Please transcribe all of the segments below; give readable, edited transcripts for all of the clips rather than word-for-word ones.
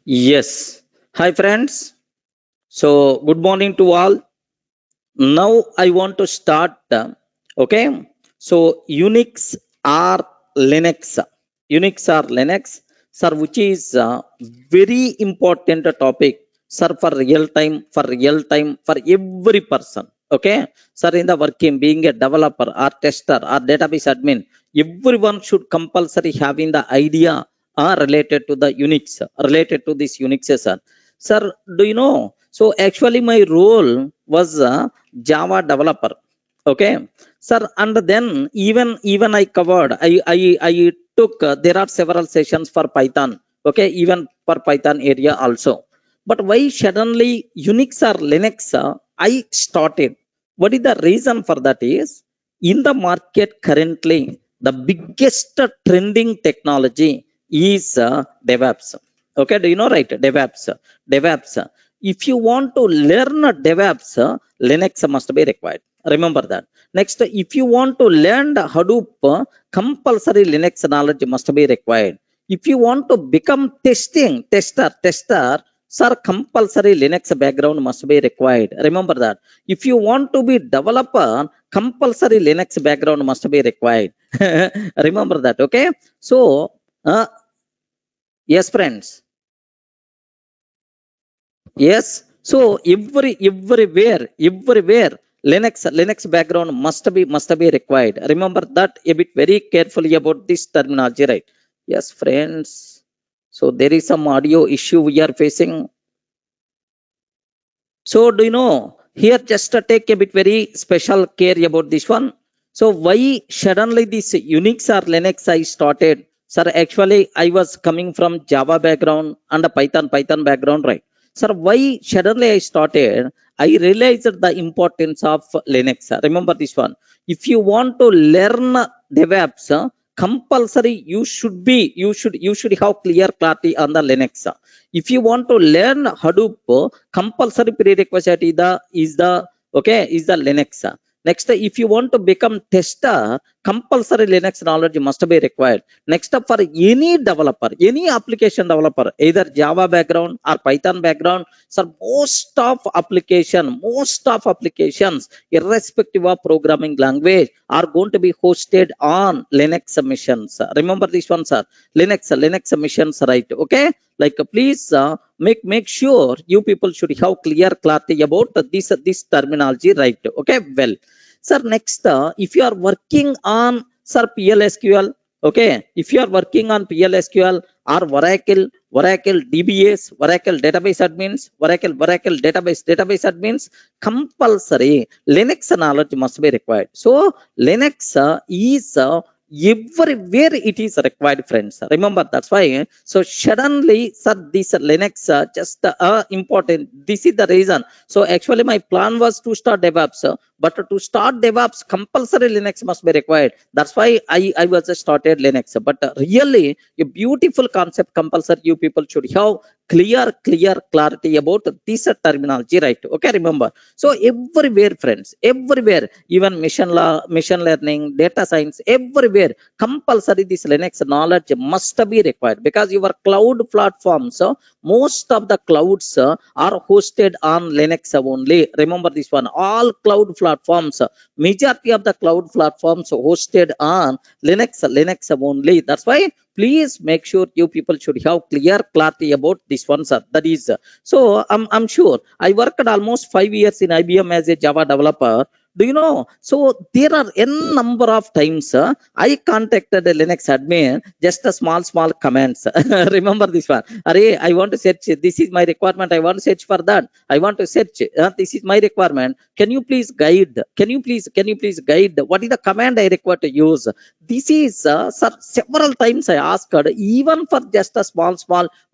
Yes. Hi, friends. So, good morning to all. Now, I want to start. Okay. So, Unix or Linux. Unix or Linux, sir, which is very important topic, sir, for real time, for every person. Okay. Sir, in the working, being a developer or tester or database admin, everyone should compulsory having the idea related to the Unix, related to this Unix, sir. Sir, do you know? So actually, my role was a Java developer. Okay, sir, and then even I covered. I took. There are several sessions for Python. Okay, even for Python area also. But why suddenly Unix or Linux? I started. What is the reason for that? Is in the market currently the biggest trending technology is DevOps. Okay, do you know right? DevOps. If you want to learn DevOps, Linux must be required. Remember that. Next, if you want to learn Hadoop, compulsory Linux knowledge must be required. If you want to become tester, sir, compulsory Linux background must be required. Remember that. If you want to be developer, compulsory Linux background must be required. Remember that. Okay. So, yes, friends. Yes. So everywhere Linux background must be required. Remember that a bit very carefully about this terminology, right? Yes, friends. So there is some audio issue we are facing. So do you know here just to take a bit very special care about this one. So why suddenly this Unix or Linux I started? Sir, actually I was coming from Java background and a Python background, right? Sir, why suddenly I started? I realized the importance of Linux. Remember this one. If you want to learn DevOps, compulsory you should have clear clarity on the Linux. If you want to learn Hadoop, compulsory prerequisite is the Linux. Next, if you want to become tester, compulsory Linux knowledge must be required. Next up, for any developer, any application developer, either Java background or Python background, so most of applications, irrespective of programming language, are going to be hosted on Linux missions. Remember this one, sir. Linux missions, right? Okay. Like please make sure you people should have clear clarity about this terminology, right? Okay. Well, sir, next, if you are working on, sir, PLSQL, okay, if you are working on PLSQL or Oracle DBS, Oracle database admins, Oracle database admins, compulsory Linux knowledge must be required. So Linux is everywhere it is required, friends. Remember, that's why. So suddenly, sir, this Linux just important. This is the reason. So actually, my plan was to start DevOps, but to start DevOps, compulsory Linux must be required. That's why I was started Linux. But really, a beautiful concept. Compulsory, you people should have clear clarity about this terminology, right? Okay, remember. So everywhere, friends, everywhere, even machine learning, data science, everywhere, compulsory this Linux knowledge must be required, because your cloud platforms, most of the clouds are hosted on Linux only. Remember this one. All cloud platforms, majority of the cloud platforms hosted on Linux only. That's why please make sure you people should have clear clarity about this one, sir. That is, so I'm sure I worked almost 5 years in IBM as a Java developer. Do you know? So there are n number of times I contacted a Linux admin, just a small comments. Remember this one. Array, I want to search. This is my requirement. I want to search for that. I want to search. This is my requirement. Can you please guide? Can you please guide? What is the command I require to use? This is, sir, several times I asked, even for just a small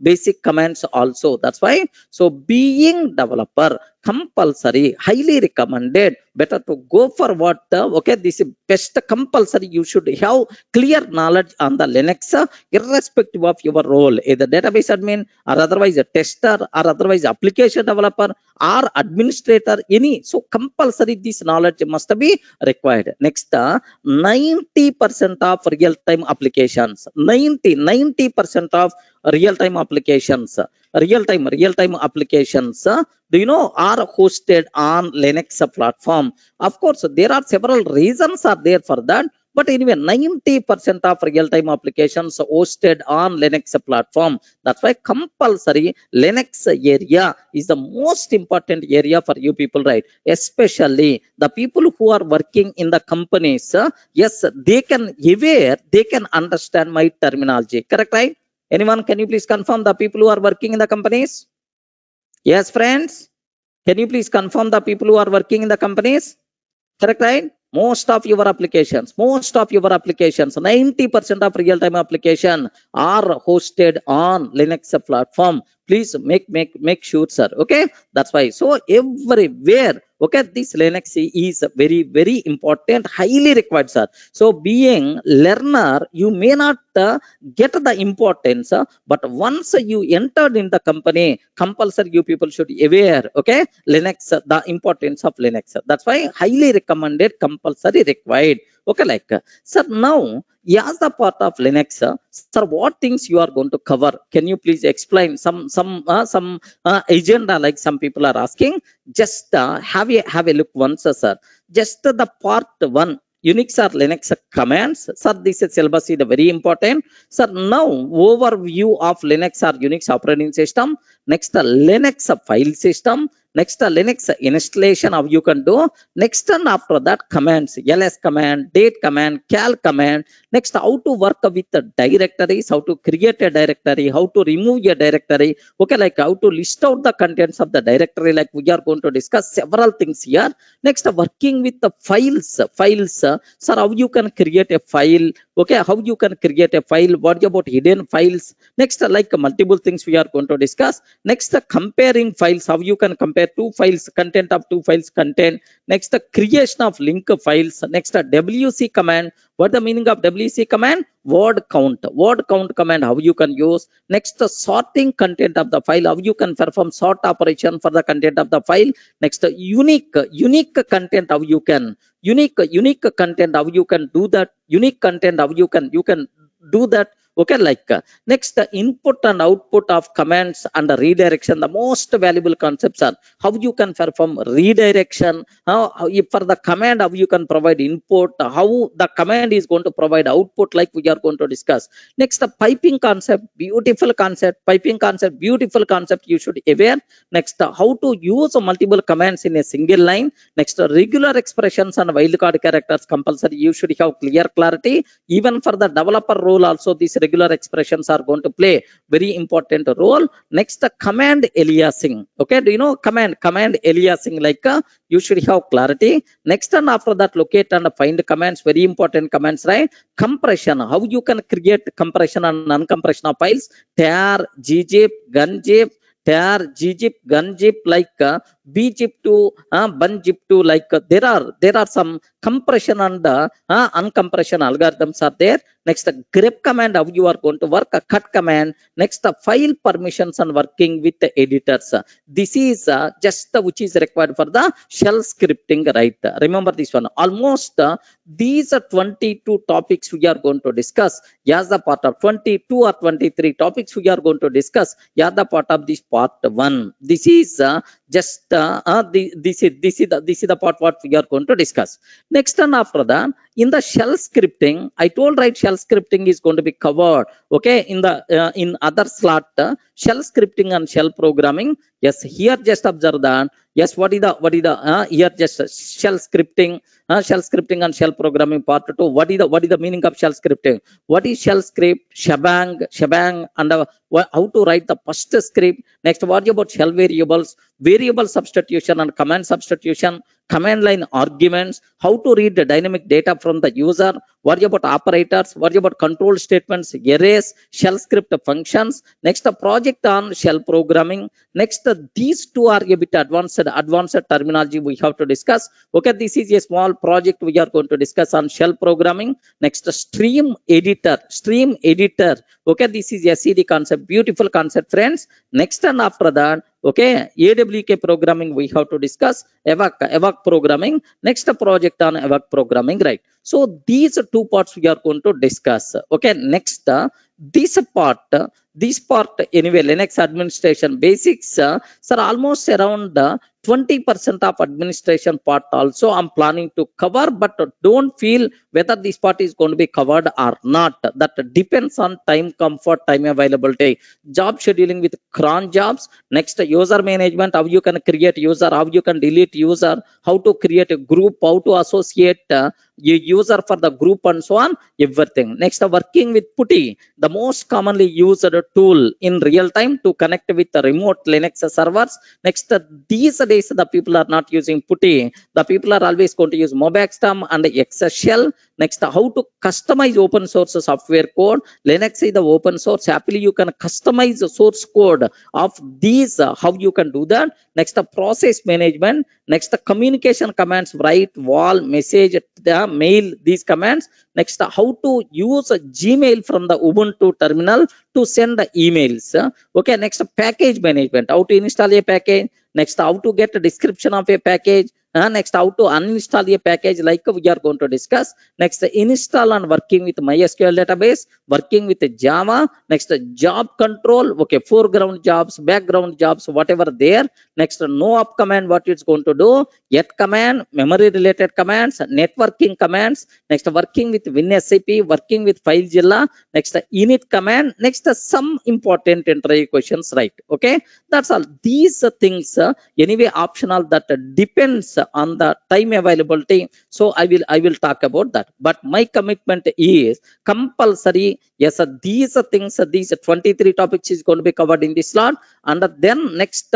basic commands also. That's why. So being developer, compulsory, highly recommended, better to go for what okay, this is best compulsory. You should have clear knowledge on the Linux, irrespective of your role, either database admin or otherwise a tester or otherwise application developer or administrator, any. So compulsory this knowledge must be required. Next, 90% of real-time applications, 90% of real-time applications, real-time applications, do you know, are hosted on Linux platform. Of course, there are several reasons are there for that. But anyway, 90% of real-time applications hosted on Linux platform. That's why compulsory Linux area is the most important area for you people, right? Especially the people who are working in the companies. Yes, they can aware, they can understand my terminology. Correct, right? Anyone, can you please confirm the people who are working in the companies? Yes, friends. Can you please confirm the people who are working in the companies? Correct, right? Most of your applications, 90% of real-time application are hosted on Linux platform. Please make sure, sir. Okay, that's why. So everywhere, okay, this Linux is very important, highly required, sir. So being learner, you may not get the importance, but once you entered in the company, compulsory you people should aware, okay, Linux, the importance of Linux. That's why highly recommended, compulsory required. Okay, like, sir, now as the part of Linux, sir, what things you are going to cover? Can you please explain some agenda, like some people are asking? Just have a look once, sir. Just the part one, Unix or Linux commands. Sir, this is syllabus is very important. Sir, now overview of Linux or Unix operating system. Next, Linux file system. Next, Linux installation, how you can do. Next, and after that, commands, ls command, date command, cal command. Next, how to work with the directories, how to create a directory, how to remove a directory. Okay, like how to list out the contents of the directory, like we are going to discuss several things here. Next, working with the files. Sir, how you can create a file. Okay, how you can create a file. What about hidden files? Next, like multiple things we are going to discuss. Next, comparing files, how you can compare two files, content of two files content. Next, the creation of link files. Next, WC command. What the meaning of WC command? Word count command, how you can use. Next, sorting content of the file, how you can perform sort operation for the content of the file. Next, unique content, how you can unique content, how you can do that. Unique content, how you can do that. Okay, like, next, the input and output of commands and the redirection. The most valuable concepts are how you can perform redirection, how for the command, how you can provide input, how the command is going to provide output, like we are going to discuss. Next, the piping concept, beautiful concept, beautiful concept, you should aware. Next, how to use multiple commands in a single line. Next, regular expressions and wildcard characters, compulsory, you should have clear clarity. Even for the developer role also, these regular expressions are going to play very important role. Next, the command aliasing. Okay, do you know command aliasing, like, you should have clarity. Next, and after that, locate and find commands, very important commands, right? Compression, how you can create compression and uncompression of files. Tar, gzip, gunzip, tar, gzip, gunzip, like, bzip to bunzip to, like, there are some compression and uncompression algorithms are there. Next, grep command, how you are going to work. A cut command. Next, file permissions and working with the editors. This is just which is required for the shell scripting, right? Remember this one. Almost these are 22 topics we are going to discuss. As the part of 22 or 23 topics we are going to discuss. As the part of this part one. This is just this is the part what we are going to discuss. Next, and after that, in the shell scripting, I told, right, shell scripting is going to be covered, okay, in the in other slot, shell scripting and shell programming. Yes, here just observe that. Yes, what is the here just shell scripting and shell programming part 2. What is the meaning of shell scripting? What is shell script? Shebang, and how to write the first script. Next, what about shell variables, variable substitution and command substitution, command line arguments, how to read the dynamic data from the user. What about operators? What about control statements, arrays, shell script functions. Next, a project on shell programming. Next, these two are a bit advanced terminology we have to discuss. Okay, this is a small project we are going to discuss on shell programming. Next, stream editor. Okay, this is a SED concept, beautiful concept, friends. Next, and after that, Okay, AWK programming we have to discuss, AWK programming, next project on AWK programming, right? So these two parts we are going to discuss. Okay, next this part anyway, Linux administration basics, sir, almost around 20% of administration part also I'm planning to cover, but don't feel whether this part is going to be covered or not. That depends on time comfort, time availability, job scheduling with cron jobs, next user management, how you can create user, how you can delete user, how to create a group, how to associate user for the group and so on, everything. Next, working with PuTTY, the most commonly used tool in real time to connect with the remote Linux servers. Next, these days the people are not using PuTTY. The people are always going to use Mobextam and Shell. Next, how to customize open source software code. Linux is the open source. Happily, you can customize the source code of these. How you can do that? Next, process management. Next, communication commands, write, wall, message, mail, these commands. Next, how to use Gmail from the Ubuntu terminal to send the emails. Okay, next, package management, how to install a package. Next, how to get a description of a package. Next, how to uninstall a package, like we are going to discuss. Next, install and working with MySQL database, working with Java. Next, job control. Okay, foreground jobs, background jobs, whatever there. Next, no up command, what it's going to do. Yet command, memory related commands, networking commands. Next, working with WinSCP, working with FileZilla. Next, init command. Next, some important interview questions, right? Okay, that's all. These things anyway optional, that depends on the time availability. So I will talk about that, but my commitment is compulsory. Yes, these things, these 23 topics is going to be covered in this slot, and then next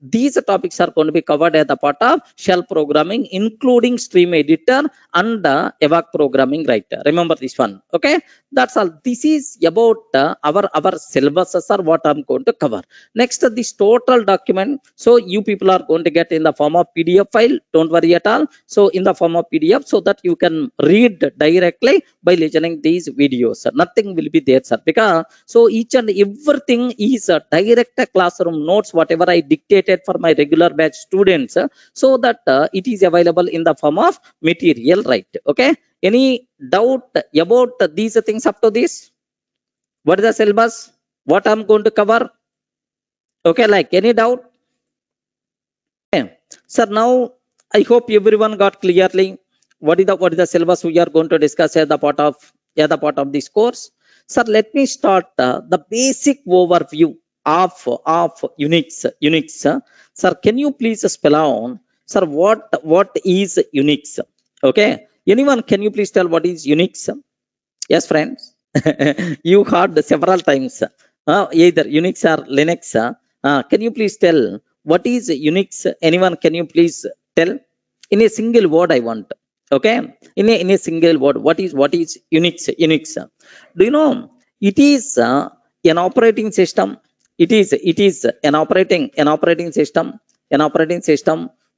these topics are going to be covered as a part of shell programming, including stream editor and AWK programming, right? Remember this one. Okay, that's all. This is about our syllabus, sir, what I'm going to cover. Next, this total document, so you people are going to get in the form of PDF file. Don't worry at all. So in the form of PDF, so that you can read directly by listening these videos, sir. Nothing will be there, sir, because so each and everything is a direct classroom notes, whatever I dictated for my regular batch students, so that it is available in the form of material, right? Okay, any doubt about these things up to this? What is the syllabus, what I'm going to cover? Okay, like any doubt? Okay, sir, now I hope everyone got clearly what is the syllabus we are going to discuss as the part of this course. Sir, let me start the basic overview of Unix. Sir, can you please spell out, sir, what is Unix? Okay, anyone, can you please tell what is Unix? Yes, friends. You heard several times either Unix or Linux. Can you please tell what is Unix? Anyone, can you please tell in a single word? I want. Okay, in a single word, what is Unix? Unix, do you know, it is an operating system. It is an operating system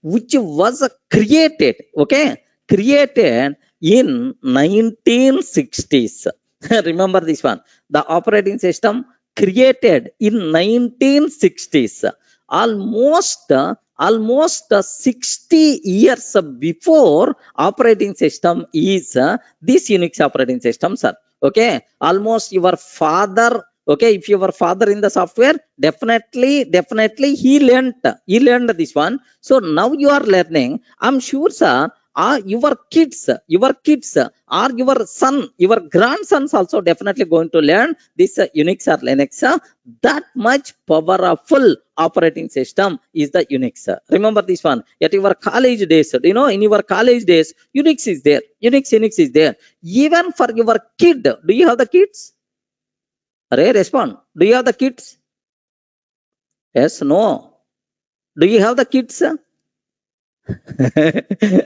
which was created, okay, created in 1960s. Remember this one, the operating system created in 1960s, almost 60 years before operating system is this Unix operating system, sir. Okay, almost your father, okay, if your father in the software, definitely he learned this one. So now you are learning, I'm sure, sir, your kids or your son, your grandsons also definitely going to learn this Unix or Linux. That much powerful operating system is the Unix. Remember this one. At your college days, you know, in your college days, Unix is there. Unix is there. Even for your kid, do you have the kids? Array, respond. Do you have the kids? Yes, no. Do you have the kids?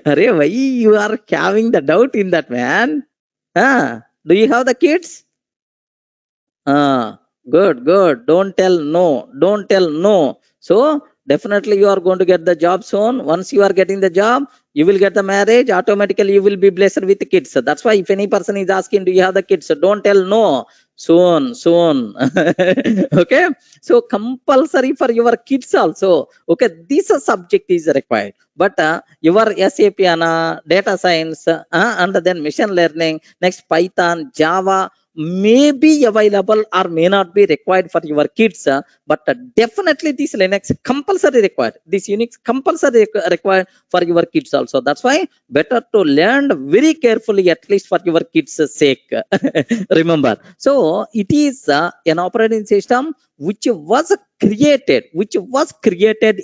Array, why you are having the doubt in that, man? Do you have the kids? Good. Don't tell no. So definitely you are going to get the job soon. Once you are getting the job, you will get the marriage. Automatically you will be blessed with the kids. That's why if any person is asking, do you have the kids? Don't tell no. soon. Okay, so compulsory for your kids also. Okay, this subject is required, but your SAP ana data science and then machine learning, next Python, Java may be available or may not be required for your kids, but definitely this Linux compulsory required, this Unix compulsory required for your kids also. That's why better to learn very carefully, at least for your kids sake. Remember, so it is an operating system which was created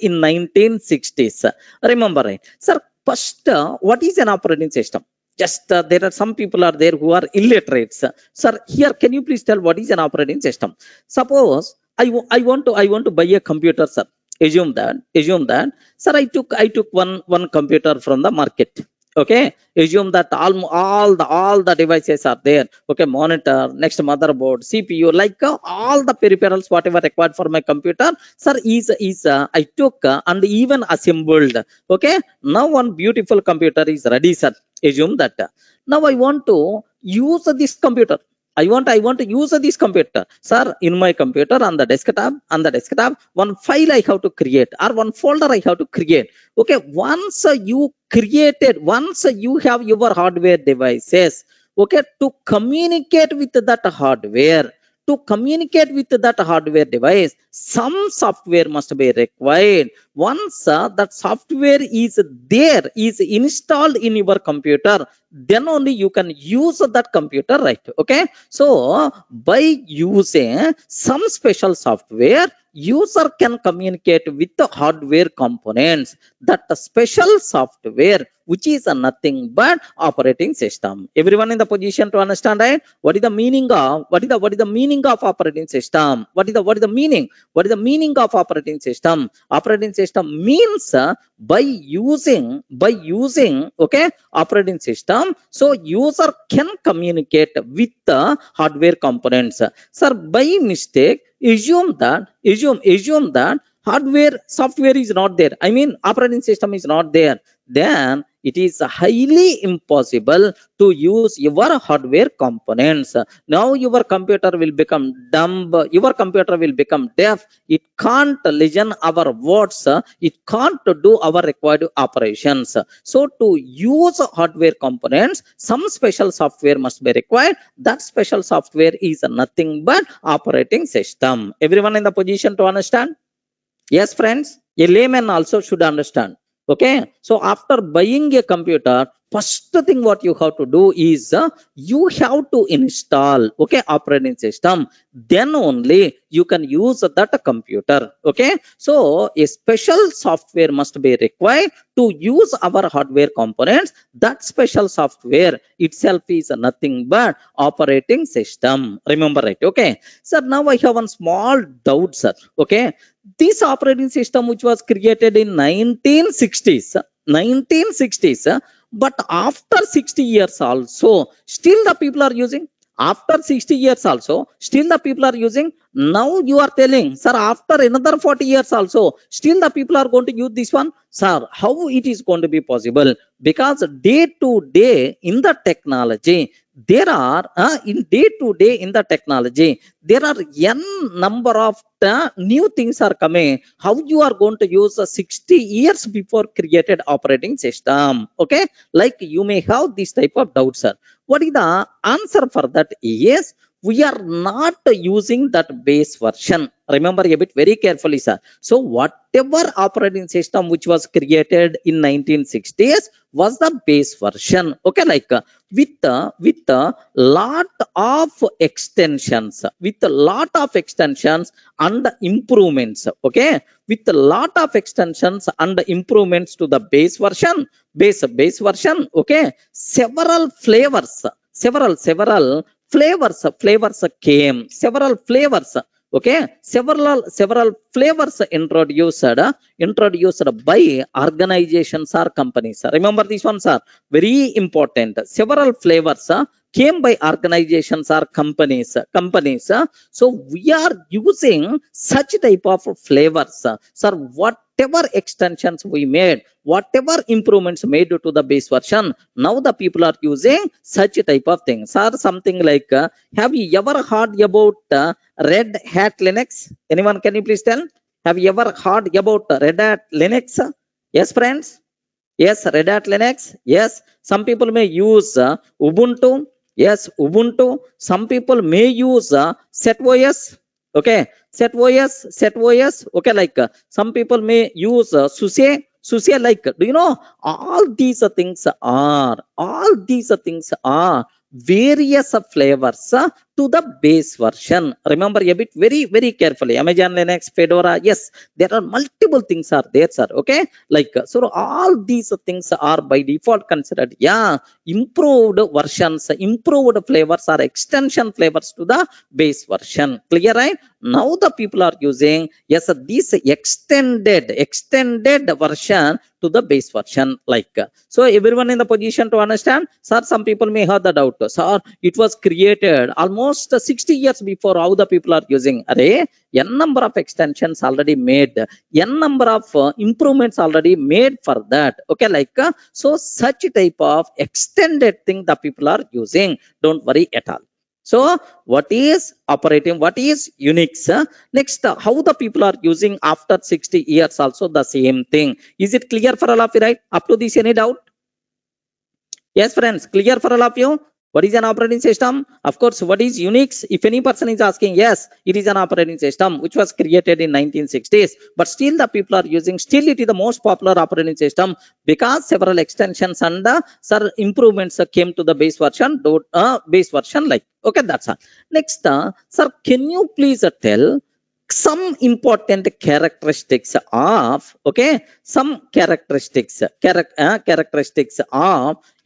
in 1960s. Remember, right, sir? First, what is an operating system? Just there are some people are there who are illiterates. Sir, here can you please tell what is an operating system? Suppose I want to buy a computer, sir. Assume that, sir, I took one computer from the market. Okay, assume that all the devices are there. Okay, monitor, next motherboard, CPU, like all the peripherals whatever required for my computer, sir, is I took and even assembled. Okay, now one beautiful computer is ready, sir. Assume that now I want to use this computer. I want to use this computer, sir. In my computer, on the desktop, one file I have to create, or one folder I have to create. Okay, once you have your hardware devices, okay, to communicate with that hardware, device, some software must be required. Once that software is there, is installed in your computer, then only you can use that computer, right? Okay, so by using some special software, user can communicate with the hardware components. That special software, which is nothing but operating system. Everyone in the position to understand, right? What is the meaning of meaning of operating system? What is the meaning? What is the meaning of operating system? Operating system means by using okay, operating system, so user can communicate with the hardware components. Sir, by mistake, assume that hardware software is not there, I mean operating system is not there, then it is highly impossible to use your hardware components. Now your computer will become dumb, your computer will become deaf, it can't listen our words, it can't do our required operations. So to use hardware components, some special software must be required. That special software is nothing but operating system. Everyone in the position to understand? Yes, friends, a layman also should understand. Okay, so after buying a computer, first thing what you have to do is you have to install, okay, operating system. Then only you can use that computer. Okay, so a special software must be required to use our hardware components. That special software itself is nothing but operating system. Remember, right? Okay, sir, now I have one small doubt, sir. Okay, this operating system which was created in 1960s, but after 60 years also still the people are using. After 60 years also still the people are using. Now you are telling, sir, after another 40 years also still the people are going to use this one. Sir, how it is going to be possible? Because day to day in the technology, there are in the technology, there are n number of new things are coming. How you are going to use 60 years before created operating system? Okay, like you may have this type of doubt, sir. What is the answer for that? Yes, we are not using that base version. Remember a bit very carefully, sir. So whatever operating system which was created in 1960s was the base version. Okay, like with a lot of extensions, and improvements. Okay, with a lot of extensions and improvements to the base version. Okay, several flavors came. Several flavors. Okay, several flavors introduced by organizations or companies. Remember, these ones are very important. Several flavors came by organizations or companies. So we are using such type of flavors. Sir, what whatever extensions we made, whatever improvements made to the base version, now the people are using such type of things. Or something like, have you ever heard about Red Hat Linux? Anyone, can you please tell? Have you ever heard about Red Hat Linux? Yes, friends? Yes, Red Hat Linux. Yes, some people may use Ubuntu. Yes, Ubuntu. Some people may use SetOS. Okay, SetOS. Okay, like some people may use SUSE. Like, do you know all these things are various flavors to the base version. Remember a bit very carefully. Amazon Linux, Fedora. Yes, there are multiple things are there, sir. Okay, like so all these things are by default considered, yeah, improved versions, improved flavors or extension flavors to the base version. Clear, right? Now the people are using, yes, this extended version to the base version. Like, so everyone in the position to understand, sir? Some people may have the doubt, sir, it was created almost 60 years before. How the people are using? Array, n number of extensions already made, n number of improvements already made for that. Okay, like so such type of extended thing the people are using. Don't worry at all. So what is operating? What is Unix? Next, how the people are using after 60 years? Also the same thing. Is it clear for all of you, right? Up to this, any doubt? Yes, friends, clear for all of you? What is an operating system? Of course, what is Unix? If any person is asking, yes, it is an operating system which was created in 1960s, but still the people are using, still it is the most popular operating system because several extensions and improvements came to the base version, like, okay, that's all. Next, sir, can you please tell some important characteristics of, okay, some characteristics of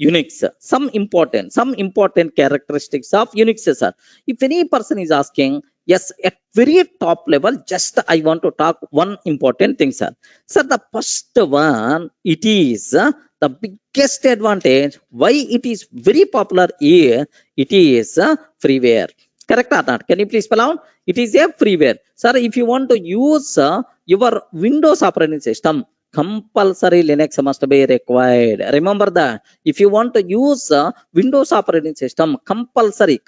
Unix, some important characteristics of Unix, sir? If any person is asking, yes, at very top level, just I want to talk one important thing, sir. Sir, the first one, it is the biggest advantage why it is very popular here, it is freeware. Correct or not? Can you please spell out? It is a freeware. Sir, if you want to use your Windows operating system, compulsory Linux must be required. Remember that. If you want to use Windows operating system, compulsory,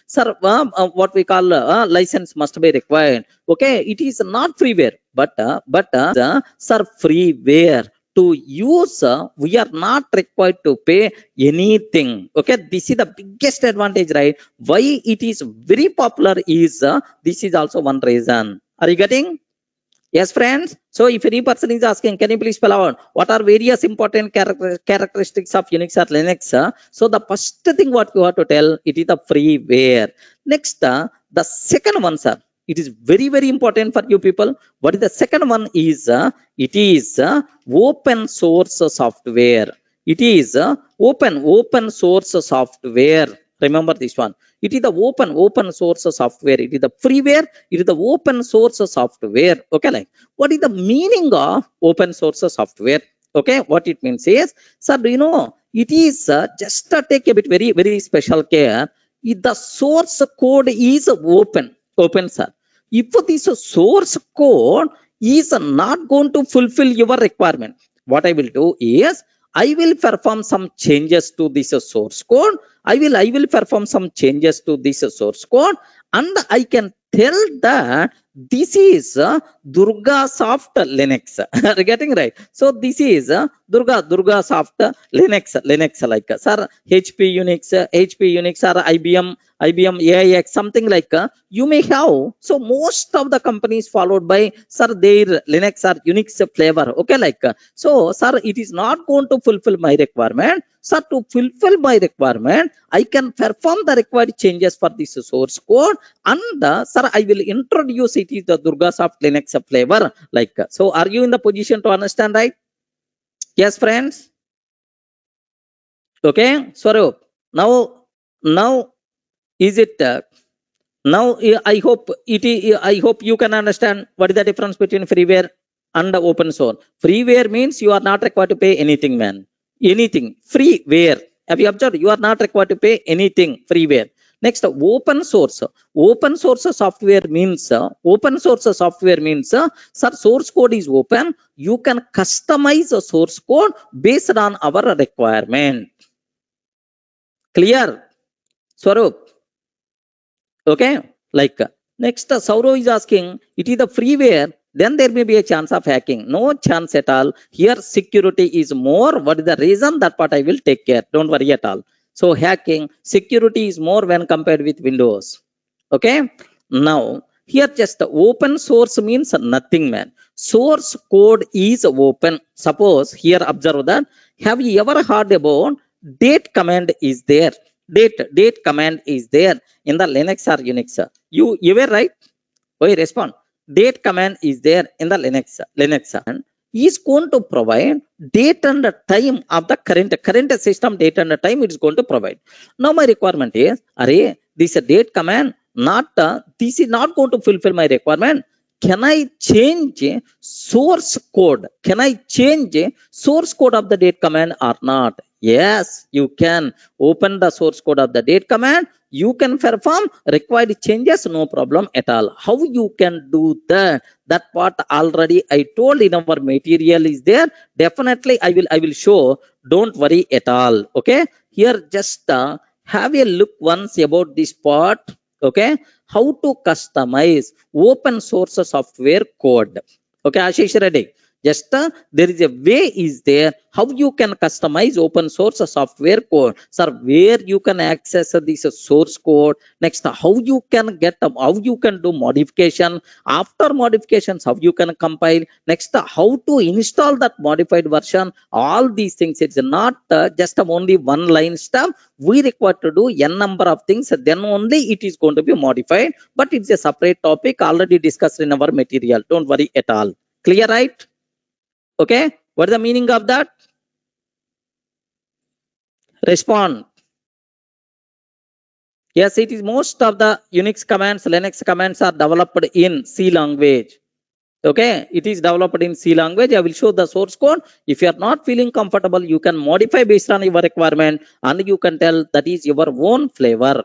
sir, what we call license must be required. Okay, it is not freeware, but sir, freeware. To use, we are not required to pay anything. Okay, this is the biggest advantage, right? Why it is very popular is this is also one reason. Are you getting? Yes, friends. So if any person is asking, can you please spell out what are various important characteristics of Unix or Linux? So the first thing what you have to tell, it is the freeware. Next, the second one, sir. It is very important for you people. What is the second one is, it is open source software. It is open source software. Remember this one. It is the open source software. It is the freeware. It is the open source software. Okay, like what is the meaning of open source software? Okay, what it means is, sir, do you know, it is just take a bit very special care. If the source code is open, sir. If this source code is not going to fulfill your requirement, what I will do is, I will perform some changes to this source code. I will perform some changes to this source code, and I can tell that this is Durga Soft Linux. Are you getting right? So this is Durga Soft Linux, like sir, HP Unix or IBM AIX, something like you may have. So most of the companies followed by, sir, their Linux or Unix flavor. Okay, like so, sir, it is not going to fulfill my requirement. Sir, to fulfill my requirement, I can perform the required changes for this source code, and sir, I will introduce it is the Durga Soft Linux flavor. Like so, are you in the position to understand, right? Yes, friends. Okay, Swaroop. Now is it? Now I hope I hope you can understand what is the difference between freeware and open source. Freeware means you are not required to pay anything, man. Anything. Freeware. Have you observed? You are not required to pay anything. Freeware. Next, open source. Open source software means sir, source code is open. You can customize a source code based on our requirement. Clear, Swarup? Okay, like next, Sauro is asking, it is the freeware, then there may be a chance of hacking. No chance at all. Here, security is more. What is the reason? That part I will take care. Don't worry at all. So, hacking, security is more when compared with Windows. Okay, now here just open source means nothing, man. Source code is open. Suppose here observe that. Have you ever heard about date command is there? Date command is there in the Linux or Unix. You were right. Why respond? Date command is there in the Linux. And is going to provide date and time of the current system date and time it is going to provide. Now my requirement is, array, this date command this is not going to fulfill my requirement. Can I change source code? Can I change source code of the date command or not? Yes, you can open the source code of the date command. You can perform required changes, no problem at all. How you can do that? That part already I told in our material is there. Definitely I will show. Don't worry at all. Okay. Here just have a look once about this part. Okay, how to customize open source software code. Okay, Ashish ready? Just there is a way is there how you can customize open source software code. Sir, where you can access this source code. Next, how you can get how you can do modification. After modifications, how you can compile. Next, how to install that modified version. All these things, it's not just only one line stuff. We require to do n number of things. Then only it is going to be modified. But it's a separate topic already discussed in our material. Don't worry at all. Clear, right? Okay, what is the meaning of that? Respond. Yes, it is most of the Unix commands, Linux commands are developed in C language. Okay, it is developed in C language. I will show the source code. If you are not feeling comfortable, you can modify based on your requirement and you can tell that is your own flavor.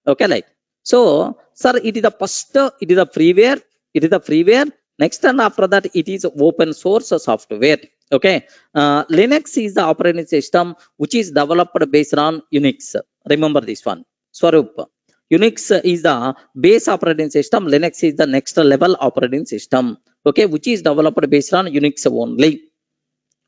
Okay, like so, sir, it is the first, it is the freeware, Next and after that, it is open source software. Okay, Linux is the operating system which is developed based on Unix. Remember this one. Swarup. Unix is the base operating system. Linux is the next level operating system. Okay, which is developed based on Unix only.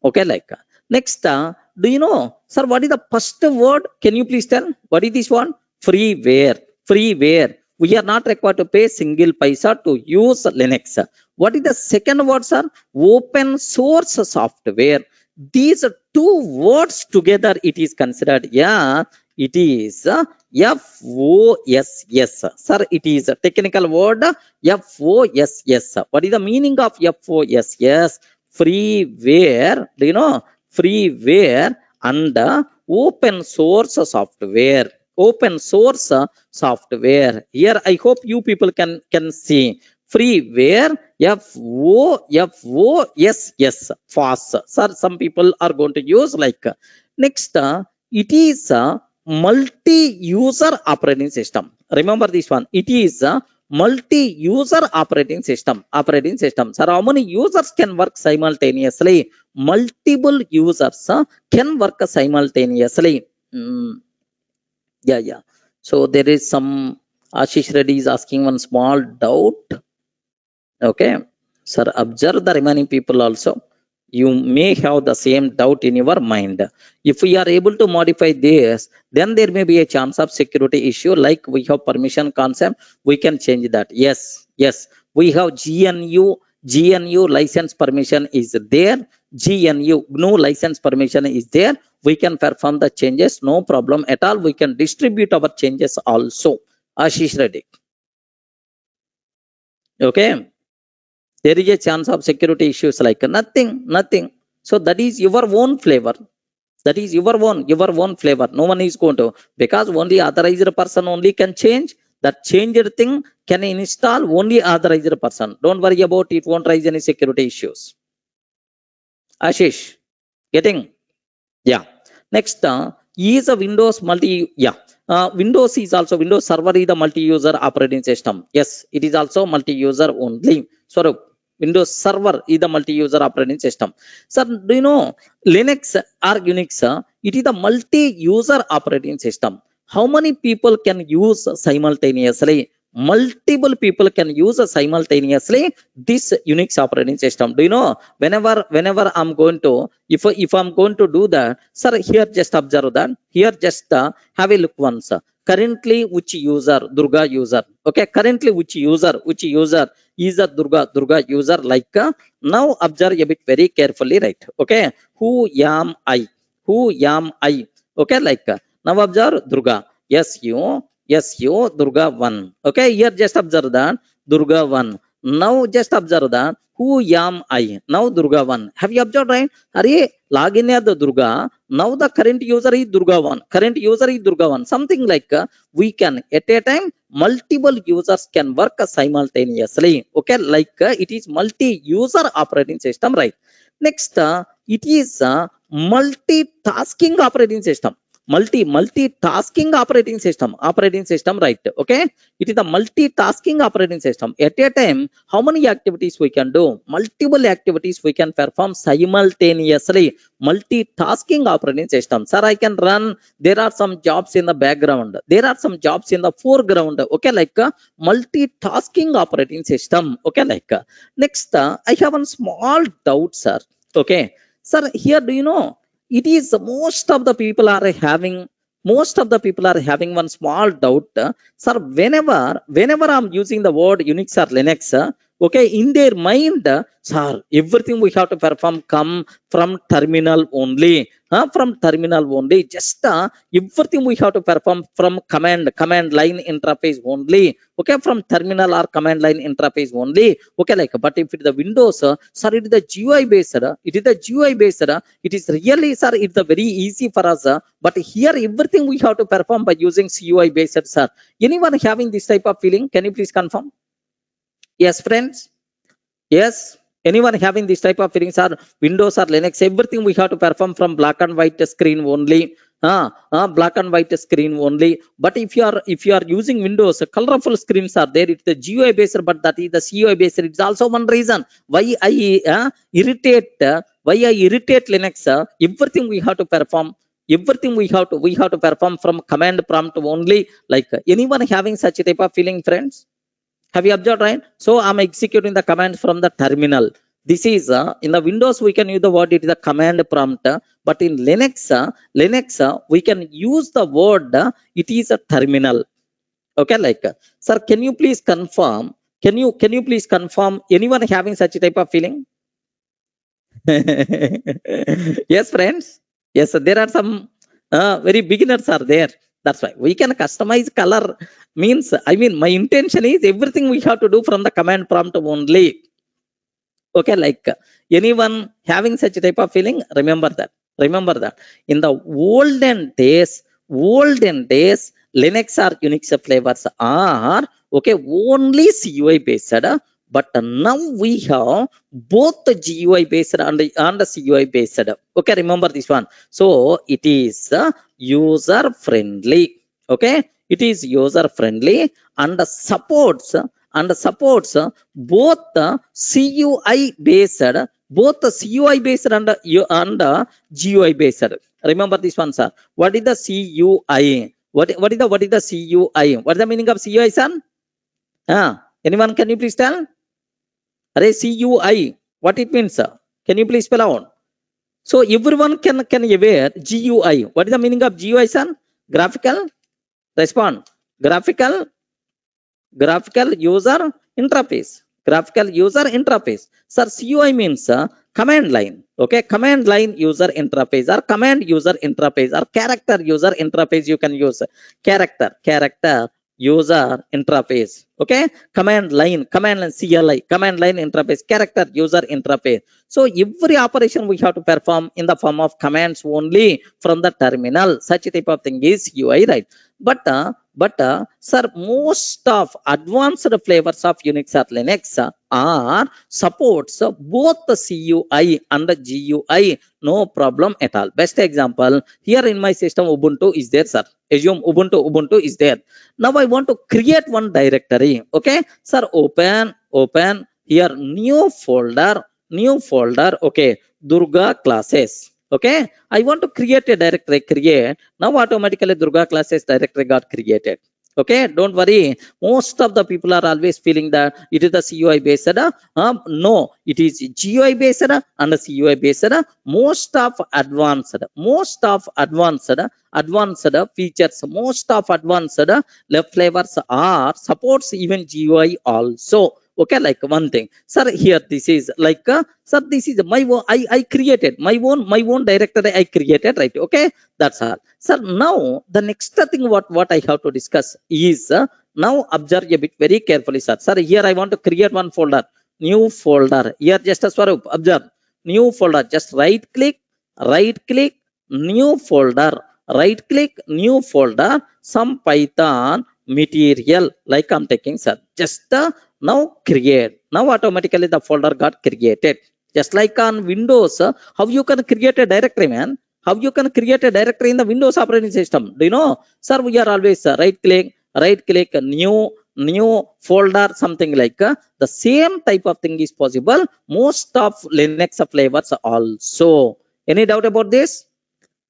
Okay, like next, do you know, sir, what is the first word? Can you please tell? What is this one? Freeware. Freeware. We are not required to pay single paisa to use Linux. What is the second word, sir? Open source software. These two words together, it is considered. Yeah, it is FOSS. Sir, it is a technical word. FOSS. What is the meaning of FOSS? Freeware. Do you know? Freeware and open source software. Open source software. Here I hope you people can see freeware. FOSS. Fast. Sir, some people are going to use like next. It is a multi-user operating system. Remember this one. It is a multi-user operating system. Sir, how many users can work simultaneously? Multiple users can work simultaneously. Yeah. So there is some Ashish Reddy is asking one small doubt. Okay, sir, observe the remaining people also. You may have the same doubt in your mind. If we are able to modify this, then there may be a chance of security issue. Like we have permission concept, we can change that. Yes. We have GNU license permission is there. GNU license permission is there. We can perform the changes, no problem at all. We can distribute our changes also. Ashish Reddy. Okay. There is a chance of security issues like nothing. So that is your own flavor. That is your own flavor. No one is going to, because only authorized person only can change. That changed thing can install only authorized person. Don't worry about it. Won't raise any security issues. Ashish, getting? Yeah. Next, is a Windows Windows is also Windows Server is the multi-user operating system. Yes, it is also multi-user only. Sorry, Windows Server is the multi-user operating system. Sir, do you know Linux or Unix? It is the multi-user operating system. How many people can use simultaneously? Multiple people can use simultaneously this Unix operating system. Do you know? Whenever I'm going to, if I'm going to do that, sir, here just observe that. Here just have a look once. Currently, which user? Durga user. Okay. Currently, which user is a Durga user. Like now, observe a bit very carefully, right? Okay. Who am I? Who am I? Okay. Like now, observe Durga. Yes, you, Durga 1. Okay, here just observe that Durga 1. Now just observe that who am I? Now Durga 1. Have you observed, right? Are login as the Durga. Now the current user is Durga 1. Current user is Durga 1. Something like we can at a time multiple users can work simultaneously. Okay, like it is multi-user operating system, right? Next, it is multitasking operating system. Multitasking operating system, right? Okay, it is the multitasking operating system. At a time, how many activities we can do? Multiple activities we can perform simultaneously. Multitasking operating system. Sir, I can run. There are some jobs in the background. There are some jobs in the foreground. Okay, like multitasking operating system. Okay, like next, I have one small doubt, sir. Okay, sir, here do you know? It is most of the people are having one small doubt, sir. Whenever I'm using the word Unix or Linux, okay, in their mind, sir, everything we have to perform come from terminal only. From terminal only, just everything we have to perform from command line interface only. Okay, from terminal or command line interface only. Okay, like but if it is the Windows, sir, it is the GUI based. It is really, sir, it's very easy for us. But here everything we have to perform by using CUI based, sir. Anyone having this type of feeling? Can you please confirm? Yes, friends. Yes. Anyone having this type of feelings are Windows or Linux? Everything we have to perform from black and white screen only. Black and white screen only. But if you are using Windows, colorful screens are there. It's the GUI based, but that is the CUI based. It's also one reason why I irritate Linux. Everything we have to perform. Everything we have to perform from command prompt only. Like anyone having such a type of feeling, friends? Have you observed, right? So I'm executing the commands from the terminal. This is in the Windows we can use the word it is the command prompt, but in Linux we can use the word it is a terminal. Okay, like sir, can you please confirm? Can you please confirm? Anyone having such a type of feeling? Yes, friends. Yes, there are some very beginners are there. That's why we can customize color. Means, I mean, my intention is everything we have to do from the command prompt only. Okay, like anyone having such a type of feeling, remember that. In the olden days, Linux or Unix flavors are okay only CUI based. But now we have both the GUI based and the CUI based. Okay, remember this one. So it is user friendly. Okay, it is user friendly and supports both the CUI based, and GUI based. Remember this one, sir. What is the CUI? What is the CUI? What is the meaning of CUI, son? Anyone can you please tell? CUI, what it means, sir? Can you please spell out? So everyone can aware GUI. What is the meaning of GUI, son? Graphical. Respond. Graphical user interface. Sir, CUI means command line. Okay, command line user interface or command user interface or character user interface. You can use character user interface. Okay, command line CLI, command line interface, character user interface. So every operation we have to perform in the form of commands only from the terminal. Such a type of thing is UI, right? But But sir, most of advanced flavors of Unix or Linux are supports both the CUI and the GUI, no problem at all. Best example, here in my system Ubuntu is there, sir. Assume Ubuntu is there. Now I want to create one directory. Okay, sir, open here new folder. Okay, Durga classes. Okay, I want to create a directory. Create. Now automatically Durga classes directory got created. Okay, don't worry. Most of the people are always feeling that it is the CUI based. No, it is GUI based and the CUI based. Most of advanced features, most of advanced left flavors are supports even GUI also. Okay, like one thing, sir, here this is like sir, this is my own, I created my own directory I created, right? Okay, that's all, sir. Now the next thing what I have to discuss is now observe a bit very carefully, sir. Sir, here I want to create one folder, new folder. Here just as Swarup, observe, new folder, just right click, new folder, new folder, some Python material like I'm taking, sir. Just now create. Now automatically the folder got created. Just like on Windows, how you can create a directory, man? How you can create a directory in the Windows operating system? Do you know, sir? We are always right click, new folder, something like the same type of thing is possible. Most of Linux flavors also. Any doubt about this?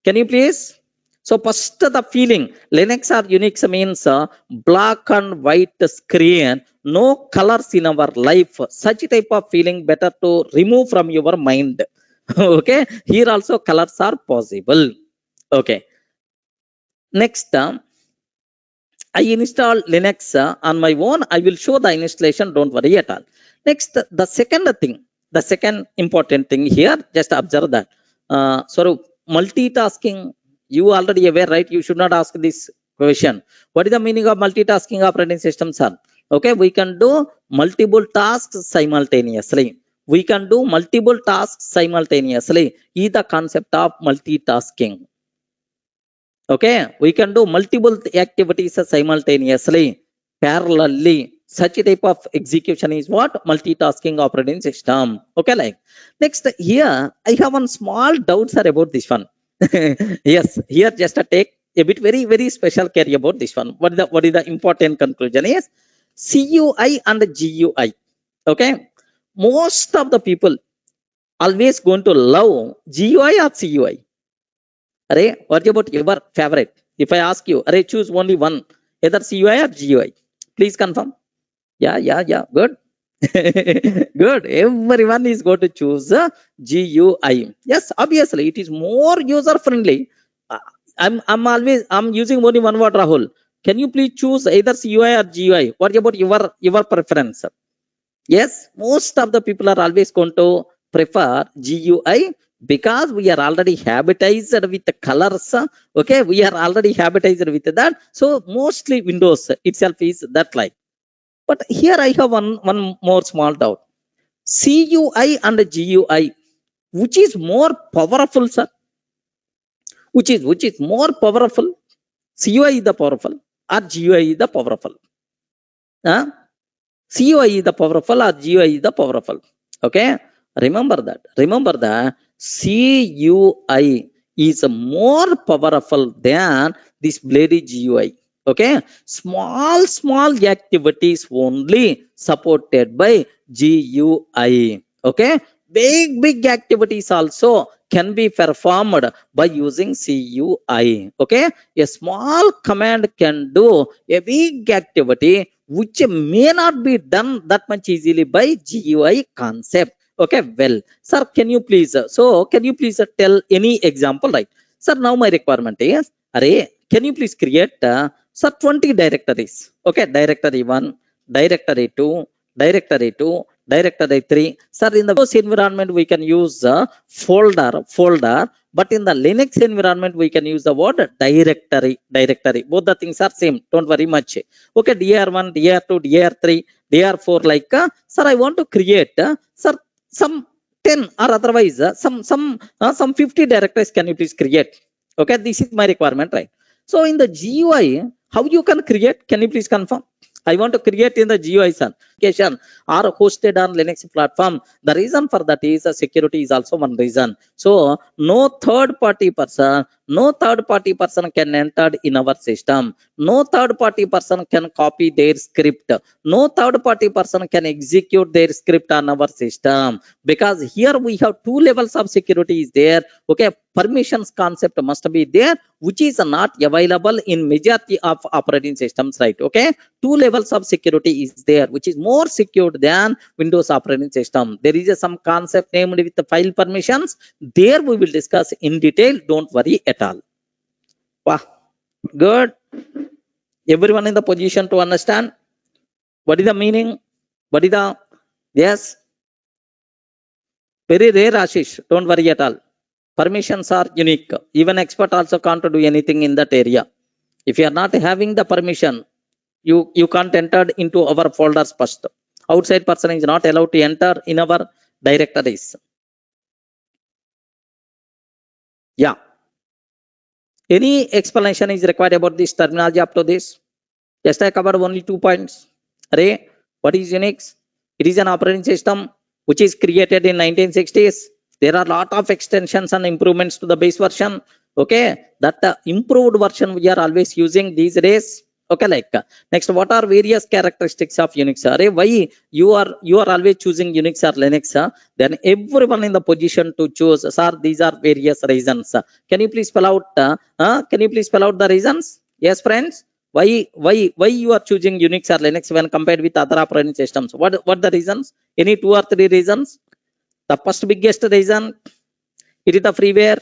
Can you please? So first the feeling, Linux or Unix means black and white screen, no colors in our life. Such type of feeling better to remove from your mind. Okay, here also colors are possible. Okay, next I install Linux on my own. I will show the installation, don't worry at all. Next, the second important thing here, just observe that. Multitasking, you already aware, right? You should not ask this question. What is the meaning of multitasking operating system, sir? Okay, we can do multiple tasks simultaneously. We can do multiple tasks simultaneously. Is the concept of multitasking. Okay, we can do multiple activities simultaneously, parallelly. Such a type of execution is what? Multitasking operating system. Okay, like next here, I have one small doubt, sir, about this one. Yes, here just to take a bit very special care about this one. What is the important conclusion is CUI and GUI. Okay, most of the people always going to love GUI or CUI. Array, what about your favorite? If I ask you, array, choose only one, either CUI or GUI. Please confirm. Yeah. Good. Good. Everyone is going to choose GUI. Yes, obviously it is more user friendly. I'm using only one word, Rahul. Can you please choose either CUI or GUI? What about your preference? Yes, most of the people are always going to prefer GUI because we are already habitized with the colors. Okay, we are already habitized with that. So mostly Windows itself is that like. But here I have one more small doubt. CUI and GUI, which is more powerful, sir? Which is more powerful? CUI is the powerful or GUI is the powerful? Huh? CUI is the powerful or GUI is the powerful? Okay, remember that. CUI is more powerful than this bloody GUI. Okay, small activities only supported by GUI. Okay, big activities also can be performed by using CUI. Okay, a small command can do a big activity which may not be done that much easily by GUI concept. Okay, well, sir, can you please tell any example, right? Sir, now my requirement is, array, can you please create sir 20 directories? Okay, directory 1, directory 2, directory 2, directory 3. Sir, in the Windows environment we can use folder, but in the Linux environment we can use the word directory. Both the things are same, don't worry much. Okay, DR1, DR2, DR3, DR4, like sir, I want to create sir some 10 or otherwise some 50 directories. Can you please create? Okay, this is my requirement, right? So in the GUI, how you can create? Can you please confirm? I want to create in the GUI application are hosted on Linux platform. The reason for that is security is also one reason. So no third party person can enter in our system. No third party person can copy their script. No third party person can execute their script on our system, because here we have two levels of security is there. Okay, permissions concept must be there, which is not available in majority of operating systems, right? Okay, two levels of security is there, which is more secured than Windows operating system. There is some concept named with the file permissions. There we will discuss in detail. Don't worry at all. Wow, good. Everyone in the position to understand what is the meaning? What is the, yes? Very rare, Ashish. Don't worry at all. Permissions are unique. Even expert also can't do anything in that area. If you are not having the permission, you can't enter into our folders first. Outside person is not allowed to enter in our directories. Yeah. Any explanation is required about this terminology up to this? Just I covered only 2 points. Array, what is Unix? It is an operating system which is created in 1960s. There are a lot of extensions and improvements to the base version. Okay, that the improved version we are always using these days. Okay, like next, what are various characteristics of Unix? Array, why you are always choosing Unix or Linux? Then everyone in the position to choose. Sir, these are various reasons. Can you please spell out? Can you please spell out the reasons? Yes, friends. Why you are choosing Unix or Linux when compared with other operating systems? What the reasons? Any 2 or 3 reasons? The first biggest reason, it is the freeware,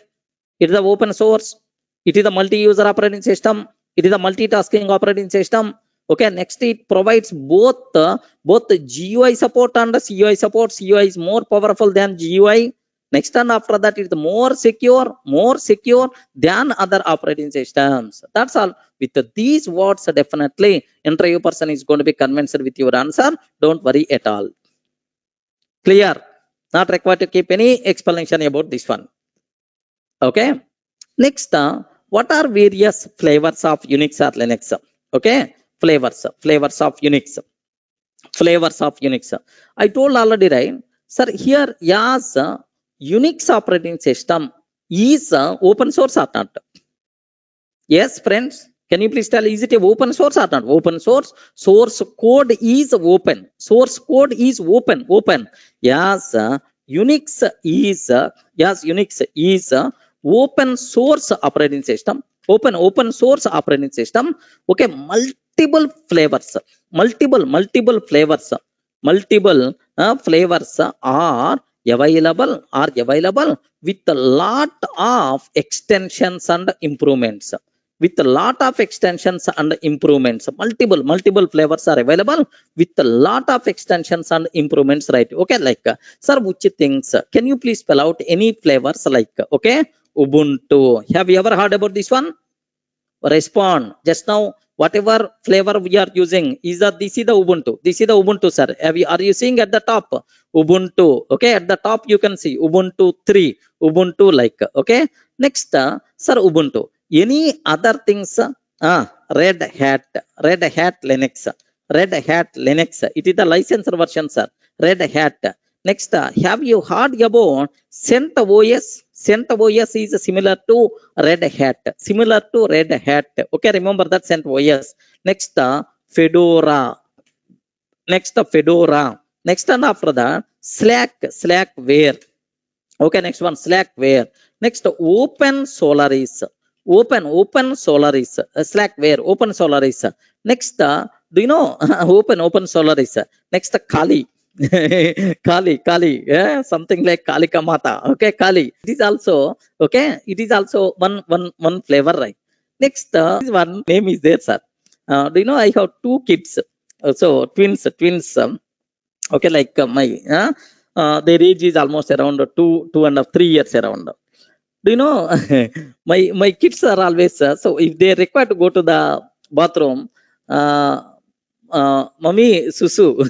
it is the open source, it is the multi-user operating system, it is the multitasking operating system. Okay, next it provides both the GUI support and the CUI support. CUI is more powerful than GUI. Next, and after that, it's more secure than other operating systems. That's all. With these words, definitely interview person is going to be convinced with your answer. Don't worry at all. Clear? Not required to keep any explanation about this one. Okay. Next, what are various flavors of Unix or Linux? Okay, flavors of Unix. Flavors of Unix. I told already, right? Sir, here, yes, Unix operating system is open source or not? Yes, friends. Can you please tell, is it a open source or not? Open source. Source code is open. Source code is open. Yes, Unix is open source operating system. Open source operating system. Okay, multiple flavors. Multiple flavors. Multiple flavors are available with a lot of extensions and improvements. Multiple flavors are available with a lot of extensions and improvements, right? Okay, like sir, which things can you please spell out any flavors? Like, okay, Ubuntu. Have you ever heard about this one? Respond just now. Whatever flavor we are using is this is the Ubuntu, sir. Are you seeing at the top Ubuntu? Okay, at the top you can see Ubuntu 3, Ubuntu, like, okay. Next, sir, Ubuntu. Any other things? Red Hat Linux. It is the licensed version, sir. Red Hat. Next, have you heard about CentOS? CentOS is similar to Red Hat. Okay, remember that CentOS. Next, Fedora. Next, and after that, Slackware. Okay, next one, Slackware. Next, Open Solaris. Slackware, Open Solaris. Next, do you know Open Solaris? Next, Kali. Kali, yeah, something like Kalika Mata. Okay, Kali. It is also one flavor, right? Next, one name is there, sir. Do you know I have 2 kids? So twins. Okay, like my their age is almost around 2.5-3 years around. Do you know my kids are always so if they require to go to the bathroom, Mummy Susu.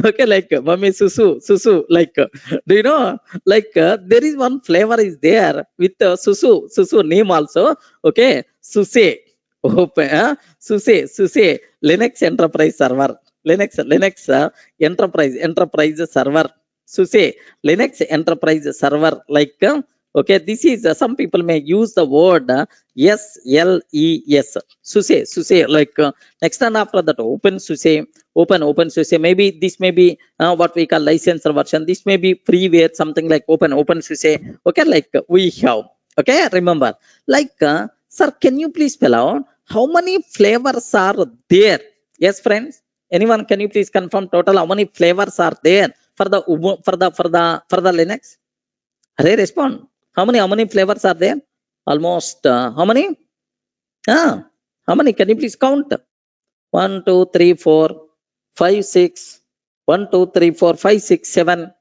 Okay, like Mummy Susu. Like, do you know? Like, there is one flavor is there with Susu name also. Okay, Suse. Open, Suse. Linux Enterprise Server. Linux Enterprise Server. Suse. Linux Enterprise Server. Like, okay, this is some people may use the word SLES. Suse. Like, next and after that, open SUSE. Open SUSE. Maybe this may be what we call licensor version. This may be freeware, something like open SUSE. Okay, like we have. Okay, remember. Like, sir, can you please spell out how many flavors are there? Yes, friends. Anyone, can you please confirm total how many flavors are there for the Linux? Hurry, respond. How many flavors are there? Almost how many? How many? Can you please count? 1, 2, 3, 4, 5, 6. 1, 2, 3, 4, 5, 6, 7.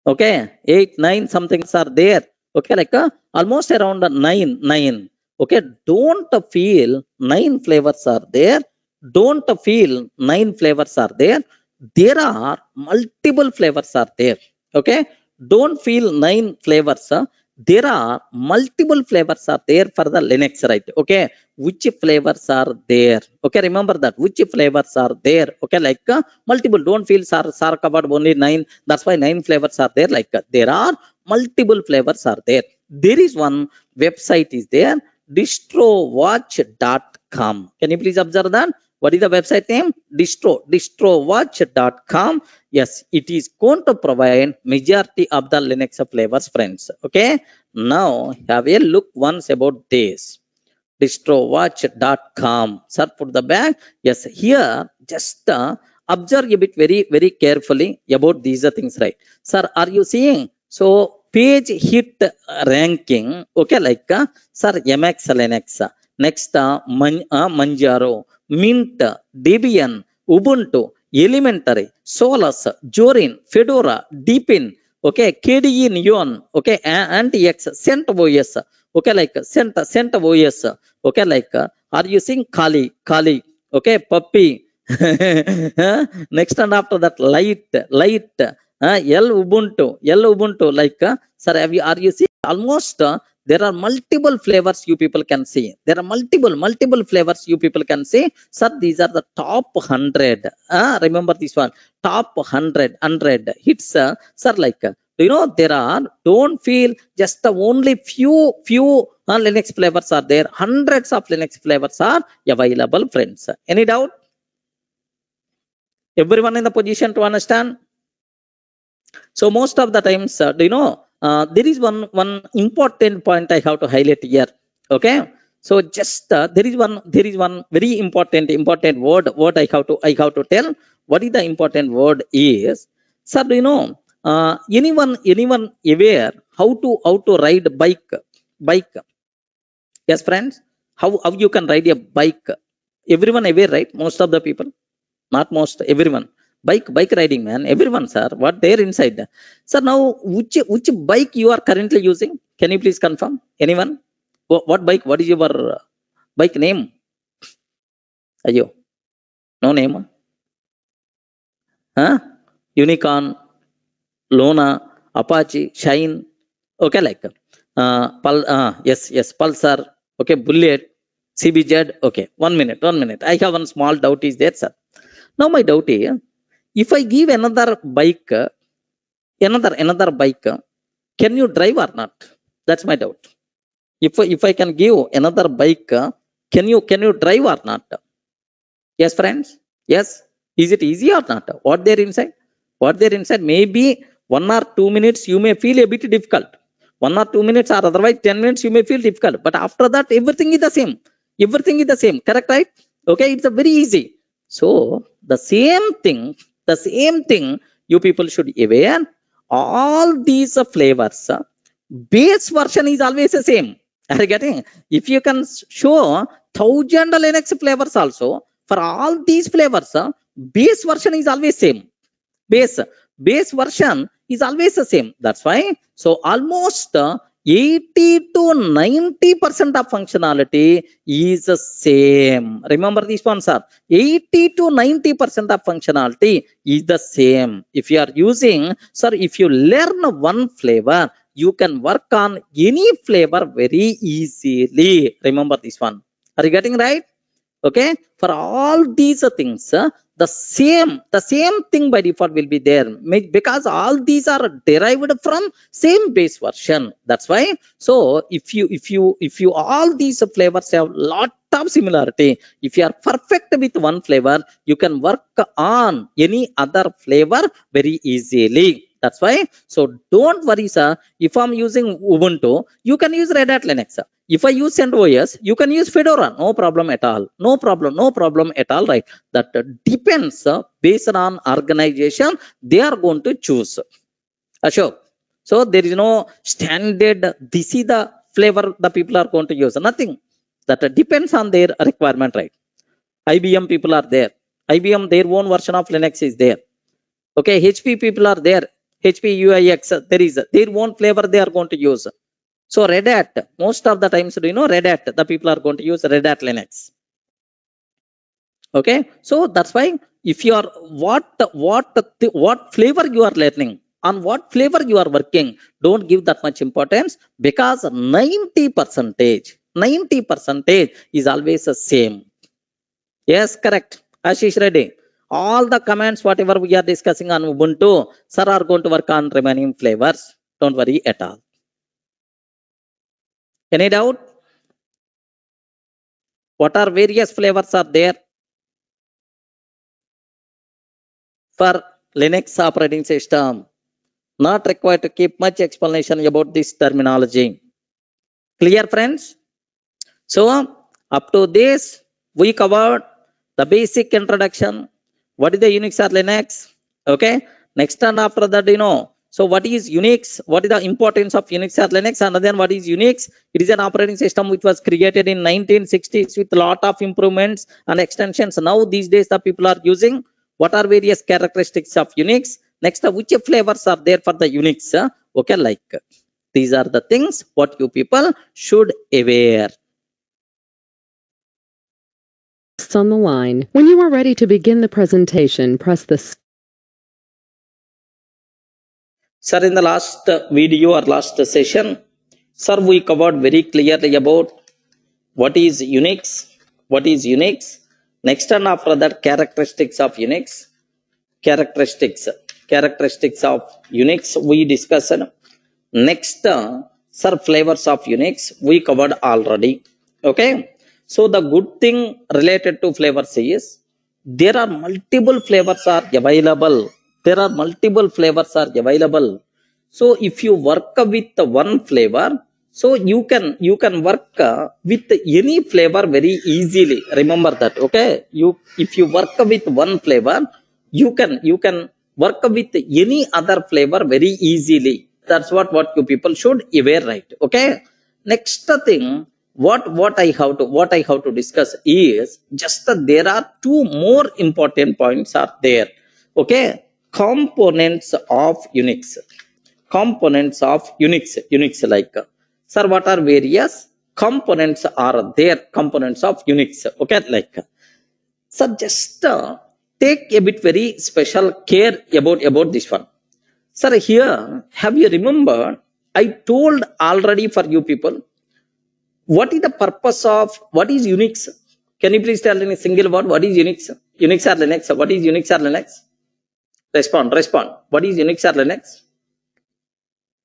Okay, 8, 9 something are there. Okay, like almost around 9. Okay, don't feel 9 flavors are there. Don't feel 9 flavors are there. There are multiple flavors are there. Okay, don't feel 9 flavors. There are multiple flavors are there for the Linux, right? Okay, which flavors are there? Okay, remember that which flavors are there? Okay, like multiple. Don't feel sir covered only 9. That's why 9 flavors are there. Like there are multiple flavors are there. There is one website is there, distrowatch.com. Can you please observe that? What is the website name? Distrowatch.com. Yes, it is going to provide majority of the Linux flavors, friends. Okay, now have a look once about this. Distrowatch.com. Sir, put the back. Yes, here just observe a bit very carefully about these things, right? Sir, are you seeing? So page hit ranking. Okay, like sir, MX Linux. Next, Manjaro, Mint, Debian, Ubuntu, Elementary, Solus, Jorin, Fedora, Deepin, okay, KDE Neon, okay, Anti-X, CentOS, okay, like CentOS, okay, like are you seeing Kali, okay, Puppy, next and after that, Light, Ubuntu, like, sir, are you seeing almost there are multiple flavors you people can see. There are multiple flavors you people can see. Sir, these are the top 100. Remember this one. Top 100 hits. Sir, like, do you know there are, don't feel just the only few Linux flavors are there. Hundreds of Linux flavors are available, friends. Any doubt? Everyone in the position to understand? So most of the times, do you know, there is one important point I have to highlight here. Okay, so just there is one very important word I have to tell. What is the important word is, sir, do you know, anyone aware how to ride bike? Yes, friends, how you can ride a bike? Everyone aware, right? Most of the people, not most, everyone. Bike riding, man, everyone, sir, what there inside. Sir, now which bike you are currently using? Can you please confirm? Anyone? What bike? What is your bike name? Ayo, no name. Unicorn, Lona, Apache, Shine. Okay, like yes, Pulsar. Okay, Bullet, CBZ. Okay, 1 minute. I have one small doubt is there, sir. Now my doubt is, if I give another bike, another bike, can you drive or not? That's my doubt. If I can give another bike, can you drive or not? Yes, friends. Yes. Is it easy or not? What there inside? Maybe 1 or 2 minutes you may feel a bit difficult. 1 or 2 minutes, or otherwise 10 minutes you may feel difficult. But after that, everything is the same. Correct, right? Okay, it's a very easy. So the same thing you people should aware. All these flavors, base version is always the same. Are you getting? If you can show 1000 Linux flavors also, for all these flavors, base version is always same. Base version is always the same. That's why. So almost 80 to 90% of functionality is the same. Remember this one, sir. 80 to 90% of functionality is the same. If you are using, sir, if you learn one flavor, you can work on any flavor very easily. Remember this one. Are you getting right? Okay, for all these things, the same thing by default will be there, because all these are derived from same base version. That's why. So if you all these flavors have lot of similarity, if you are perfect with one flavor, you can work on any other flavor very easily. That's why. So don't worry, sir. If I'm using Ubuntu, you can use Red Hat Linux. If I use CentOS, you can use Fedora. No problem at all. No problem at all, right? That depends based on organization they are going to choose. Ashok. So there is no standard, this is the flavor the people are going to use. Nothing. That depends on their requirement, right? IBM people are there. IBM, their own version of Linux is there. Okay, HP people are there. HP UIX, there is their own flavor they are going to use. So Red Hat, most of the times, Red Hat, the people are going to use Red Hat Linux. Okay, so that's why if you are what flavor you are learning, on what flavor you are working, don't give that much importance, because 90% is always the same. Yes, correct. Ashish Reddy. All the commands, whatever we are discussing on Ubuntu, sir, are going to work on remaining flavors. Don't worry at all. Any doubt? What are various flavors are there for Linux operating system? Not required to keep much explanation about this terminology. Clear, friends? So up to this, we covered the basic introduction. What is the Unix or Linux? Okay. Next and after that, so what is Unix? What is the importance of Unix or Linux? And then what is Unix? It is an operating system which was created in 1960s with a lot of improvements and extensions. Now these days the people are using. What are various characteristics of Unix? Next, which flavors are there for the Unix? Okay, like these are the things what you people should aware. On the line. When you are ready to begin the presentation, press the. Sir, in the last video or last session, sir, we covered very clearly about what is Unix, next and after that characteristics of Unix, characteristics of Unix we discussed. Next, sir, flavors of Unix we covered already. Okay. So the good thing related to flavors is there are multiple flavors are available. So if you work with one flavor, so you can work with any flavor very easily. Remember that. Okay. If you work with one flavor, you can work with any other flavor very easily. That's what you people should aware, right? Okay. Next thing. What I have to discuss is just there are two more important points are there. Okay, components of Unix. Unix like, sir, what are various components are there? Components of Unix. Okay, like, sir, just take a bit very special care about this one. Sir, here have you remembered? I told already for you people. What is the purpose of what is Unix? Can you please tell in a single word what is Unix? Unix or Linux? What is Unix or Linux? Respond. What is Unix or Linux?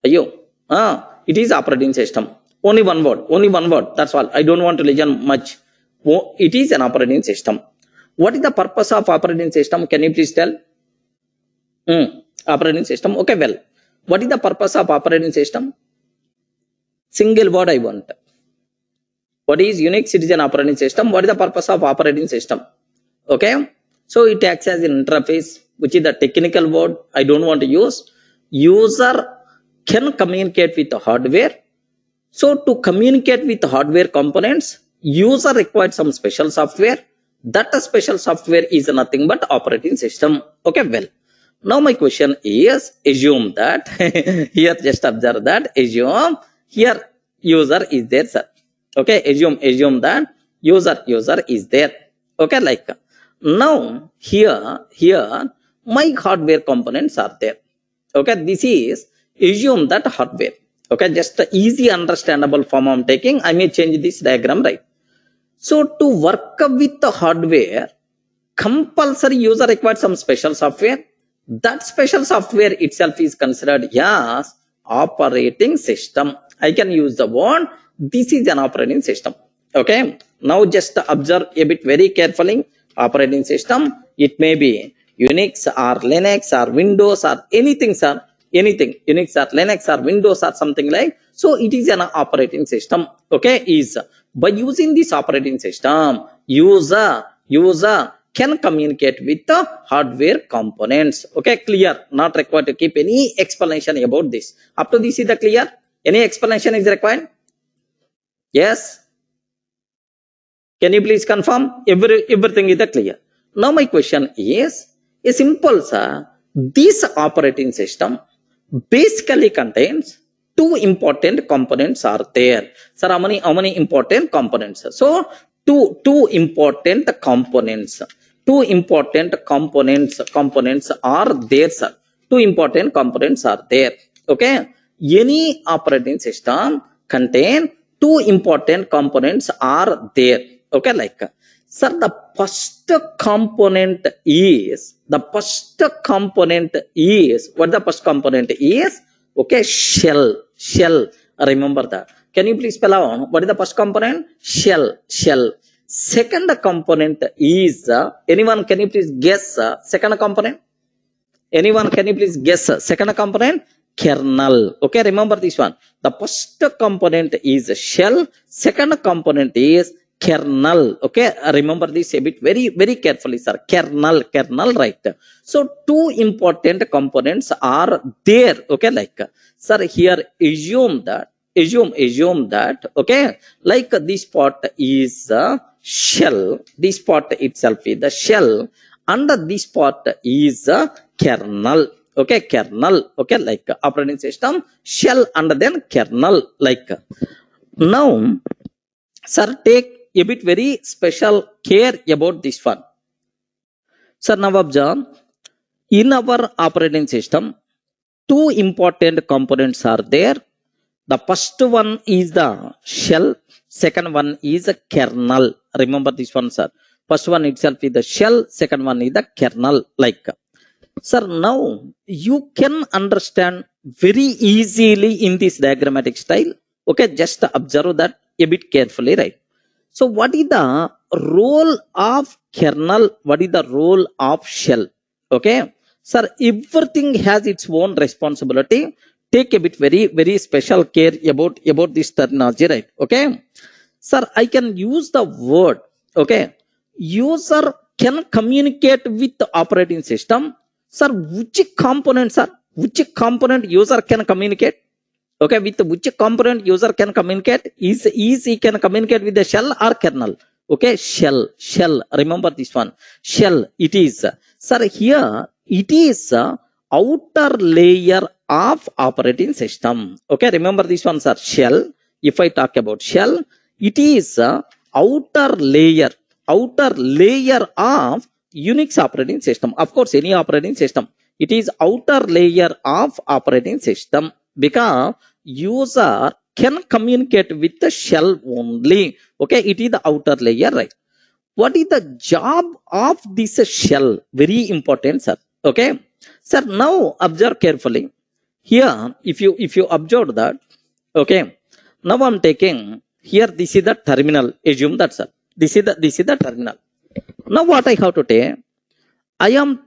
It is operating system. Only one word. That's all. I don't want to listen much. It is an operating system. What is the purpose of operating system? Can you please tell? Operating system. Okay, well. What is the purpose of operating system? Single word I want. What is Unix? It is an operating system. What is the purpose of operating system? Okay. So it acts as an interface, which is the technical word I don't want to use. User can communicate with the hardware. So to communicate with hardware components, user requires some special software. That special software is nothing but operating system. Okay, well. Now my question is, assume that, here just observe that, assume here user is there, sir. Okay, assume that user is there. Okay, like now here my hardware components are there. Okay, this is assume that hardware. Okay, just a easy understandable form I'm taking. I may change this diagram, right? So to work with the hardware, compulsory user requires some special software. That special software itself is considered as operating system. I can use the word, this is an operating system. Okay, now just observe a bit very carefully. Operating system, it may be Unix or Linux or Windows or anything, sir. Anything, Unix or Linux or Windows or something like. So it is an operating system. Okay, is by using this operating system, user can communicate with the hardware components. Okay, clear. Not required to keep any explanation about this. Up to this is the clear. Any explanation is required? Yes. Can you please confirm? Everything is clear. Now my question is a simple, sir. This operating system basically contains two important components are there. Sir, how many important components? So two important components. Two important components are there, sir. Two important components are there. Okay. Any operating system contain two important components are there. Okay, like sir, the first component is what the first component is? Okay, shell. Remember that. Can you please spell out what is the first component? Shell. Second component is anyone? Can you please guess second component? Anyone? Can you please guess second component? Kernel. Okay, remember this one. The first component is shell. Second component is kernel. Okay, remember this a bit very carefully, sir. Kernel, right? So two important components are there. Okay, like sir, here assume that. Okay, like this part is shell. This part itself is the shell, and this part is kernel. Okay, kernel. Okay, like operating system, shell, and then kernel. Like now, sir, take a bit very special care about this one. Sir, now observe, in our operating system, two important components are there. The first one is the shell, second one is a kernel. Remember this one, sir. First one itself is the shell, second one is the kernel. Like, sir, now you can understand very easily in this diagrammatic style. Okay, just observe that a bit carefully, right? So what is the role of kernel? What is the role of shell? Okay, sir, everything has its own responsibility. Take a bit very special care about this terminology, right? Okay, sir, I can use the word. Okay, user can communicate with the operating system. Sir, which component user can communicate? Okay, with which component user can communicate? Is he can communicate with the shell or kernel? Okay, shell. Remember this one. Shell. It is, sir. Here it is outer layer of operating system. Okay, remember this one, sir. Shell. If I talk about shell, it is outer layer of Unix operating system. Of course, any operating system. It is outer layer of operating system, because user can communicate with the shell only. Okay, it is the outer layer, right? What is the job of this shell? Very important, sir. Okay, sir, now observe carefully. Here, if you observe that, okay, now I'm taking here, this is the terminal. Assume that, sir. This is the terminal. Now what I have to take? I'm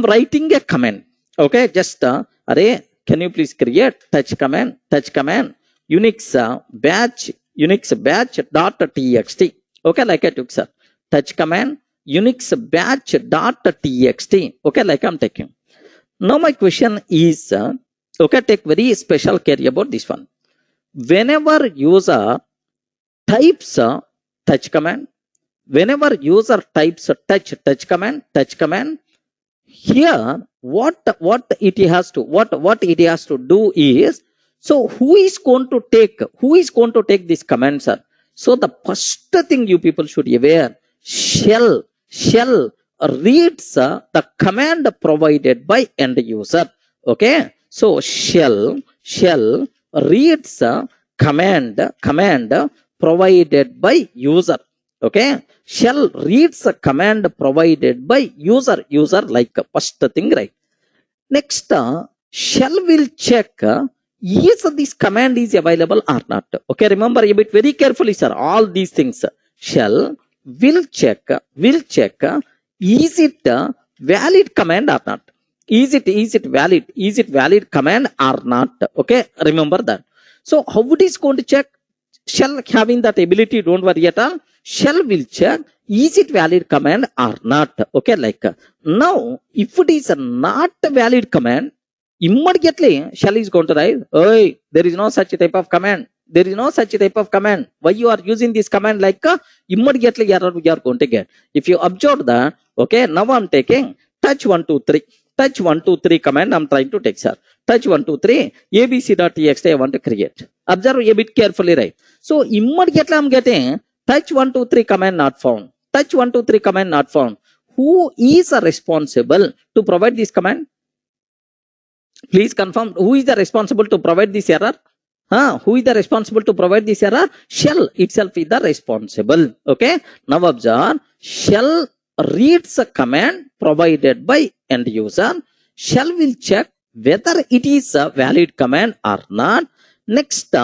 writing a command. Okay, just array. Can you please create touch command Unix batch .txt. Okay, like I took, sir. Touch command Unix batch .txt. Okay, like I'm taking. Now my question is, okay, take very special care about this one. Whenever user types touch command, whenever user types touch command, here what it has to do is, So who is going to take this command, sir? So the first thing you people should be aware, shell reads the command provided by end user. Okay, so shell reads command provided by user. Okay, shell reads a command provided by user like first thing, right? Next, shell will check is this command is available or not. Okay, remember a bit very carefully, sir. All these things, shell will check is it a valid command or not? Is it valid? Is it valid command or not? Okay, remember that. So how it is going to check? Shell having that ability, don't worry at all. Shell will check is it valid command or not. Okay, like now if it is not a valid command, immediately shell is going to write, oh, there is no such type of command. There is no such type of command. Why you are using this command? Like immediately error we are going to get. If you observe that, okay, now I'm taking touch 1 2 3. Touch 1 2 3 command I'm trying to take, sir. Touch 1 2 3 abc.txt I want to create. Observe a bit carefully, right? So immediately I'm getting touch 1 2 3 command not found. Touch 1 2 3 command not found. Who is responsible to provide this command? Please confirm. Who is the responsible to provide this error? Who is the responsible to provide this error? Shell itself is the responsible. Okay. Now observe. Shell reads a command provided by end user. Shell will check whether it is a valid command or not. Next,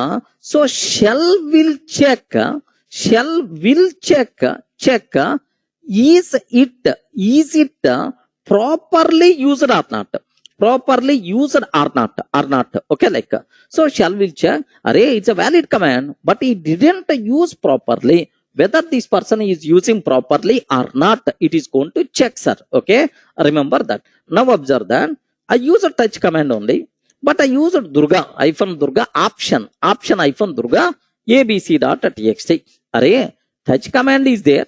so shell will check is it properly used or not? Properly used or not? Okay, like so shell will check, array it's a valid command, but it didn't use properly. Whether this person is using properly or not, it is going to check, sir. Okay, remember that. Now observe that I use a touch command only, but I use a Durga option Durga abc.txt. Array touch command is there,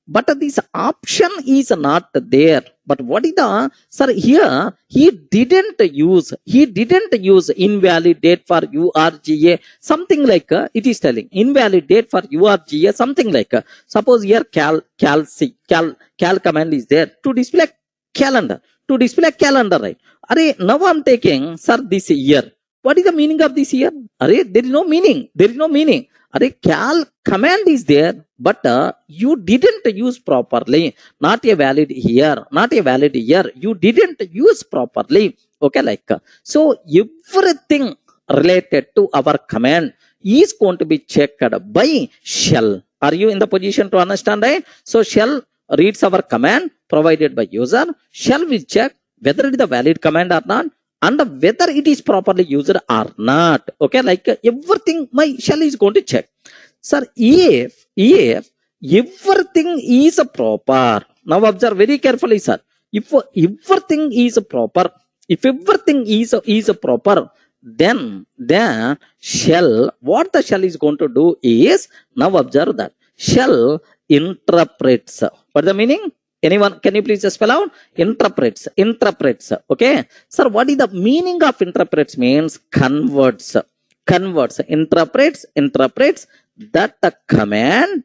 but this option is not there. But what is the, sir, here he didn't use invalidate for urga, something like it is telling invalidate for urga, something like suppose here cal command is there to display calendar, right? Array now I'm taking, sir, this year. What is the meaning of this year? Array there is no meaning. Array cal command is there, but you didn't use properly. Not a valid here. You didn't use properly. Okay, like so everything related to our command is going to be checked by shell. Are you in the position to understand, right? So shell reads our command provided by user. Shell will check whether it is a valid command or not, and whether it is properly used or not. Okay, like everything my shell is going to check. Sir, if everything is proper, now observe very carefully, sir. If everything is proper, then shell, what the shell is going to do is, now observe that shell interprets. What the meaning? Anyone, can you please spell out? Interprets. Okay. Sir, what is the meaning of interprets? Means converts. Interprets that command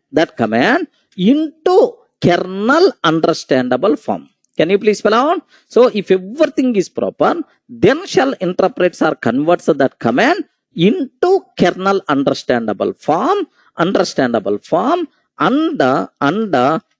into kernel understandable form. Can you please spell out? So if everything is proper, then shell interprets or converts that command into kernel understandable form, and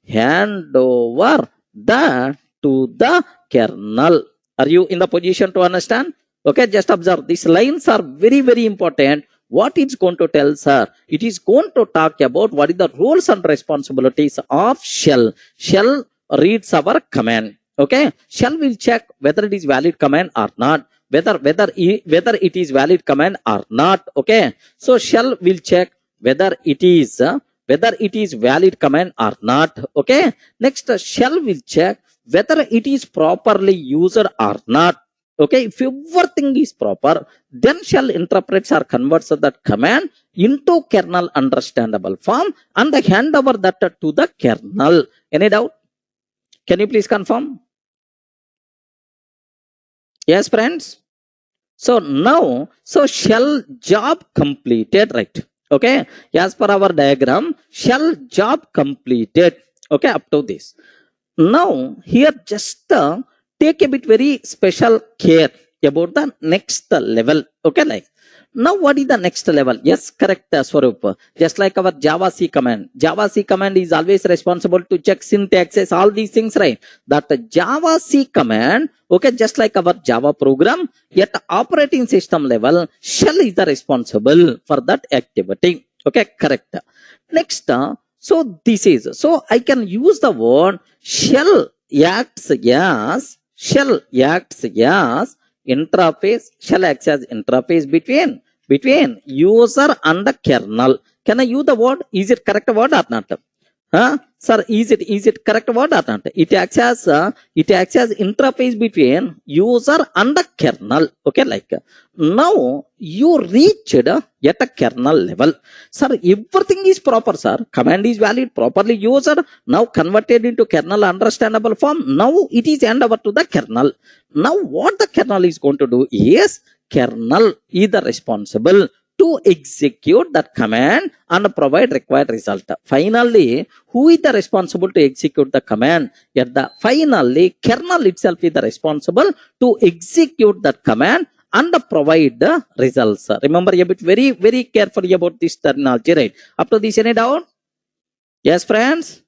hand over that to the kernel. Are you in the position to understand? Okay, just observe. These lines are very, very important. What it's going to tell, sir? It is going to talk about what is the roles and responsibilities of shell. Shell reads our command. Okay, shell will check whether it is valid command or not. Whether it is valid command or not. Okay, so shell will check whether it is valid command or not. Okay, next shell will check whether it is properly used or not. Okay, if everything is proper, then shell interprets or converts that command into kernel understandable form and hand over that to the kernel. Any doubt? Can you please confirm? Yes, friends. So now, so shell job completed, right? Okay, as per our diagram, shell job completed. Okay, up to this. Now here just take a bit very special care about the next level. Okay, like now what is the next level? Yes, correct, Swarup. Just like our Java C command. Java C command is always responsible to check syntaxes, all these things, right? That Java C command, okay, just like our Java program, at operating system level, shell is the responsible for that activity. Okay, correct. Next, so this is, so I can use the word shell acts as interface, shell acts as interface between user and the kernel. Can I use the word? Is it correct word or not? Sir, is it correct word or not? It acts as interface between user and the kernel. Okay, like now you reached at a kernel level. Sir, everything is proper, sir. Command is valid, properly used, now converted into kernel understandable form. Now it is hand over to the kernel. Now what the kernel is going to do is, kernel is the responsible to execute that command and provide required result. Finally, who is the responsible to execute the command? Yet the finally, kernel itself is the responsible to execute that command and provide the results. Remember a bit very, very carefully about this terminology, right? Up to this, any doubt? Yes, friends?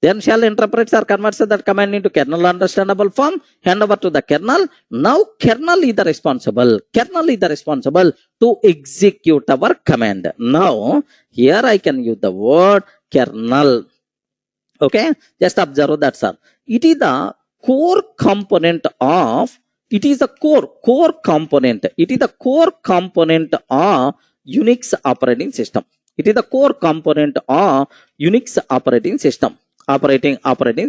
Then shell interprets or converts that command into kernel understandable form, hand over to the kernel. Now kernel is the responsible. Kernel is the responsible to execute our command. Now here I can use the word kernel. Okay, just observe that, sir. It is the core component of, it is the core component. It is the core component of Unix operating system. It is the core component of Unix operating system. Operating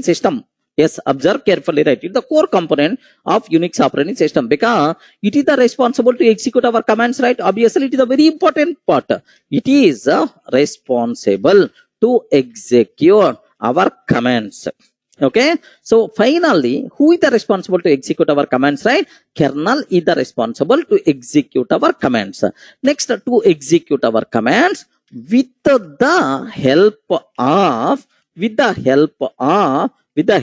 system. Yes, observe carefully, right? It's the core component of Unix operating system because it is the responsible to execute our commands, right? Obviously, it is a very important part. It is responsible to execute our commands. Okay, so finally, who is the responsible to execute our commands, right? Kernel is the responsible to execute our commands. Next, to execute our commands with the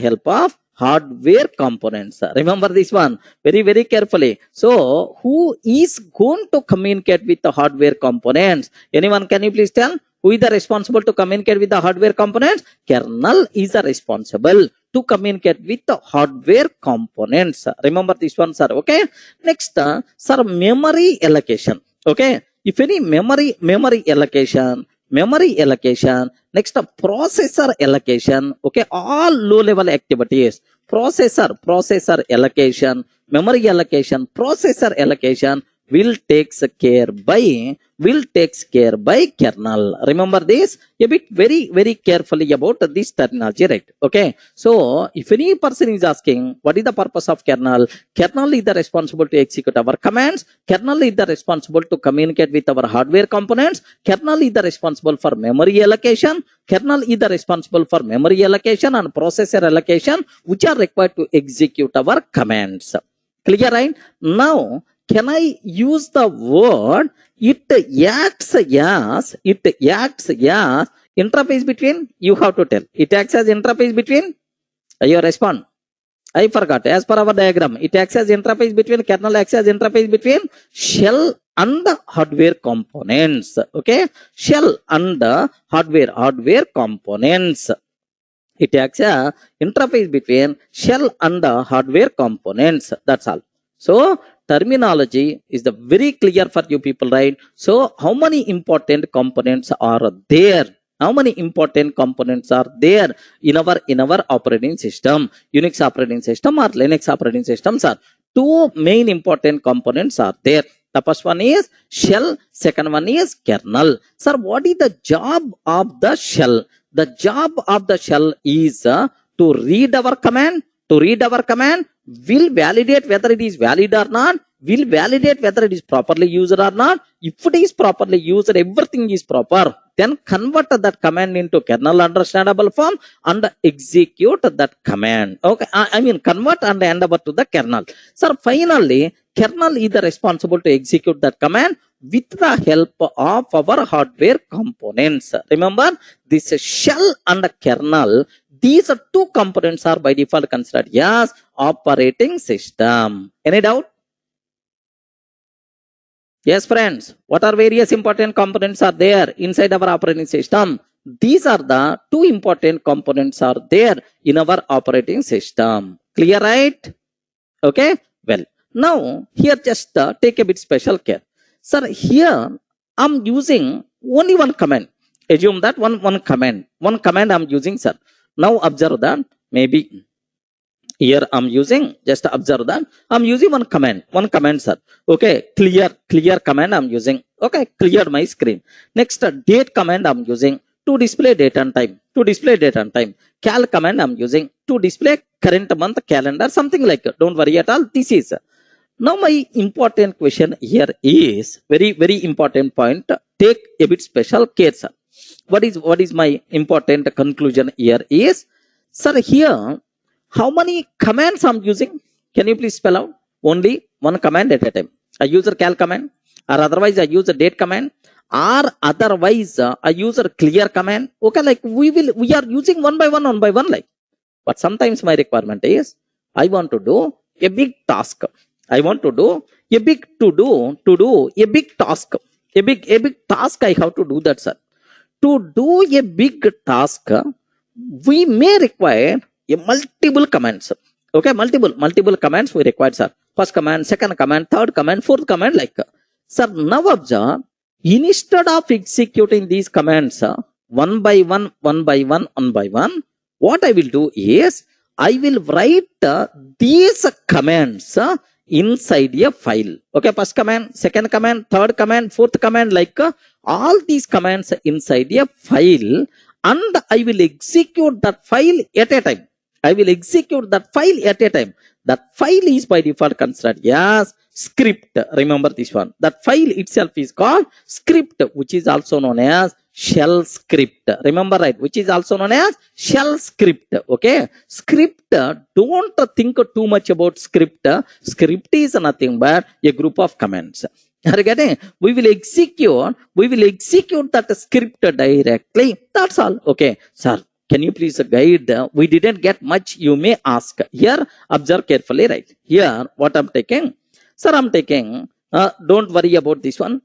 help of hardware components. Remember this one very, very carefully. So who is going to communicate with the hardware components? Anyone, can you please tell? Who is the responsible to communicate with the hardware components? Kernel is the responsible to communicate with the hardware components. Remember this one, sir. Okay. Next, sir, memory allocation. Okay. If any memory allocation, next processor allocation, okay, all low level activities, processor allocation, memory allocation, processor allocation will takes care by kernel. Remember this a bit very, very carefully about this terminology, right? Okay, so if any person is asking what is the purpose of kernel, kernel is the responsible to execute our commands, kernel is the responsible to communicate with our hardware components, kernel is the responsible for memory allocation, kernel is the responsible for memory allocation and processor allocation, which are required to execute our commands. Clear, right? Now can I use the word it acts as interface between? You have to tell. It acts as interface between. You respond. I forgot. As per our diagram, it acts as interface between, kernel acts as interface between shell and the hardware components. Okay, shell and the hardware components. It acts as interface between shell and the hardware components. That's all. So terminology is the very clear for you people, right? So how many important components are there? How many important components are there in our operating system? Unix operating system or Linux operating system, sir? Two main important components are there. The first one is shell, second one is kernel. Sir, what is the job of the shell? The job of the shell is to read our command. Will validate whether it is valid or not, will validate whether it is properly used or not. If it is properly used, everything is proper, then convert that command into kernel understandable form and execute that command. Okay, I mean convert and hand over to the kernel. Sir, finally kernel is responsible to execute that command with the help of our hardware components. Remember, this shell and kernel, these two components are by default considered as operating system. Any doubt? Yes, friends. What are various important components are there inside our operating system? These are the two important components are there in our operating system. Clear, right? Okay. Well, now here just take a bit special care. Sir, here I'm using only one command. Assume that one command I'm using, sir. Now observe that maybe here I'm using, just observe that I'm using one command, sir. Okay, clear command I'm using. Okay, clear my screen. Next, date command I'm using to display date and time. Cal command I'm using to display current month calendar, something like that. Don't worry at all. This is now my important question here is very important point. Take a bit special care, sir. What is my important conclusion here is, sir, here how many commands I'm using? Can you please spell out? Only one command at a time. I use a cal command, or otherwise I use a date command, or otherwise I use a clear command. Okay, like we are using one by one, like. But sometimes my requirement is I want to do a big task. I want to do a big a big task. A big task I have to do that, sir. To do a big task, we may require a multiple commands. Okay, multiple commands we require, sir. First command, second command, third command, fourth command, like. Sir, now observe, instead of executing these commands one by one, what I will do is I will write these commands inside a file. Okay, first command, second command, third command, fourth command, like all these commands inside a file, and I will execute that file at a time. That file is by default considered as script. Remember this one. That file itself is called script, which is also known as shell script. Remember, right? Which is also known as shell script. Okay, script. Don't think too much about script. Script is nothing but a group of commands. Are you getting? We will execute that script directly. That's all. Okay, sir, can you please guide? We didn't get much, you may ask. Here, observe carefully, right? Here, what I'm taking? Sir, I'm taking, don't worry about this one.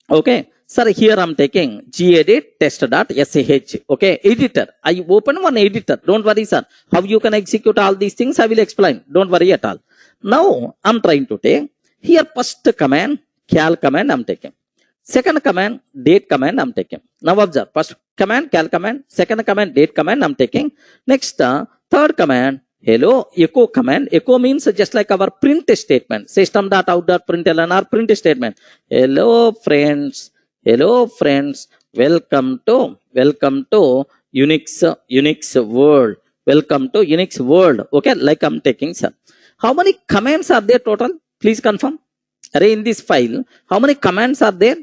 Okay, sir, here I'm taking gedit test.sh. Okay, editor. I open one editor. Don't worry, sir. How you can execute all these things, I will explain. Don't worry at all. Now, I'm trying to take here first command, cal command I'm taking. Second command, date command I'm taking. Now observe, first command, cal command, second command, date command I'm taking. Next, third command, hello, echo command. Echo means just like our print statement, system.out.println or print statement. Hello friends, welcome to Unix world. Welcome to Unix world. Okay, like I'm taking, sir. How many commands are there total? Please confirm. Array in this file, how many commands are there?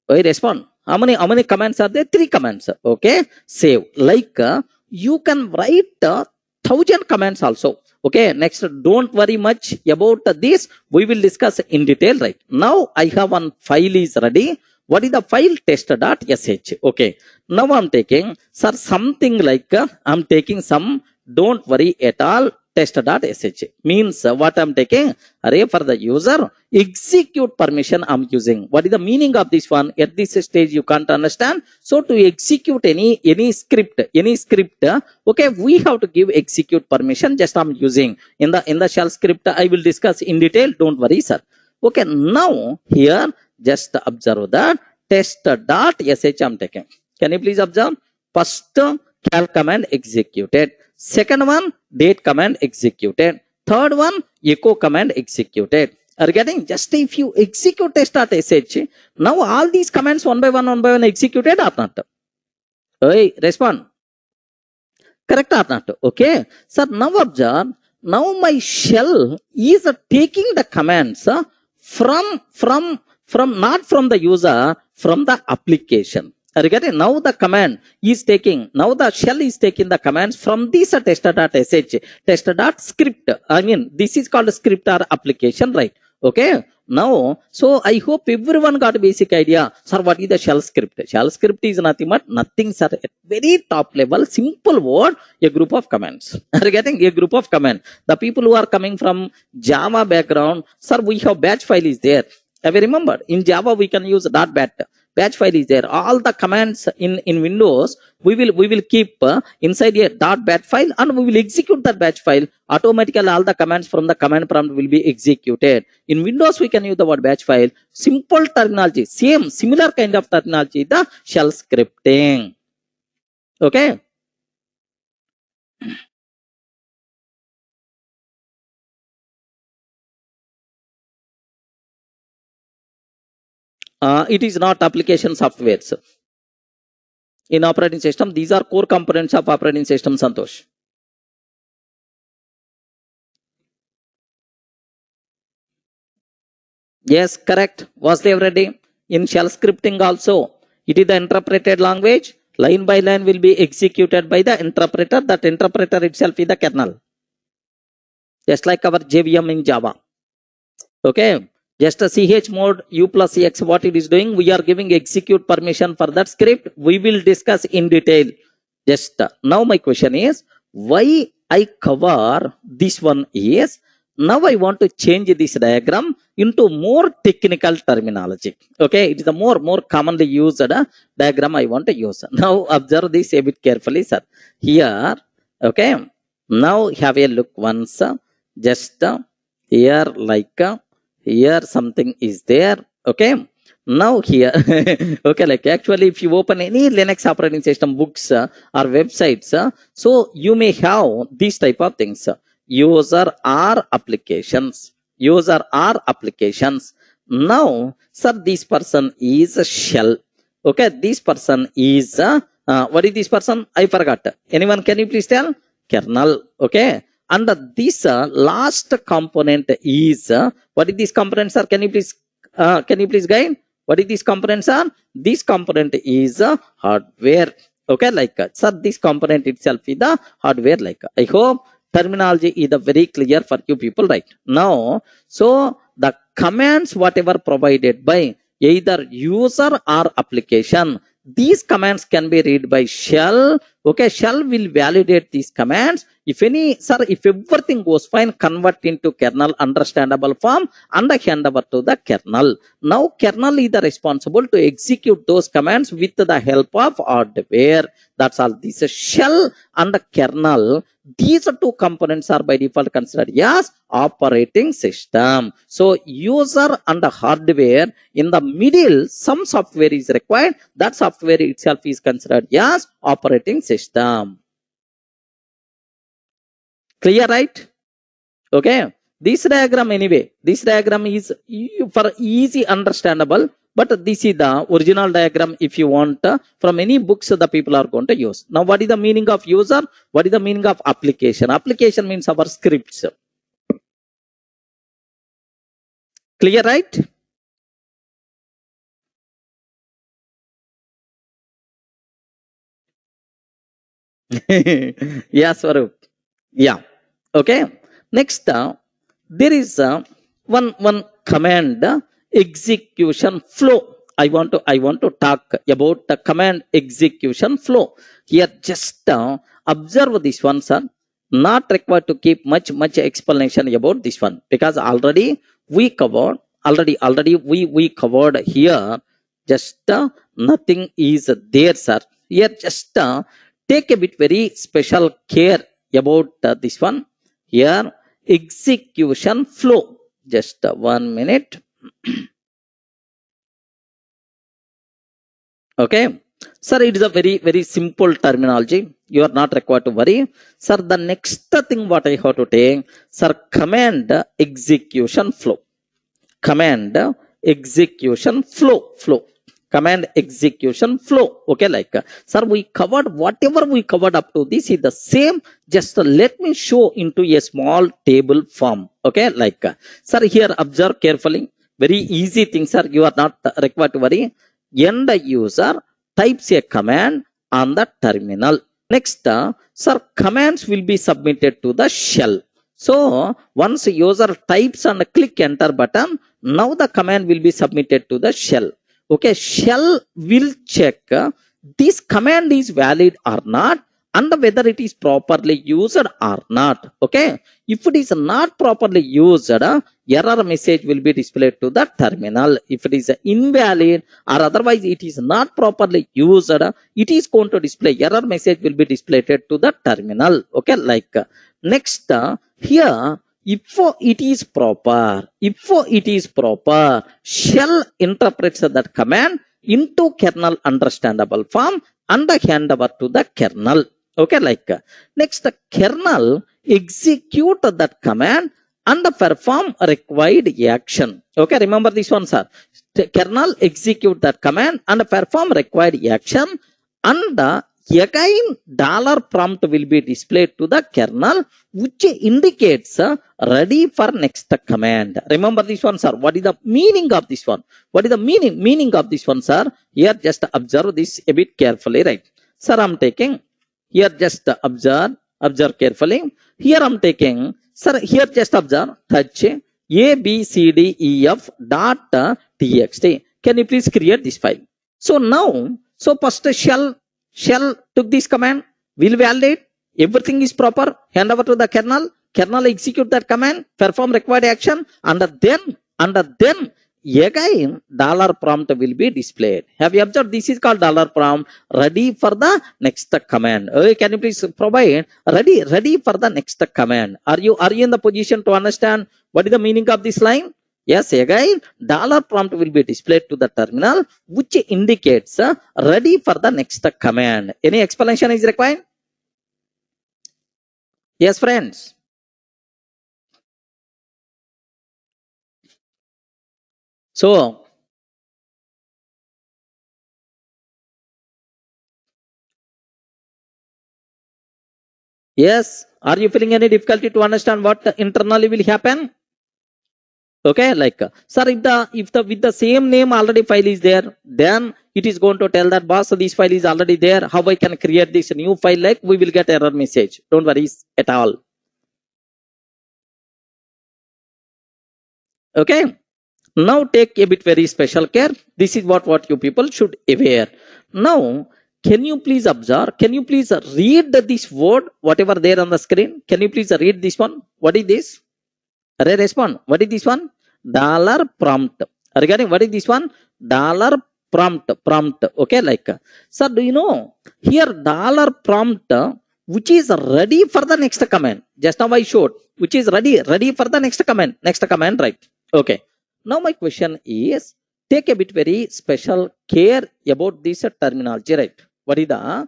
I respond. How many commands are there? 3 commands. Okay, save. Like you can write 1,000 commands also. Okay, next, don't worry much about this. We will discuss in detail, right? Now I have one file is ready. What is the file? Test.sh. Okay, now I'm taking, sir, something like I'm taking some, don't worry at all, test.sh means what I'm taking, array for the user execute permission I'm using. What is the meaning of this one? At this stage you can't understand. So to execute any script, okay, we have to give execute permission. Just I'm using in the shell script. I will discuss in detail. Don't worry, sir. Okay, now here just observe that test.sh I'm taking. Can you please observe? First cal command executed. Second one, date command executed. Third one, echo command executed. Are you getting? Just if you execute test.sh, now all these commands one by one executed or not? Hey, respond. Correct or not? Okay. Sir, now observe. Now my shell is taking the commands from not from the user, from the application. Regarding now the command is taking, now the shell is taking the commands from this tester.sh, tester.script. I mean, this is called a script or application, right? Okay. Now, so I hope everyone got a basic idea. Sir, what is the shell script? Shell script is nothing but nothing, sir. At very top level, simple word, a group of commands. Are you getting a group of commands? The people who are coming from Java background, sir, we have batch file is there. Have you remembered? In Java, we can use .bat. Batch file is there. All the commands in Windows, we will keep inside a .bat file, and we will execute that batch file. Automatically, all the commands from the command prompt will be executed. In Windows, we can use the word batch file. Simple terminology, similar kind of terminology, the shell scripting. Okay. It is not application softwares. In operating system, these are core components of operating system, Santosh. Yes, correct. Was they ready? In shell scripting also, it is the interpreted language. Line by line will be executed by the interpreter. That interpreter itself is the kernel. Just like our JVM in Java. Okay. Just a ch mode u plus x, what it is doing, we are giving execute permission for that script. We will discuss in detail. Just now my question is, why I cover this one is, now I want to change this diagram into more technical terminology. Okay, it is a more commonly used diagram I want to use. Now observe this a bit carefully, sir. Here, okay, now have a look once. Just here, like here something is there. Okay, now here okay, like actually if you open any Linux operating system books or websites, so you may have these type of things. User or applications. Now, sir, this person is a shell. Okay, this person is what is this person? I forgot. Anyone, can you please tell? Kernel. Okay, and this last component is what is this component, sir? Can you please guide? What is this component, sir? This component is hardware. Okay, like sir, this component itself is the hardware. Like, I hope terminology is very clear for you people right now. So the commands whatever provided by either user or application, these commands can be read by shell. Okay, shell will validate these commands. If any, sir, if everything goes fine, convert into kernel understandable form and hand over to the kernel. Now kernel is the responsible to execute those commands with the help of hardware. That's all. This is shell and the kernel. These two components are by default considered as operating system. So user and the hardware, in the middle some software is required. That software itself is considered as operating system. Clear, right? Okay. This diagram anyway, this diagram is for easy understandable, but this is the original diagram if you want from any books the people are going to use. Now what is the meaning of user? What is the meaning of application? Application means our scripts. Clear, right? Yes, Swarup. Yeah. Okay. Next, there is one command execution flow. I want to talk about the command execution flow. Here, just observe this one, sir. Not required to keep much explanation about this one, because already we covered. Already we covered here. Just nothing is there, sir. Here, just take a bit very special care about this one. Here, execution flow. Just 1 minute. Okay, sir, it is a very simple terminology. You are not required to worry, sir. The next thing what I have to take, sir, command execution flow. Command execution flow. Command execution flow. Okay, like sir, we covered whatever we covered up to this is the same. Just let me show into a small table form. Okay, like sir, here observe carefully. Very easy thing, sir. You are not required to worry. End user types a command on the terminal. Next, sir, commands will be submitted to the shell. So once user types and click enter button, now the command will be submitted to the shell. Okay, shell will check this command is valid or not, and whether it is properly used or not. Okay, if it is not properly used, error message will be displayed to the terminal. If it is invalid or otherwise it is not properly used, it is going to display error message will be displayed to the terminal. Okay, like next, here if it is proper, shell interprets that command into kernel understandable form and hand over to the kernel. Okay, like next, kernel execute that command and perform required action. Okay, remember this one, sir. Kernel execute that command and perform required action, and again $prompt will be displayed to the kernel, which indicates ready for next command. Remember this one, sir. What is the meaning of this one? What is the meaning of this one, sir? Here just observe this a bit carefully, right? Sir, I'm taking here, just observe carefully. Here I'm taking, sir, here just observe, touch abcdef.txt. Can you please create this file? So now, so first shell took this command, will validate, everything is proper, hand over to the kernel execute that command, perform required action, and then again $prompt will be displayed. Have you observed? This is called $prompt, ready for the next command. Can you please provide ready for the next command? Are you in the position to understand what is the meaning of this line? Yes, again $prompt will be displayed to the terminal, which indicates ready for the next command. Any explanation is required? Yes, friends. So yes, are you feeling any difficulty to understand what internally will happen? Okay, like sir, if the with the same name already file is there, then it is going to tell that boss, this file is already there. How I can create this new file? Like we will get error message. Don't worry at all. Okay. Now take a bit very special care. This is what you people should aware. Now, can you please observe? Can you please read this word, whatever there on the screen? Can you please read this one? What is this? Respond. What is this one? $prompt. Regarding what is this one? Prompt. Okay, like sir, do you know here $prompt, which is ready for the next command? Just now I showed, which is ready for the next command. Next command, right? Okay. Now my question is, take a bit very special care about this terminology, right? What is the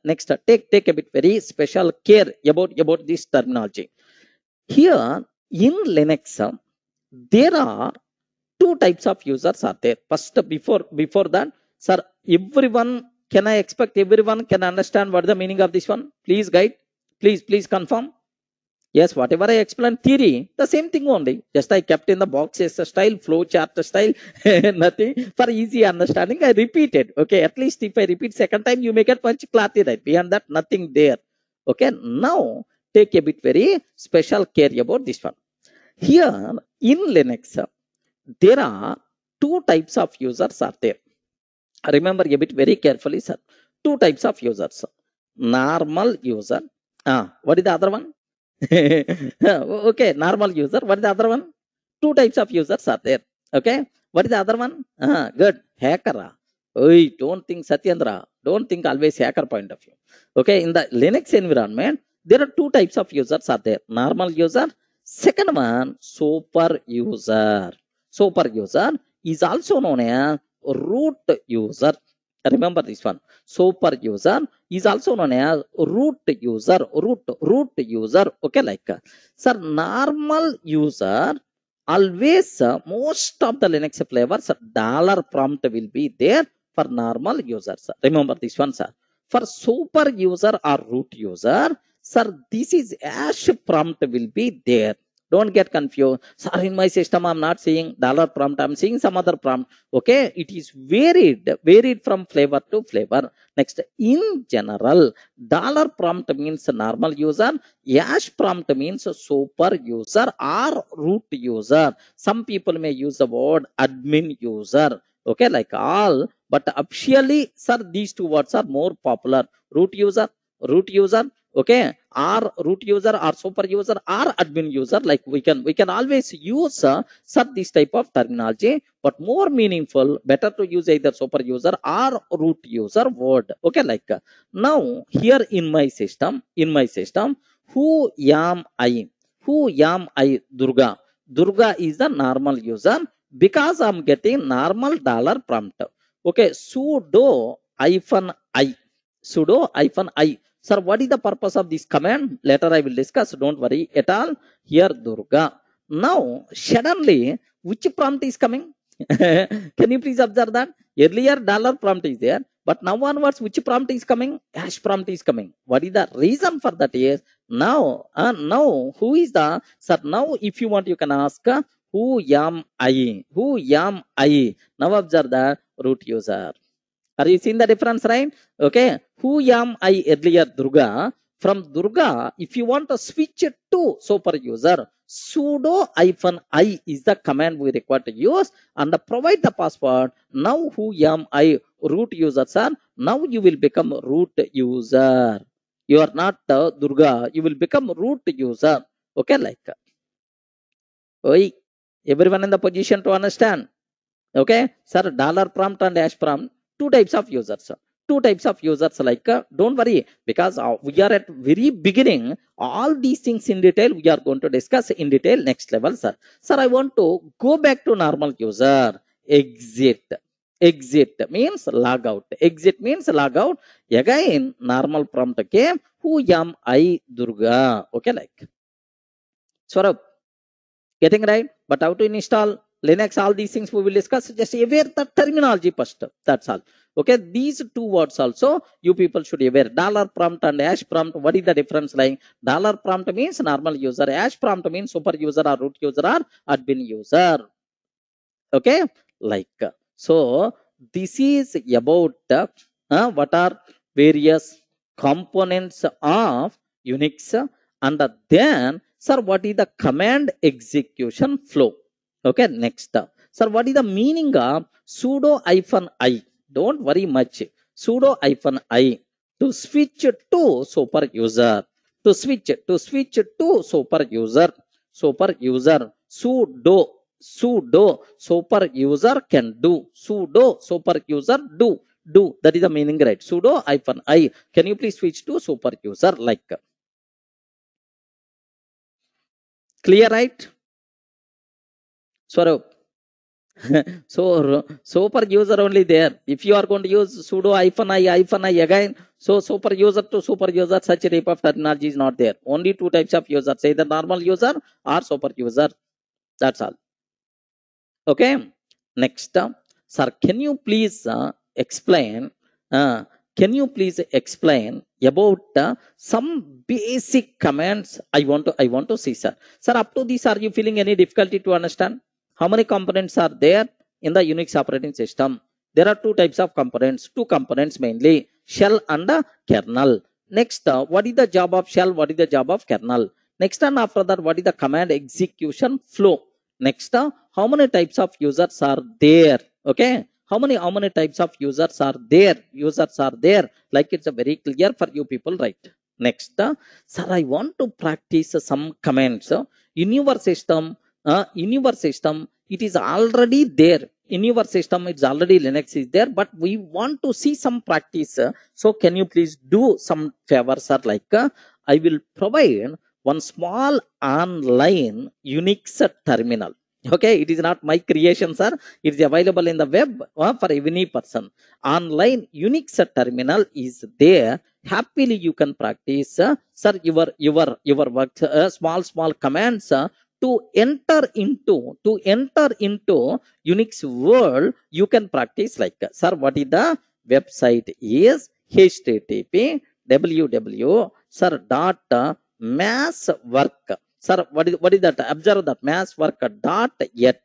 next? Take a bit very special care about this terminology. Here in Linux, there are two types of users are there. First, before that, sir, everyone, can I expect everyone can understand what the meaning of this one? Please guide. Please confirm. Yes, whatever I explained theory, the same thing only. Just I kept in the boxes style, flow chart style, nothing. For easy understanding, I repeated. Okay, at least if I repeat second time, you may get much clarity, right? Beyond that, nothing there. Okay, now take a bit very special care about this one. Here in Linux, there are two types of users are there. Remember a bit very carefully, sir. Two types of users. Normal user. What is the other one? Okay, normal user. What is the other one? Two types of users are there. Okay, what is the other one? Good. Hacker. Don't think Satyendra. Don't think always hacker point of view. Okay, in the Linux environment, there are two types of users are there. Normal user. Second one, super user. Super user is also known as root user. Remember this one. Super user is also known as root user. Root user. Okay, like sir, normal user always most of the Linux flavors $prompt will be there for normal users. Remember this one, sir. For super user or root user, sir, this is # prompt will be there. Don't get confused. Sir, in my system, I'm not seeing dollar prompt. I'm seeing some other prompt. Okay, it is varied from flavor to flavor. Next, in general, dollar prompt means normal user. Hash prompt means super user or root user. Some people may use the word admin user. Okay, like all, but officially, sir, these two words are more popular. Root user, okay, or root user or super user or admin user. Like we can always use sir this type of terminology, but more meaningful, better to use either super user or root user word. Okay, like now here in my system, who am I? Who am I? Durga. Durga is the normal user because I'm getting normal dollar prompt. Okay, sudo hyphen I. Sudo hyphen I. Sir, what is the purpose of this command? Later I will discuss. Don't worry at all. Here Durga. Now, suddenly, which prompt is coming? Can you please observe that? Earlier dollar prompt is there, but now onwards, which prompt is coming? Hash prompt is coming. What is the reason for that? Is now who is the sir? Now, if you want, you can ask who am I? Who am I? Now observe the root user. Are you seeing the difference, right? Okay. Who am I earlier? Durga. From Durga, if you want to switch it to super user, sudo hyphen I is the command we require to use and provide the password. Now who am I? Root user, sir. Now you will become root user. You are not Durga. You will become root user. Okay, like. Oi, everyone in the position to understand. Okay, sir, dollar prompt and hash prompt, two types of users. Two types of users, like don't worry, because we are at very beginning. All these things in detail we are going to discuss in detail next level, sir. Sir, I want to go back to normal user. Exit means log out. Exit means log out. Again, normal prompt came. Who am I? Durga. Okay, like. Swarab, getting right? But how to install Linux, all these things we will discuss. Just aware the terminology first. That's all. Okay, these two words also you people should aware. Dollar prompt and hash prompt. What is the difference? Like dollar prompt means normal user, hash prompt means super user or root user or admin user. Okay, like so. This is about what are various components of Unix, and then sir, what is the command execution flow? Okay, next. Sir, what is the meaning of sudo hyphen I? Don't worry much. Sudo hyphen I to switch to super user. To switch to super user. Super user. Sudo super user can do. Sudo super user do. That is the meaning, right? Sudo hyphen I. Can you please switch to super user? Like clear, right? Swarup. So super user only there. If you are going to use sudo hyphen I again, so super user to super user, such a type of terminology is not there. Only two types of users, either normal user or super user. That's all. Okay. Next, sir, can you please explain? Uh, can you please explain about some basic commands? I want to see, sir. Sir, up to this, are you feeling any difficulty to understand? How many components are there in the Unix operating system? There are two types of components, two components mainly, shell and kernel. Next, what is the job of shell? What is the job of kernel? Next, and after that, what is the command execution flow? Next, how many types of users are there? Okay, how many types of users are there? Users are there. Like it's a very clear for you people, right? Next, sir, I want to practice some commands in your system. It is already there. In your system, it's already Linux is there, but we want to see some practice. So, can you please do some favors, sir? Like I will provide one small online Unix terminal. Okay, it is not my creation, sir. It is available in the web for any person. Online Unix terminal is there. Happily, you can practice, sir. Your work, small commands to enter into Unix world. You can practice like, sir. What is the website? Is http www sir dot mass work Sir, what is that? Observe that mass work dot yet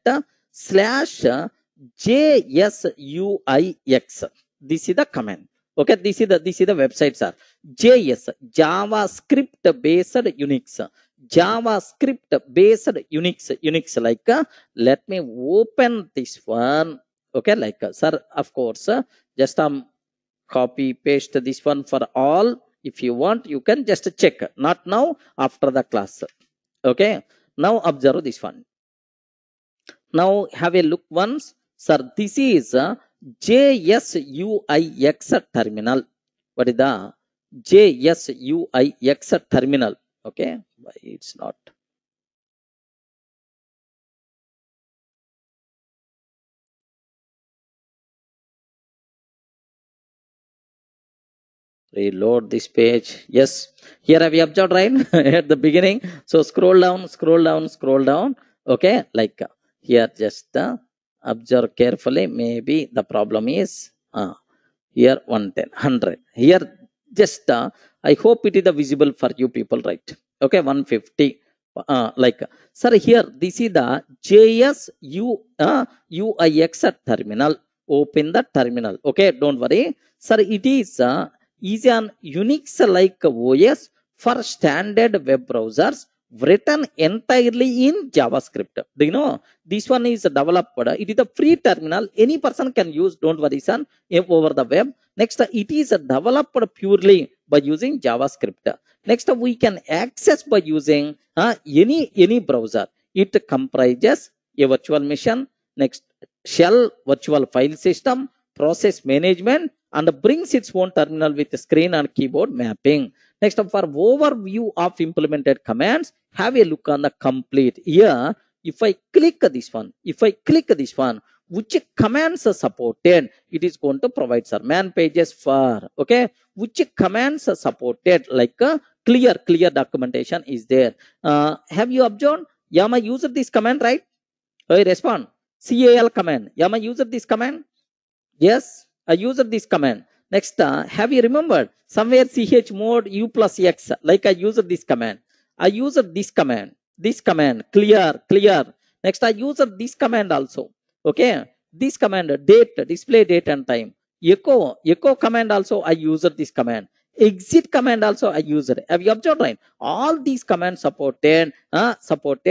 slash JSUIX. This is the command. Okay, this is the website, sir. JS, JavaScript based Unix. JavaScript based Unix like let me open this one. Okay, like sir, of course, just copy paste this one for all. If you want, you can just check, not now, after the class. Okay, now observe this one. Now have a look once, sir. This is JSUIX terminal. What is the JSUIX terminal? Okay, why it's not? Reload this page. Yes, here have you observed, right? At the beginning. So scroll down, scroll down, scroll down. Okay, like here, just observe carefully. Maybe the problem is here 110, 100. Here just I hope it is visible for you people, right? Okay, 150. Like sir, here this is the JSUIX terminal. Open the terminal. Okay, don't worry, sir. It is an Unix like OS for standard web browsers, written entirely in JavaScript. Do you know this one is developed? It is a free terminal. Any person can use. Don't worry, son. Over the web. Next, it is developed purely by using JavaScript. Next, we can access by using any browser. It comprises a virtual machine. Next, shell virtual file system, process management, and brings its own terminal with screen and keyboard mapping. Next, for overview of implemented commands, have a look on the complete. Here, if I click this one, which commands are supported, it is going to provide, sir, man pages for, okay, which commands are supported, like clear documentation is there. Have you observed? Am I user this command, right? I respond. CAL command. Am I user this command? Yes, I used this command. Next, have you remembered somewhere ch mode u plus x, like I used this command. I used this command clear. Next, I used this command also. Okay, this command date, display date and time. Echo command also I used this command. Exit command also I used. Have you observed, right? All these commands supported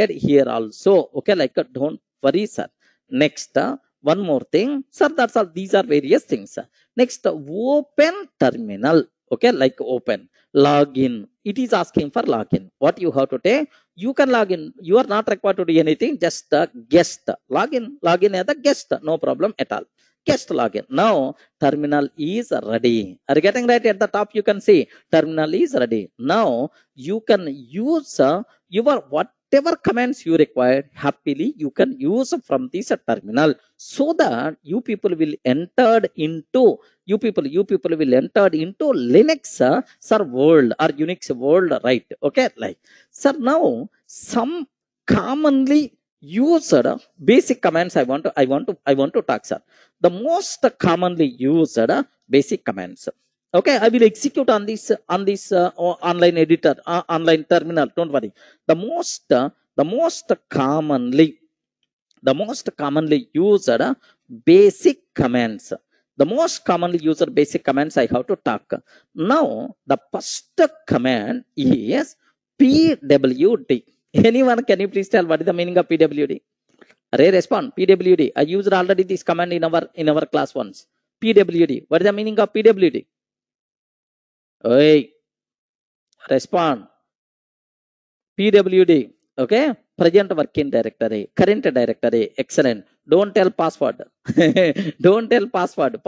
here also. Okay, like don't worry, sir. Next, one more thing, sir. That's all. These are various things. Next, open terminal. Okay, like open. Login. It is asking for login. What you have to take? You can log in. You are not required to do anything. Just guest. Login as a guest. No problem at all. Guest login. Now, terminal is ready. Are you getting right? At the top, you can see terminal is ready. Now, you can use your whatever commands you require, happily you can use from this terminal, so that you people will enter into Linux sir world or Unix world, right? Okay, like sir, now some commonly used basic commands I want to talk, sir. The most commonly used basic commands. Okay, I will execute on this online editor, online terminal. Don't worry. The most commonly used basic commands. The most commonly used basic commands I have to talk. Now, the first command is pwd. Anyone, can you please tell what is the meaning of pwd? Array, respond. Pwd. I used already this command in our class once. Pwd. What is the meaning of pwd? Oi, respond. PWD. Okay, present working directory, current directory. Excellent. Don't tell password. Don't tell password.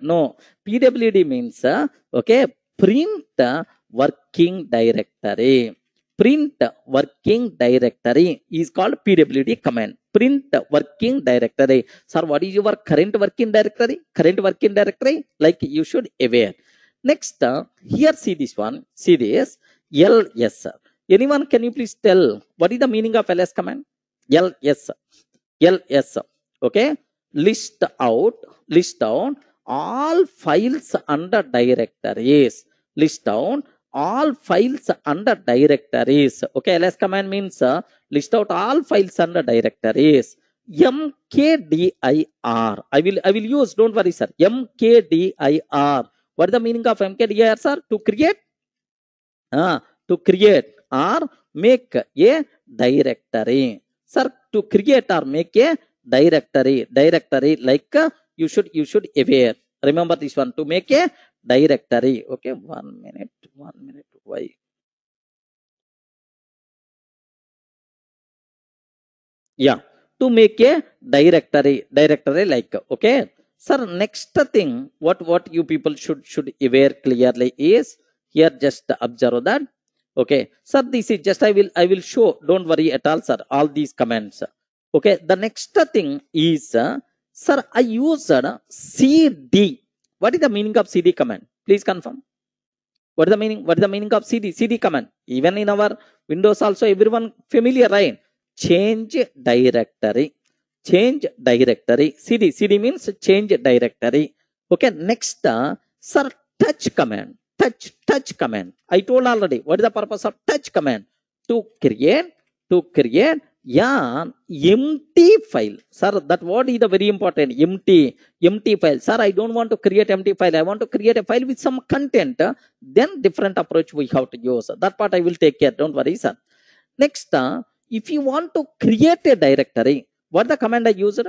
No. PWD means okay, print working directory. Print working directory is called PWD command. Print working directory. Sir, what is your current working directory? Current working directory, like you should aware. Next, here see this one. See this ls. Anyone, can you please tell what is the meaning of ls command? ls. Okay, list out all files under directories. List down all files under directories. Okay, ls command means list out all files under directories. mkdir. I will use, don't worry, sir. mkdir. What is the meaning of mkdir, sir? To create or make a directory. Sir, to create or make a directory like you should aware. Remember this one, to make a directory. Okay, 1 minute. Why? Yeah, to make a directory like, okay. Sir, next thing, what you people should aware clearly is here. Just observe that. Okay, sir, this is just I will show. Don't worry at all, sir. All these commands. Okay, the next thing is, sir, I used cd. What is the meaning of cd command? Please confirm. What is the meaning? What is the meaning of cd command? Even in our Windows also, everyone familiar, right? Change directory. cd means change directory. Okay, next, sir, touch command. Touch command. I told already. What is the purpose of touch command? To create an empty file. Sir, that word is the very important. Empty file. Sir, I don't want to create empty file. I want to create a file with some content. Then different approach we have to use. That part I will take care. Don't worry, sir. Next, if you want to create a directory, what the command I used?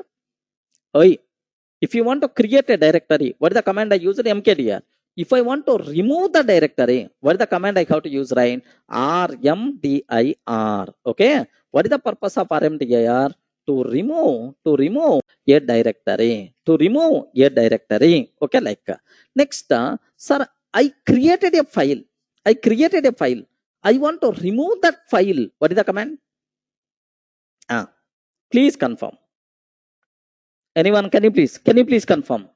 If you want to create a directory, what is the command I used? mkdir. If I want to remove the directory, what is the command I have to use, right? rmdir. Okay. What is the purpose of rmdir? To remove a directory. Okay, like. Next, sir, I created a file. I want to remove that file. What is the command? Please confirm. Anyone, can you please confirm?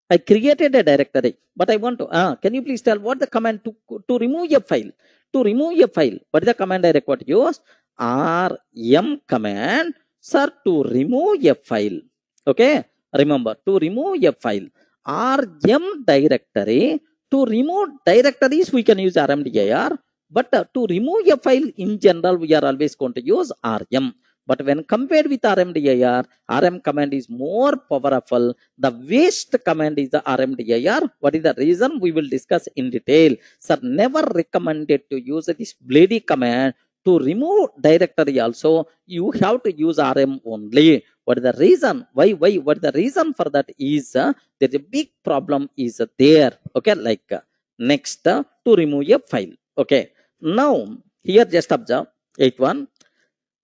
I created a directory, but I want to, can you please tell what the command to remove a file? To remove a file, what is the command I require to use? rm command, sir, to remove a file. Okay, remember, to remove a file. rm directory, to remove directories, we can use rmdir, but to remove a file in general, we are always going to use rm. But when compared with rmdir, rm command is more powerful. The waste command is the rmdir. What is the reason? We will discuss in detail. Sir, never recommended to use this bloody command. To remove directory also, you have to use rm only. What is the reason? Why? What is the reason for that is, there's a big problem is there. Okay, like, next, to remove a file. Okay, now here just observe 8.1.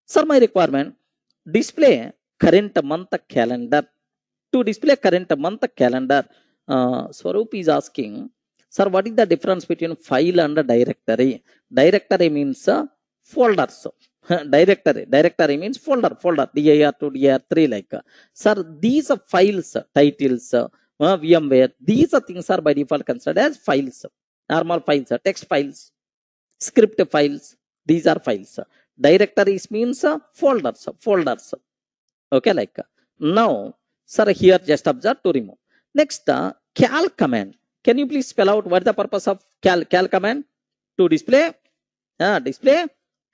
Sir, my requirement, display current month calendar. To display current month calendar, Swaroop is asking, sir, what is the difference between file and directory? Directory means folders. Directory means folder, dir2, dir3, like. Sir, these are files, titles, VMware, these things are by default considered as files. Normal files, text files, script files, these are files. Directories means folders. Okay, like. Now, sir, here just observe to remove. Next, cal command. Can you please spell out what is the purpose of cal command? To display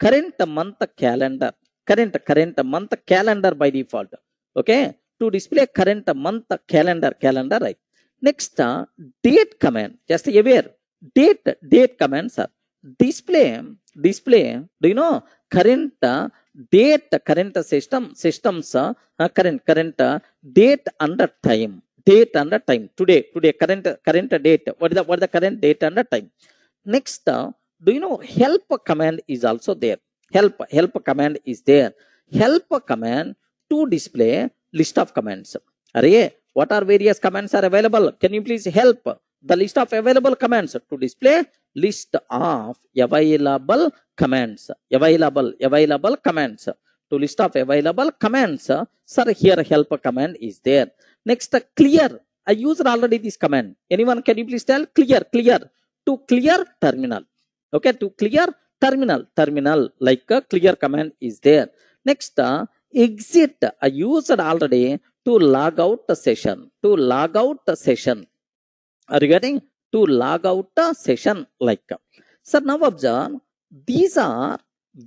current month calendar. Current month calendar by default. Okay, to display current month calendar, right? Next, date command. Just aware, date command, sir. Display, do you know current date, current systems, current date under time, today, current date. What is the current date under time? Next, do you know help command is also there? Help command is there. Help command to display list of commands. Array, what are various commands are available? Can you please help the list of available commands? To display list of available commands. Available commands. To list of available commands, sir, here help command is there. Next, clear. I used already this command. Anyone, can you please tell? Clear. To clear terminal. Okay, to clear terminal, like a clear command is there. Next, exit. I used already to log out the session. Are you getting? To log out the session, like. So now observe, these are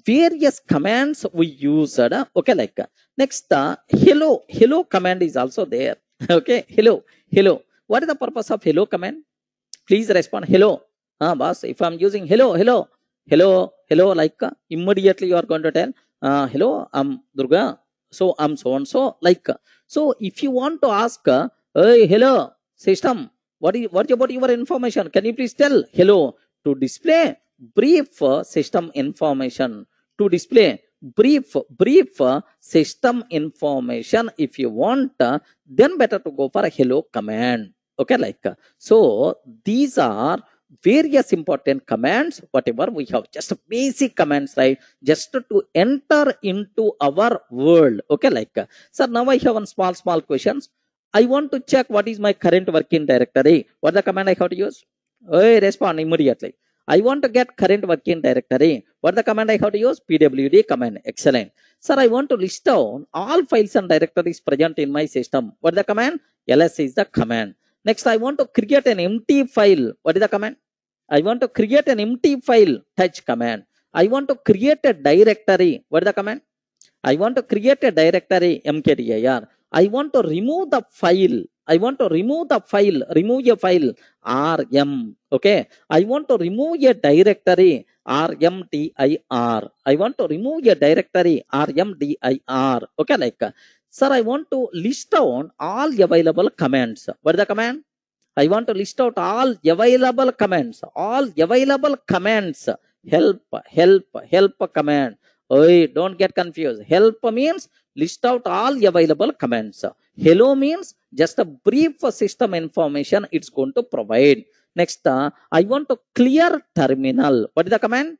various commands we used. Okay, like next, hello command is also there. Okay, hello. What is the purpose of hello command? Please respond hello. Boss, if I'm using hello, like immediately you are going to tell, hello, I'm Durga. So I'm so and so, like. So if you want to ask, hey, hello, system, what about your information? Can you please tell hello to display brief system information? To display brief system information. If you want, then better to go for a hello command. Okay, like so these are various important commands, whatever we have, just basic commands, right? Just to enter into our world. Okay, like so now I have one small questions. I want to check what is my current working directory. What the command I have to use? Hey, respond immediately. I want to get current working directory. What the command I have to use? pwd command. Excellent. Sir, I want to list down all files and directories present in my system. What the command? ls is the command. Next, I want to create an empty file. What is the command? I want to create an empty file. Touch command. I want to create a directory. What is the command? I want to create a directory. mkdir. I want to remove the file. I want to remove the file. Remove a file. rm. Okay. I want to remove a directory. rmdir. I want to remove a directory. rmdir. Okay, like. Sir, I want to list down all available commands. What is the command? I want to list out all available commands. All available commands. Help command. Oh, don't get confused. Help means list out all available commands. Hello means just a brief system information it's going to provide. Next, I want to clear terminal. What is the command?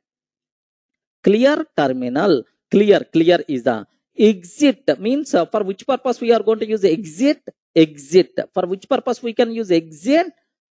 Clear terminal. Clear is the exit. Means for which purpose we are going to use exit? Exit. For which purpose we can use exit?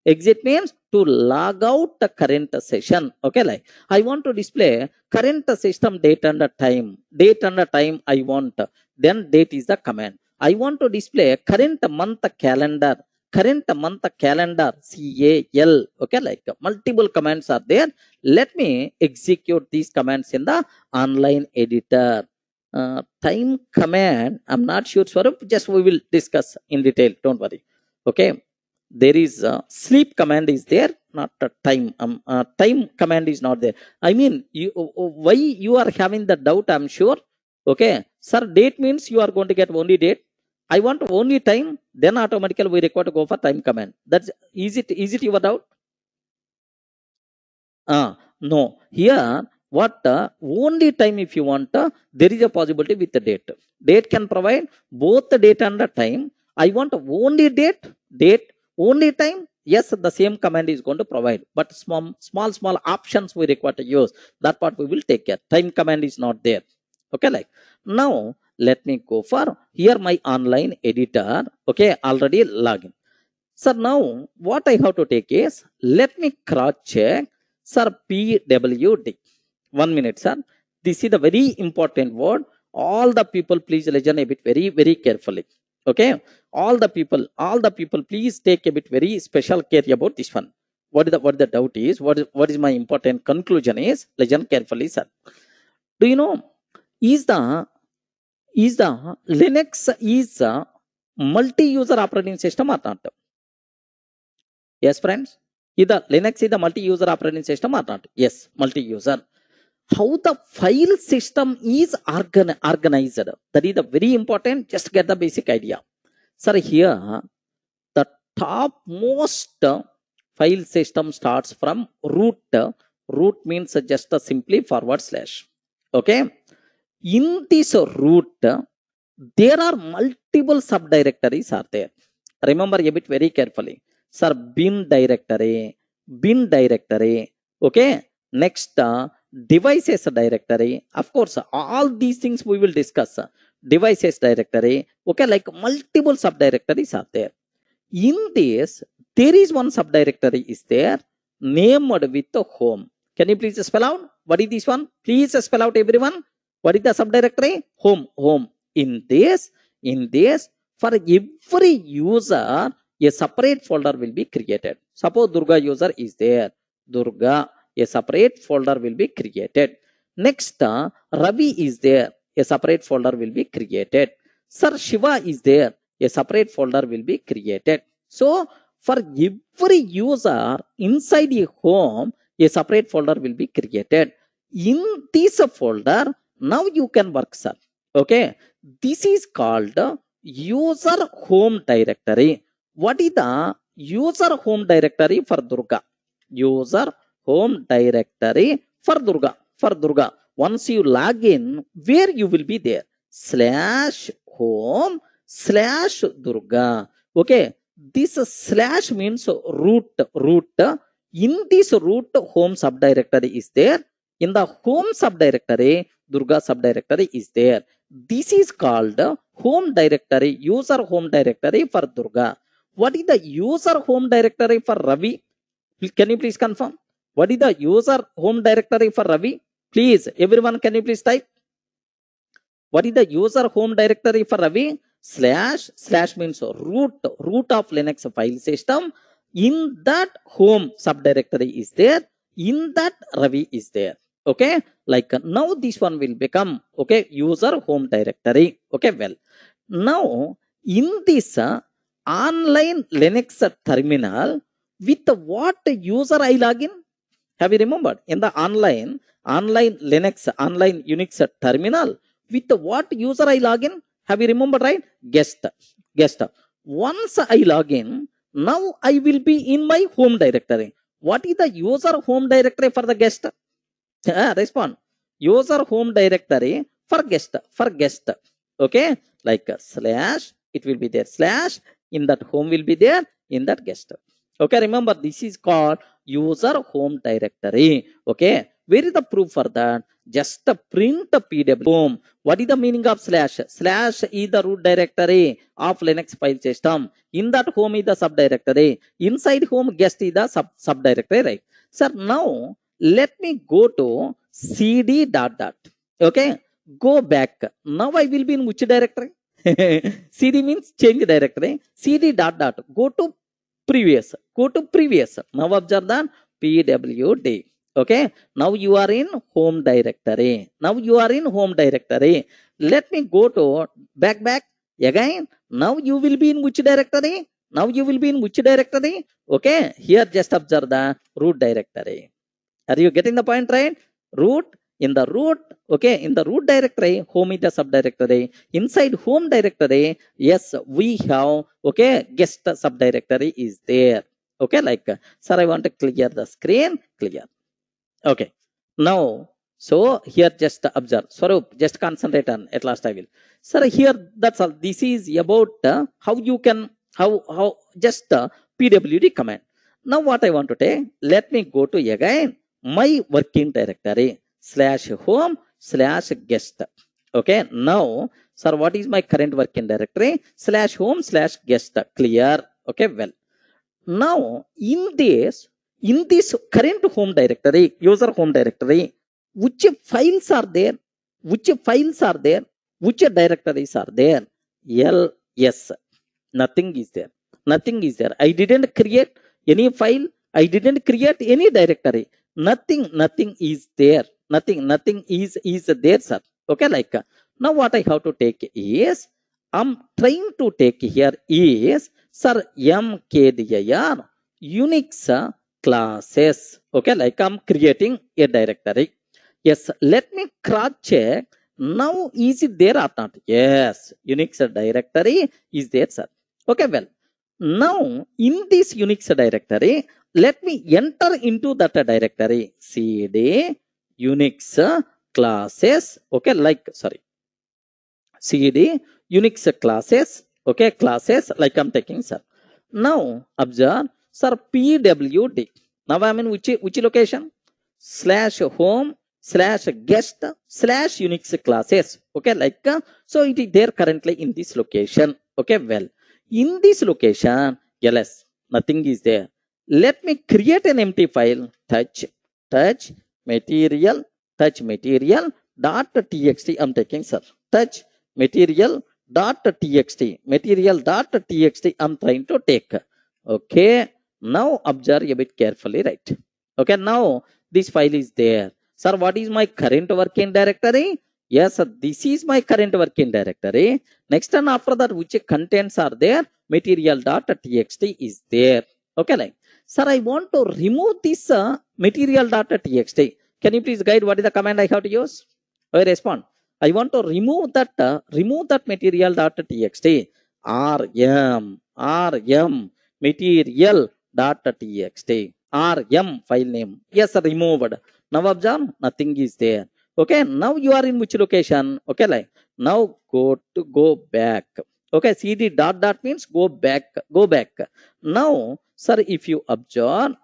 Exit means to log out the current session. Okay, like I want to display current system date and time. Date and time I want. Then date is the command. I want to display current month calendar. Current month calendar. CAL. Okay, like multiple commands are there. Let me execute these commands in the online editor. Time command, I'm not sure, Swarup, just we will discuss in detail, don't worry. Okay, there is sleep command is there, not time. Time command is not there. I mean, why you are having the doubt, I'm sure. Okay, sir, date means you are going to get only date. I want only time, then automatically we require to go for time command. That's is it your doubt? No, here what only time if you want, there is a possibility with the date. Date can provide both the date and the time. I want only date, only time. Yes, the same command is going to provide, but small options we require to use. That part we will take care. Time command is not there. Okay, like now let me go for here my online editor. Okay, already login. So now what I have to take is, let me cross check. Sir, PWD. 1 minute, sir. This is the very important word. All the people, please listen a bit very carefully. Okay. All the people, please take a bit very special care about this one. What the doubt is? What is my important conclusion is? Listen carefully, sir. Do you know? Is the Linux is a multi-user operating system or not? Yes, friends. Either Linux is the multi-user operating system or not? Yes, multi-user. How the file system is organized? That is the very important. Just get the basic idea. Sir, here the topmost file system starts from root. Root means just a simply forward slash. Okay. In this root, there are multiple subdirectories are there. Remember a bit very carefully. Sir, bin directory. Okay. Next, devices directory. Of course, all these things we will discuss. Devices directory. Okay, like multiple subdirectories are there. In this, there is one subdirectory is there named with the home. Can you please spell out? What is this one? Please spell out, everyone. What is the subdirectory? Home. In this, for every user, a separate folder will be created. Suppose Durga user is there. Durga, a separate folder will be created. Next, Ravi is there, a separate folder will be created. Sir Shiva is there, a separate folder will be created. So for every user inside a home, a separate folder will be created. In this folder, now you can work, sir. Okay, this is called user home directory. What is the user home directory for Durga? User home directory for Durga. For Durga, once you log in, where you will be there? /home /Durga. Okay, this slash means root. In this root, home subdirectory is there. In the home subdirectory, Durga subdirectory is there. This is called home directory, user home directory for Durga. What is the user home directory for Ravi? Can you please confirm? What is the user home directory for Ravi? Please, everyone, can you please type? What is the user home directory for Ravi? // means root of Linux file system. In that home subdirectory is there. In that Ravi is there. Okay, like now this one will become, okay, user home directory. Okay, well, now in this online Linux terminal, with what user I login? Have you remembered? In the online Linux, online Unix terminal, with what user I login? Have you remembered, right? Guest. Once I login, now I will be in my home directory. What is the user home directory for the guest? Respond. User home directory for guest. Okay, like slash, it will be there, slash, in that home will be there, in that guest. Okay, remember, this is called user home directory. Okay, where is the proof for that? Just print pw home. What is the meaning of slash? Slash is the root directory of Linux file system. In that home is the subdirectory. Inside home, guest is the subdirectory, right? Sir, now let me go to cd ... Okay, go back. Now I will be in which directory? cd means change directory. cd ... go to previous. Now observe that pwd. Okay, now you are in home directory. Let me go to back again. Now you will be in which directory? Okay, here just observe the root directory. Are you getting the point, right? Root. In the root, okay, in the root directory, home is the subdirectory. Inside home directory, yes, we have, okay, guest subdirectory is there. Okay, like, sir, I want to clear the screen. Clear. Okay, now, so here just observe. Swaroop, just concentrate on, at last I will. Sir, here, that's all. This is about how you can, how just pwd command. Now what I want to take, let me go to again my working directory, /home /guest. Okay, now, sir, what is my current working directory? /home /guest. Clear. Okay, well, now in this current home directory, user home directory, which files are there? Which directories are there? Yes, nothing is there. I didn't create any file. I didn't create any directory. Nothing is there. Nothing is there, sir. Okay, like, now what I have to take is, I'm trying to take here is, sir, mkdir Unix classes. Okay, like, I'm creating a directory. Yes, let me cross check. Now, is it there or not? Yes, Unix directory is there, sir. Okay, well, now in this Unix directory, let me enter into that directory. cd Unix classes. Okay, like, sorry, cd Unix classes. Okay, classes, like I'm taking, sir. Now observe, sir, pwd. Now I'm in which location? /home /guest /Unix classes. Okay, like, so it is there currently in this location. Okay, well, in this location, yes, nothing is there. Let me create an empty file. Touch material .txt. I'm taking, sir. Touch material.txt. I'm trying to take. Okay, now observe a bit carefully, right? Okay, now this file is there. Sir, what is my current working directory? Yes, sir, this is my current working directory. Next and after that, which contents are there? Material.txt is there. Okay, like, sir, I want to remove this material.txt. Can you please guide what is the command I have to use? I respond. I want to remove that material.txt. rm material.txt. rm file name. Yes, sir, removed. Now observe, nothing is there. Okay, now you are in which location? Okay, like, now go back. Okay, cd dot means go back. Now, sir, if you observe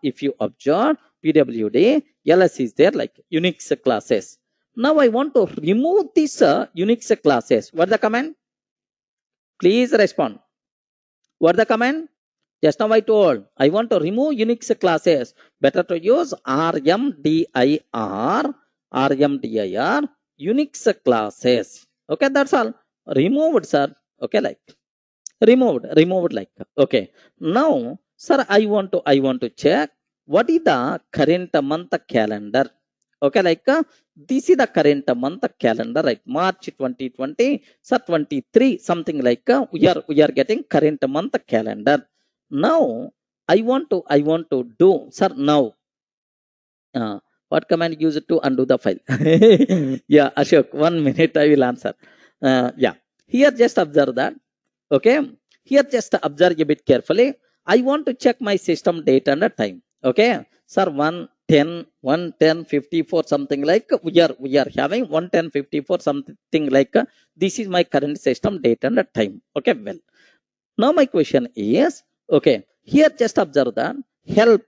pwd ls is there, like Unix classes. Now I want to remove this Unix classes. What the command? Please respond. What the command? Just now I told I want to remove Unix classes. Better to use rmdir Unix classes. Okay, that's all. Removed, sir. Okay, like removed like. Okay. Now, sir, I want to check what is the current month calendar. Okay, like this is the current month calendar, right? March 2020, sir, 23, something like we are getting current month calendar. Now I want to do, sir, now what command use it to undo the file? Yeah, Ashok, 1 minute I will answer. Yeah, here just observe that. Okay, here just observe a bit carefully. I want to check my system date and time. Okay, sir, 11054 something like we are having 11054 something like this is my current system date and time. Okay, well, now my question is, okay, here just observe that help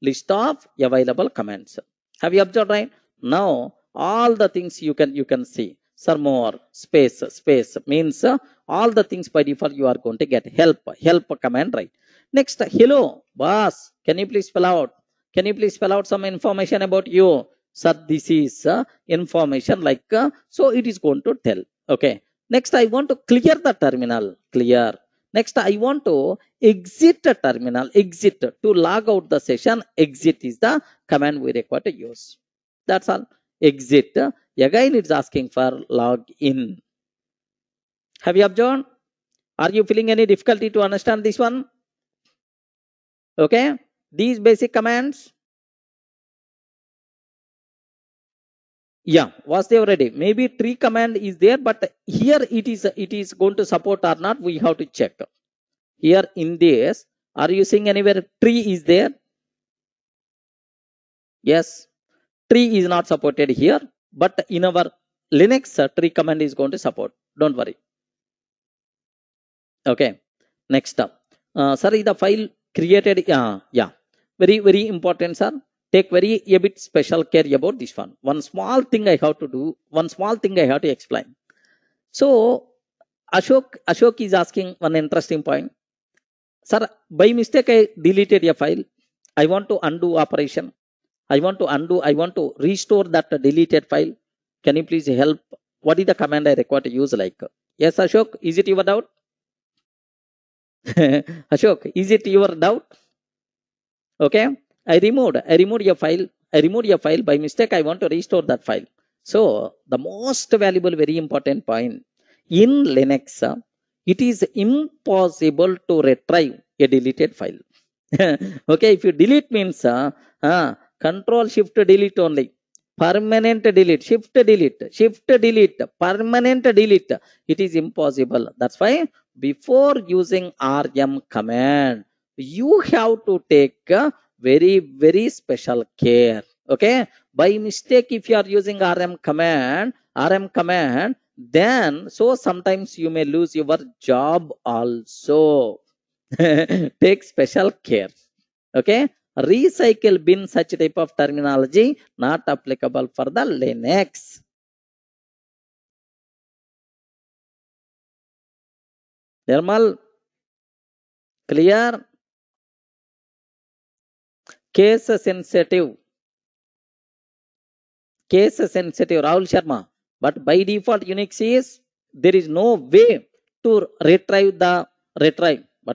list of available commands. Have you observed, right? Now all the things you can see. Sir, more space means all the things by default you are going to get help command, right? Next, hello boss, can you please spell out? Can you please spell out some information about you? Sir, this is information like so it is going to tell. Okay. Next, I want to clear the terminal. Clear. Next, I want to exit the terminal. Exit. To log out the session, exit is the command we require to use. That's all. Exit. Again, it's asking for log in. Have you observed? Are you feeling any difficulty to understand this one? Okay. These basic commands. Yeah, was they already? Maybe tree command is there, but here it is going to support or not, we have to check. Here in this, are you seeing anywhere tree is there? Yes, tree is not supported here, but in our Linux, tree command is going to support. Don't worry. Okay, next up. Sorry, the file created. Yeah, very important, sir. Take a bit special care about this one. One small thing I have to do. One small thing I have to explain. So Ashok is asking one interesting point. Sir, by mistake I deleted a file. I want to undo operation. I want to restore that deleted file. Can you please help? What is the command I require to use? Like, yes, Ashok, is it your doubt? Ashok, is it your doubt? Okay, I removed your file. I removed your file by mistake. I want to restore that file. So the most valuable, very important point in Linux, it is impossible to retrieve a deleted file. Okay, if you delete means Control Shift Delete only. Permanent delete, shift delete, permanent delete. It is impossible. That's why before using rm command, you have to take very special care. Okay, by mistake if you are using rm command, then so sometimes you may lose your job also. Take special care. Okay, recycle bin, such type of terminology not applicable for the Linux. Thermal, clear? Case sensitive, Rahul Sharma. But by default Unix is, there is no way to retrieve. But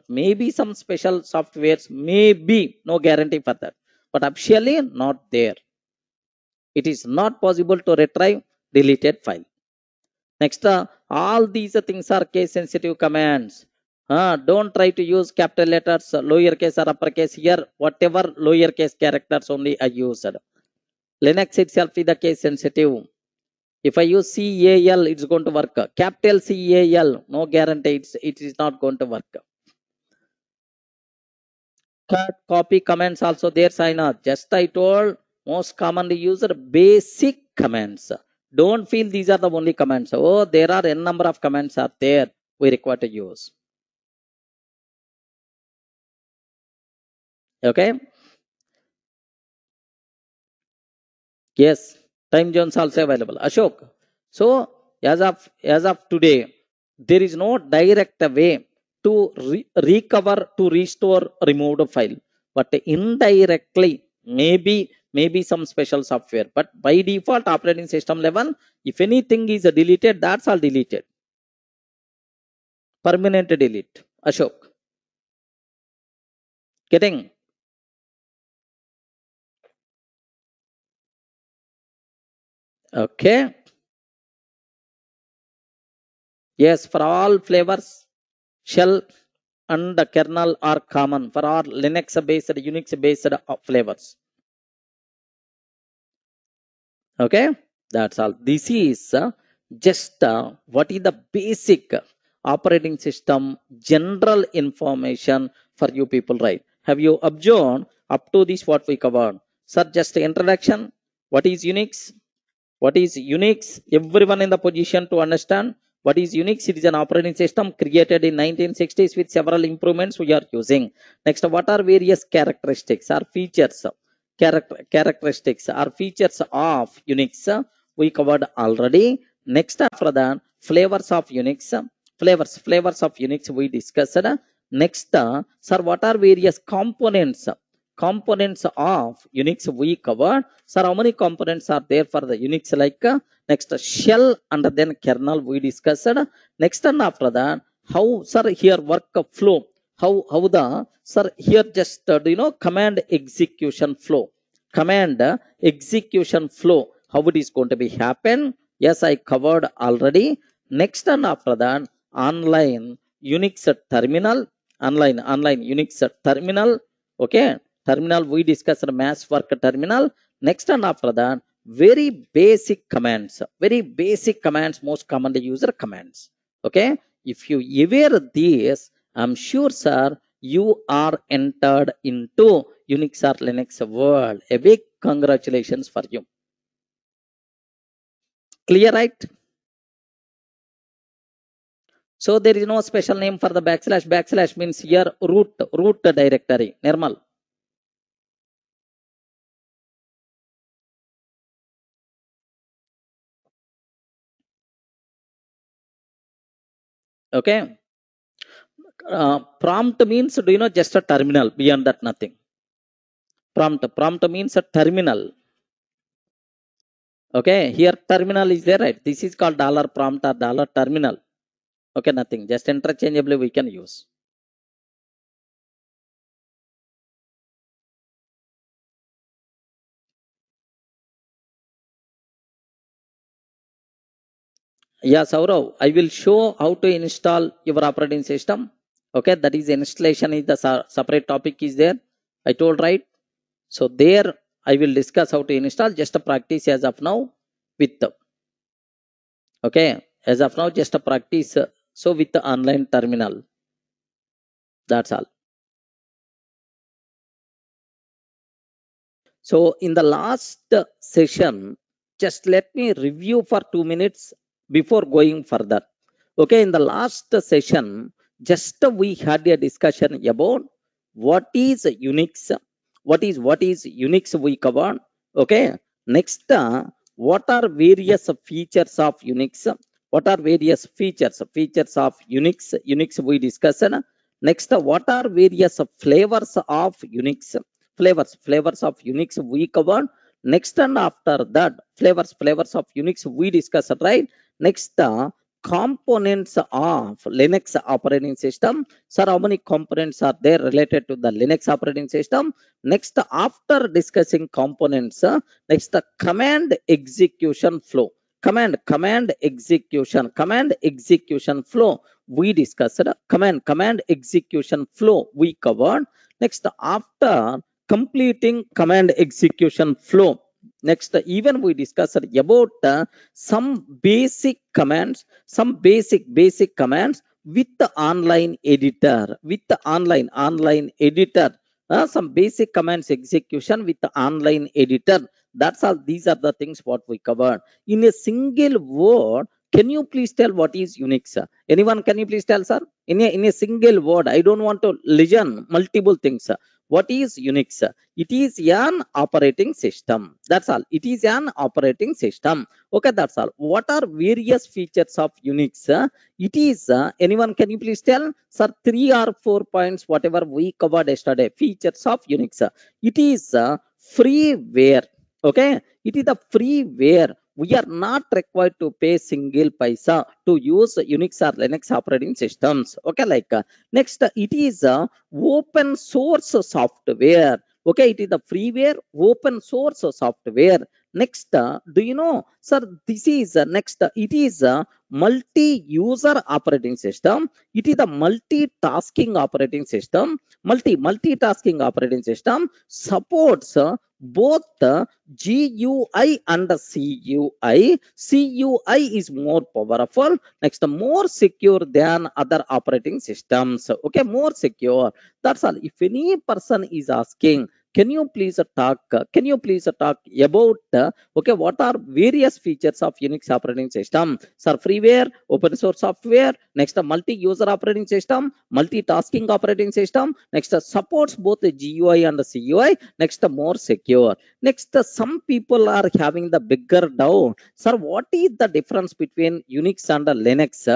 maybe some special softwares, maybe, no guarantee for that. but officially not there. It is not possible to retrieve deleted file. Next, all these things are case sensitive commands. Don't try to use capital letters, lowercase or uppercase here. Whatever lowercase characters only are used. Linux itself is the case sensitive. If I use CAL, it's going to work. Capital CAL, no guarantee it is not going to work. Cut, copy commands also there, sign up. Just I told most commonly used basic commands. Don't feel these are the only commands. Oh, there are n number of commands are there we require to use. Okay. Yes, time zones also available. Ashok. So as of today, there is no direct way to recover, to restore removed file, but indirectly maybe some special software, but by default operating system level, if anything is deleted, that's all deleted. Permanent delete. Ashok, getting? Okay. Yes, for all flavors, shell and the kernel are common for all Linux based, Unix based flavors. Okay, that's all. This is just what is the basic operating system general information for you people, right? Have you observed up to this what we covered? Sir, just introduction. What is Unix? What is Unix? Everyone in the position to understand what is Unix. It is an operating system created in 1960s with several improvements we are using. Next, what are various characteristics or features? Characteristics or features of Unix we covered already. Next, after that, flavors of Unix. Flavors of Unix we discussed. Next, sir, what are various components? Components of Unix we covered. Sir, how many components are there for the Unix? Like next, shell and then kernel we discussed. Next, and after that, how, sir, here workflow. How the, sir, here just command execution flow. Command execution flow. How it is going to be happen? Yes, I covered already. Next, and after that, online Unix terminal. Online Unix terminal. Okay. Terminal we discussed mass work terminal. Next, and after that, very basic commands, most commonly used commands. Okay, if you aware this, I'm sure, sir, you are entered into Unix or Linux world. A big congratulations for you. Clear, right? So there is no special name for the backslash. Backslash means here root directory. Normal. Okay. Prompt means, do you know, just a terminal. Beyond that, nothing. Prompt means a terminal. Okay, here terminal is there, right? This is called dollar prompt or dollar terminal. Okay, nothing. Just interchangeably we can use. Yeah, Saurav, I will show how to install your operating system. Okay, that is installation is the separate topic is there. I told, right? So there I will discuss how to install. Just a practice as of now with the, okay, as of now just a practice. So with the online terminal, that's all. So in the last session, just let me review for 2 minutes before going further. Okay, in the last session, just we had a discussion about what is Unix, what is Unix we covered. Okay, next, what are various features of Unix? What are various features of Unix we discussed. Next, what are various flavors of Unix? Flavors of Unix we covered. Next, and after that, flavors of Unix we discussed, right? Next, components of Linux operating system. Sir, how many components are there related to the Linux operating system? Next, after discussing components, next the command execution flow. Command execution flow. We discussed command execution flow. We covered. Next, after completing command execution flow, next even we discussed about some basic commands, some basic commands with the online editor, online editor, some basic commands execution with the online editor. That's all. These are the things what we covered in a single word. Can you please tell what is Unix? Anyone, can you please tell, sir? In a single word, I don't want to listen multiple things. What is Unix? It is an operating system. That's all. It is an operating system. Okay, that's all. What are various features of Unix? It is, anyone, can you please tell, sir, 3 or 4 points, whatever we covered yesterday, features of Unix. It is freeware. Okay, it is the freeware. We are not required to pay single paisa to use Unix or Linux operating systems. Okay, like next, it is open source software. Okay, it is the freeware open source software. Next, do you know, sir, this is next, it is a multi-user operating system. It is a multitasking operating system. Multitasking operating system supports both GUI and CUI. CUI is more powerful. Next, more secure than other operating systems. Okay, more secure. That's all. If any person is asking, can you please talk about okay, what are various features of Unix operating system? Sir, freeware, open source software. Next, multi-user operating system, multitasking operating system. Next, supports both the GUI and the CUI. Next, more secure. Next, some people are having the bigger doubt. Sir, what is the difference between Unix and Linux?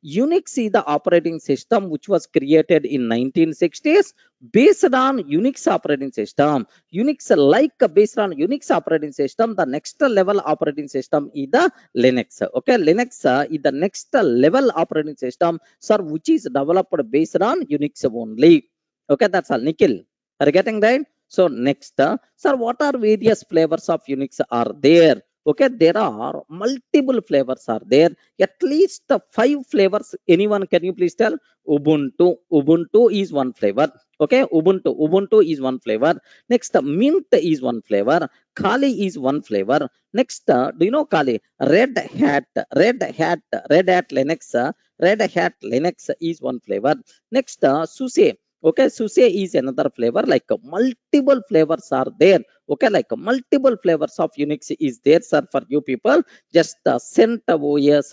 Unix is the operating system which was created in 1960s based on Unix operating system. Unix, like based on Unix operating system, the next level operating system is the Linux. Okay, Linux is the next level operating system, sir, which is developed based on Unix only. Okay, that's all. Nikhil, are you getting right? So next, sir, what are various flavors of Unix are there? Okay, there are multiple flavors are there. At least 5 flavors. Anyone, can you please tell? Ubuntu is one flavor. Okay, Ubuntu is one flavor. Next, Mint is one flavor. Kali is one flavor. Next, do you know Kali? Red Hat Linux. Red Hat Linux is one flavor. Next, SUSE. Okay, SUSE is another flavor. Like multiple flavors are there. Okay, like multiple flavors of Unix is there, sir, for you people. Just CentOS,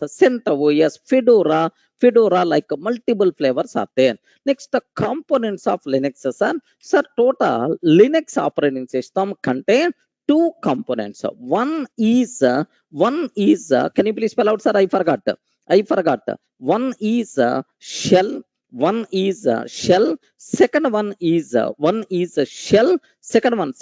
Fedora, like multiple flavors are there. Next, the components of Linux, sir. Sir, total Linux operating system contain 2 components. One is, can you please spell out, sir? I forgot. One is shell. One is shell. Second one is shell. Second one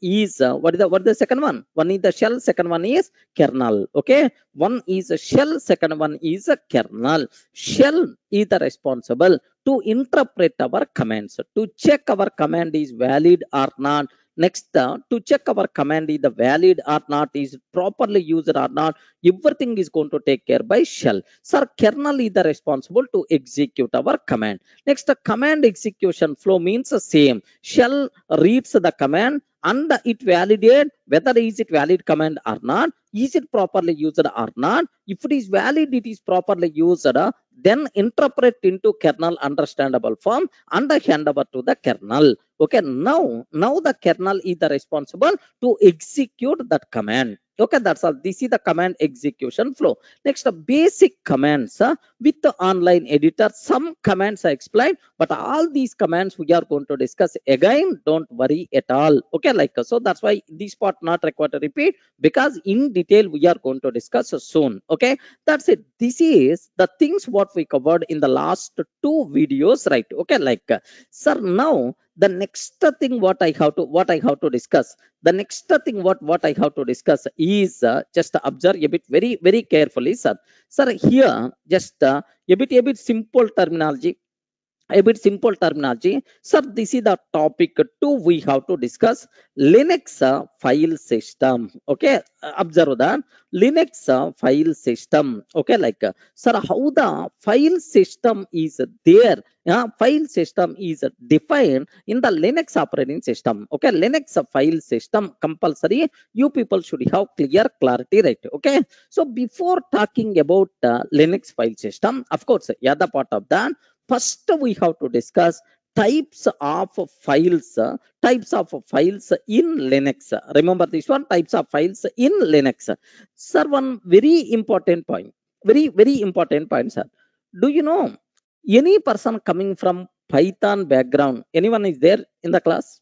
is what is the second one? One is the shell. Second one is kernel. Okay, one is a shell. Second one is a kernel. Shell is the responsible to interpret our commands, to check our command is valid or not. Next, to check our command is the valid or not, is properly used or not. Everything is going to take care by shell. Sir, kernel is the responsible to execute our command. Next, the command execution flow means the same. Shell reads the command and it validate whether is it valid command or not, is it properly used or not. If it is valid, it is properly used, then interpret into kernel understandable form and hand over to the kernel. Okay, now the kernel is the responsible to execute that command. Okay, that's all. This is the command execution flow. Next, basic commands with the online editor. Some commands I explained, but all these commands we are going to discuss again. Don't worry at all. Okay, like so. That's why this part not required to repeat, because in detail we are going to discuss soon. Okay, that's it. This is the things what we covered in the last 2 videos, right? Okay, like sir, now the next thing what I have to discuss, the next thing what I have to discuss is just observe a bit very carefully, sir. Sir, here just a bit simple terminology, a bit simple terminology. Sir, this is the topic 2 we have to discuss. Linux file system. Okay, observe that Linux file system. Okay, like sir, how the file system is there, file system is defined in the Linux operating system. Okay, Linux file system compulsory, you people should have clear clarity, right? Okay, so before talking about Linux file system, of course, yeah, the part of that, first we have to discuss types of files, in Linux. Remember this one, types of files in Linux. Sir, one very important point, very important point, sir. Do you know any person coming from Python background? Anyone is there in the class?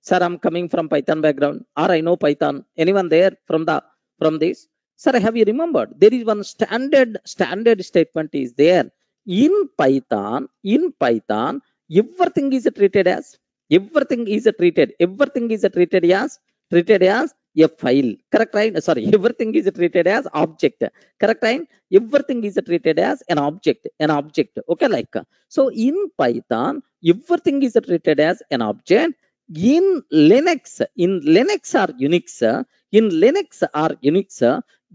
Sir, I'm coming from Python background, or I know Python. Anyone there from this? Sir, have you remembered there is one standard statement is there in Python, everything is treated as, everything is treated as a file, correct, right? Sorry, everything is treated as object, correct, right? Everything is treated as an object. Okay, like so in Python everything is treated as an object. In Linux or Unix,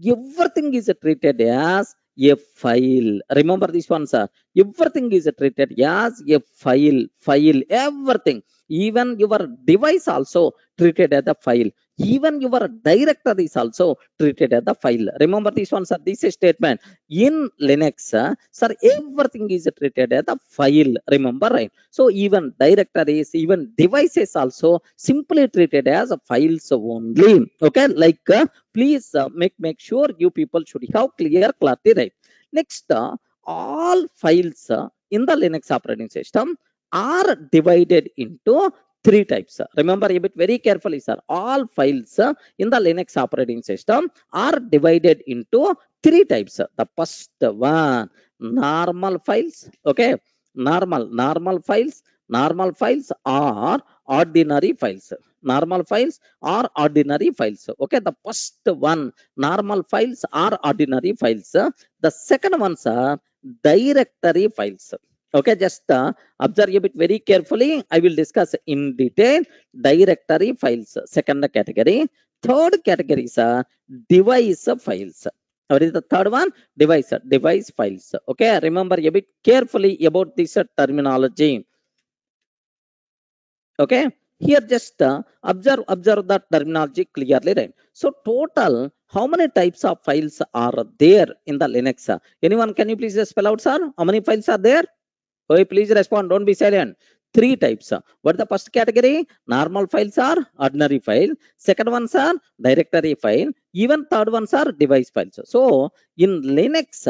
everything is treated as a file. Remember this one, sir. Everything is treated as a file, everything. Even your device also treated as a file. Even your directory is also treated as a file. Remember this one, sir. This is statement. In Linux, sir, everything is treated as a file. Remember, right? So even directories, even devices also simply treated as files only. Okay, like please make sure you people should have clear clarity, right? Next, all files in the Linux operating system are divided into three types. Remember a bit very carefully, sir. All files in the Linux operating system are divided into three types. The first one, normal files. Okay, normal files are ordinary files. Normal files are ordinary files. Okay, the first one, normal files are ordinary files. The second ones are directory files. Okay, just observe a bit very carefully. I will discuss in detail directory files, second category. Third category is device files. What is the third one? Device files. Okay, remember a bit carefully about this terminology. Okay, here just observe the terminology clearly, right? So total, how many types of files are there in the Linux? Anyone, can you please spell out, sir? How many files are there? Oh, please respond. Don't be silent. Three types. What the first category? Normal files are ordinary file. Second ones are directory file. Even third ones are device files. So in Linux,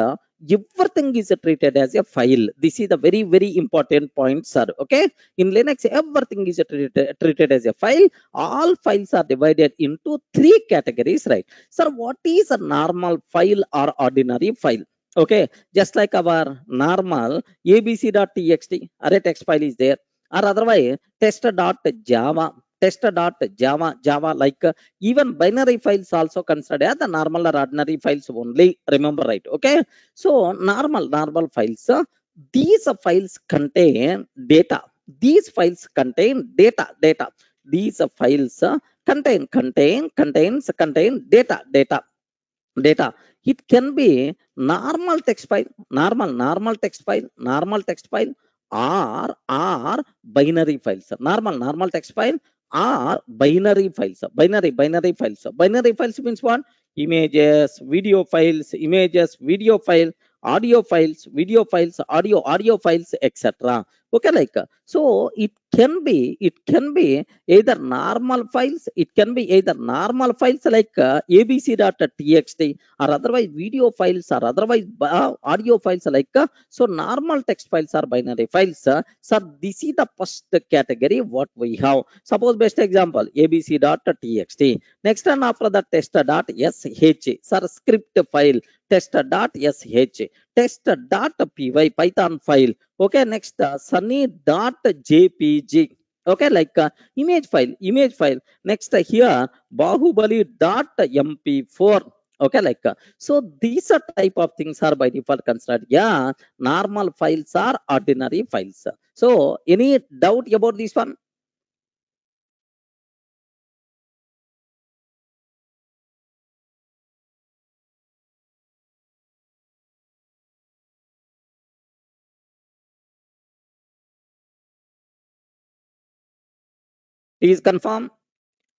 everything is treated as a file. This is the very important point, sir. Okay. In Linux, everything is treated as a file. All files are divided into three categories, right? Sir, what is a normal file or ordinary file? Okay, just like our normal abc.txt array text file is there, or otherwise test.java, Java, like even binary files also considered as the normal or ordinary files only. Remember, right? Okay, so normal files, these files contain data. These files contain data. These files contain data. It can be normal text file, normal text file, or binary files. Normal text file or binary files. Binary files means what? Images, video files, audio files, video files, audio files, etc. Okay, like so it can be either normal files, like abc.txt, or otherwise video files, or otherwise audio files, like so normal text files are binary files. So this is the first category what we have. Suppose best example abc.txt. Next and after that test.sh, sir, script file, test.sh, test.py, Python file. Okay, next sunny.jpg. Okay, like image file. Next here, bahubali.mp4. Okay, like so these are type of things are by default considered. Yeah, normal files are ordinary files. So any doubt about this one? Is confirm?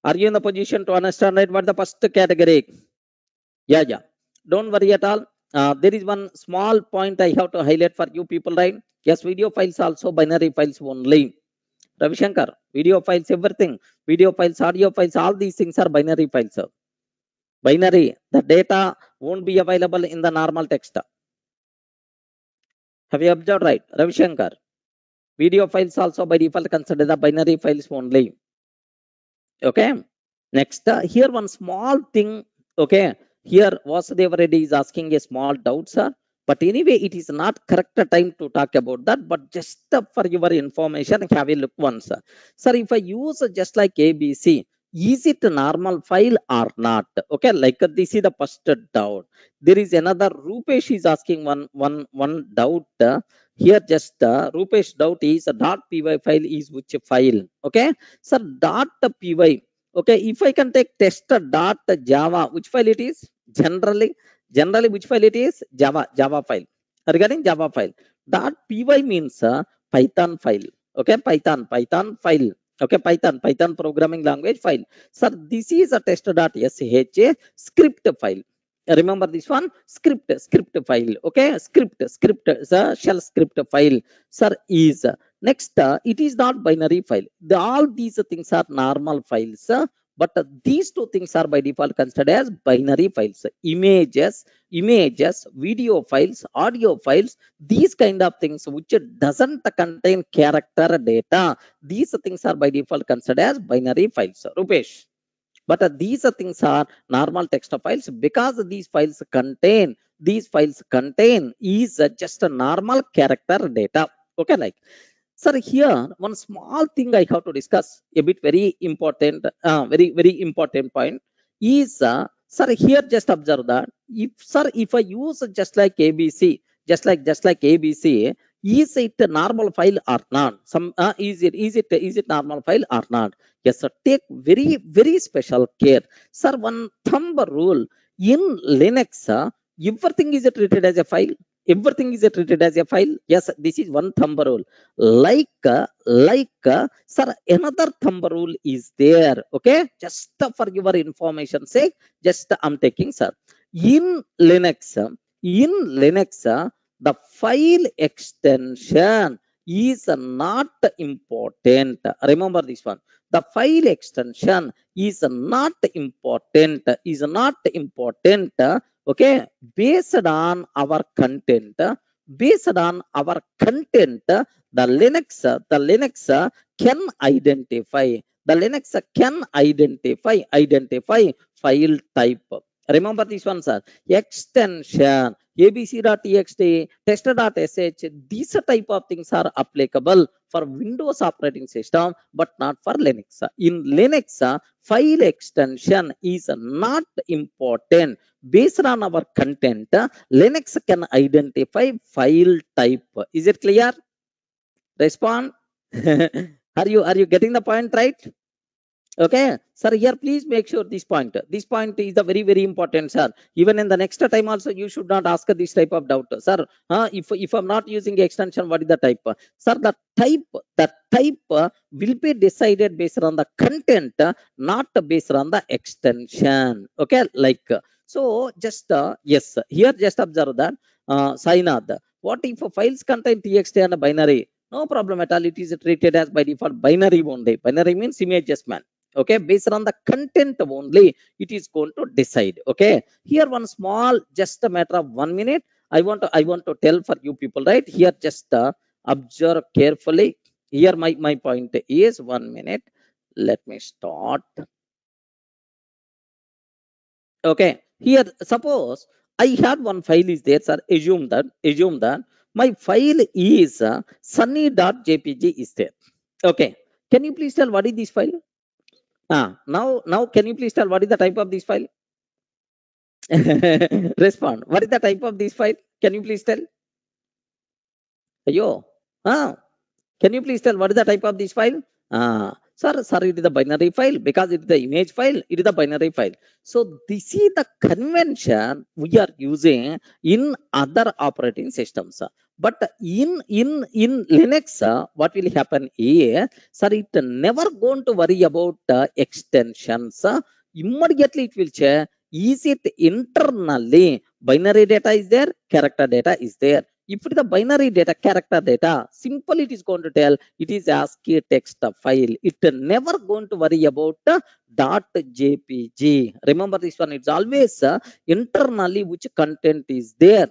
Are you in the position to understand right what the first category? Yeah, yeah. Don't worry at all. There is one small point I have to highlight for you people, right? Yes, video files also binary files only. Ravi Shankar, video files, everything. Video files, audio files, all these things are binary files. Binary. The data won't be available in the normal text. Have you observed right? Ravi Shankar. Video files also by default consider the binary files only. Okay. Next, here one small thing. Okay. Here Vasudeva Reddy is asking a small doubt, sir. But anyway, it is not correct time to talk about that. But just for your information, have a look once. Sir, if I use just like ABC, is it a normal file or not? Okay, like this is the first doubt. There is another Rupesh is asking one doubt. Here just Rupesh doubt is .py file is which file? Okay, sir, .py. Okay, if I can take test.java, which file it is? Generally, which file it is? Java file. Regarding Java file, .py means Python file. Okay, Python file. Okay, Python programming language file. Sir, this is a test.sh script file. Remember this one? Script file. Okay, script is a shell script file. Sir, is next, it is not binary file. All these things are normal files, but these two things are by default considered as binary files. Images, video files, audio files, these kind of things which doesn't contain character data. These things are by default considered as binary files. Rupesh. But these things are normal text files because these files contain is just a normal character data. Okay, like sir, here one small thing I have to discuss a bit very important, very important point is sir, here just observe that if I use just like ABC, just like ABC, is it a normal file or not? Some is it normal file or not? Yes, sir. Take very special care, sir. One thumb rule in Linux, everything is treated as a file. Everything is treated as a file. Yes, this is one thumb rule. Sir, another thumb rule is there. Okay, just for your information sake, just I'm taking, sir. In Linux, the file extension is not important. Remember this one. The file extension is not important. Okay, based on our content. Based on our content, the Linux can identify. The Linux can identify file type. Remember this one, sir. Extension, abc.txt, test.sh, these type of things are applicable for Windows operating system, but not for Linux. In Linux, file extension is not important. Based on our content, Linux can identify file type. Is it clear? Respond. Are you getting the point right? Okay, sir, here please make sure this point. This point is the very important, sir. Even in the next time also, you should not ask this type of doubt, sir. If I'm not using extension, what is the type? Sir, the type will be decided based on the content, not based on the extension. Okay, like so. Just yes, here just observe that. Sainath, what if files contain txt and binary? No problem at all. It is treated as by default binary only. Binary means images man. Okay, based on the content only it is going to decide. Okay, here one small, just a matter of 1 minute, I want to tell for you people, right here. Just observe carefully. Here my point is 1 minute. Let me start. Okay, here suppose I have one file is there, sir. Assume that my file is sunny.jpg is there. Okay, Can you please tell what is this file? Now can you please tell what is the type of this file? Respond. What is the type of this file? Can you please tell? Ayo. Can you please tell what is the type of this file? Sir, it is the binary file because it is the image file. It is the binary file. So this is the convention we are using in other operating systems. But in Linux, what will happen is, sir, it never going to worry about extensions. Immediately it will check, is it internally binary data is there, character data is there. If it is the binary data, character data, simple it is going to tell it is ASCII text file. It never going to worry about .jpg. Remember this one. It's always internally which content is there,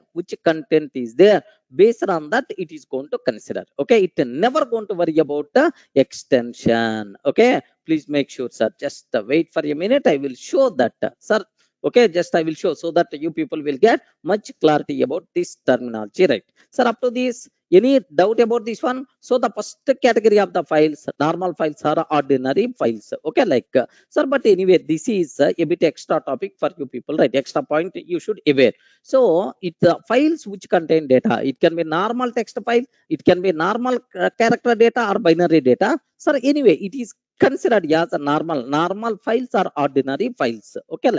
Based on that, it is going to consider. Okay, it never going to worry about extension. Okay, please make sure, sir. Just wait for a minute. I will show that, sir. Okay, just I will show so that you people will get much clarity about this terminology, right? Sir, up to this, any doubt about this one? So the first category of the files, normal files are ordinary files. Okay, sir, but anyway, this is a bit extra topic for you people, right? Extra point you should aware. So it files which contain data. It can be normal text file, it can be normal character data or binary data. Sir, anyway, it is considered as a normal files or ordinary files. Okay,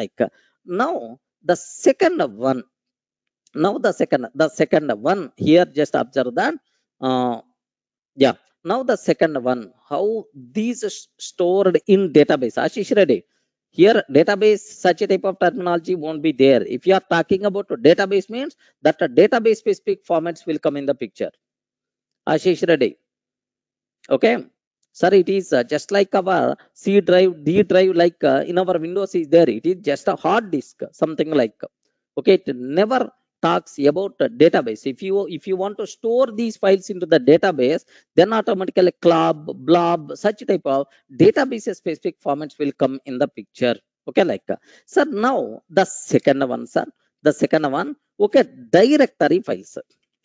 now the second one. Now the second one here, just observe that. Yeah. Now the second one, how these stored in database. Ashish Reddy. Here database, such a type of terminology won't be there. If you are talking about database, means that a database specific formats will come in the picture. Ashish Reddy. Okay. Sir, it is just like our C drive, D drive, in our Windows is there. It is just a hard disk, something like. Okay, it never talks about a database. If you want to store these files into the database, then automatically blob, such type of database specific formats will come in the picture. Okay, sir. Now the second one, sir. The second one. Okay, directory files.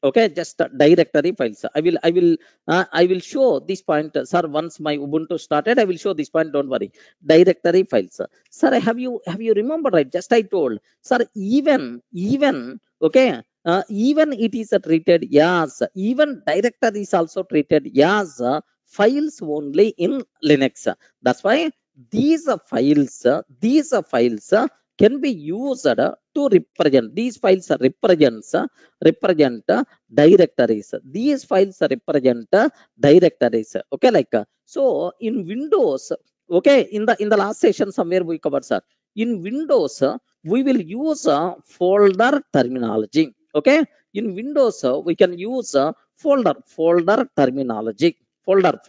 Okay, just directory files. I will show this point, sir. Once my Ubuntu started, I will show this point. Don't worry. Directory files, sir. Have you remember, right? Just I told, sir. Even okay. Even it is treated as, even directory is also treated as files only in Linux. That's why these files can be used to represent. These files represent directories. These files represent directories. Okay, so in Windows. Okay, in the last session somewhere we covered, sir. In Windows, we will use folder terminology. Okay, in Windows we can use folder terminology. Folder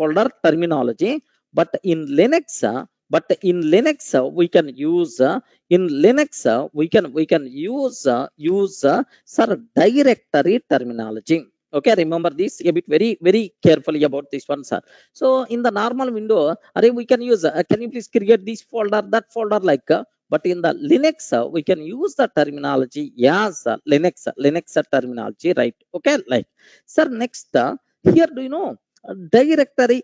terminology. But in Linux, we can use we can use sir, directory terminology. Okay, remember this a bit very carefully about this one, sir. So in the normal window, we can use. Can you please create this folder, that folder, but in the Linux, we can use the terminology. Yes, Linux terminology, right? Okay, sir. Next, here, do you know? Directory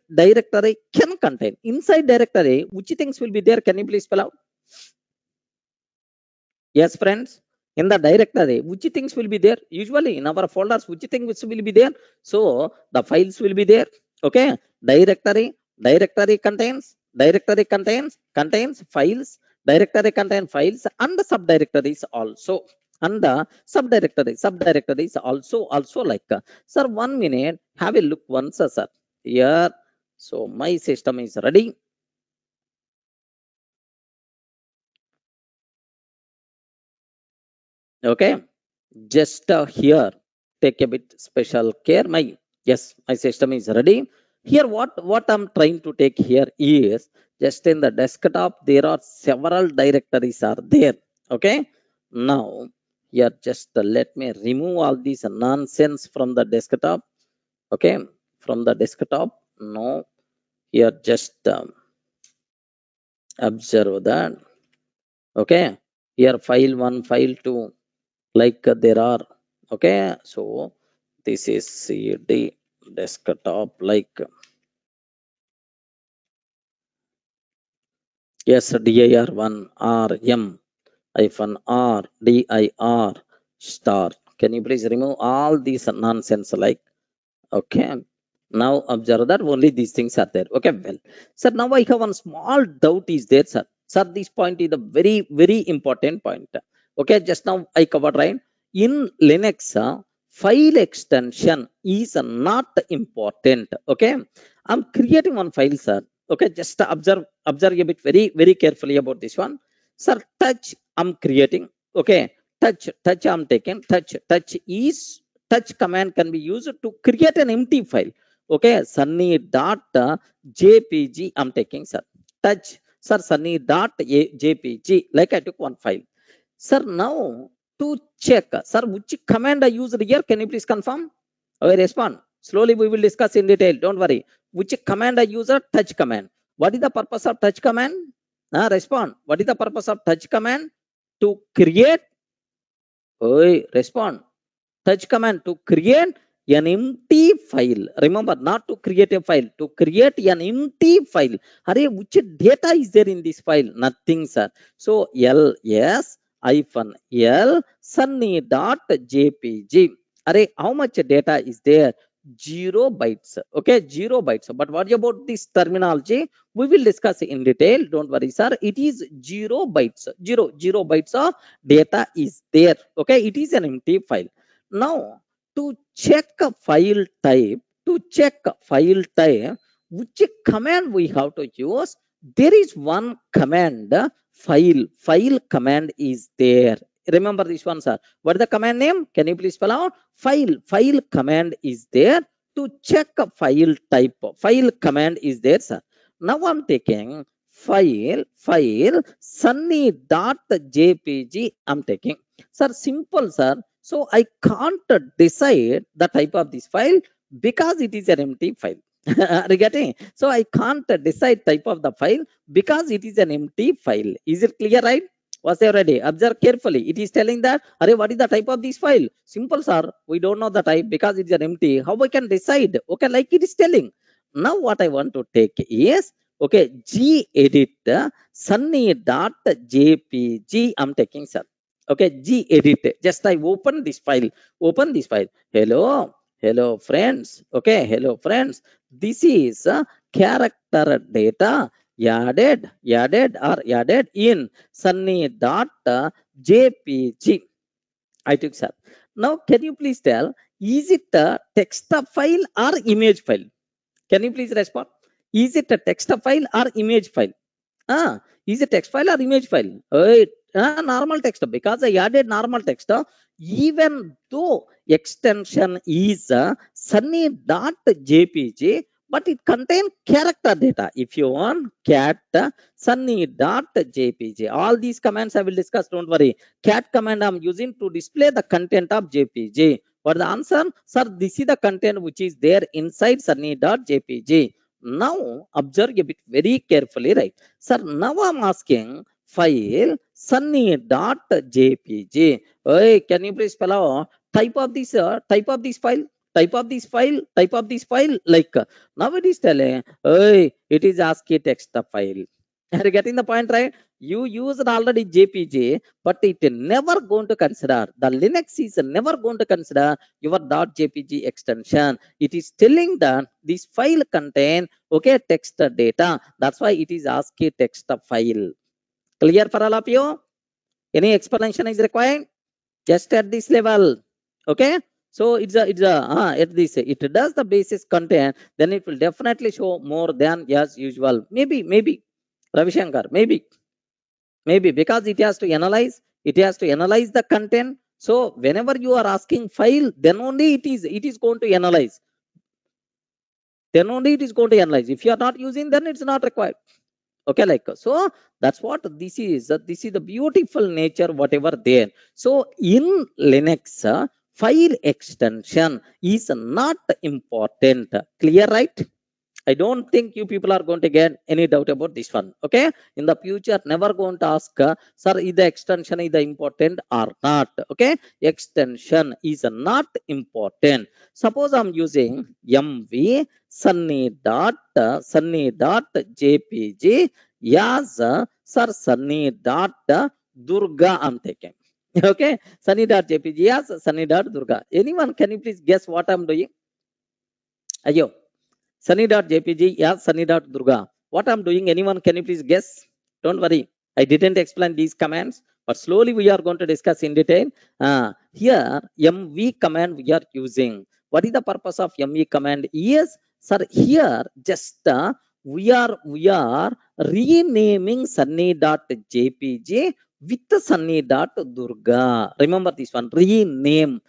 can contain inside directory which things will be there? Can you please spell out? Yes, friends. In the directory, which things will be there? Usually in our folders, which things will be there? So the files will be there. Okay. Directory contains files. Directory contain files and the subdirectories also. And the subdirectories also sir, 1 minute. Have a look once, sir. Here. So my system is ready. Okay, just here take a bit special care. My system is ready. Here what I'm trying to take here is, just in the desktop there are several directories are there. Okay, now here just let me remove all these nonsense from the desktop. Okay, from the desktop. No, here just observe that. Okay, here file 1, file 2, there are. Okay, so this is CD desktop, Yes, dir1 rm hyphen r dir star. Can you please remove all these nonsense like? Okay. Now observe that only these things are there. Okay, well, sir, now I have one small doubt is there, sir. Sir, this point is a very, very important point. Okay, just now I covered, right? In Linux, file extension is not important. Okay, I'm creating one file, sir. Okay, just observe a bit very, very carefully about this one. Sir, touch I'm creating. Okay, touch I'm taking. Touch is touch command can be used to create an empty file. Okay, sunny dot jpg I'm taking, sir. Touch, sir, sunny dot jpg, like I took one file. Sir, now to check, sir, which command I used here, can you please confirm? I will respond slowly, we will discuss in detail, don't worry. Which command I use? Touch command. What is the purpose of touch command? Respond. What is the purpose of touch command? To create. Respond. Touch command to create an empty file. Remember, not to create a file, to create an empty file. Hurry, which data is there in this file? Nothing, sir. So ls hyphen l sunny.jpg. Hurry, how much data is there? 0 bytes. Okay, 0 bytes. But what about this terminology? We will discuss in detail. Don't worry, sir. It is 0 bytes. Zero bytes of data is there. Okay, it is an empty file. Now, to check a file type, which command we have to use? There is one command, file command is there. Remember this one, sir. What is the command name? Can you please spell out? File command is there to check a file type. File command is there, sir. Now I'm taking file sunny.jpg I'm taking. Sir, simple, sir. So I can't decide the type of this file because it is an empty file. Are you getting? So I can't decide type of the file because it is an empty file. Is it clear, right? Was there ready? Observe carefully. It is telling that, Array, what is the type of this file? Simple, sir. We don't know the type because it is an empty. How we can decide? Okay, like it is telling. Now what I want to take is, okay, gedit sunny.jpg I'm taking, sir. Okay, gedit. Just I open this file. Hello friends. Okay, hello friends. This is character data added in sunny.jpg. I took, sir. Now can you please tell, is it a text file or image file? Can you please respond? Is it a text file or image file? Is it text file or image file? Normal text, because I added normal text. Even though extension is sunny.jpg, but it contains character data. If you want cat sunny.jpg, all these commands I will discuss, don't worry. Cat command I'm using to display the content of jpg. What the answer? Sir, this is the content which is there inside sunny.jpg. Now observe a bit very carefully, right? Sir, now I'm asking file sunny.jpg. Can you please spell out type of this file? Type of this file, like now it is telling, it is ASCII text file. Are you getting the point, right? You used already jpg, but it never going to consider, the Linux is never going to consider your .jpg extension. It is telling that this file contain, okay, text data. That's why it is ASCII text file. Clear for all of you? Any explanation is required? Just at this level. Okay, so it's a at this, it does the basis content, then it will definitely show more than as usual. Maybe Ravi Shankar, maybe because it has to analyze, the content. So whenever you are asking file, then only it is going to analyze. If you are not using, then it's not required. Okay, like so, that's what this is. This is the beautiful nature whatever there. So in Linux, file extension is not important. Clear, right? I don't think you people are going to get any doubt about this one. Okay, in the future never going to ask, sir, is the extension is the important or not? Okay, extension is not important. Suppose I'm using mv sunny.jpg as sir sunny.durga I'm taking. Okay, sunny.jpg as sunny.durga. Anyone, can you please guess what I'm doing? Ayo, sunny.jpg as sunny.durga. What I'm doing, anyone, can you please guess? Don't worry, I didn't explain these commands, but slowly we are going to discuss in detail. Here, mv command we are using. What is the purpose of mv command? Yes, sir, here just we are renaming sunny.jpg with sunny.durga. Remember this one, rename.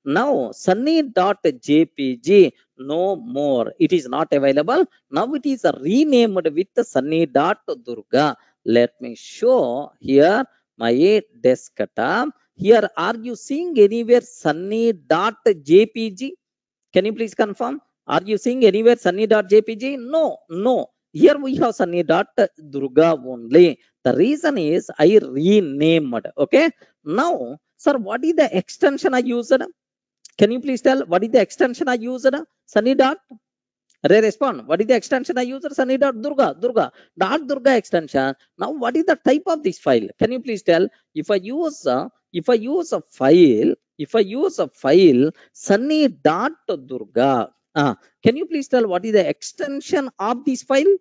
Now sunny.jpg no more, it is not available. Now it is renamed with sunny.durga. Let me show here my desktop. Here, are you seeing anywhere sunny.jpg? Can you please confirm? Are you seeing anywhere sunny.jpg? No. Here we have sunny.durga only. The reason is I renamed. Okay. Now, sir, what is the extension I used? Can you please tell what is the extension I used? Sunny dot. Respond. What is the extension I used? Sunny dot Durga. Durga extension. Now, what is the type of this file? Can you please tell? If I use a file, Sunny dot Durga. Can you please tell what is the extension of this file?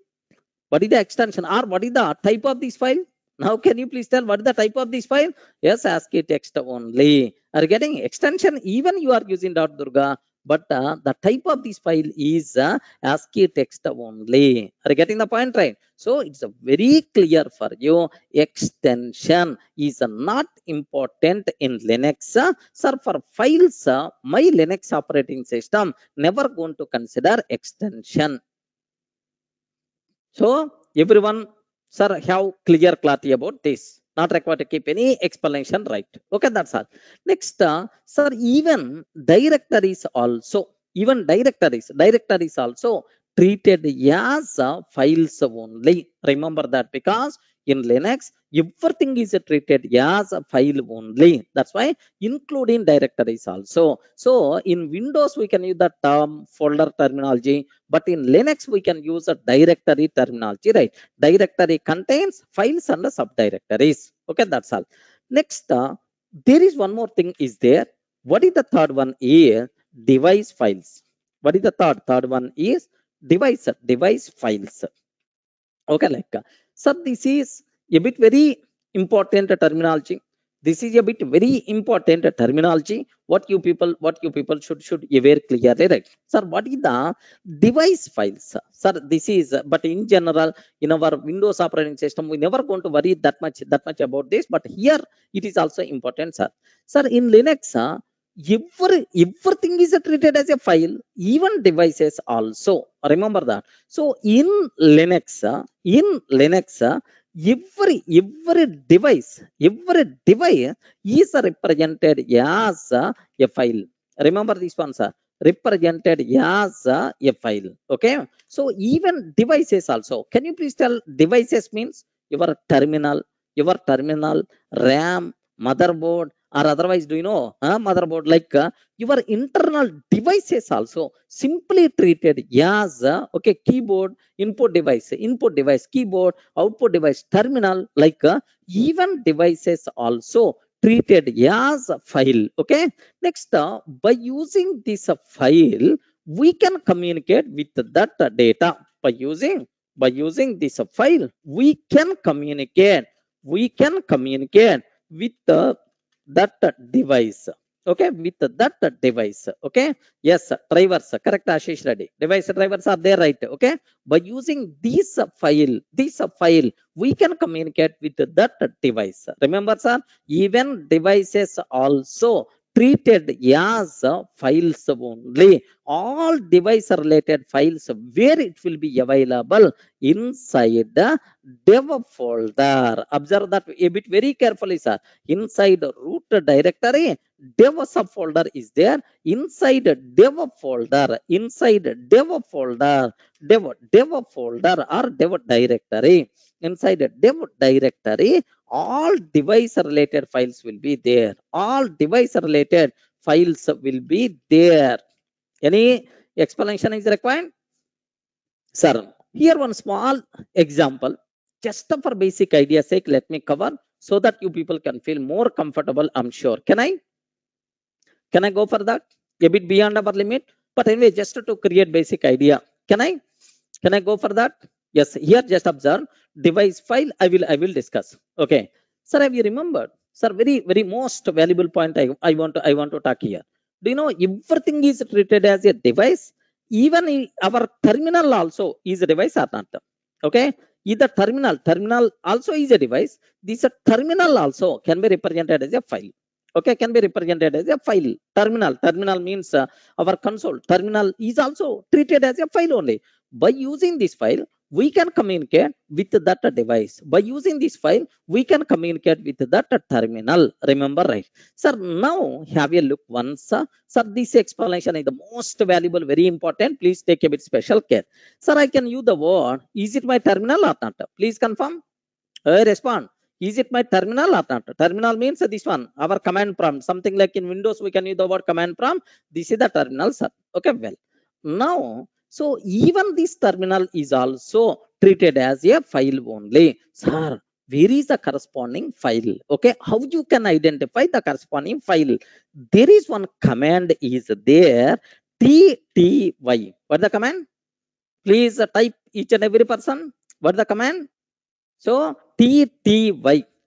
What is the extension or what is the type of this file? Now, can you please tell what is the type of this file? Yes, ASCII text only. Are you getting extension? Even you are using .durga, but the type of this file is ASCII text only. Are you getting the point, right? So it's very clear for you. Extension is not important in Linux. Sir, for files, my Linux operating system never going to consider extension. So everyone, sir, have clear clarity about this. Not required to keep any explanation, right? Okay, that's all. Next, sir, even directories also treated as files only. Remember that, because in Linux, everything is treated as a file only. That's why including directories also. So in Windows, we can use the term folder terminology, but in Linux, we can use a directory terminology, right? Directory contains files and subdirectories. Okay, that's all. Next, there is one more thing is there. What is the third one? Is device files. What is the third? Third one is device files. Okay, like sir, this is a bit very important terminology. This is a bit very important terminology. What you people should aware clearly, right? Sir, what is the device files? Sir, this is, but in general, in our Windows operating system, we never going to worry that much about this. But here it is also important, sir. Sir, in Linux, everything is treated as a file, even devices also. Remember that. So in Linux, every device is represented as a file. Remember this one, sir. Represented as a file. Okay. So even devices also. Can you please tell devices means your terminal, RAM, motherboard, or otherwise, do you know motherboard, like your internal devices also simply treated as okay, keyboard, input device, keyboard, output device, terminal, like even devices also treated as a file. Okay. Next, by using this file, we can communicate with that data. By using this file, we can communicate with that device. Okay, with that device. Okay. Yes, drivers, correct, Ashish Reddy. Device drivers are there, right? Okay. By using this file, we can communicate with that device. Remember, sir, even devices also treated as files only. All device related files where it will be available inside the dev folder. Observe that a bit very carefully, sir. Inside root directory, dev subfolder is there. Inside dev folder, dev folder or dev directory. Inside dev directory, all device related files will be there. All device related files will be there. Any explanation is required? Sir, Here one small example, just for basic idea sake, let me cover so that you people can feel more comfortable, I'm sure. Can I go for that? A bit beyond our limit, but anyway, just to create basic idea. Can I go for that? Yes, here just observe device file. I will discuss. Okay. Sir, have you remembered? Sir, very most valuable point I want to talk here. Do you know everything is treated as a device? Even our terminal also is a device or not? Okay. Either terminal also is a device. This terminal also can be represented as a file. Okay, can be represented as a file. Terminal means our console. Terminal is also treated as a file only. By using this file, we can communicate with that device. By using this file, we can communicate with that terminal. Remember, right? Sir, now have a look once. Sir, this explanation is the most valuable, very important. Please take a bit special care. Sir, I can use the word, is it my terminal or not? Please confirm. Respond. Is it my terminal or not? Terminal means this one, our command prompt. Something like in Windows, we can use the word command prompt. This is the terminal, sir. Okay, well. Now, so even this terminal is also treated as a file only. Sir, where is the corresponding file? Okay, how you can identify the corresponding file? There is one command is there, tty. What the command? Please type each and every person. What the command? So tty,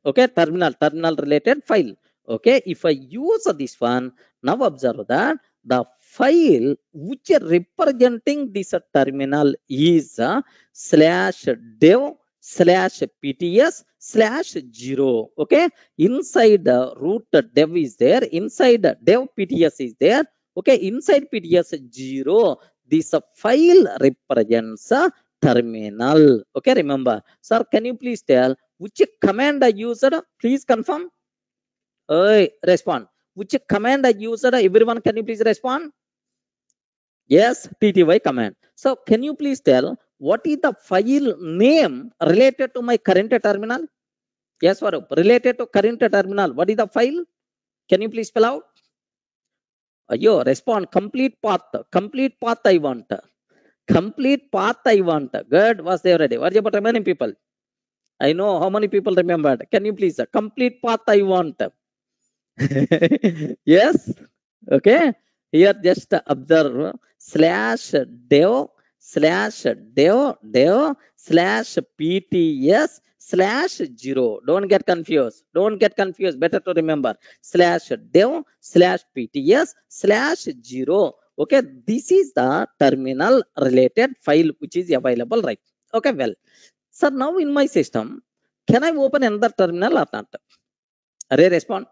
okay, terminal related file. Okay, if I use this one, now observe that the file which representing this terminal is /dev/pts/0. Okay, inside the root dev is there, inside dev pts is there. Okay, inside pts 0, this file represents terminal. Okay, remember. Sir, can you please tell which command I used? Please confirm. Respond. Which command I used? Everyone, can you please respond? Yes, tty command. So, can you please tell what is the file name related to my current terminal? Yes, Swarup. Related to current terminal, what is the file? Can you please spell out? Respond. Complete path. Complete path I want. Complete path I want. Good. Was there already? What about remaining people? I know how many people remembered. Can you please complete path I want? Yes. Okay. Here just observe /dev/pts/0. Don't get confused. Don't get confused. Better to remember /dev/pts/0. Okay. This is the terminal related file which is available, right? Okay. Well, sir, now in my system, can I open another terminal or not? Array, respond.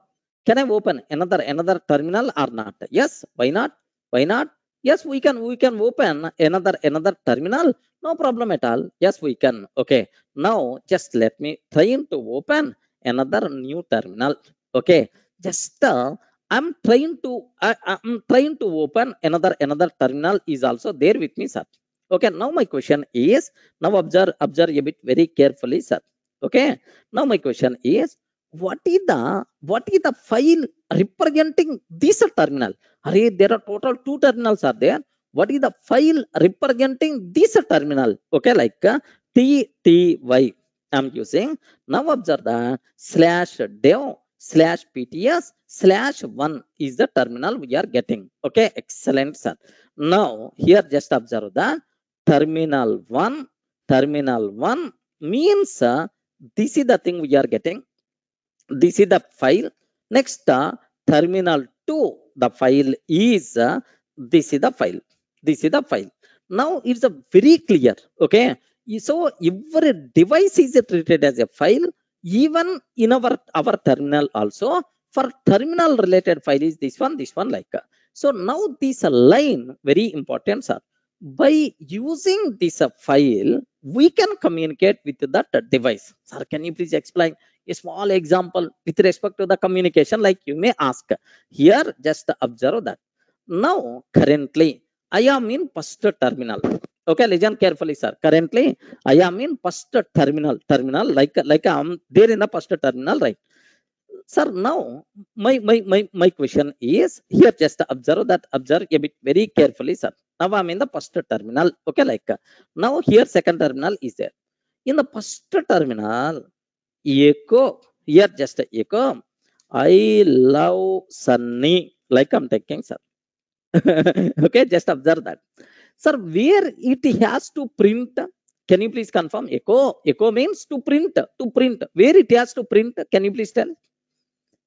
Can I open another terminal or not? Yes. Why not? Why not? Yes, we can open another terminal. No problem at all. Yes, we can. Okay. Now just let me try to open another new terminal. Okay. Just I'm trying to open another terminal is also there with me, sir. Okay. Now my question is, now observe a bit very carefully, sir. Okay. Now my question is, what is the file representing this terminal? Array, there are total 2 terminals are there. What is the file representing this terminal? Okay, like tty I'm using. Now observe the /dev/pts/1 is the terminal we are getting. Okay, excellent, sir. Now here just observe the terminal 1 means this is the thing we are getting. This is the file. Next, terminal 2, the file is this is the file. This is the file. Now it's a very clear. Okay. So every device is treated as a file. Even in our terminal also, for terminal related file is this one like. So now this line very important, sir. By using this file, we can communicate with that device. Sir, can you please explain a small example with respect to the communication, like you may ask? Here just observe that. Now currently I am in first terminal. Okay, listen carefully, sir. Currently I am in first terminal like I'm there in the first terminal, right? Sir, now my question is, here just observe a bit very carefully, sir. Now I'm in the first terminal. Okay, like now here second terminal is there. In the first terminal, echo here just echo. I love Sunny. Like I'm taking sir. Okay, just observe that. Sir, where it has to print? Can you please confirm? Echo. Echo means to print. To print. Where it has to print? Can you please tell?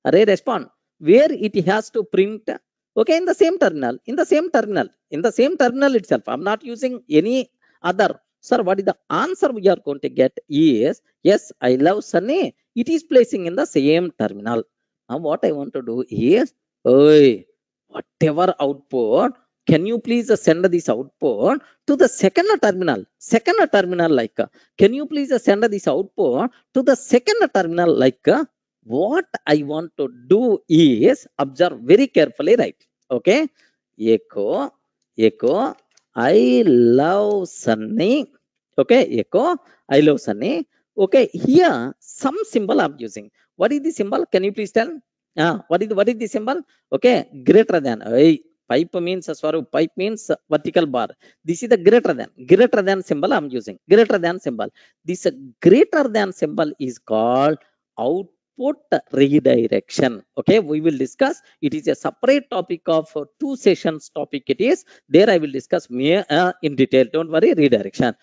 Array respond. Where it has to print? Okay, in the same terminal. In the same terminal. In the same terminal itself. I'm not using any other. Sir, what is the answer we are going to get is yes, I love Sunny. It is placing in the same terminal. Now, what I want to do is, oh, whatever output, can you please send this output to the second terminal? Second terminal, like, can you please send this output to the second terminal, like, what I want to do is observe very carefully, right? Okay, echo, echo, I love Sunny. Okay, echo, I love Sunny. Okay, here some symbol I'm using. What is the symbol? Can you please tell? What is the symbol? Okay, greater than. Pipe means Swarup. Pipe means vertical bar. This is the greater than symbol I'm using. Greater than symbol. This greater than symbol is called output redirection. Okay, we will discuss. It is a separate topic of 2 sessions topic. It is there. I will discuss in detail. Don't worry. Redirection.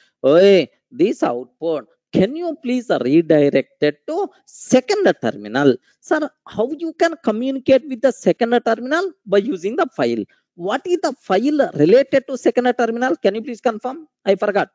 This output. Can you please redirect it to second terminal? Sir, how you can communicate with the second terminal? By using the file. What is the file related to second terminal? Can you please confirm? I forgot.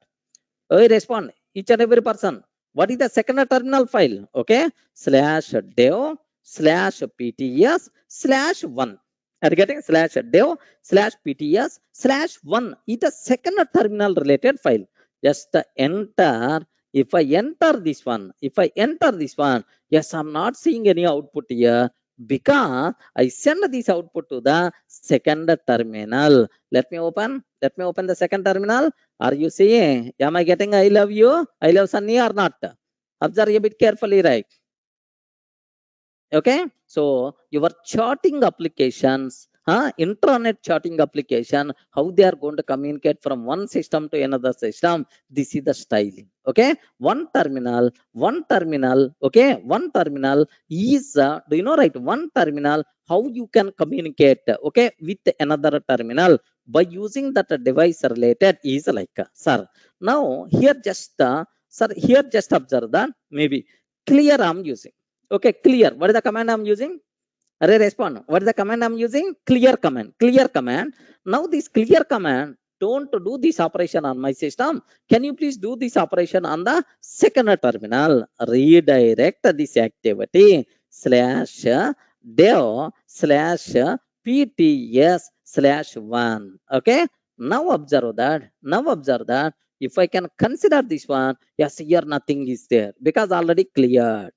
Respond. Each and every person. What is the second terminal file? Okay. /dev/pts/1. Are you getting? /dev/pts/1 is the second terminal related file. Just enter. If I enter this one, yes, I'm not seeing any output here because I send this output to the second terminal. Let me open the second terminal. Are you seeing? Am I getting I love you? I love Sunny or not? Observe a bit carefully, right? Okay. So your charting applications, intranet charting application, how they are going to communicate from one system to another system. This is the styling. Okay. One terminal. Okay. One terminal is, do you know, right? One terminal, how you can communicate, okay, with another terminal by using that device related is like, sir. Now here just, sir, here just observe that maybe clear I'm using. Okay, clear. What is the command I'm using? Array respond. What is the command I'm using? Clear command. Clear command. Now this clear command, don't do this operation on my system. Can you please do this operation on the second terminal? Redirect this activity /dev/pts/1. Okay. Now observe that. If I can consider this one, yes, here nothing is there because already cleared.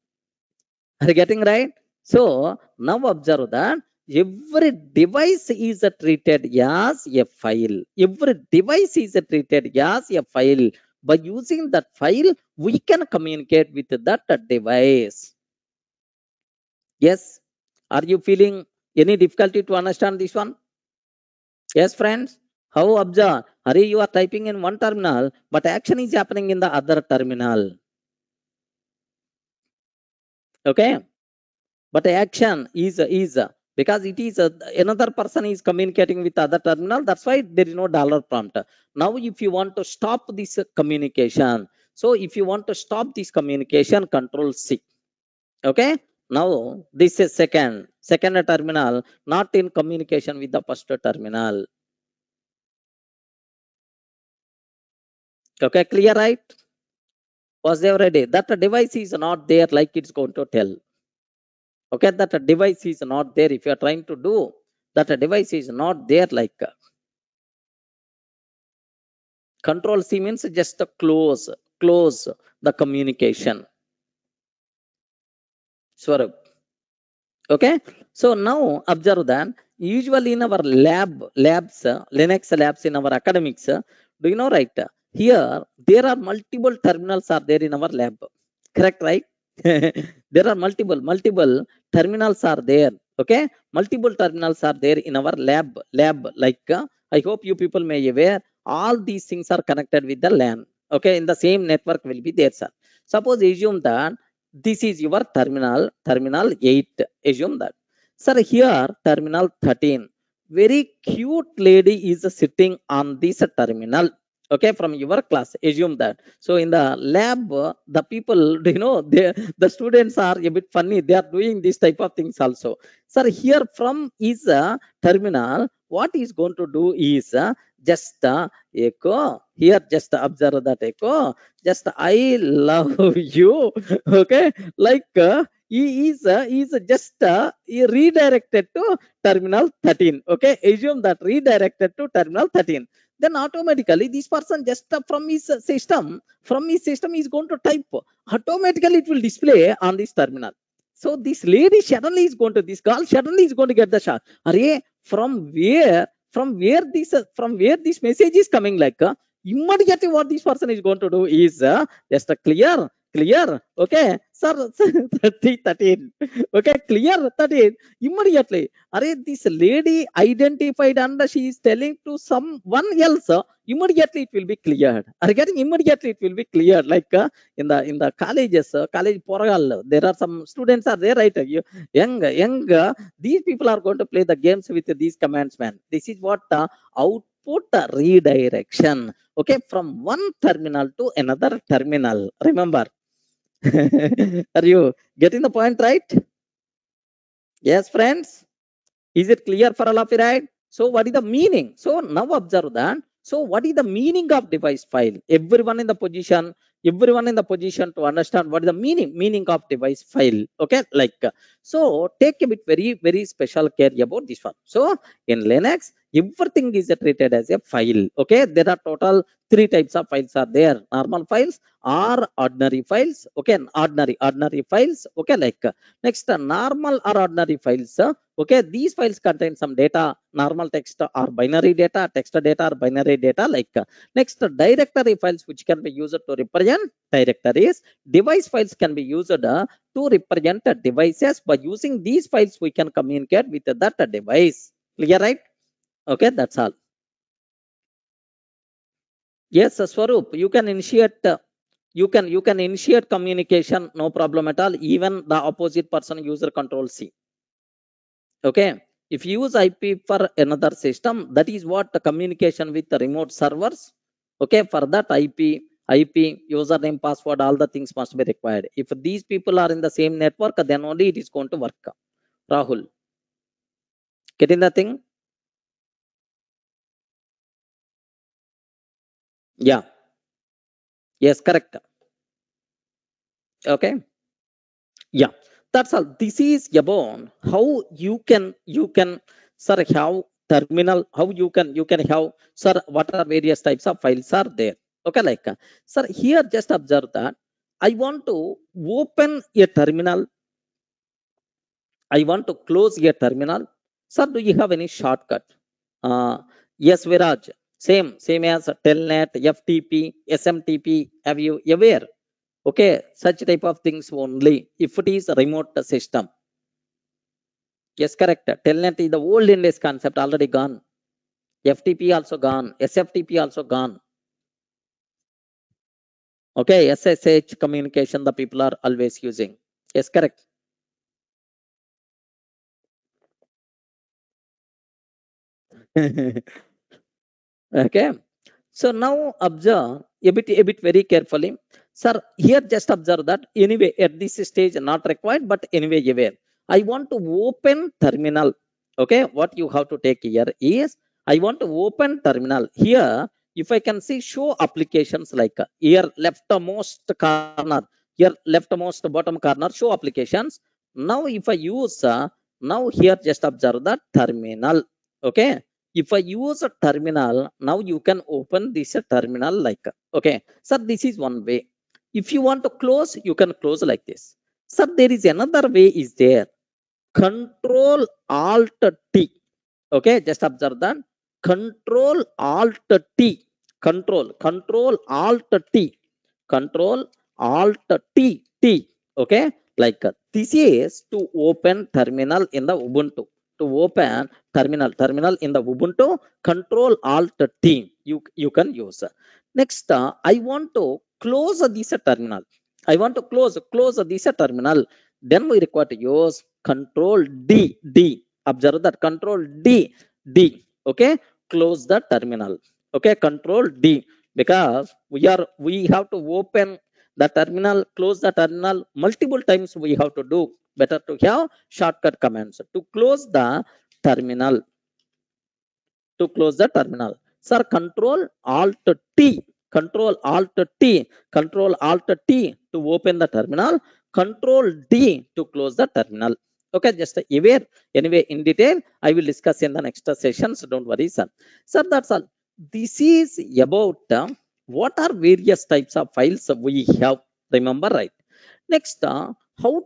Are you getting right? So now observe that every device is treated as a file. Every device is treated as a file. By using that file, we can communicate with that device. Yes. Are you feeling any difficulty to understand this one? Yes, friends. How observe? Hari, you are typing in one terminal, but action is happening in the other terminal. Okay. But action is because it is another person is communicating with other terminal. That's why there is no dollar prompt. Now, if you want to stop this communication, so if you want to stop this communication, Control C. Okay. Now this is second terminal, not in communication with the first terminal. Okay, clear, right? Was there already that device is not there like it's going to tell? Okay, that device is not there. If you are trying to do that, device is not there like. Control C means just close the communication. Swarup. Okay. So now observe that usually in our labs, Linux labs in our academics, do you know, right? Here there are multiple terminals are there in our lab. Correct, right? There are multiple terminals are there. Okay, multiple terminals are there in our lab like I hope you people may aware all these things are connected with the LAN. Okay, in the same network will be there, sir. Suppose assume that this is your terminal 8. Assume that, sir, here terminal 13. Very cute lady is sitting on this terminal. Okay, from your class, assume that. So in the lab, the people, the students are a bit funny. They are doing this type of things also. Sir, here from is a terminal. What is going to do is just echo. Here, just observe that echo. Just I love you. Okay, like he is just he redirected to terminal 13. Okay, assume that redirected to terminal 13. Then automatically this person just from his system is going to type. Automatically it will display on this terminal. So this lady suddenly is going to, this girl suddenly is going to get the shock. Array, from where this message is coming, like immediately what this person is going to do is just a clear. Okay, sir, 13. Okay, clear 13 immediately. Array, this lady identified and she is telling to someone else. Immediately it will be cleared. Are getting immediately it will be cleared. Like in the colleges, college poragal, there are some students are there, right? Young, these people are going to play the games with these commands, man. This is what output redirection. Okay, from one terminal to another terminal. Remember. Are you getting the point, right? Yes, friends. Is it clear for all of you, right? So what is the meaning? So now observe that. So what is the meaning of device file? Everyone in the position to understand what is the meaning of device file. Okay, like so take a bit very, very special care about this one. So in Linux, everything is treated as a file. Okay, there are total 3 types of files are there: normal files or ordinary files. Okay, ordinary files. Okay, like next normal or ordinary files. Okay, these files contain some data, normal text or binary data, text data or binary data. Like next, directory files which can be used to represent directories. Device files can be used to represent devices. By using these files, we can communicate with that device. Clear, right? Okay, that's all. Yes, Swaroop, you can initiate. You can initiate communication, no problem at all. Even the opposite person user control C. Okay, if you use IP for another system, that is what the communication with the remote servers. Okay, for that IP username, password, all the things must be required. If these people are in the same network, then only it is going to work. Rahul, getting the thing? Yeah, yes, correct. Okay, yeah, that's all. This is about how you can sir have terminal, how you can have, sir, what are various types of files are there. Okay, like sir, here just observe that I want to open a terminal, I want to close a terminal. Sir, do you have any shortcut? uh yes, Viraj, same as telnet, FTP, SMTP. Have you aware? Okay, such type of things only if it is a remote system. Yes, correct. Telnet is the old Indies concept, already gone. FTP also gone. SFTP also gone. Okay, SSH communication the people are always using. Yes, correct. Okay. So now observe a bit very carefully. Sir, here just observe that anyway at this stage not required, but anyway aware. I want to open terminal. Okay, what you have to take here is I want to open terminal. Here, if I can see show applications, like here leftmost corner, here leftmost bottom corner, show applications. Now if I use now here just observe that terminal. Okay, if I use a terminal, now you can open this terminal like, okay, sir, this is one way. If you want to close, you can close like this. Sir, there is another way is there. Control Alt T. Okay, just observe that. Control Alt T. Control Alt T. Control Alt T. Okay, like this is to open terminal in the Ubuntu. to open terminal in the Ubuntu, Control Alt T you can use. Next, I want to close this terminal. I want to close this terminal. Then we require to use Control D. Observe that Control D. Okay, close the terminal. Okay, Control D, because we have to open the terminal, close the terminal multiple times. We have to do. Better to have shortcut commands to close the terminal. To close the terminal, sir, Control Alt T. Control Alt T. Control Alt T to open the terminal. Control D to close the terminal. Okay, just aware. Anyway, in detail I will discuss in the next sessions. Don't worry, sir. Sir, that's all. This is about what are various types of files we have. Remember, right? Next, how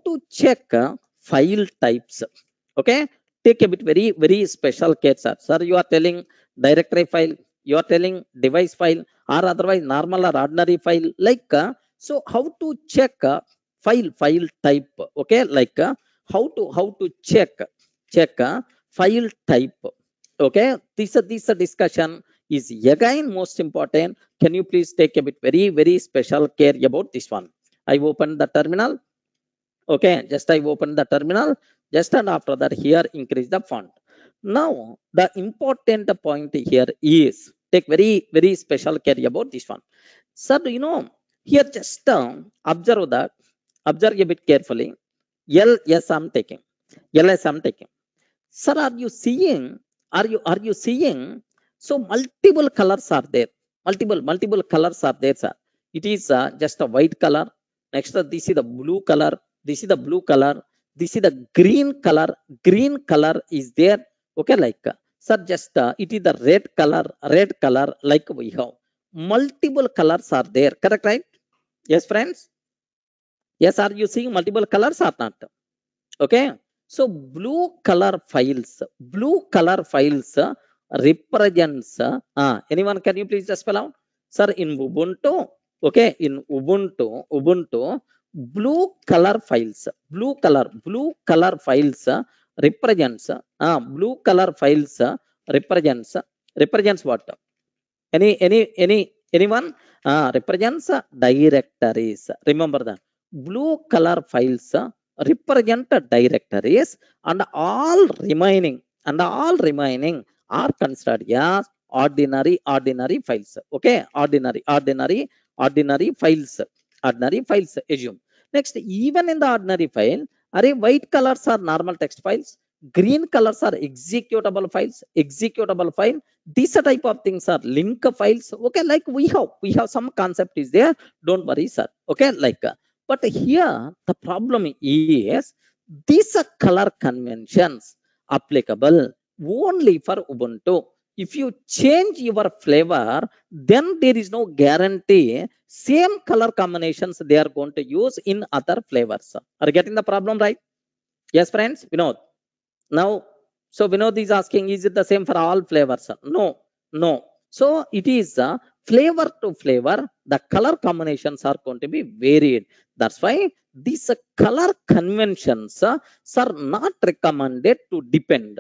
to check file types. Okay, take a bit very special care, sir. Sir, you are telling directory file, you are telling device file, or otherwise normal or ordinary file, like so how to check file type. Okay, like how to check file type. Okay, this discussion is again most important. Can you please take a bit very special care about this one? I open the terminal. Okay, just I open the terminal, just, and after that here increase the font. Now the important point here is take very special care about this one. Sir, you know, here just observe a bit carefully. Yes, I'm taking. Yes, I'm taking. Sir, are you seeing? Are you seeing? So multiple colors are there. Multiple colors are there, sir. It is just a white color. Next, this is the blue color. This is the blue color. This is the green color. Green color is there. Okay, like sir, just it is the red color. Red color, like we have multiple colors are there. Correct, right? Yes, friends. Yes, are you seeing multiple colors or not? Okay, so blue color files represents anyone, can you please just spell out, sir, in Ubuntu? Okay, in Ubuntu blue color files represents blue color files represents what? Anyone? Represents directories. Remember that blue color files represent directories, and all remaining are considered as ordinary files. Okay, ordinary files. Ordinary files, assume. Next, even in the ordinary file, white colors are normal text files, green colors are executable file. These type of things are link files. Okay, like we have some concept is there. Don't worry, sir. Okay, like but here the problem is these color conventions applicable only for Ubuntu. If you change your flavor, then there is no guarantee same color combinations they are going to use in other flavors. Are you getting the problem, right? Yes, friends. Vinod. Now, so Vinod is asking, is it the same for all flavors? No. So it is flavor to flavor, the color combinations are going to be varied. That's why these color conventions are not recommended to depend.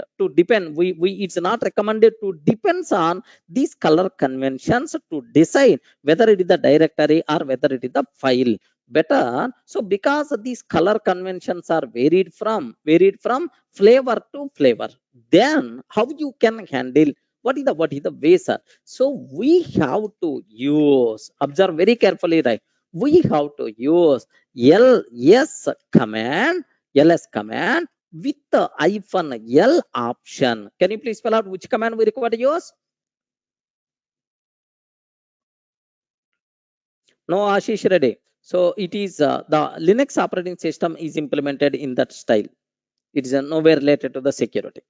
We it's not recommended to depends on these color conventions to decide whether it is the directory or whether it is the file. Better, so because these color conventions are varied from flavor to flavor, then how you can handle what is the way, sir? So we have to use, observe very carefully, right? We have to use ls command with the -l option. Can you please spell out which command we require to use? No, Ashish Reddy. So it is the Linux operating system is implemented in that style. It is nowhere related to the security.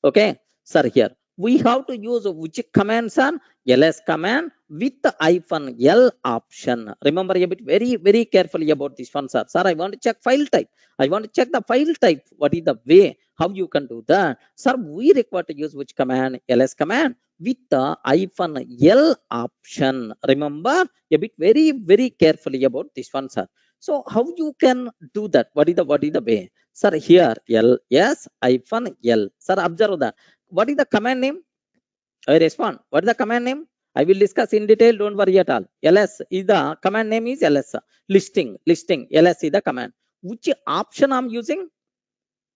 Okay, sir, here we have to use which command, sir? ls command with the -l option. Remember a bit very carefully about this one, sir. Sir, I want to check file type. I want to check the file type. What is the way how you can do that, sir? We require to use which command? ls command with the -l option. Remember a bit very carefully about this one, sir. So how you can do that? What is the way? Sir, here L, yes, hyphen L. Sir, observe that. What is the command name? I respond. What is the command name? I will discuss in detail. Don't worry at all. LS is the command name is LS. Listing. LS is the command. Which option I'm using?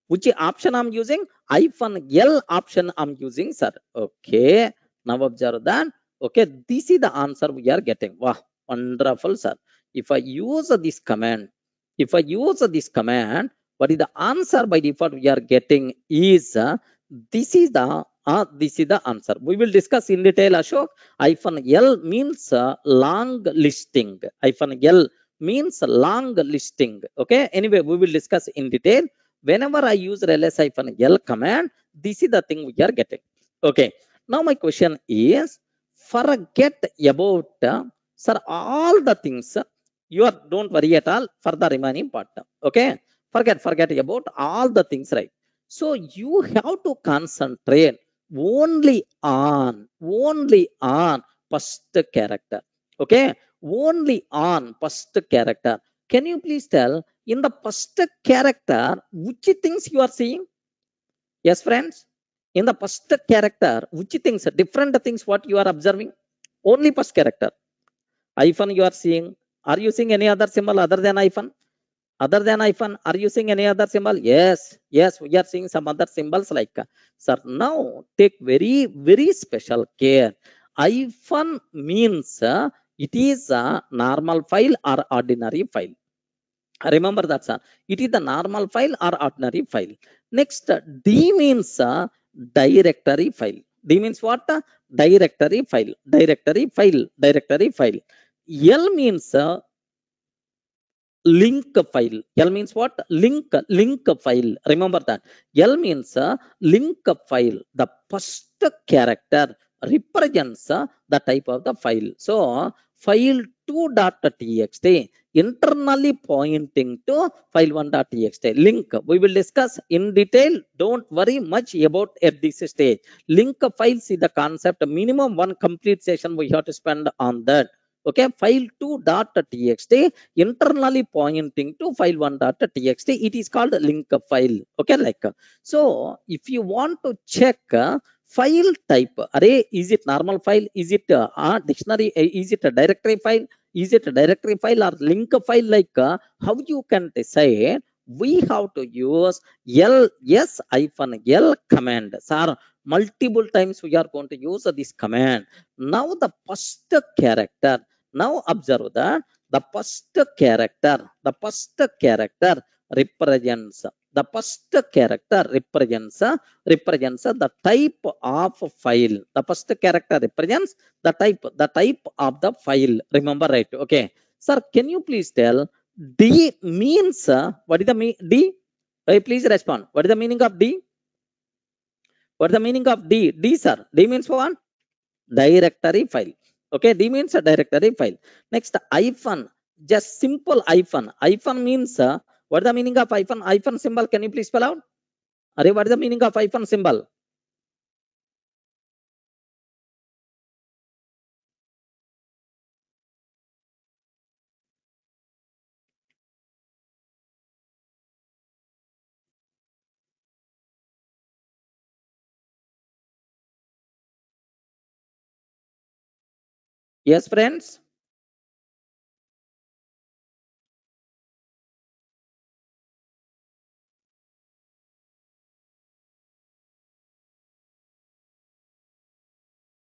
Which option I'm using? Hyphen L option I'm using, sir. Okay. Now observe that. Okay. This is the answer we are getting. Wow. Wonderful, sir. If I use this command, what is the answer by default we are getting is this is the answer. We will discuss in detail, Ashok. Hyphen L means long listing. Hyphen L means long listing. Okay. Anyway, we will discuss in detail. Whenever I use ls-l command, this is the thing we are getting. Okay. Now my question is, forget about sir, all the things. You are don't worry at all for the remaining part. Okay. Forget about all the things, right? So you have to concentrate only on first character. Okay. Only on first character. Can you please tell in the first character which things you are seeing? Yes, friends. In the first character, which things, different things, what you are observing? Only first character. Hyphen you are seeing. Are you seeing any other symbol other than hyphen? Other than hyphen, are you seeing any other symbol? Yes, we are seeing some other symbols like, sir, now take very special care. Hyphen means it is a normal file or ordinary file. Remember that, sir. It is the normal file or ordinary file. Next, D means directory file. D means what? Directory file. Directory file. L means link file. L means what? Link file. Remember that. L means link file. The first character represents the type of the file. So file2.txt internally pointing to file1.txt. Link we will discuss in detail. Don't worry much about at this stage. Link files is the concept. Minimum one complete session we have to spend on that. Okay, file2.txt internally pointing to file1.txt. It is called link file. Okay, like so if you want to check file type, array, is it normal file, is it dictionary, is it a directory file, is it a directory file or link file, like how you can decide? We have to use ls-l command, sir. Multiple times we are going to use this command. Now the first character, now observe that the first character represents the first character represents the type of file. The first character represents the type of the file. Remember, right? Okay, sir, can you please tell D means what is the D? Please respond. What is the meaning of D? What is the meaning of D? D, sir. D means what? Directory file. Okay, D means a directory file. Next, hyphen, just simple hyphen. Hyphen means what is the meaning of hyphen? Hyphen symbol, can you please spell out? Array, what is the meaning of hyphen symbol? Yes, friends.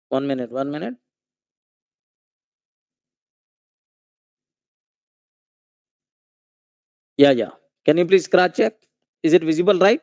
One minute. Yeah. Can you please scratch check? Is it visible, right?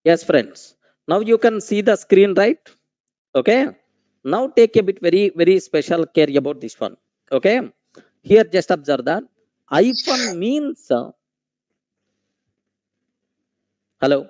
Yes, friends. Now you can see the screen, right? Okay. Now take a bit very special care about this one. Okay. Here just observe that iPhone means hello.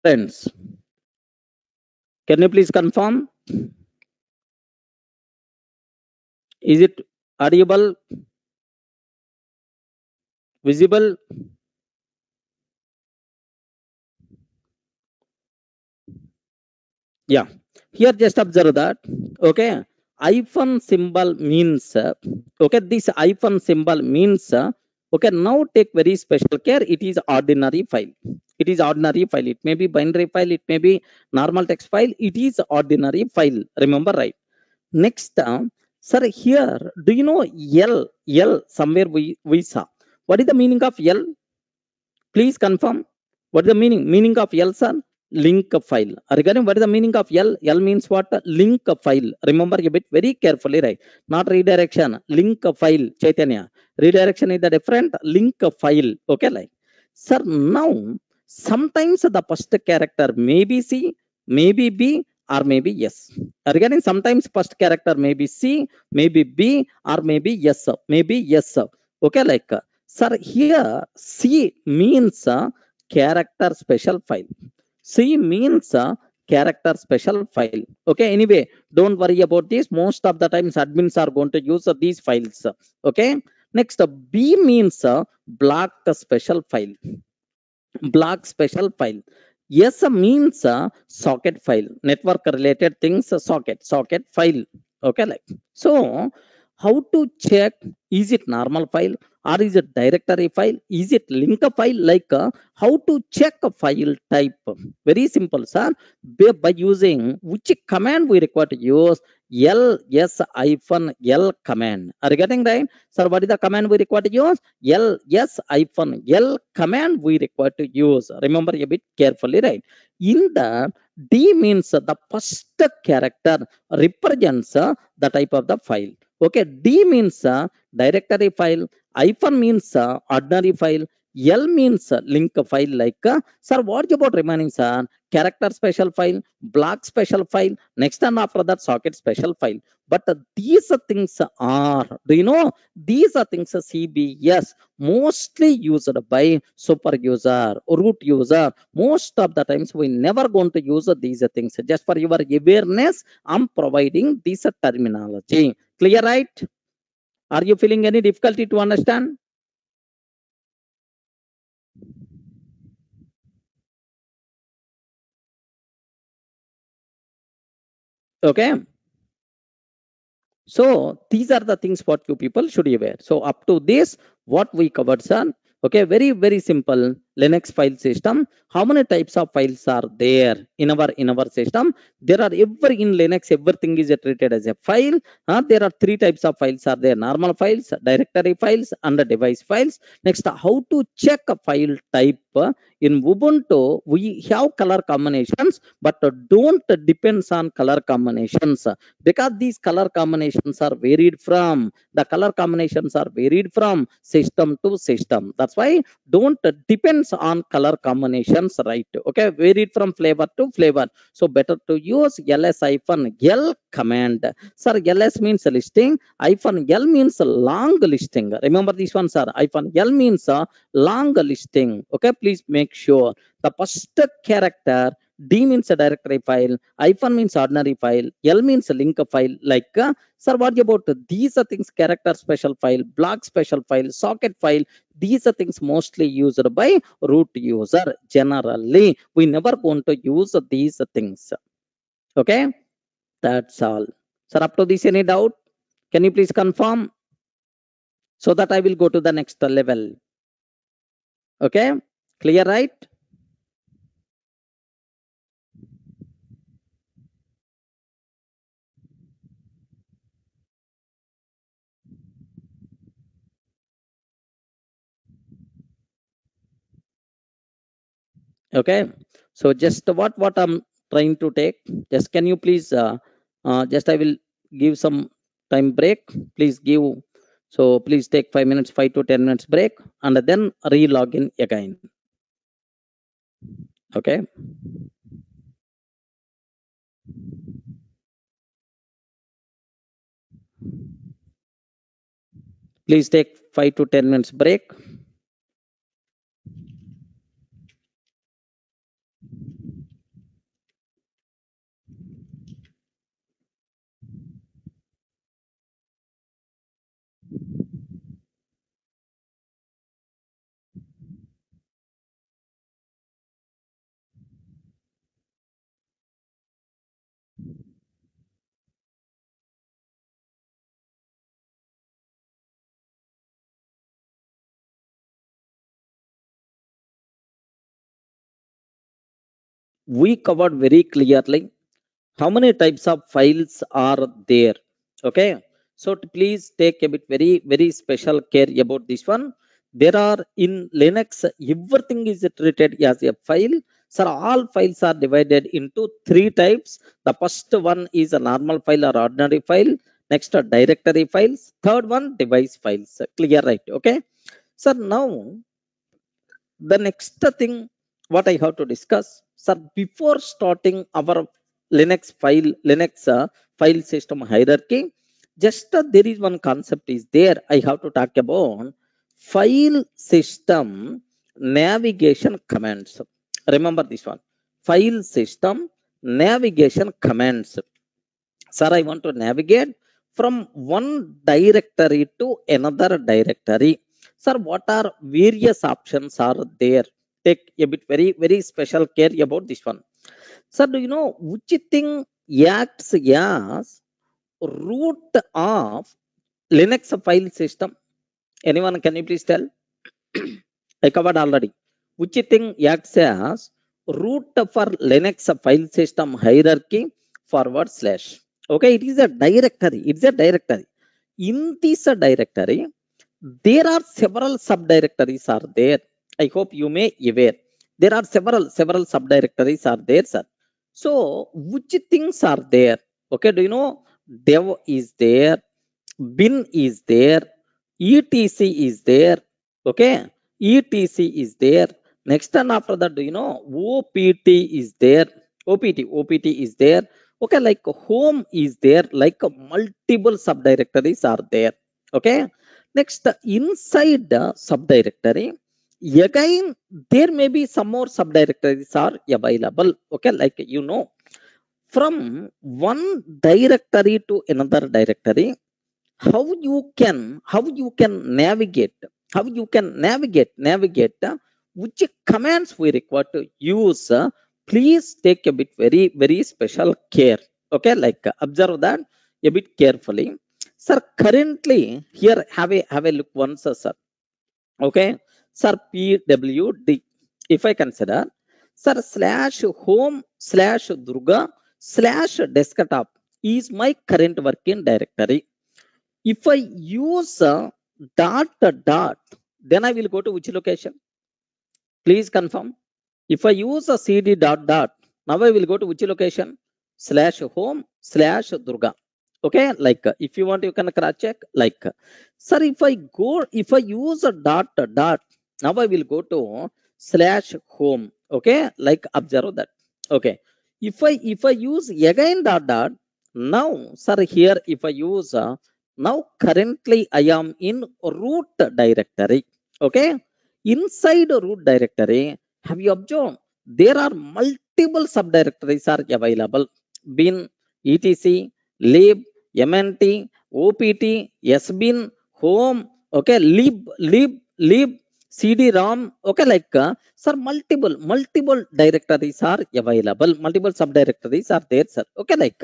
Friends, can you please confirm? Is it audible, visible? Yeah. Here just observe that. Okay. iPhone symbol means okay. This iPhone symbol means okay. Now take very special care. It is ordinary file. It is ordinary file. It may be binary file. It may be normal text file. It is ordinary file. Remember, right? Next, sir, here, do you know L? L somewhere we saw. What is the meaning of L? Please confirm. What is the meaning? Meaning of L, sir? Link file. Regarding what is the meaning of L? L means what? Link file. Remember a bit very carefully, right? Not redirection. Link file, Chaitanya. Redirection is the different link file. Okay, like. Sir, now sometimes the first character may be C, maybe B, or maybe yes. Regarding sometimes first character may be C, maybe B, or maybe yes. Maybe yes. Okay, like. Sir, here C means character special file. C means character special file. Okay, anyway, don't worry about this. Most of the times admins are going to use these files. Okay, next B means block special file. Block special file. Yes means socket file. Network related things, socket file. Okay, like so. How to check? Is it normal file or is it directory file? Is it link file? Like how to check a file type? Very simple, sir. By using which command we require to use? ls-l command. Are you getting right? Sir, what is the command we require to use? ls-l command we require to use. Remember a bit carefully, right? In the D means the first character represents the type of the file. Okay, D means directory file, hyphen means ordinary file, L means link file. Like, sir, what about remaining, sir? Character special file, block special file, next and after that socket special file. But these things are, do you know, these are things CBS mostly used by super user, root user. Most of the times we never going to use these things. Just for your awareness, I'm providing this terminology. Clear, right? Are you feeling any difficulty to understand? Okay. So these are the things what you people should be aware. So up to this, what we covered, sir. Okay, very simple Linux file system. How many types of files are there in our system? There are in Linux, everything is treated as a file. There are three types of files are there: normal files, directory files, and device files. Next, how to check a file type? In Ubuntu, we have color combinations, but don't depends on color combinations, because these color combinations are varied from system to system. That's why don't depends on color combinations, right? Okay, varied from flavor to flavor. So better to use ls-l command. Sir, ls means listing, -l means long listing. Remember this one, sir. -l means long listing. Okay, please make sure the first character D means a directory file, hyphen means ordinary file, L means a link file. Like, sir, what about these are things? Character special file, block special file, socket file. These are things mostly used by root user. Generally, we never want to use these things. Okay, that's all. Sir, up to this, any doubt? Can you please confirm? So that I will go to the next level. Okay, clear, right? Okay, so just what I'm trying to take, just can you please just I will give some time break, please give. So please take 5 minutes, 5 to 10 minutes break, and then re-log in again. Okay, please take 5 to 10 minutes break. We covered very clearly how many types of files are there. Okay, so please take a bit very special care about this one. There are in Linux, everything is treated as a file. So all files are divided into three types. The first one is a normal file or ordinary file. Next are directory files. Third one, device files. Clear, right? Okay, so now the next thing what I have to discuss, sir, before starting our Linux file system hierarchy, just there is one concept is there. I have to talk about file system navigation commands. Remember this one, file system navigation commands. Sir, I want to navigate from one directory to another directory. Sir, what are various options are there? Take a bit very special care about this one. Sir, do you know which thing acts as root of Linux file system? Anyone, can you please tell? I covered already. Which thing acts as root for Linux file system hierarchy forward slash. Okay, it is a directory. It's a directory. In this directory, there are several subdirectories are there. I hope you may aware. There are several subdirectories are there, sir. So which things are there? Okay, do you know dev is there, bin is there, etc is there. Okay, etc is there. Next and after that, do you know opt is there, opt is there. Okay, like home is there, like multiple subdirectories are there. Okay, next inside the subdirectory, again there may be some more subdirectories are available. Okay, like from one directory to another directory, how you can navigate which commands we require to use. Please take a bit very special care. Okay, like observe that a bit carefully. Sir, currently here, have a look once, sir. Okay, sir, pwd, if I consider, sir, slash home slash Durga slash desktop is my current working directory. If I use dot, then I will go to which location? Please confirm. If I use a cd dot, now I will go to which location? Slash home slash Durga. Okay, like if you want, you can cross check. Like, sir, if I use a dot, now I will go to slash home. Okay, like observe that. Okay, if I use again dot, now, sir, here if I use now currently I am in root directory. Okay, inside root directory, have you observed there are multiple multiple subdirectories are available. Bin, etc, lib, mnt, opt, sbin, home, okay, lib, cd-rom, okay, like sir, multiple directories are available, multiple subdirectories are there, sir. Okay, like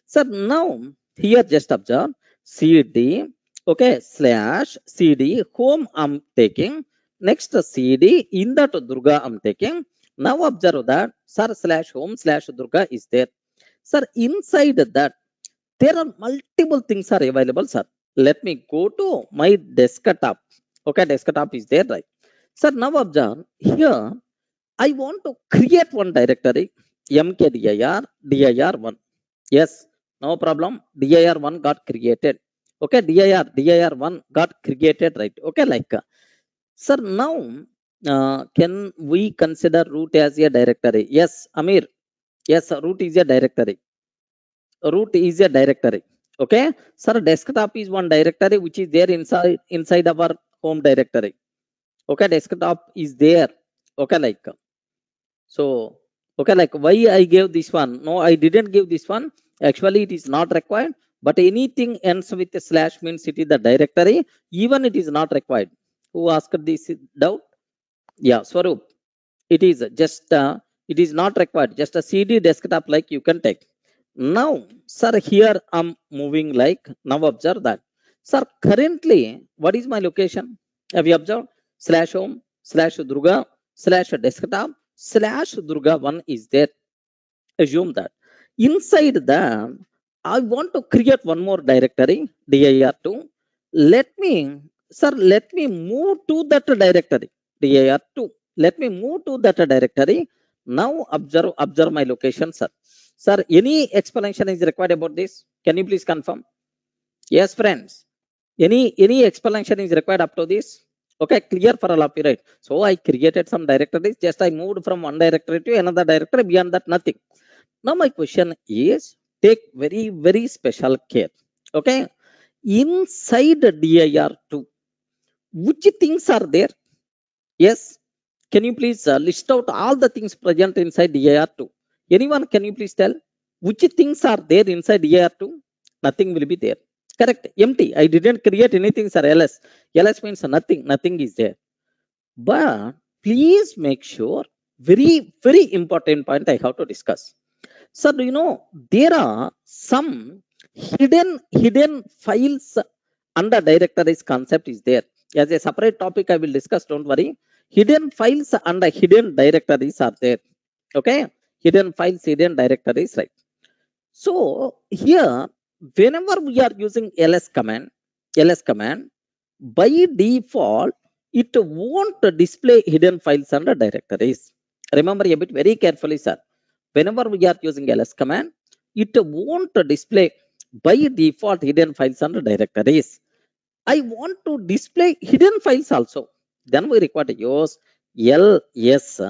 sir, now here just observe cd, okay, slash cd home I'm taking, next cd in that Durga I'm taking. Now observe that sir, slash home slash Durga is there, sir. Inside that there are multiple things are available, sir. Let me go to my desktop. Okay, desktop is there, right? Sir, now observe here. I want to create one directory, mkdir dir1. Yes, no problem. Dir1 got created. Okay, dir1 got created, right? Okay, like sir, now can we consider root as a directory? Yes, Amir. Yes, root is a directory. Root is a directory. Okay, sir, desktop is one directory which is there inside our home directory. Okay, desktop is there. Okay, like so. Okay, like why I gave this one? No, I didn't give this one. Actually, it is not required. But anything ends with a slash means it is the directory. Even it is not required. Who asked this doubt? Yeah, Swaroop. It is just it is not required. Just a cd desktop like you can take. Now, sir, here I'm moving like, now observe that. Sir, currently, what is my location? Have you observed? Slash home, slash Durga, slash desktop, slash Durga 1 is there. Assume that. Inside that, I want to create one more directory, dir2. Let me, sir, let me move to that directory, dir2. Let me move to that directory. Now observe my location, sir. Sir, any explanation is required about this? Can you please confirm? Yes, friends. Any explanation is required up to this? Okay, clear for all of you, right? So I created some directories. Just I moved from one directory to another directory. Beyond that, nothing. Now my question is, take very special care. Okay, inside dir2, which things are there? Yes, can you please list out all the things present inside dir2? Anyone, can you please tell which things are there inside dir2? Nothing will be there. Correct, empty. I didn't create anything, sir. ls means nothing is there. But please make sure, very important point I have to discuss. So do you know there are some hidden files under directories concept is there. As a separate topic I will discuss, don't worry. Hidden files under hidden directories are there. Okay, hidden files, hidden directories, right? So here, whenever we are using ls command, by default it won't display hidden files under directories. Remember a bit very carefully, sir. Whenever we are using ls command, it won't display by default hidden files under directories. I want to display hidden files also. Then we require to use ls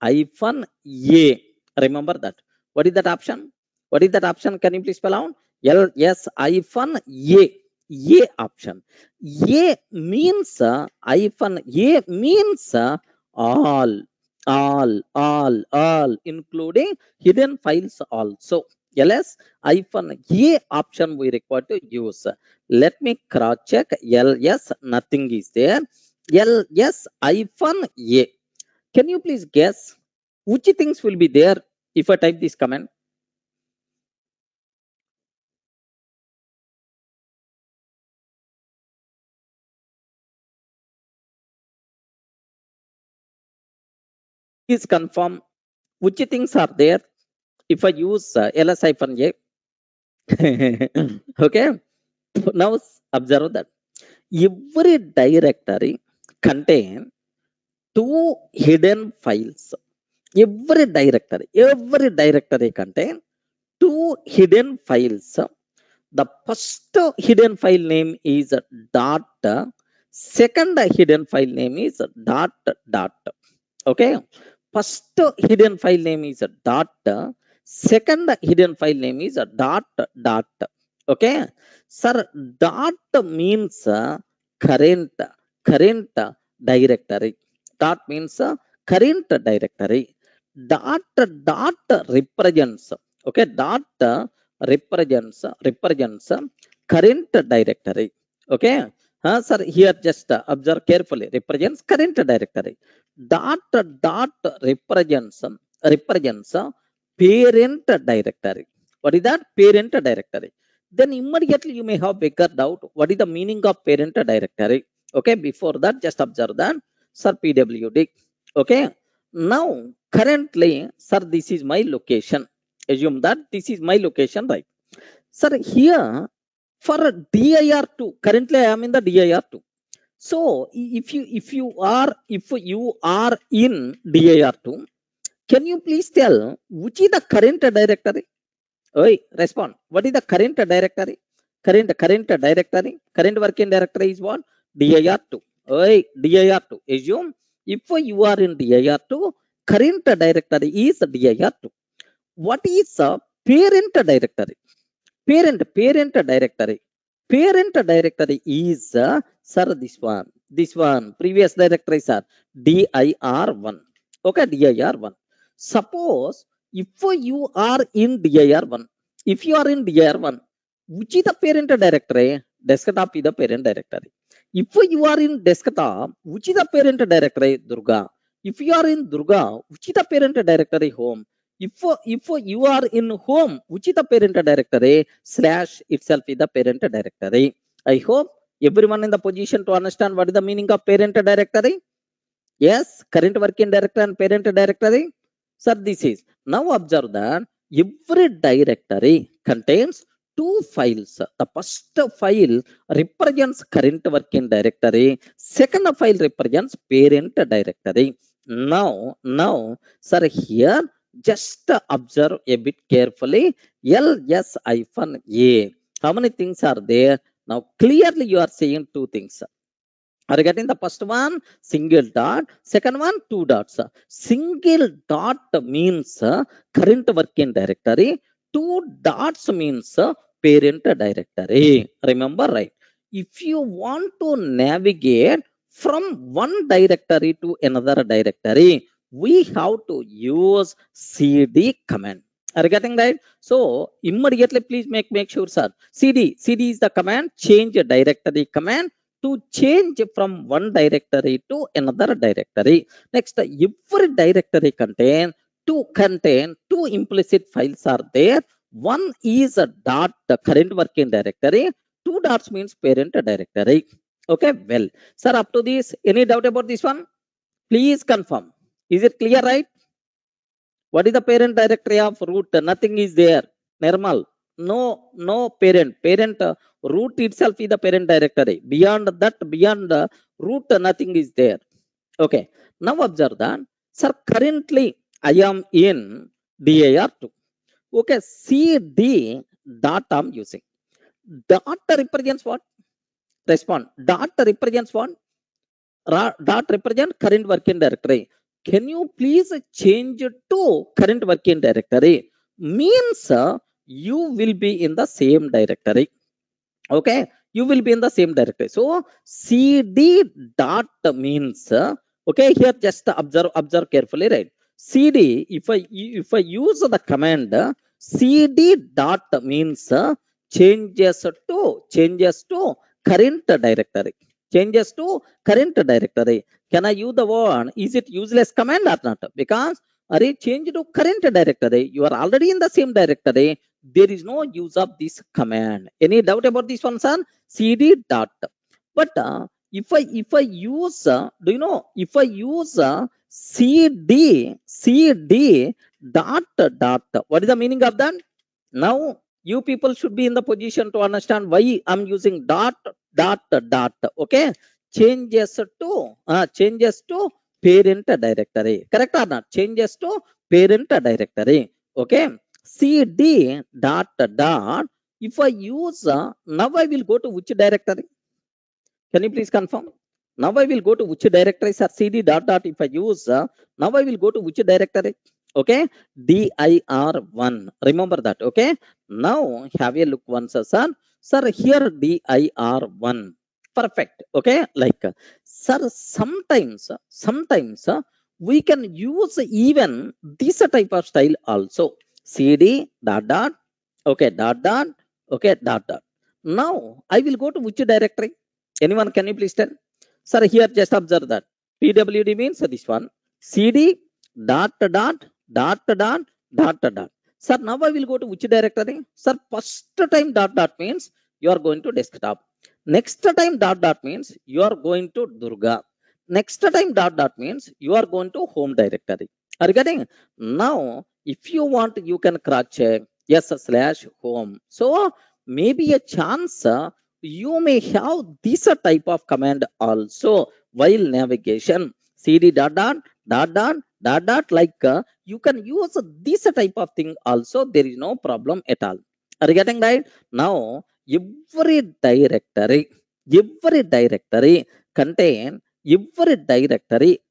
hyphen a. Remember that. What is that option? What is that option? Can you please spell out? ls hyphen a. A option. A means hyphen a means all, including hidden files also. ls hyphen a option we require to use. Let me cross check. ls nothing is there. ls hyphen a. Can you please guess which things will be there if I type this command? Please confirm which things are there if I use ls hyphen a. Okay, now observe that every directory contain two hidden files. Every directory contain two hidden files. The first hidden file name is dot, second hidden file name is dot. Okay, first hidden file name is dot, second hidden file name is dot. Okay, sir, dot means current directory. Dot means current directory. dot represents, okay, dot represents current directory. Okay, sir, here just observe carefully, represents current directory. Dot represents parent directory. What is that? Parent directory. Then immediately you may have bigger doubt, what is the meaning of parent directory? Okay, before that just observe that, sir, pwd. Okay, now currently, sir, this is my location. Assume that this is my location, right? Sir, here for dir2, currently I am in the dir2. So if you are in dir2, can you please tell which is the current directory? Oi, respond. What is the current directory? Current directory. Current working directory is what? dir2. Oi, dir2. Assume if you are in dir2, current directory is dir2. What is a parent directory? Parent directory. Parent directory is, sir, this one. Previous directories are dir1. Okay, dir1. Suppose if you are in dir1, if you are in dir1, which is the parent directory? Desktop is the parent directory. If you are in desktop, which is the parent directory? Durga. If you are in Durga, which is the parent directory? Home. If you are in home, which is the parent directory? Slash itself is the parent directory. I hope everyone in the position to understand what is the meaning of parent directory. Yes, current working directory and parent directory. Sir, this is. Now observe that every directory contains two files. The first file represents current working directory. Second file represents parent directory. Now, sir, here just observe a bit carefully. ls-a. How many things are there? Now clearly you are seeing two things. Are you getting the first one? Single dot. Second one, two dots. Single dot means current working directory. Two dots means parent directory. Remember, right? If you want to navigate from one directory to another directory, we have to use cd command. Are you getting right? So immediately please make sure, sir. cd is the command, change directory command to change from one directory to another directory. Next, every directory contain two implicit files are there. One is a dot current working directory. Two dots means parent directory. Okay, well, sir, up to this, any doubt about this one? Please confirm. Is it clear, right? What is the parent directory of root? Nothing is there. Normal. No parent. Parent root itself is the parent directory. Beyond that, beyond root, nothing is there. Okay. Now observe that. Sir, currently I am in dir2. Okay. cd dot I'm using. Dot represents what? Respond. Dot represents what? Dot represent current working directory. Can you please change to current working directory? Means you will be in the same directory. Okay, you will be in the same directory. So cd dot means, okay, here just observe carefully, right? Cd, if I use the command cd dot means changes to current directory. Changes to current directory. Can I use the word? Is it useless command or not? Because are change to current directory, you are already in the same directory. There is no use of this command. Any doubt about this one, son? cd dot. But if I use, do you know, if I use cd dot dot, what is the meaning of that? Now you people should be in the position to understand why I'm using dot dot dot. Okay, changes to parent directory. Correct or not? Changes to parent directory. Okay, cd dot dot. If I use, now I will go to which directory? Can you please confirm? Now I will go to which directory, sir? cd dot dot. If I use, now I will go to which directory? Okay, dir1. Remember that. Okay, now have a look once, sir. Sir, here dir1. Perfect. Okay, like, sir, sometimes we can use even this type of style also. CD dot dot, okay, dot dot, okay, dot dot. Now I will go to which directory? Anyone can you please tell? Sir, here just observe that pwd means this one, cd dot dot dot dot dot dot. Sir, now I will go to which directory? Sir, first time dot dot means you are going to desktop. Next time dot dot means you are going to Durga. Next time dot dot means you are going to home directory. Are you getting? Now, if you want, you can cross check yes slash home. So maybe a chance you may have this type of command also while navigation. CD dot dot dot dot dot dot, like you can use this type of thing also. There is no problem at all. Are you getting right? Now every directory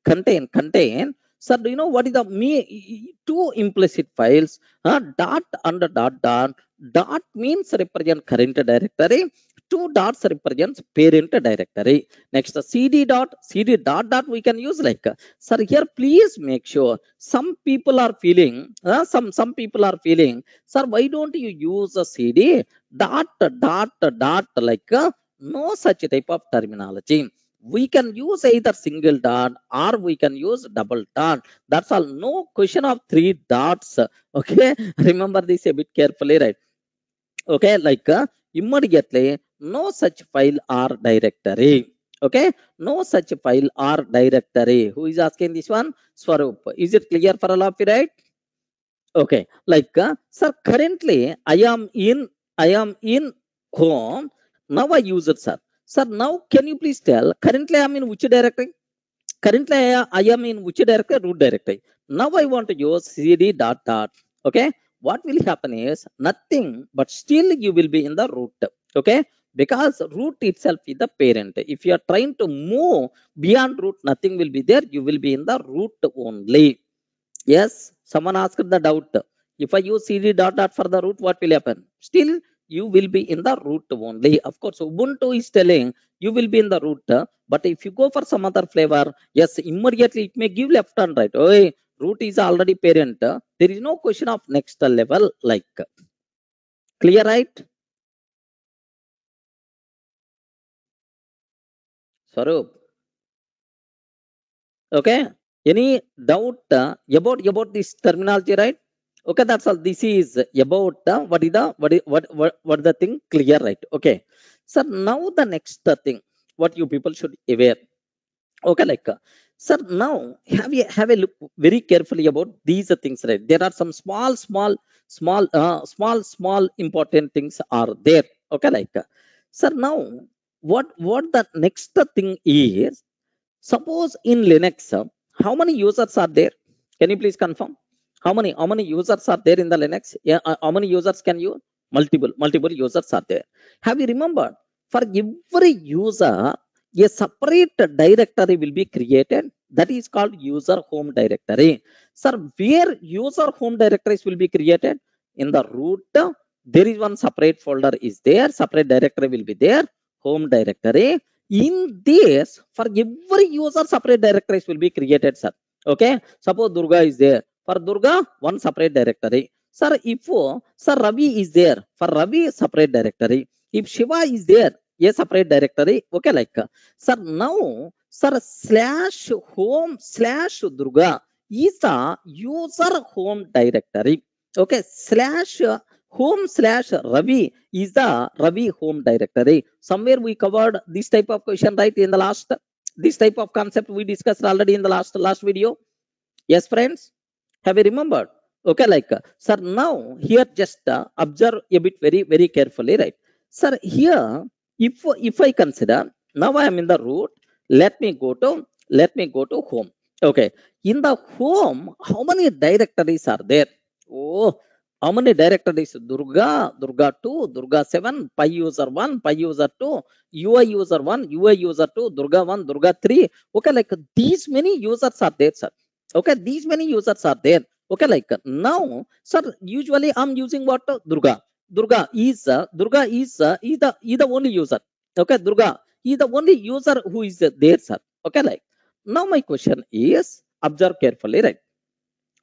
contain contain. Sir, do you know what is the two implicit files? Dot and dot dot. Dot means represent current directory. Two dots represents parent directory. Next, cd dot dot we can use like. Sir, here please make sure. Some people are feeling. Some people are feeling. Sir, why don't you use a cd dot dot dot like? No such type of terminology. We can use either single dot or we can use double dot. That's all. No question of three dots. Okay, remember this a bit carefully, right? Okay, like immediately no such file or directory. Okay, no such file or directory. Who is asking this one? Swarup. Is it clear for all of you, right? Okay, like sir, currently I am in home. Now I use it, sir. Sir, now can you please tell currently I am in which directory? Currently I am in which directory? Root directory. Now I want to use cd dot dot. Okay, what will happen is nothing, but still you will be in the root. Okay, because root itself is the parent. If you are trying to move beyond root, nothing will be there. You will be in the root only. Yes, someone asked the doubt. If I use cd dot dot for the root, what will happen? Still you will be in the root only. Of course, Ubuntu is telling you will be in the root, but if you go for some other flavor, yes, immediately it may give left and right. Oh, root is already parent. There is no question of next level like. Clear, right? Swaroop. Okay, any doubt about this terminology, right? Okay, that's all. This is about what is the what the thing, clear, right? Okay, sir, now the next thing what you people should aware. Okay, like sir, now have a look very carefully about these things, right? There are some small important things are there. Okay, like sir, now what the next thing is. Suppose in Linux, how many users are there? Can you please confirm? How many users are there in the Linux? Yeah, how many users can you? Multiple users are there. Have you remembered? For every user, a separate directory will be created. That is called user home directory. Sir, where user home directories will be created? In the root, there is one separate folder is there. Separate directory will be there. Home directory. In this, for every user, separate directories will be created, sir. Okay, suppose Durga is there. For Durga, one separate directory. Sir, if Sir Ravi is there, for Ravi, separate directory. If Shiva is there, a separate directory. Okay, like sir, now sir slash home slash Durga is the user home directory. Okay, slash home slash Ravi is the Ravi home directory. Somewhere we covered this type of question, right? In the last, this type of concept we discussed already in the last video. Yes, friends, have you remembered? Okay, like sir, now here just observe a bit very carefully, right? Sir, here if I consider now I am in the root, let me go to home. Okay, in the home, how many directories are there? Oh, how many directories? Durga 2, Durga 7, Pi user 1, Pi user 2, UI user 1, UI user 2, Durga 1, Durga 3. Okay, like these many users are there, sir. Okay, these many users are there. Okay, like now, sir, usually I'm using what? Durga. Durga is the only user. Okay, Durga is the only user who is there, sir. Okay, like now my question is, Observe carefully, right?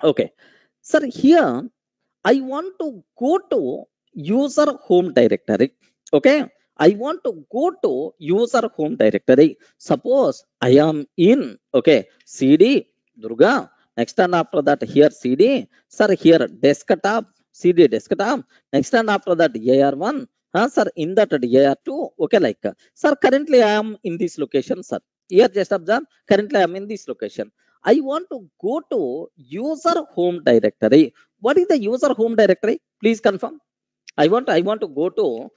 Okay. Sir, here I want to go to user home directory. Okay. I want to go to user home directory. Suppose I am in, okay, CD, Durga. Next and after that, here CD. Sir, here desktop, CD desktop. Next and after that, AR1. Sir, in that AR2. Okay, like, sir, currently I am in this location, sir. Here, just observe. Currently I am in this location. I want to go to user home directory. What is the user home directory? Please confirm. I want to go to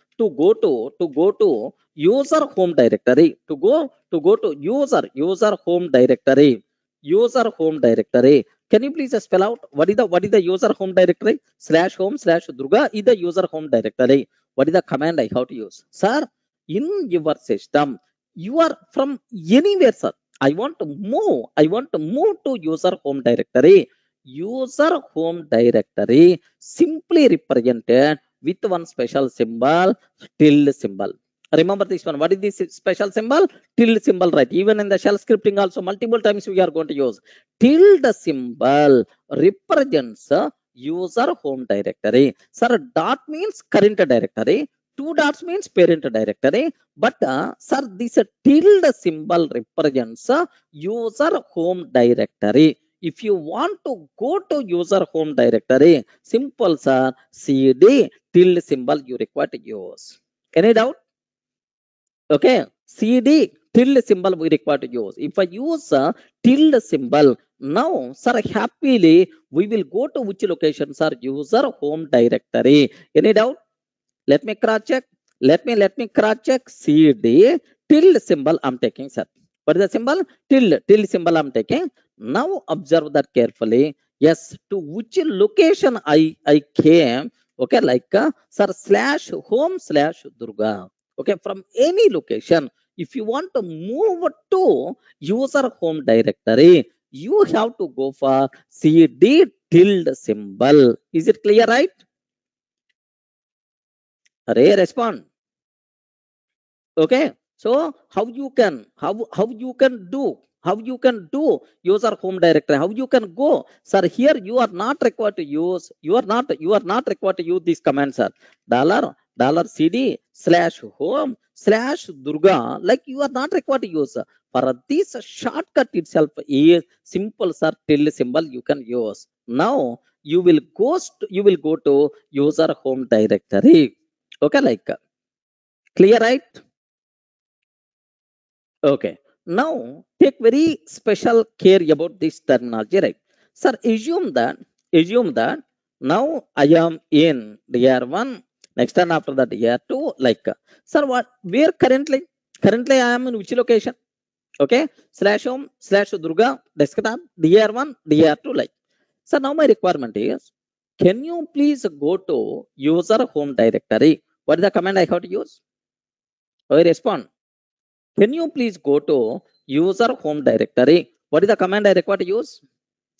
user home directory. To go to user home directory. User home directory. Can you please spell out what is the user home directory? Slash home slash Durga is the user home directory. What is the command I have to use? Sir, in your system, you are from anywhere, sir. I want to move to user home directory. User home directory simply represented with one special symbol, tilde symbol. Remember this one. What is this special symbol? Tilde symbol, right? Even in the shell scripting also multiple times we are going to use. Tilde symbol represents a user home directory. Sir, dot means current directory. Two dots means parent directory. But sir, this tilde symbol represents a user home directory. If you want to go to user home directory, simple sir, CD tilde symbol you require to use. Any doubt? Okay, CD tilde symbol we require to use. If I use tilde symbol, now sir, happily we will go to which location, sir? User home directory. Any doubt? Let me cross check. Let me cross check. CD tilde symbol I'm taking, sir. What is the symbol? Tilde symbol I'm taking. Now observe that carefully. Yes, to which location I came. Okay, like sir, slash home slash Durga. Okay, from any location. If you want to move to user home directory, you have to go for CD tilde symbol. Is it clear, right? Array respond. Okay, so how you can do user home directory, how you can go, sir? Here you are not required to use, you are not required to use this command, sir. Dollar cd slash home slash Durga, like you are not required to use. For this shortcut itself is simple, sir. Tilde symbol you can use. Now you will go to user home directory. Okay, like, clear, right? Okay. Now take very special care about this terminology, right? Sir, assume that now I am in year one, next time after that year two, like, sir, where currently I am in which location? Okay, slash home slash Durga desktop year one year two, like. So now my requirement is, can you please go to user home directory? What is the command I have to use? I respond. Can you please go to user home directory? What is the command I require to use?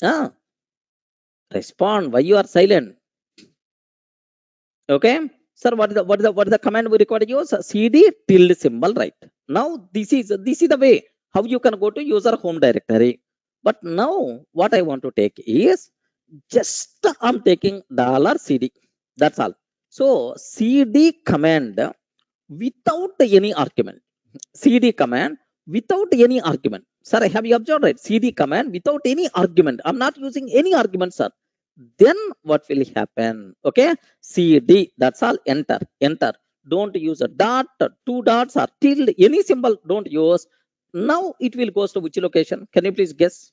Ah, respond. Why you are silent? Okay, sir. What is the command we require to use? CD tilde symbol, right? Now this is the way how you can go to user home directory. But now what I want to take is just I'm taking dollar $CD. That's all. So CD command without any argument. CD command without any argument. Sir, have you observed, right? CD command without any argument. I'm not using any argument, sir. Then what will happen? Okay, CD. That's all. Enter. Enter. Don't use a dot, two dots, or tilde. Any symbol. Don't use. Now it will go to which location? Can you please guess?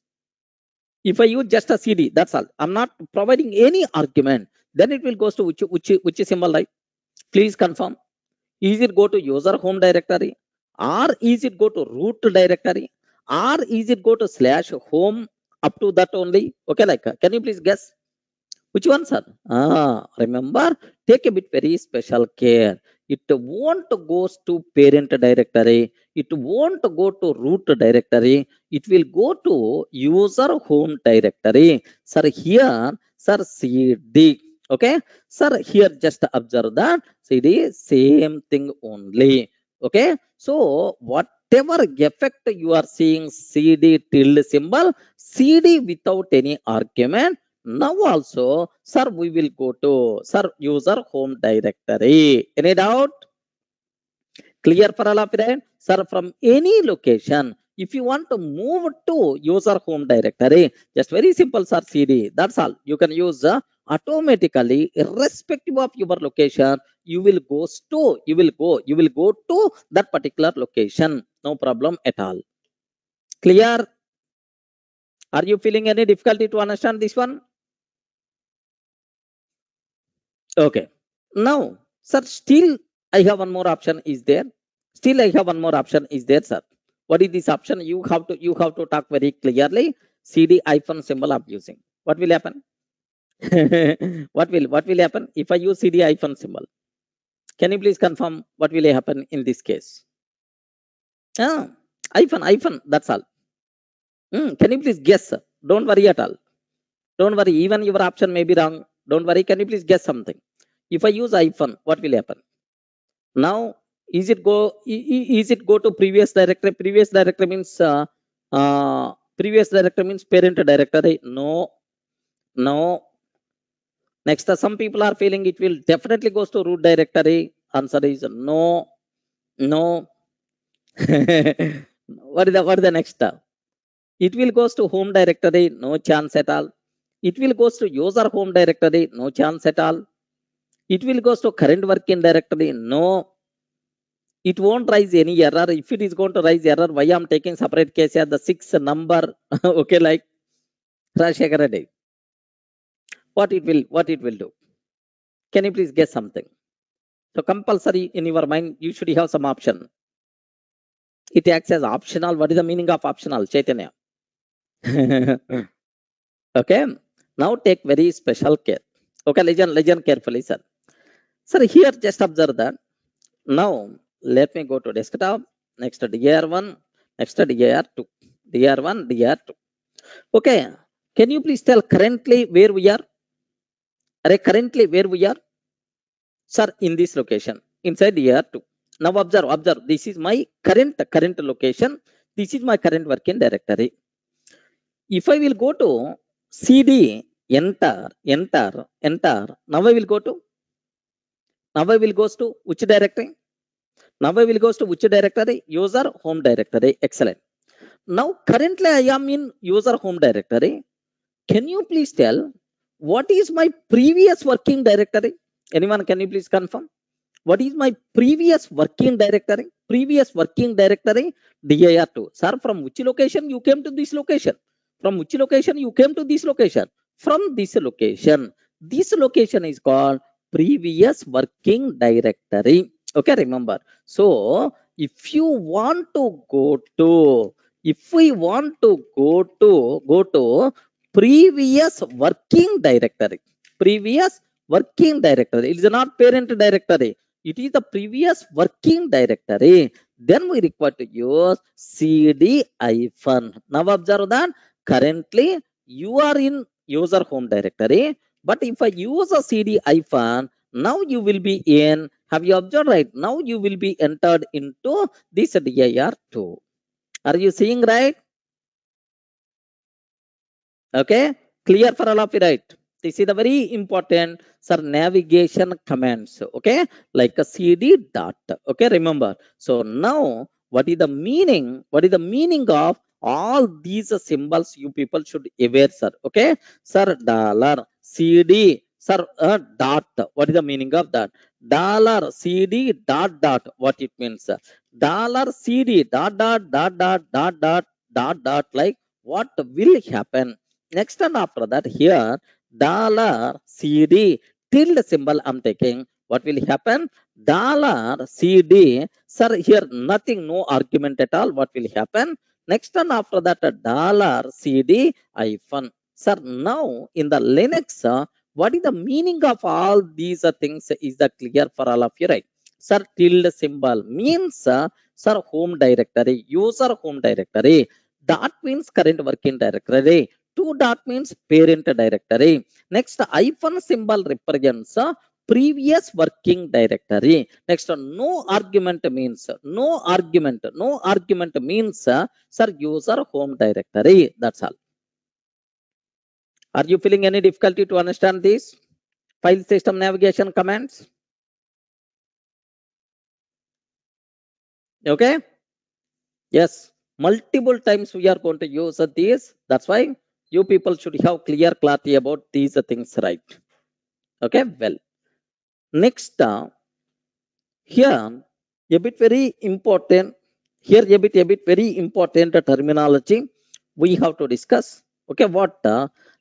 If I use just a CD, that's all. I'm not providing any argument. Then it will go to which symbol, right? Please confirm. Is it go to user home directory, or is it go to root directory, or is it go to slash home up to that only? Okay, like, can you please guess which one, sir? Remember, take a bit very special care. It won't go to parent directory. It won't go to root directory. It will go to user home directory. Sir, here, sir, CD. Okay, sir, here just observe that CD same thing only. Okay, so whatever effect you are seeing cd tilde symbol, cd without any argument. Now also, sir, we will go to, sir, user home directory. Any doubt? Clear for all of that? Sir, from any location, if you want to move to user home directory, just very simple, sir, cd. That's all. You can use automatically, irrespective of your location. You will go to that particular location. No problem at all. Clear? Are you feeling any difficulty to understand this one? Okay. Now, sir, still I have one more option is there. Still I have one more option is there, sir. What is this option? You have to talk very clearly. cd hyphen symbol I'm using. What will happen? What will happen if I use cd hyphen symbol? Can you please confirm what will happen in this case? Ah, hyphen, that's all. Can you please guess? Don't worry at all. Don't worry, even your option may be wrong. Don't worry. Can you please guess something? If I use hyphen, what will happen? Now, is it go to previous directory? Previous directory means parent directory. No. Next, some people are feeling it will definitely goes to root directory. Answer is no. What is the next? It will goes to home directory. No chance at all. It will goes to user home directory. No chance at all. It will goes to current working directory. No. It won't raise any error. If it is going to raise error, why I'm taking separate case here, the 6 number. Okay, like Rashekara Day. What it will do? Can you please guess something? So compulsory in your mind, you should have some option. It acts as optional. What is the meaning of optional, Chaitanya? Okay. Now take very special care. Okay, listen carefully, sir. Sir, here just observe that. Now let me go to desktop. Next DR1, next DR2, DR1, DR2. Okay. Can you please tell currently where we are? Currently where we are? Sir, in this location, inside DR2. Now observe. This is my current location. This is my current working directory. If I will go to CD, enter. Now I will go to which directory? Now I will go to which directory? User home directory. Excellent. Now currently I am in user home directory. Can you please tell what is my previous working directory? Anyone, can you please confirm? What is my previous working directory? Previous working directory, dir2. Sir, from which location you came to this location? From which location you came to this location? From this location. This location is called previous working directory. Okay, remember. So, if we want to go to previous working directory. Previous working directory. It is not parent directory. It is the previous working directory. Then we require to use cd hyphen. Now observe that currently you are in user home directory. But if I use a cd hyphen, now you will be in. Have you observed right? Now you will be entered into this dir2. Are you seeing right? Okay, clear for all of you, right? This is the very important, sir, navigation commands. Okay, like a cd dot. Okay, remember. So now, what is the meaning? What is the meaning of all these symbols? You people should aware, sir. Okay, sir, dollar cd, sir, dot. What is the meaning of that? Dollar cd dot. What it means? Dollar cd dot. Like what will happen? Next and after that, here dollar cd tilde symbol I'm taking. What will happen? Dollar cd. Sir, here nothing, no argument at all. What will happen? Next and after that, dollar cd hyphen. Sir, now in the Linux, what is the meaning of all these things? Is that clear for all of you, right? Sir, tilde symbol means, sir, home directory, user home directory. Dot means current working directory. 2 dot means parent directory. Next, hyphen symbol represents previous working directory. Next, no argument means no argument means sir, user home directory. That's all. Are you feeling any difficulty to understand this file system navigation commands? Okay. Yes, multiple times we are going to use these. That's why you people should have clear clarity about these things, right? Okay, well, next here a bit very important. Here a bit very important terminology we have to discuss. Okay, what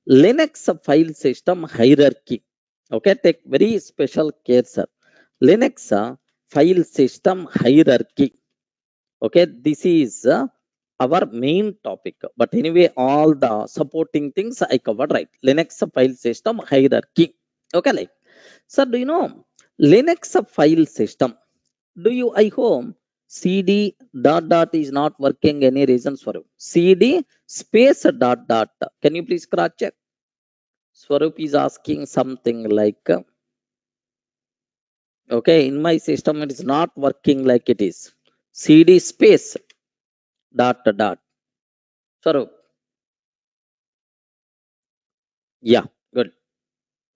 Linux file system hierarchy. Okay, take very special care, sir. Linux file system hierarchy. Okay, this is our main topic. But anyway, all the supporting things I covered, right? Linux file system hierarchy. Okay, like, sir, do you know Linux file system? Do you, I hope, CD dot dot is not working? Any reasons for you? CD space dot dot. Can you please cross check? Swarup is asking something like, okay, in my system it is not working like it is. CD space dot dot. Swarup. Yeah, good.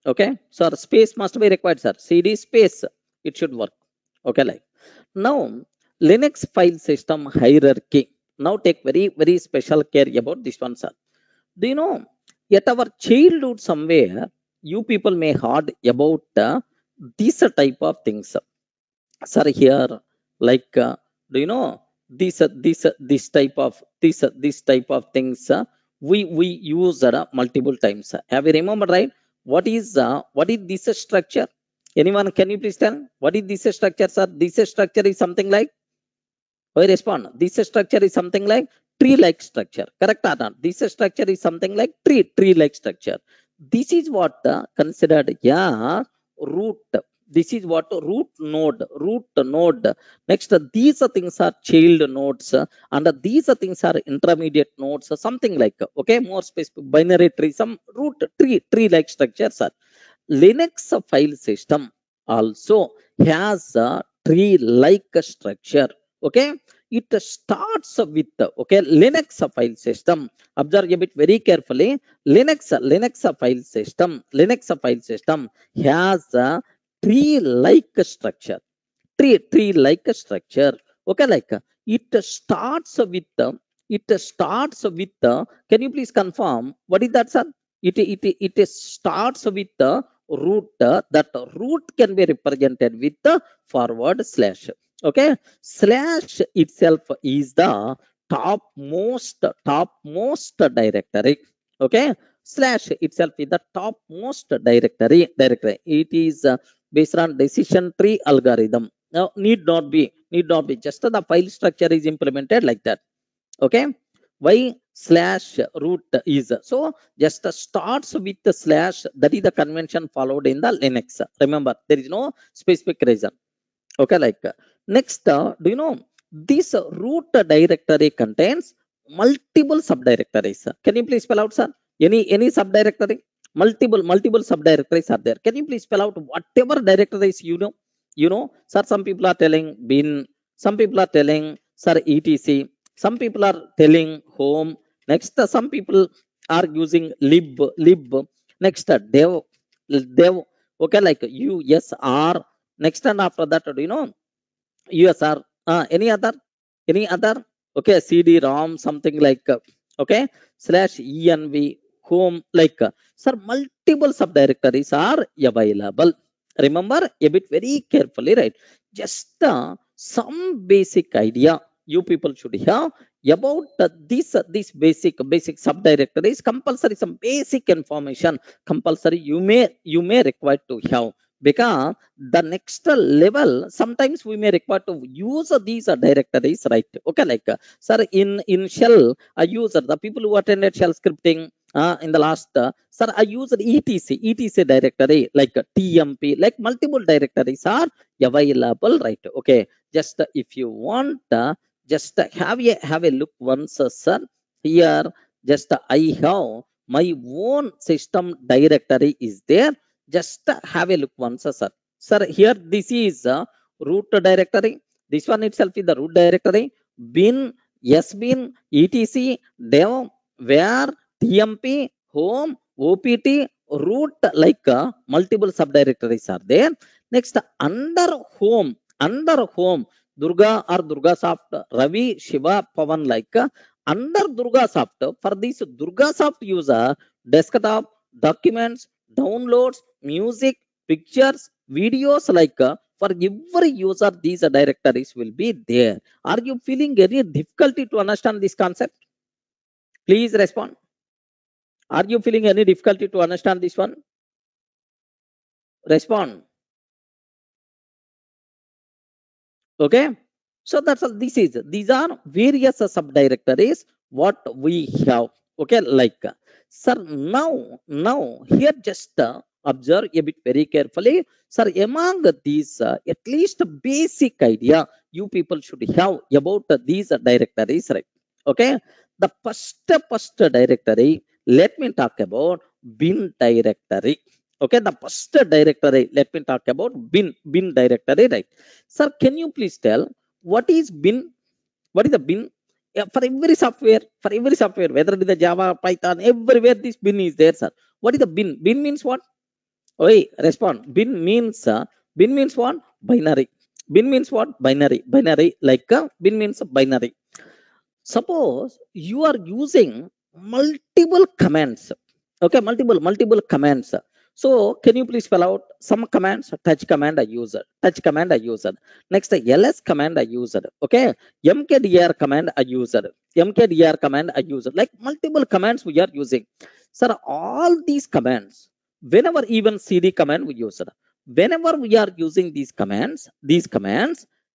Okay, sir, space must be required, sir. CD space, it should work. Okay, like now, Linux file system hierarchy. Now take very, very special care about this one, sir. Do you know, at our childhood somewhere, you people may heard about this type of things. Sir, here, like, do you know, this type of, this type of things, we use multiple times. Have you remember, right? What is this structure? Anyone, can you please tell what is this structure, sir? This structure is something like, I respond. This structure is something like tree-like structure. Correct or not? This structure is something like tree-like structure. This is what considered, yeah, root. This is what root node. Next, these things are child nodes, and these things are intermediate nodes, something like, okay, more specific binary tree, some root tree-like structures are. Linux file system also has a tree-like structure. Okay, it starts with, okay, Linux file system. Observe a bit very carefully. Linux file system has a tree-like structure. Tree-like structure. Okay, like it starts with it starts with can you please confirm what is that, sir? It starts with the root. That root can be represented with the forward slash. Okay, slash itself is the topmost directory. Okay, slash itself is the topmost directory. It is based on decision tree algorithm. Now, need not be just the file structure is implemented like that. Okay, why slash root is so just starts with the slash. That is the convention followed in the Linux. Remember, there is no specific reason. Okay, like next, do you know this root directory contains multiple subdirectories? Can you please spell out, sir? Any subdirectory? Multiple subdirectories are there. Can you please spell out whatever directories you know? You know, sir, some people are telling bin, some people are telling, sir, etc. Some people are telling home. Next, some people are using lib. Next, dev. Okay, like usr. Next, and after that, do you know USR? Any other? Okay, CD-ROM, something like, okay, slash env home, like, sir, multiple subdirectories are available. Remember a bit very carefully, right? Just some basic idea you people should have about this basic subdirectories. Compulsory, some basic information compulsory you may require to have, because the next level sometimes we may require to use these directories, right? Okay, like, sir, in shell I use the people who attended shell scripting in the last, sir, I used etc directory, like tmp, like multiple directories are available, right? Okay, just if you want, just have a look once, sir. Here, just I have my own system directory is there. Just have a look once, sir. Sir, here this is root directory. This one itself is the root directory. Bin, sbin, etc, dev, where, tmp, home, opt, root, like multiple subdirectories are there. Next, under home, Durga or Durga Soft, Ravi, Shiva, Pavan, like under Durga Soft, for this Durga Soft user, desktop, documents, downloads, music, pictures, videos, like for every user these directories will be there. Are you feeling any difficulty to understand this concept? Please respond. Are you feeling any difficulty to understand this one? Respond. Okay, so that's all. These are various subdirectories what we have. Okay, like sir, now here just observe a bit very carefully. Sir, among these at least basic idea you people should have about these directories, right? Okay, the first directory, let me talk about bin directory. Okay, the first directory, let me talk about bin directory, right? Sir, can you please tell what is bin? What is the bin? Yeah, for every software, whether it is the Java, Python, everywhere this bin is there, sir. What is the bin? Bin means what? Oi, respond. Bin means what? Binary. Bin means what? Binary. Binary, like bin means binary. Suppose you are using multiple commands. Okay, multiple commands. So can you please spell out some commands? Touch command I use it. Touch command I use it. Next, ls command I use it. Okay, mkdir command I use it. Mkdir command I use it. Like multiple commands we are using. Sir, all these commands, whenever even cd command we use it. Whenever we are using these commands,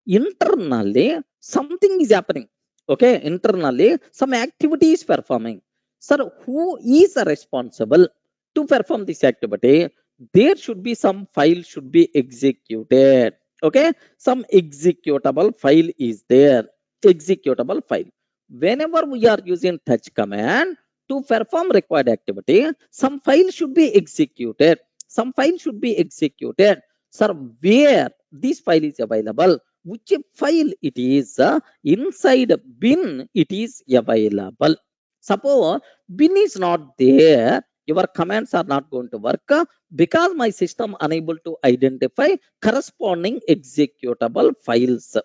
internally something is happening. Okay, internally some activity is performing. Sir, who is responsible to perform this activity? There should be some file should be executed. Okay, some executable file is there. Executable file. Whenever we are using touch command to perform required activity, some file should be executed. Some file should be executed. Sir, where this file is available? Which file it is? Inside bin it is available. Suppose bin is not there, your commands are not going to work because my system unable to identify corresponding executable files.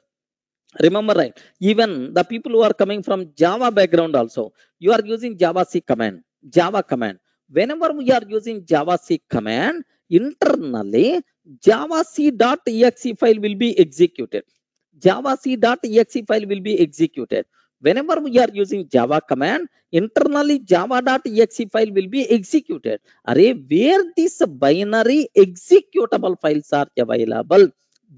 Remember, right? Even the people who are coming from Java background also, you are using Java C command, Java command. Whenever we are using Java C command, internally Java C.exe file will be executed. Java C.exe file will be executed. Whenever we are using Java command, internally Java.exe file will be executed. Array, where these binary executable files are available?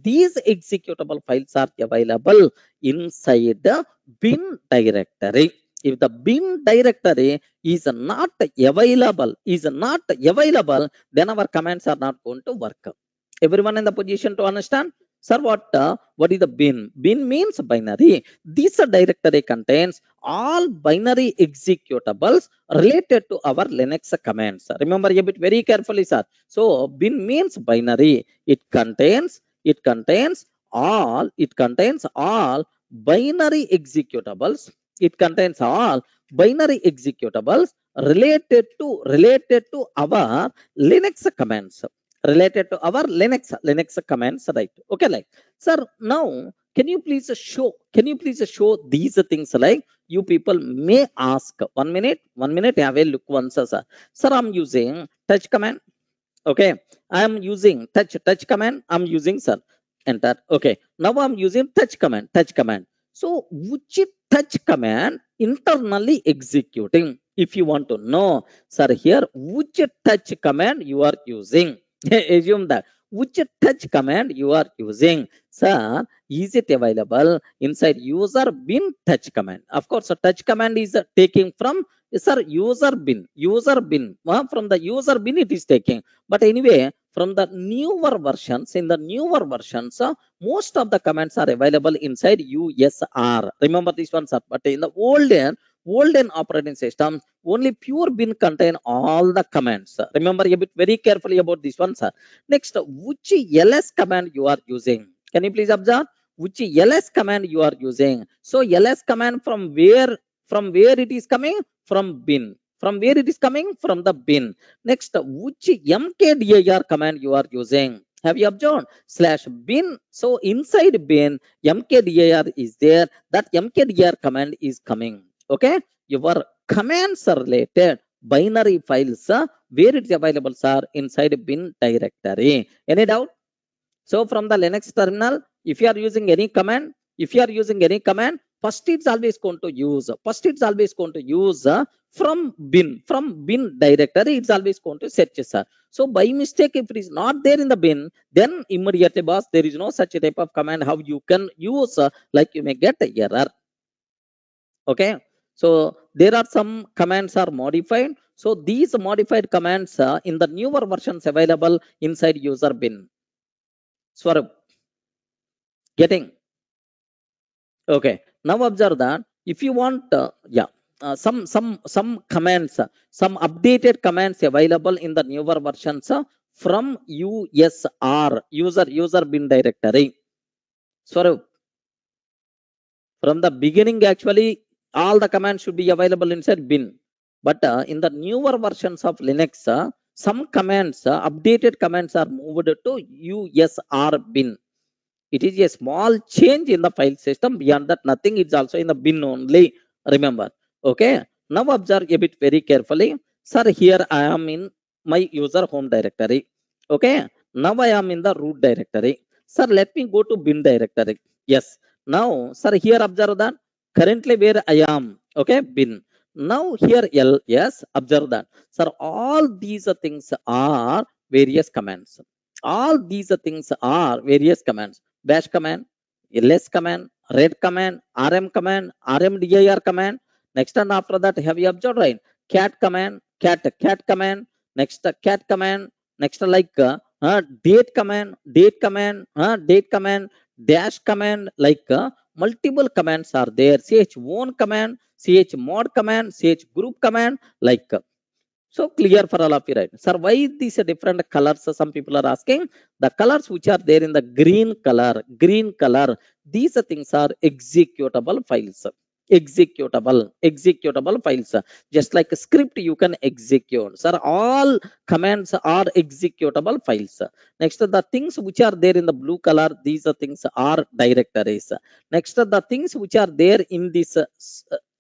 These executable files are available inside the bin directory. If the bin directory is not available, then our commands are not going to work. Everyone in the position to understand? Sir, what is the bin? Bin means binary. This directory contains all binary executables related to our Linux commands. Remember a bit very carefully, sir. So bin means binary. It contains all binary executables. It contains all binary executables related to our Linux commands. Related to our Linux commands, right? Okay, like sir, now can you please show these things? Like you people may ask, 1 minute, have a look once, sir. Sir, I'm using touch command. Okay, I am using touch command. I'm using, sir, enter. Okay, now I'm using touch command. So which touch command internally executing? If you want to know, sir, here which touch command you are using? Assume that which touch command you are using, sir. Is it available inside user bin touch command? Of course, a touch command is taking from, sir, user bin. From the user bin it is taking. But anyway, from the newer versions, most of the commands are available inside USR. Remember this one, sir. But in the older, olden operating system, only pure bin contain all the commands. Remember a bit very carefully about this one, sir. Next, which ls command you are using? Can you please observe which ls command you are using? So ls command from where it is coming? From bin. From where it is coming? From the bin. Next, which mkdir command you are using? Have you observed? /bin. So inside bin, mkdir is there. That mkdir command is coming. Okay. Your commands are related binary files. Where it is available, sir? Inside bin directory. Any doubt? So from the Linux terminal, if you are using any command, first it's always going to use from bin directory, it's always going to search, sir. So by mistake, if it is not there in the bin, then immediately, boss, there is no such type of command how you can use, like you may get a error. Okay. So there are some commands are modified. So these modified commands in the newer versions available inside user bin. Swarup, getting? Okay. Now observe that if you want, some commands, some updated commands available in the newer versions from USR, user bin directory. Swarup, from the beginning, actually, all the commands should be available inside bin. But in the newer versions of Linux, some commands, updated commands are moved to USR bin. It is a small change in the file system. Beyond that, nothing. It's also in the bin only. Remember. Okay. Now observe a bit very carefully. Sir, here I am in my user home directory. Okay. Now I am in the root directory. Sir, let me go to bin directory. Yes. Now, sir, here observe that currently where I am. Okay. Bin. Now here L. Yes. Observe that. Sir, all these things are various commands. All these things are various commands. Bash command, ls command, read command, rm command, rmdir command. Next and after that, have you observed, right? Cat command, cat command. Next cat command. Next like date command, date command, dash command. Like multiple commands are there. Ch own command, ch mod command, ch group command. Like so clear for all of you, right? Sir, why these different colors? Some people are asking. The colors which are there in the green color, these things are executable files. Executable files. Just like a script you can execute. Sir, all commands are executable files. Next, the things which are there in the blue color, these things are directories. Next, the things which are there in this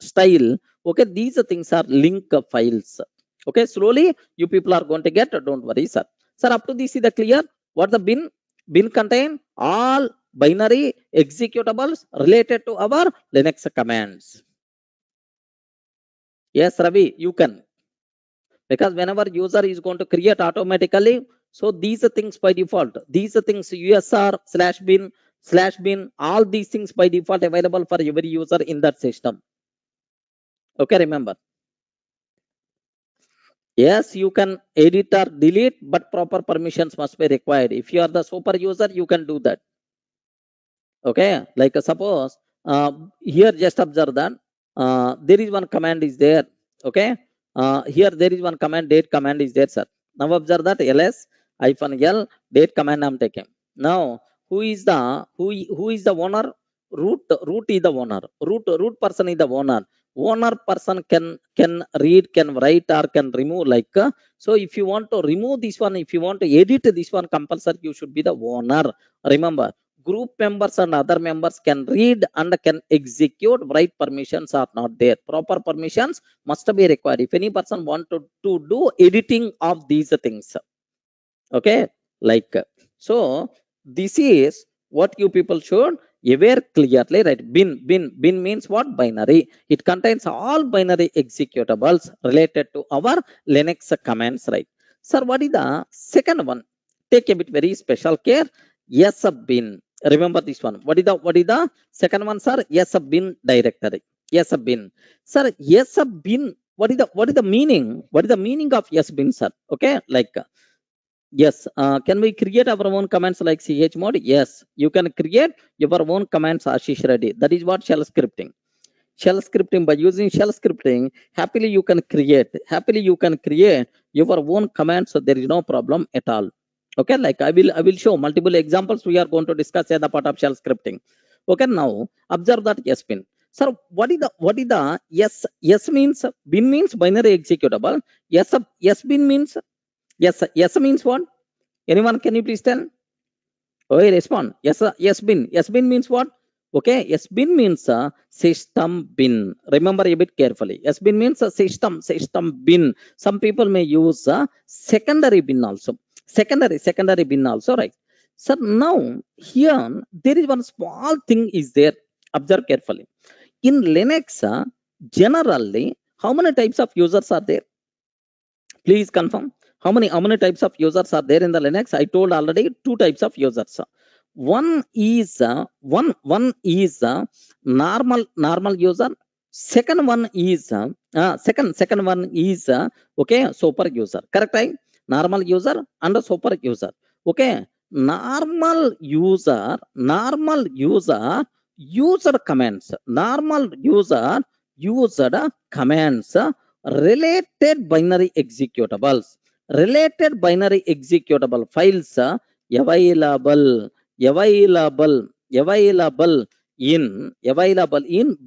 style, okay, these things are link files. Okay, slowly you people are going to get, don't worry, sir. Sir, up to this is the clear. What the bin? Bin contain all binary executables related to our Linux commands. Yes, Ravi, you can. Because whenever user is going to create automatically, so these things by default, these things USR /bin, all these things by default available for every user in that system. Okay, remember. Yes, you can edit or delete, but proper permissions must be required. If you are the super user, you can do that. Okay, like suppose here just observe that there is one command is there. Okay, here there is one command, date command is there, sir. Now observe that ls-l date command I'm taking. Now who is the owner? Root is the owner. Root person is the owner. Owner person can read, can write, or can remove. Like so, if you want to remove this one, if you want to edit this one, compulsory you should be the owner. Remember, group members and other members can read and can execute. Write permissions are not there. Proper permissions must be required. If any person want to do editing of these things, okay, like so, this is what you people should aware clearly, right? Bin means what? Binary. It contains all binary executables related to our Linux commands, right? Sir, what is the second one? Take a bit very special care. Yes, bin. Remember this one. What is the second one, sir? Yes, bin directory. Yes, bin. Sir, yes, bin. What is the meaning? What is the meaning of yes bin, sir? Okay, like yes, can we create our own commands like chmod? Yes, you can create your own commands, Ashish Reddy. That is what shell scripting. shell scripting, by using shell scripting, happily you can create your own commands, so there is no problem at all. Okay, like I will show multiple examples we are going to discuss as a part of shell scripting. Okay, now observe that yes bin. Sir, what is the yes means bin means binary executable. Yes bin means yes means what? Anyone can you please tell? Oh, respond. Yes bin. Yes bin means what? Okay, yes bin means system bin. Remember a bit carefully. Yes bin means system bin. Some people may use secondary bin also. Secondary bin also, right? So now here there is one small thing is there. Observe carefully. In Linux, generally, how many types of users are there? Please confirm. How many types of users are there in the Linux? I told already two types of users. One is normal user. Second one is second one is okay, super user. Correct, right? Normal user and a super user. Okay, normal user used commands. Normal user used commands related binary executables. Related binary executable files available available in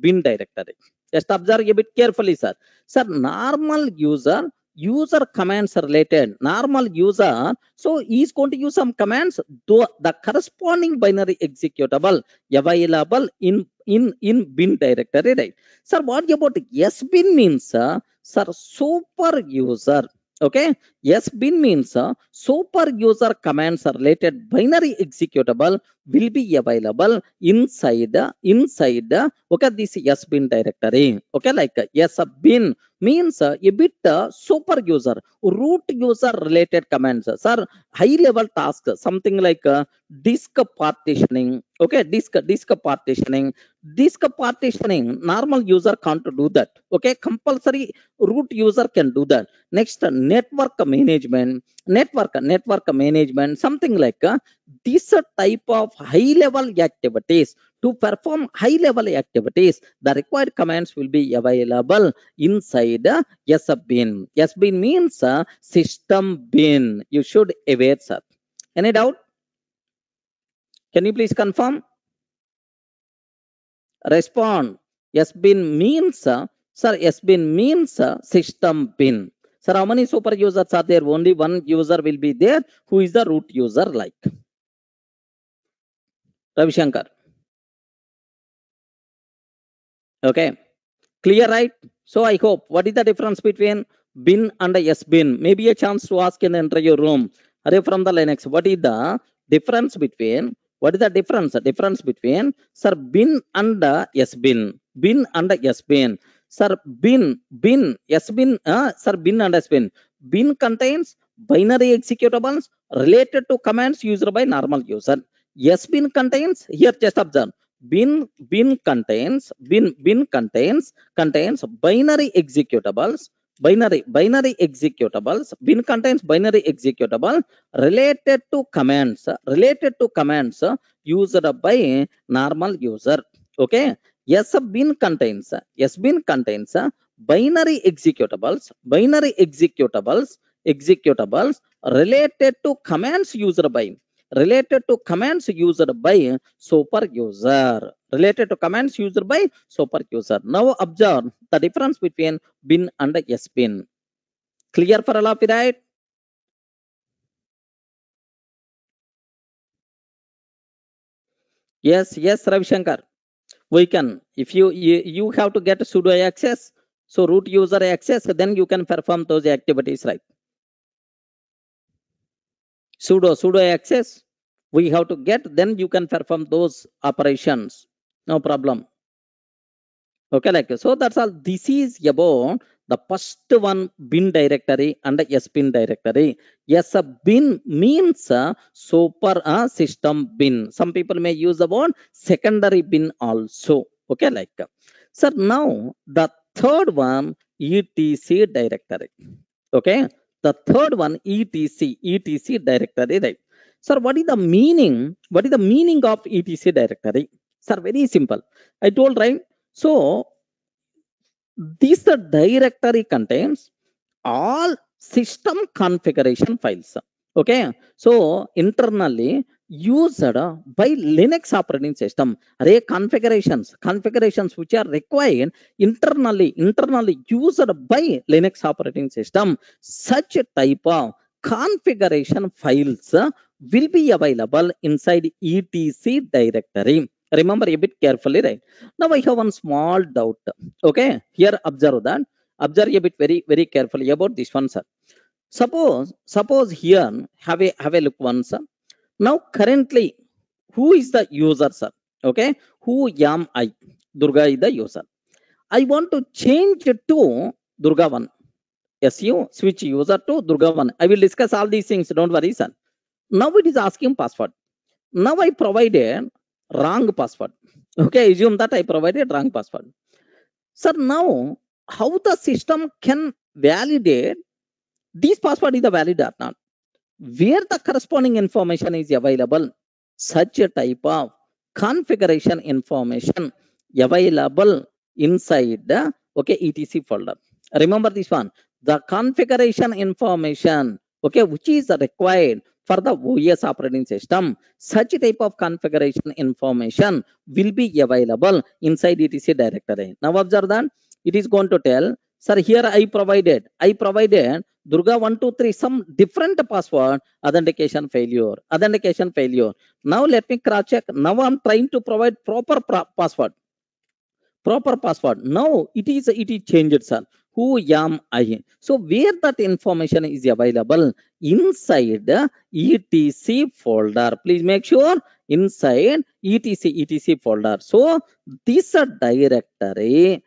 bin directory. Just observe a bit carefully, sir. Sir, normal user commands are related. Normal user, so he is going to use some commands, though the corresponding binary executable available in bin directory, right? Sir, what about yes bin means? Sir, super user. Okay, yes bin means super user commands are related binary executable will be available inside okay, this yes bin directory. Okay, like yes bin means a bit super user root user related commands, sir. High level task, something like disk partitioning. Okay, disk partitioning normal user can't do that. Okay, compulsory root user can do that. Next, network management, something like this type of high level activities. To perform high level activities, the required commands will be available inside yes bin. Yes bin means system bin. You should aware, sir. Any doubt? Can you please confirm? Respond. Yes bin means sir, yes bin means system bin. Sir, how many super users are there? Only one user will be there, who is the root user, like Ravi Shankar. Okay, clear, right? So I hope, what is the difference between bin and yes bin? Maybe a chance to ask in the interview room. Are from the Linux, what is the difference between, what is the difference between, sir, bin and yes bin? Bin and yes bin. Sir, bin yes bin, sir, bin and yes bin. Bin contains binary executables related to commands used by normal user. Yes bin contains, here just observe, bin contains binary executables. Bin contains binary executable related to commands used by normal user. Okay, yes bin contains binary executables related to commands used by super user. Related to commands used by super user. Now observe the difference between bin and yes bin. Clear for all of you, right? Yes, Ravi Shankar. We can, if you have to get sudo access, so root user access, then you can perform those activities, right? Sudo access we have to get, then you can perform those operations, no problem. Okay, like so that's all. This is about the first one, bin directory and yes bin directory. Yes, a bin means super system bin. Some people may use the word secondary bin also. Okay, like sir, now the third one, etc directory. Okay, the third one, etc directory, right? Sir, what is the meaning? What is the meaning of etc directory? Sir, very simple. I told, right? So This directory contains all system configuration files. Okay, so internally used by Linux operating system. Array configurations which are required internally used by Linux operating system. Such a type of configuration files will be available inside etc directory. Remember a bit carefully, right? Now I have one small doubt. Okay, here observe that. Observe a bit very carefully about this one, sir. Suppose here have a look once. Sir. Now currently, who is the user, sir? Okay, who am I? Durga is the user. I want to change it to Durga 1. SU switch user to Durga 1. I will discuss all these things. Don't worry, sir. Now it is asking password. Now I provided wrong password. Okay, assume that I provided wrong password. Sir, now how the system can validate this password is the valid or not? Where the corresponding information is available? Such a type of configuration information available inside the etc folder. Remember this one. The configuration information which is required for the OS operating system. Such a type of configuration information will be available inside etc directory. Now observe that it is going to tell, sir, here I provided Durga 123 some different password. Authentication failure. Now let me cross check. Now I'm trying to provide proper password. Now it is changed, sir. Who am I? So where that information is available? Inside the etc folder. Please make sure inside etc folder. So this directory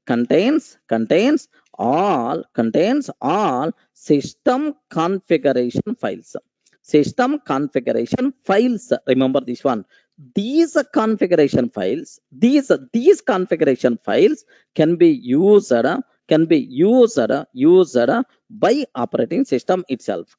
contains all system configuration files. Remember this one. These configuration files can be used by operating system itself.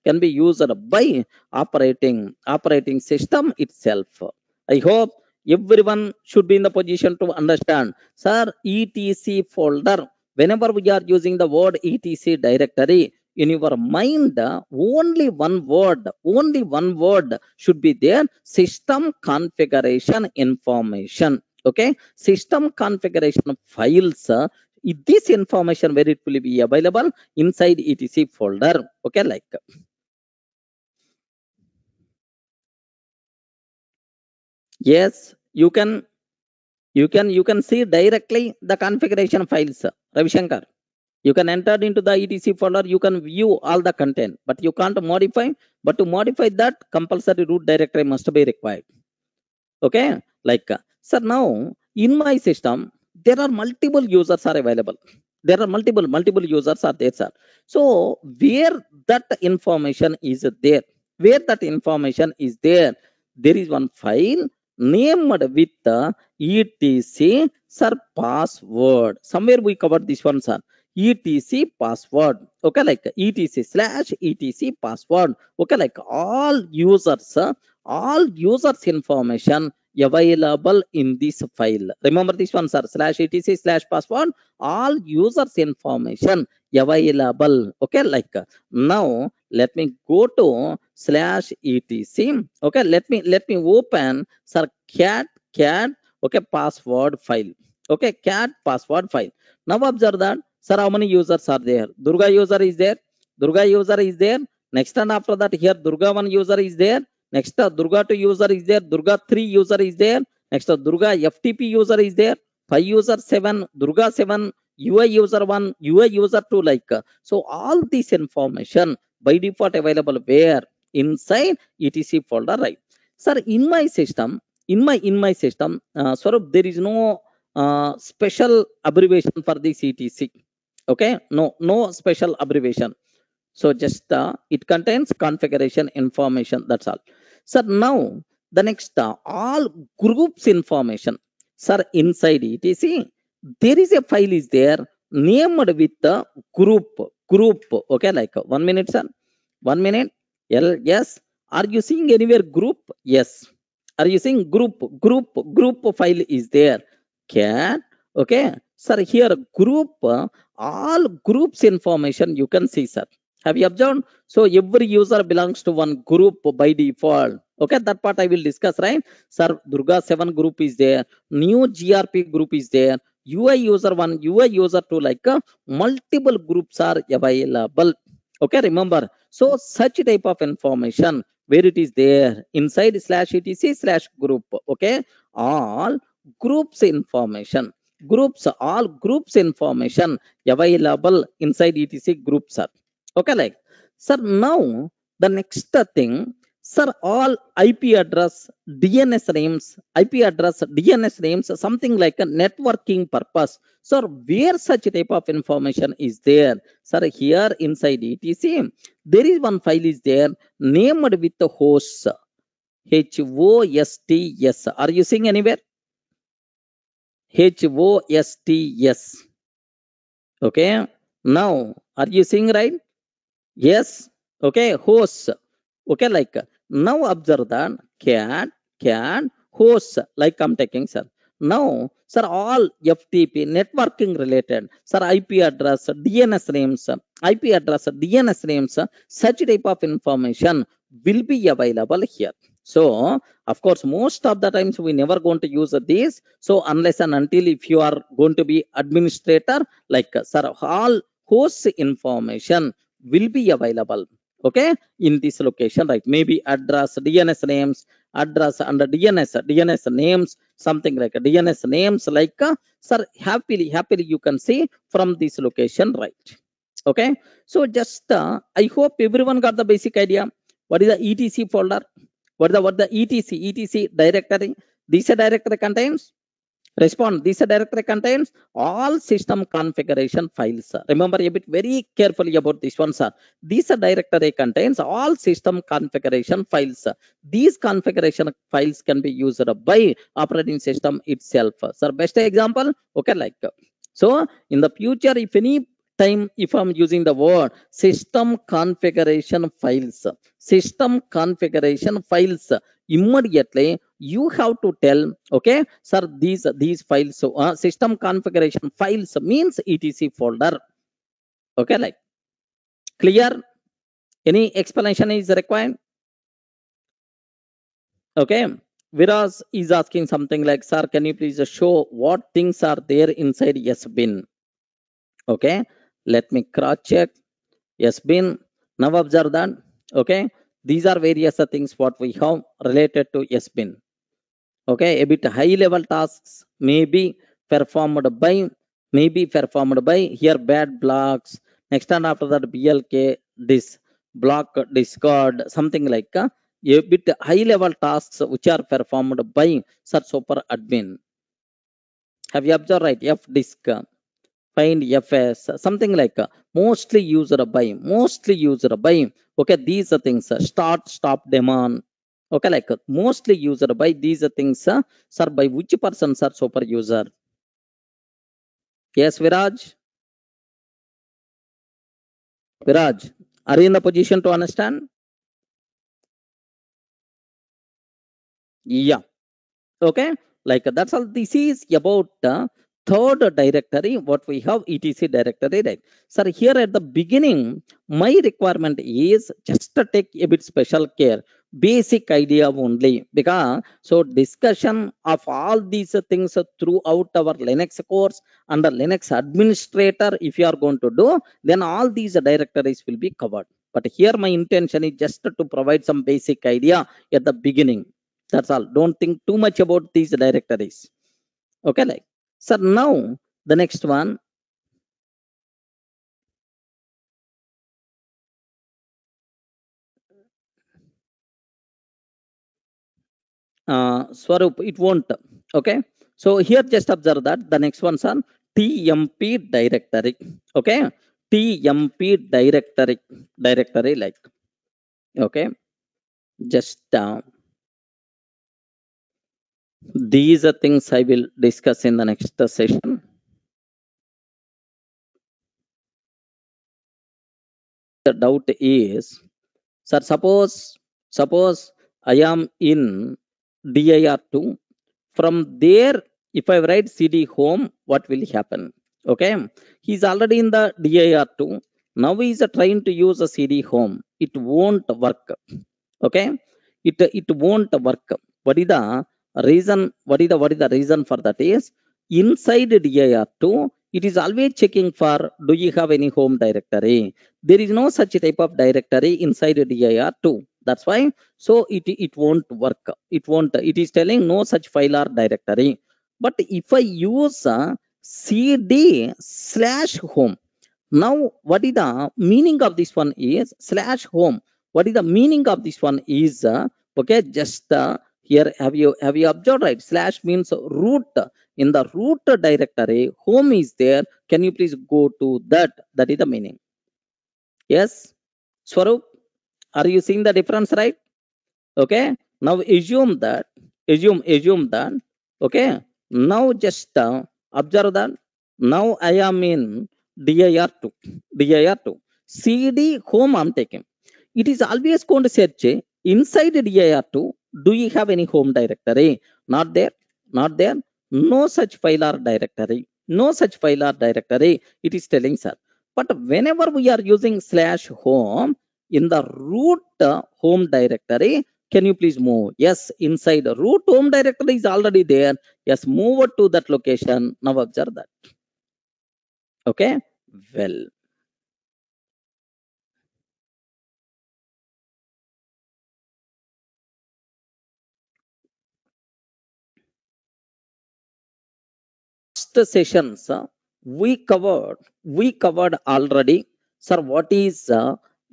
Operating system itself. I hope everyone should be in the position to understand. Sir, etc folder. Whenever we are using the word etc directory, in your mind, only one word should be there: system configuration information. Okay, system configuration files. This information where it will be available inside etc folder. Okay, like. Yes, you can see directly the configuration files, Ravi Shankar. You can enter into the etc folder, you can view all the content, but you can't modify. But to modify that, compulsory root directory must be required. Okay, like, sir, now in my system, there are multiple users are available. There are multiple users are there, sir. So where that information is there, there is one file named with the etc sir password. Somewhere we covered this one, sir. etc password. Okay, like etc/etc password. Okay, like all users information available in this file. Remember this one, sir. /etc/password. All users information available. Okay, like, now let me go to /etc. Okay, let me open, sir, cat okay password file. Okay, cat password file. Now observe that, sir, how many users are there? Durga user is there. Next and after that, here Durga 1 user is there. Next, Durga 2 user is there. Durga 3 user is there. Next, Durga FTP user is there. 5 user 7, Durga 7, UI user 1, UI user 2, like. So all this information by default available where? Inside etc folder, right? Sir, in my system, Swarup, there is no special abbreviation for this etc. Okay, no special abbreviation. So just it contains configuration information. That's all. Sir, now the next all groups information. Sir, inside etc, there is a file is there named with the group. Okay, like 1 minute, sir. 1 minute. Yes. Are you seeing anywhere group? Yes. Are you seeing group file is there? Cat. Okay. Sir, here group, all groups information you can see, sir. Have you observed? So every user belongs to one group by default. Okay, that part I will discuss, right? Sir, Durga 7 group is there, new GRP group is there, UI user 1, UI user 2, like multiple groups are available. Okay, remember. So such type of information where it is there inside slash etc slash group. Okay, all groups information, groups, all groups information available inside etc groups are. Okay, like, sir, now the next thing, sir, all IP address, DNS names, IP address, DNS names, something like a networking purpose. Sir, where such type of information is there? Sir, here inside etc there is one file is there named with the hosts, HOSTS. Are you seeing anywhere? HOSTS. Okay, now are you seeing, right? Yes. Okay, hosts. Okay, like, now observe that cat hosts, like I'm taking, sir. Now, sir, all FTP networking related, sir, IP address, DNS names, IP address, DNS names, such type of information will be available here. So of course most of the times we never going to use this. So unless and until if you are going to be administrator, like, sir, all host information will be available, okay, in this location, right? Maybe address, DNS names, address and DNS names, something like a DNS names, like, sir, happily you can see from this location, right? Okay, so just I hope everyone got the basic idea. What is the etc folder? What the etc directory? This directory contains, respond, this directory contains all system configuration files. Remember a bit very carefully about this one, sir. This directory contains all system configuration files. These configuration files can be used by operating system itself. Sir, best example, okay, like, so in the future, if any time if I'm using the word system configuration files, immediately you have to tell, okay, sir, these files, so system configuration files means etc folder. Okay, like, clear? Any explanation is required? Okay, Viras is asking something like, sir, can you please show what things are there inside SBin? Okay, let me cross check SBin. Now observe that. Okay, these are various things what we have related to SBin. Okay, a bit high level tasks may be performed by here bad blocks. Next and after that BLK, this block discard, something like, a bit high level tasks which are performed by such super admin. Have you observed, right? F disk, find FS, something like, mostly used by. Okay, these are things, start, stop, daemon. Okay, like, mostly used by these things, sir, by which persons are super user? Yes, Viraj, are you in the position to understand? Yeah. Okay, like, that's all. This is about third directory what we have, etc directory, right? Sir, here at the beginning my requirement is just to take a bit special care, basic idea only, because so discussion of all these things throughout our Linux course under Linux administrator, if you are going to do, then all these directories will be covered. But here my intention is just to provide some basic idea at the beginning. That's all. Don't think too much about these directories. Okay, like, sir, now the next one. Swarup, it won't. Okay, so here just observe that the next one, son, TMP directory. Okay, TMP directory, like, okay, just these are things I will discuss in the next session. The doubt is, sir, suppose I am in dir2, from there if I write cd home, what will happen? Okay, he's already in the dir2. Now he's trying to use a cd home. It won't work. Okay, it won't work. What is the reason? What is the reason for that is, inside dir2 it is always checking for, do you have any home directory? There is no such type of directory inside dir2. That's why, so it won't work. It is telling no such file or directory. But if I use cd slash home, now what is the meaning of this one is slash home. What is the meaning of this one is, okay, just here, have you observed, right? Slash means root. In the root directory, home is there. Can you please go to that? That is the meaning. Yes, Swarup, are you seeing the difference, right? Okay, now assume that. Okay, now just observe that. Now I am in dir2 cd home I'm taking. It is always going to search inside dir2, do you have any home directory? Not there, not there. No such file or directory, no such file or directory, it is telling, sir. But whenever we are using slash home in the root home directory, can you please move? Yes, inside root home directory is already there. Yes, move it to that location. Now observe that. Okay, well, first sessions we covered already, sir. What is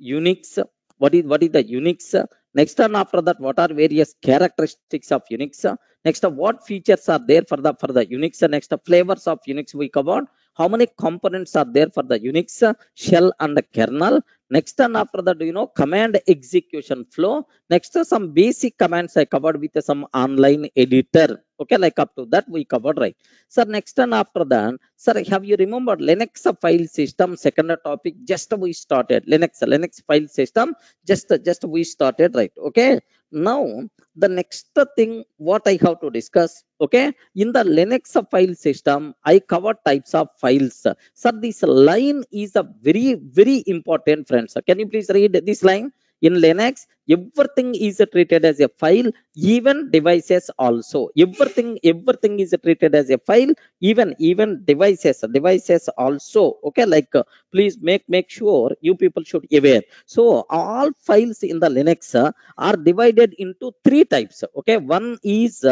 Unix? What is the Unix? Next, and after that, what are various characteristics of Unix? Next, what features are there for the Unix? Next, flavors of Unix we covered. How many components are there for the Unix shell and the kernel? Next, and after that, command execution flow. Next, some basic commands I covered with some online editor. Okay, like up to that we covered, right? Sir, next and after that, sir, have you remembered Linux file system? Second topic, just we started Linux file system. Just we started, right? Okay. Now the next thing what I have to discuss. Okay, in the Linux file system, I cover types of files. Sir, this line is a very important, friends. Can you please read this line? In Linux, everything is treated as a file, even devices also. Everything is treated as a file, even devices also. Okay, like please make sure you people should aware. So all files in the Linux are divided into three types. Okay, one is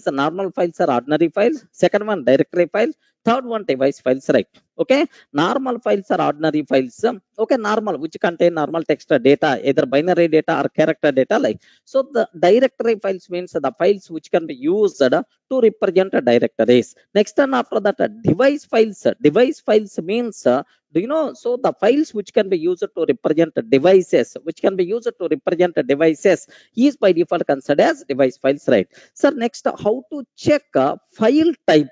normal files or ordinary files. Second one, directory files. Third one, device files, right? Okay, normal files are ordinary files. Okay, normal, which contain normal text data, either binary data or character data, like. So the directory files means the files which can be used to represent directories. Next, and after that, device files. Device files means, do you know? So the files which can be used to represent devices, is by default considered as device files, right? Sir, next, how to check file type?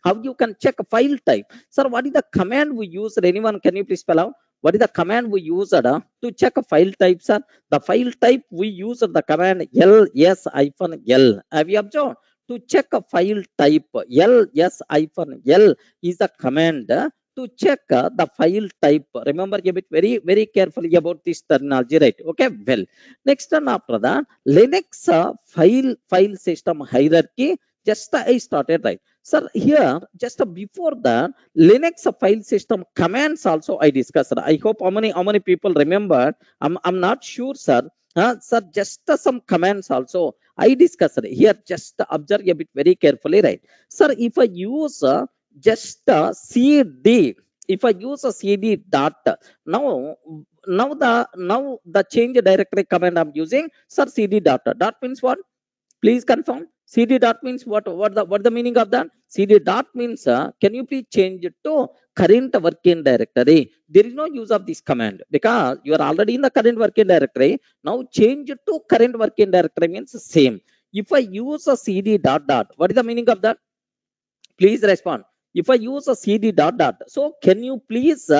How you can check a file type? Sir, what is the command we use? Anyone, can you please spell out? What is the command we use to check a file type, sir? The file type we use the command ls-l. Have you observed? To check a file type, ls-l is the command to check the file type. Remember a bit very carefully about this terminology, right? Okay, well, next, and after that, Linux file system hierarchy. Just I started, right? Sir, here, just before that, Linux file system commands also I discussed. I hope how many people remember. I'm not sure, sir. Sir, just some commands also I discussed here. Just observe a bit very carefully, right? Sir, if I use just cd, if I use a cd dot, now the change directory command I'm using, sir, cd dot means what? Please confirm. Cd dot means what the meaning of that? Cd dot means, can you please change it to current working directory? There is no use of this command because you are already in the current working directory. Now change it to current working directory means same. If I use a cd dot, what is the meaning of that? Please respond. If I use a cd dot, so can you please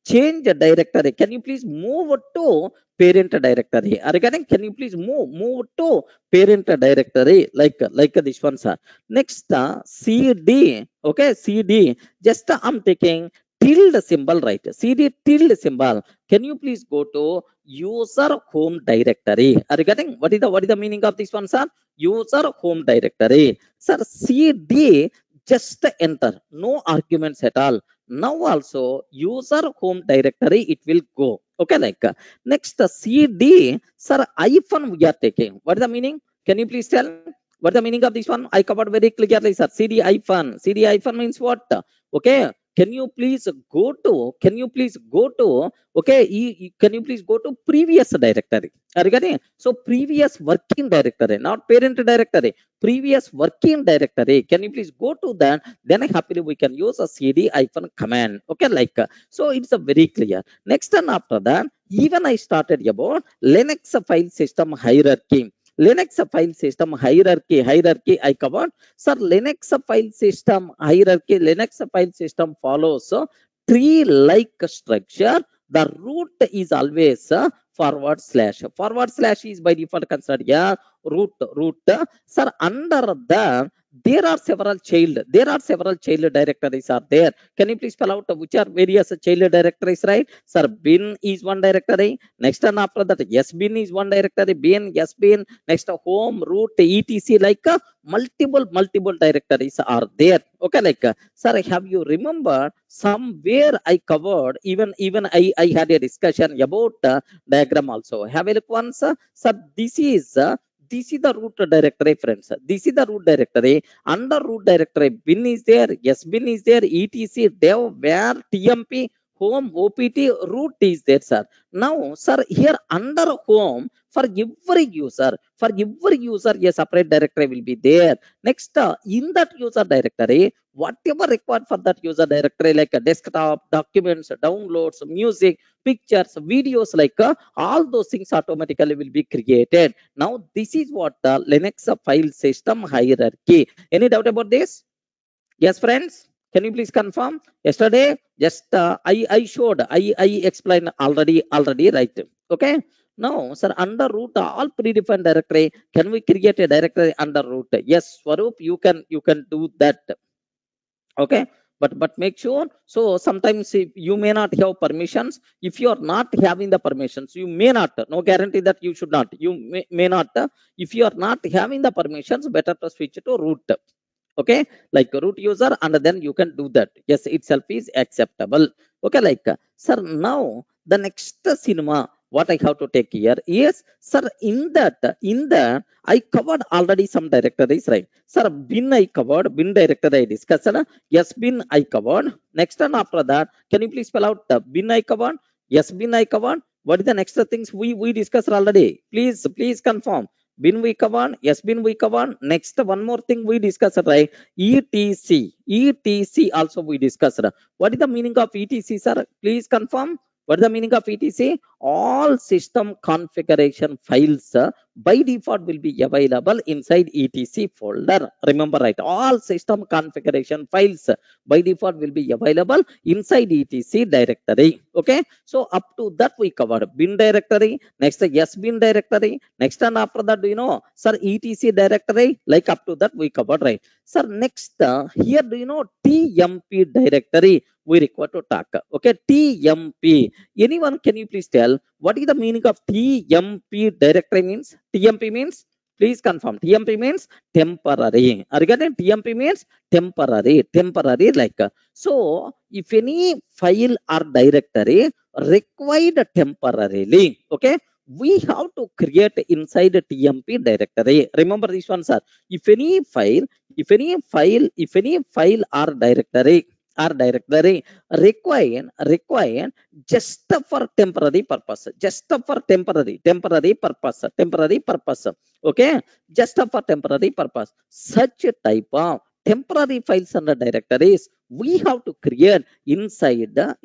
change a directory, can you please move to parent directory? Regarding, can you please move to parent directory, like this one, sir. Next, cd, okay, cd, just I'm taking tilde symbol, right? Cd tilde symbol, can you please go to user home directory? Regarding, what is the meaning of this one, sir? User home directory, sir. cd, just enter, no arguments at all. Now also user home directory it will go, okay, next, cd, sir, hyphen we are taking. What is the meaning? Can you please tell what is the meaning of this one? I covered very clearly, sir. Cd hyphen means what? Okay, can you please go to, okay, can you please go to previous directory? Regarding, so previous working directory, not parent directory, previous working directory, can you please go to that? Then happily we can use a cd hyphen command, okay, so it's a very clear. Next, and after that, even I started about Linux file system hierarchy. Linux file system hierarchy I covered, sir. Linux file system hierarchy, Linux file system follows tree like structure. The root is always forward slash. Forward slash is by default considered, yeah, root, sir. Under the, there are several child directories are there. Can you please spell out which are various child directories, right? Sir, bin is one directory. Next, and after that, yes bin is one directory. Bin, yes bin. Next, home, root, etc. Multiple directories are there. Okay, sir, have you remembered somewhere I covered, even I had a discussion about diagram also. Have a look once, sir. This is the root directory, friends. This is the root directory. Under root directory, bin is there, yes bin is there, etc, dev, where, tmp, home, opt, root is there, sir. Now, sir, here under home, for every user, a separate directory will be there. Next, in that user directory, whatever required for that user directory, like a desktop, documents, downloads, music, pictures, videos, all those things automatically will be created. Now, this is what the Linux file system hierarchy. Any doubt about this? Yes, friends. Can you please confirm? Yesterday, just I showed, I explained already, right? Okay. Now, sir, under root, all predefined directory, can we create a directory under root? Yes, Swaroop, you can do that. Okay, but make sure. So sometimes if you may not have permissions. If you are not having the permissions, you may not. No guarantee that you should not. You may not. If you are not having the permissions, better to switch to root. Okay, like root user, and then you can do that. Yes, itself is acceptable. Okay, sir, now the next cinema what I have to take here is, sir, in that I covered already some directories, right? Sir, bin I covered, bin directory I discussed. Yes bin I covered. Next, and after that, can you please spell out the bin I covered? Yes bin I covered. What is the next things we discussed already? Please confirm. Bin we covered, yes bin we covered. Next, one more thing we discussed, right? etc also we discussed. What is the meaning of etc, sir? Please confirm. What is the meaning of etc? All system configuration files by default will be available inside etc folder. Remember, right? All system configuration files by default will be available inside etc directory. Okay, so up to that we covered bin directory. Next, yes bin directory. Next, and after that, do you know, sir, etc directory, up to that we covered, right? Sir, next, here, do you know tmp directory we require to talk? Okay, tmp. Anyone, can you please tell what is the meaning of tmp directory means? Tmp means, please confirm. Tmp means temporary. Regarding tmp means temporary, so if any file or directory required temporarily, okay, we have to create inside a tmp directory. Remember this one, sir. If any file or directory require just for temporary purpose, temporary purpose, okay, just for temporary purpose, such a type of temporary files and directories we have to create inside the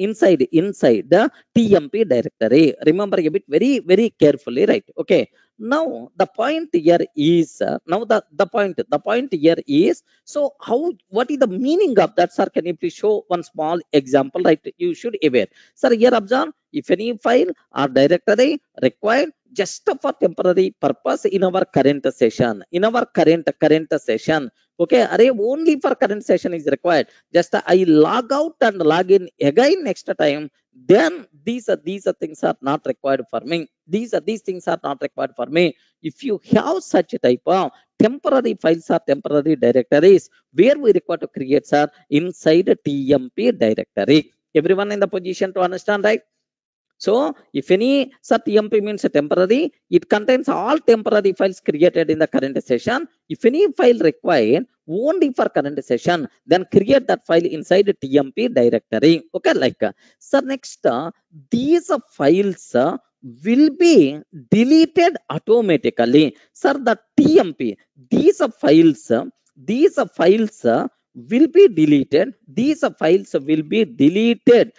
TMP directory. Remember a bit very carefully, right? Okay. Now the point here is the point here is, so how, what is the meaning of that, sir? Can you please show one small example, right? You should aware, sir. Here observe, if any file or directory required just for temporary purpose in our current session, okay, array only for current session is required, just I log out and log in again next time, then these things are not required for me. These things are not required for me. If you have such type of temporary files or temporary directories where we require to create, sir, inside a TMP directory. Everyone in the position to understand, right? So if any such TMP means a temporary, it contains all temporary files created in the current session. If any file required only for current session, then create that file inside a TMP directory. Okay, like so next, these files will be deleted automatically. Sir, the TMP, these files will be deleted. These files will be deleted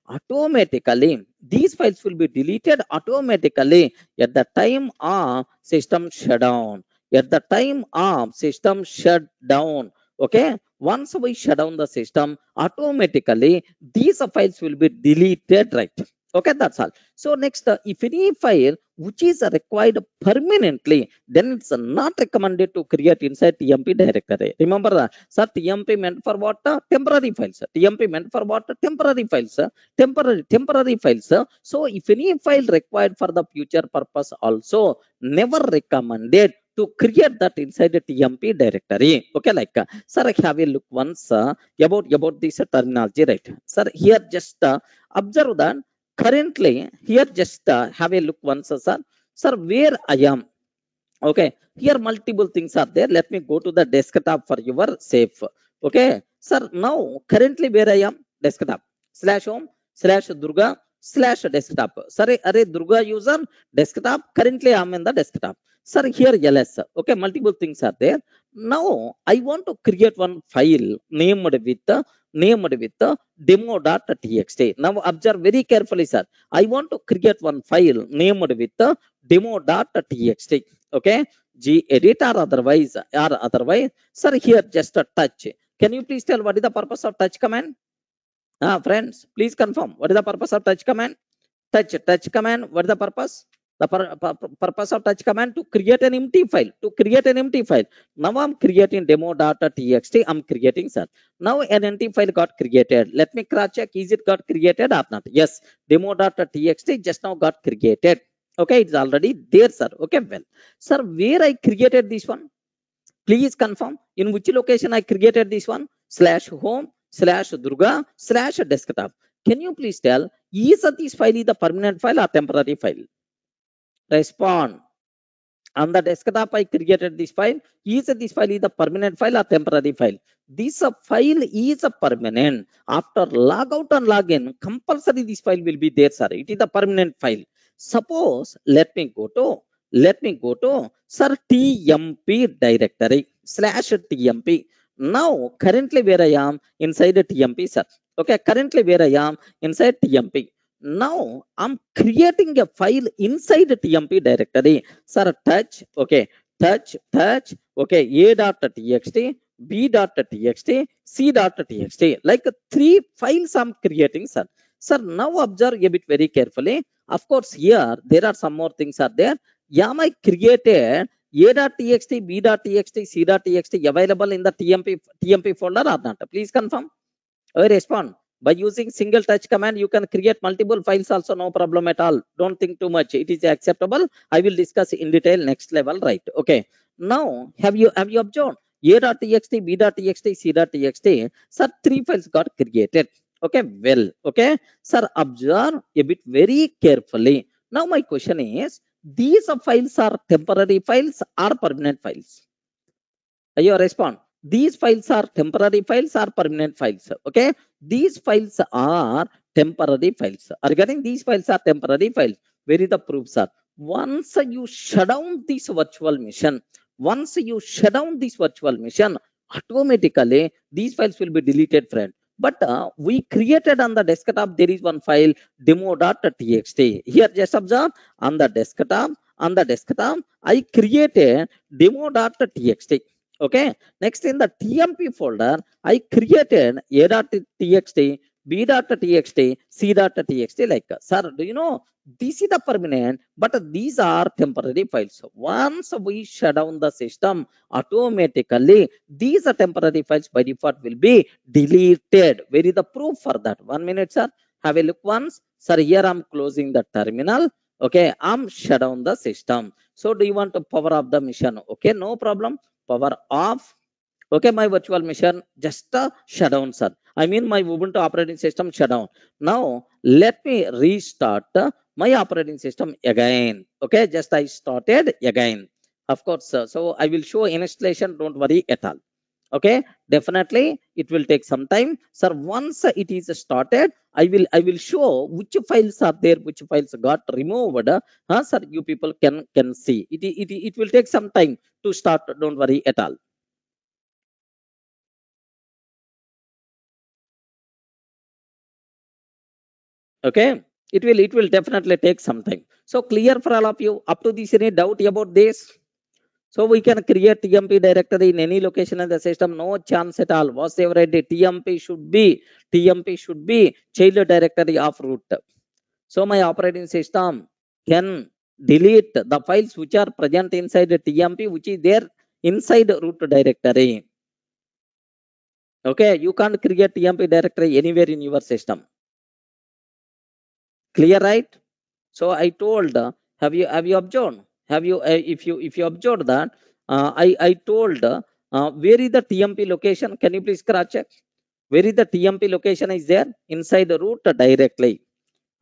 automatically. These files will be deleted automatically at the time of system shutdown. At the time of system shutdown. Okay. Once we shut down the system, automatically these files will be deleted, right? Okay, that's all. So next, if any file which is required permanently, then it's not recommended to create inside TMP directory. Remember, sir, TMP meant for what? Temporary files. TMP meant for what? Temporary files. Temporary files. So if any file required for the future purpose also, never recommended to create that inside the TMP directory. Okay, like sir, have a look once about this terminology, right? Sir, here just observe that currently here just have a look once, sir. Sir, where I am. Okay, here multiple things are there. Let me go to the desktop for your safe. Okay, sir, now currently where I am, desktop /home /Durga /desktop. Sorry, array Durga user desktop. Currently I'm in the desktop. Sir, here ls. Okay, multiple things are there. Now I want to create one file named with demo.txt. Now observe very carefully, sir. I want to create one file named with demo.txt. Okay, gedit or otherwise, sir, here just a touch. Can you please tell what is the purpose of touch command? Friends, please confirm what is the purpose of touch command. Touch command, what is the purpose? The purpose of touch command to create an empty file. Now I'm creating demo.txt. I'm creating, sir. Now an empty file got created. Let me cross check, is it got created or not? Yes, demo.txt just now got created. Okay, it's already there, sir. Okay, well, sir, where I created this one? Please confirm in which location I created this one? /home /Durga /desktop. Can you please tell, is this file is the permanent file or temporary file? Respond. On the desktop I created this file. Is this file is the permanent file or temporary file? This file is a permanent. After log out and log in, compulsory this file will be there, sir. It is the permanent file. Suppose let me go to sir TMP directory /TMP. Now currently where I am inside the TMP, sir. Okay, currently where I am inside TMP. Now I'm creating a file inside the TMP directory. Sir, touch, okay, touch, okay, a.txt, b.txt, c.txt. Like 3 files I'm creating, sir. Sir, now observe a bit very carefully. Of course, here there are some more things are there. Am I created a.txt, b.txt, c.txt available in the TMP folder or not? Please confirm. Respond. By using single touch command, you can create multiple files also, no problem at all. Don't think too much. It is acceptable. I will discuss in detail next level, right? Okay. Now, have you observed a.txt, b.txt, c.txt? Sir, 3 files got created. Okay, well, okay. Sir, observe a bit very carefully. Now, my question is, these files are temporary files or permanent files? You respond. These files are temporary files or permanent files. Okay, these files are temporary files. Regarding these files are temporary files, where is the proof, sir? Once you shut down this virtual machine, automatically these files will be deleted, friend. But we created on the desktop, there is one file demo.txt. Here just observe, on the desktop I created demo.txt. Okay, next in the tmp folder I created a.txt, b.txt, c.txt. Like, sir, do you know this is the permanent, but these are temporary files. Once we shut down the system, automatically these are temporary files by default will be deleted. Where is the proof for that? 1 minute, sir. Have a look once. Sir, here I'm closing the terminal. Okay, I'm shut down the system. So do you want to power off the machine? Okay, no problem. Power off. Okay, my virtual machine just shut down, sir. I mean my Ubuntu operating system shut down. Now let me restart my operating system again. Okay, just I started again. Of course, sir. So I will show installation. Don't worry at all. Okay, definitely it will take some time, sir. Once it is started, I will show which files are there, which files got removed. Sir, you people can see it will take some time to start. Don't worry at all. Okay, it will definitely take some time. So clear for all of you? Up to this, any doubt about this? So we can create tmp directory in any location in the system, no chance at all whatsoever. Tmp should be child directory of root. So my operating system can delete the files which are present inside the tmp, which is there inside root directory. Okay, you can't create tmp directory anywhere in your system. Clear, right? So I told, have you observed? Have you if you observed that, I told, where is the TMP location? Can you please cross check? Where is the TMP location is there? Inside the root directly.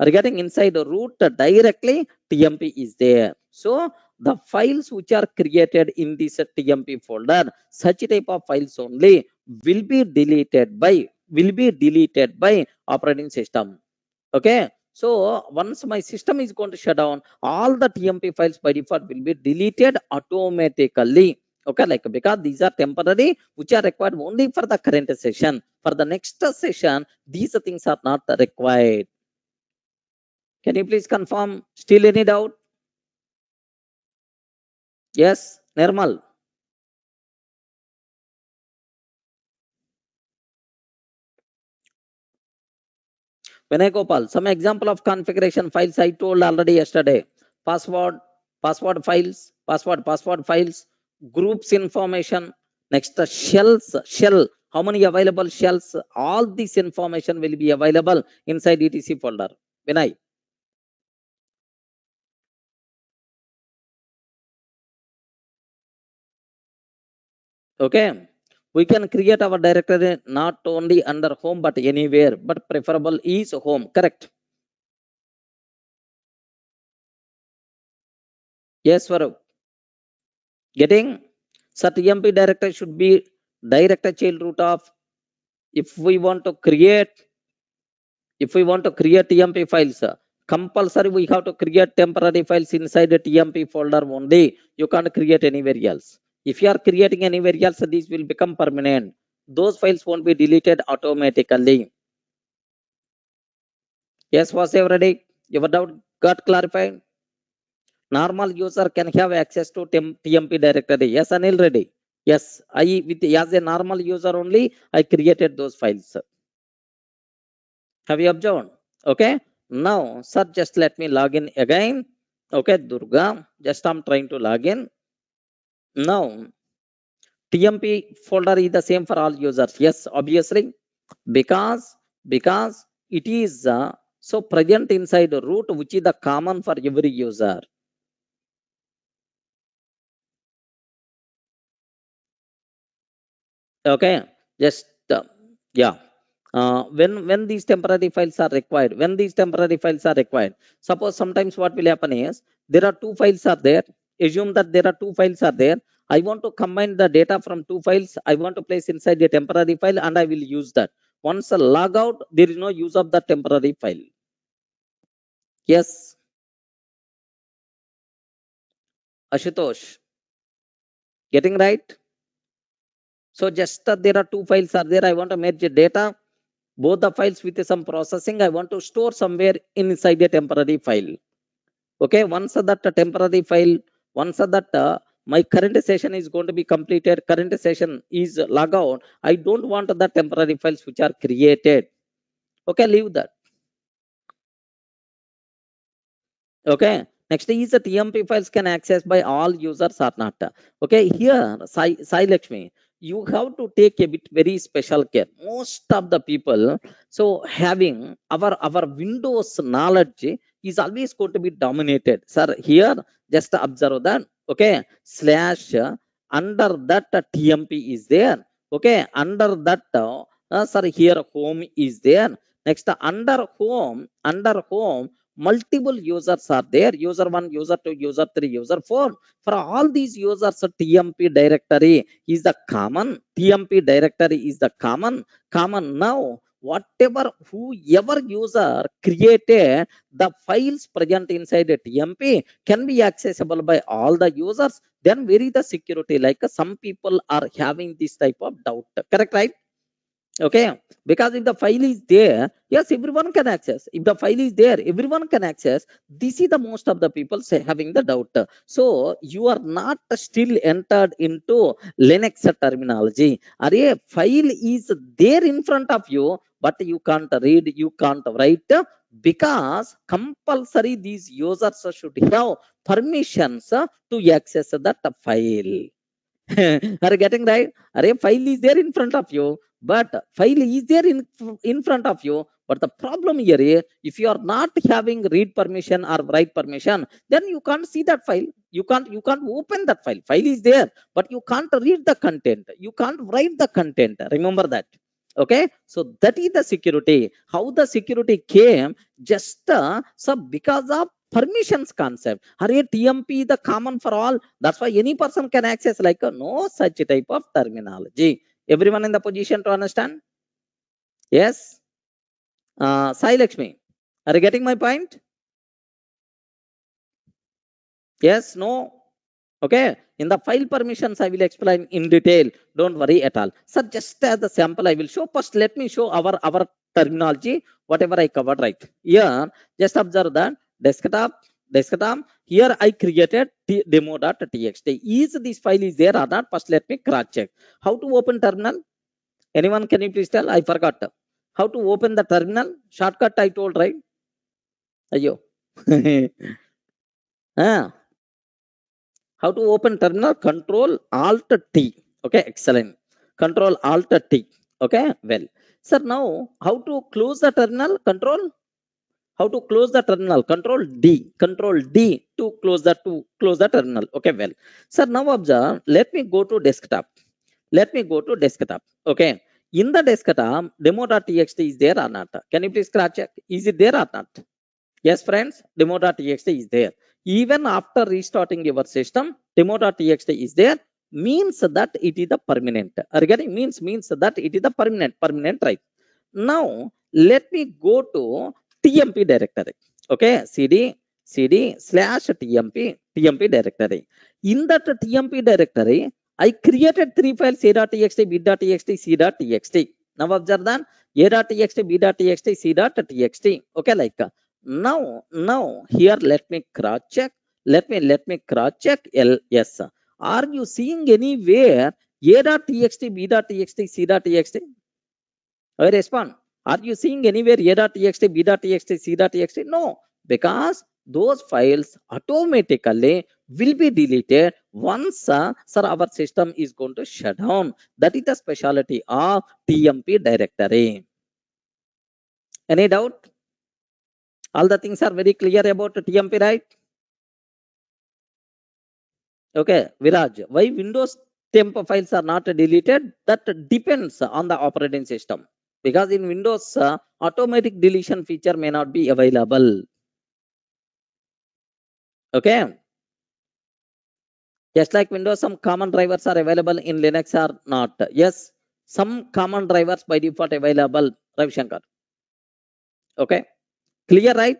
Regarding inside the root directly, TMP is there. So the files which are created in this TMP folder, such type of files only will be deleted by operating system. Okay, so once my system is going to shut down, all the tmp files by default will be deleted automatically. Okay, like, because these are temporary, which are required only for the current session. For the next session, these things are not required. Can you please confirm? Still any doubt? Yes, Nirmal. Vinay Gopal, some example of configuration files I told already yesterday. Password, password files, groups information. Next, the shell. How many available shells? All this information will be available inside etc folder. Vinay. Okay. We can create our directory not only under home but anywhere, but preferable is home. Correct. Yes, Swarup. Getting? So tmp directory should be director child root of. If we want to create tmp files, compulsory we have to create temporary files inside the tmp folder only. You can't create anywhere else. If you are creating anywhere else, these will become permanent. Those files won't be deleted automatically. Yes, was everybody? Your doubt got clarified? Normal user can have access to tmp directory. Yes, Anil ready? Yes, as a normal user only, I created those files. Have you observed? Okay. Now, sir, just let me log in again. Okay, Durga, just I'm trying to log in. Now, TMP folder is the same for all users. Yes, obviously, because it is so present inside the root, which is the common for every user. Okay, just yeah. When these temporary files are required, suppose sometimes what will happen is there are two files are there. Assume that there are two files are there. I want to combine the data from two files. I want to place inside the temporary file, and I will use that. Once I log out, there is no use of the temporary file. Yes, Ashutosh, getting right? So just there are two files are there. I want to merge data, both the files with some processing. I want to store somewhere inside a temporary file. Okay, once that temporary file, once that my current session is going to be completed, current session is log out. I don't want the temporary files which are created. Okay, leave that. Okay, next is the TMP files can access by all users or not. Okay, here Sai Lakshmi, you have to take a bit very special care. Most of the people, so having our Windows knowledge is always going to be dominated. Sir, here just observe that. Okay, slash under that TMP is there. Okay, under that sir, here home is there. Next under home multiple users are there, user 1, user 2, user 3, user 4. For all these users, TMP directory is the common. Now whatever whoever user created the files present inside a TMP can be accessible by all the users. Then where is the security? Like some people are having this type of doubt, correct, right? Okay, because if the file is there, yes, everyone can access. If the file is there, everyone can access. This is the most of the people say having the doubt. So you are not still entered into Linux terminology. Array file is there in front of you, but you can't read, you can't write, because compulsory these users should have permissions to access that file. Are you getting right? Array file is there in front of you, but file is there in front of you. But the problem here is if you are not having read permission or write permission, then you can't see that file. You can't open that file. File is there, but you can't read the content. You can't write the content. Remember that. Okay, so that is the security. How the security came? Just so because of permissions concept. Array TMP the common for all. That's why any person can access, like no such type of terminology. Everyone in the position to understand? Yes. Sai Lakshmi, are you getting my point? Yes, no? Okay, in the file permissions I will explain in detail, don't worry at all. So just as the sample I will show. First let me show our terminology, whatever I covered, right? Here just observe that desktop. Here I created demo.txt. Is this file is there or not? First let me cross check. How to open terminal? Anyone can you please tell? I forgot how to open the terminal. Shortcut I told, right? Ayo. Ah, how to open terminal? Control Alt T. Okay, excellent. Control Alt T. Okay, well. Sir, now how to close the terminal? How to close the terminal? Control D. Control D to close the terminal. Okay, well. Sir, now observe. Let me go to desktop. Okay. In the desktop, demo.txt is there or not? Can you please cross check? Is it there or not? Yes, friends, demo.txt is there. Even after restarting your system, demo.txt is there, means that it is the permanent. Regarding means that it is the permanent, right? Now, let me go to TMP directory. Okay, cd slash TMP directory. In that TMP directory, I created three files: a.txt, b.txt, c.txt. Now observe that a.txt, b.txt, c.txt. Okay, like now here let me cross check. Let me cross check. Yes. Are you seeing anywhere a.txt, b.txt, c.txt? I respond. Are you seeing anywhere a.txt, b.txt, c.txt? No, because those files automatically will be deleted once sir, our system is going to shut down. That is the specialty of TMP directory. Any doubt? All the things are very clear about TMP, right? Okay, Viraj, why Windows temp files are not deleted? That depends on the operating system. Because in Windows, automatic deletion feature may not be available. Okay. Just like Windows, some common drivers are available in Linux or not. Yes, some common drivers by default available. Ravi Shankar. Okay. Clear, right?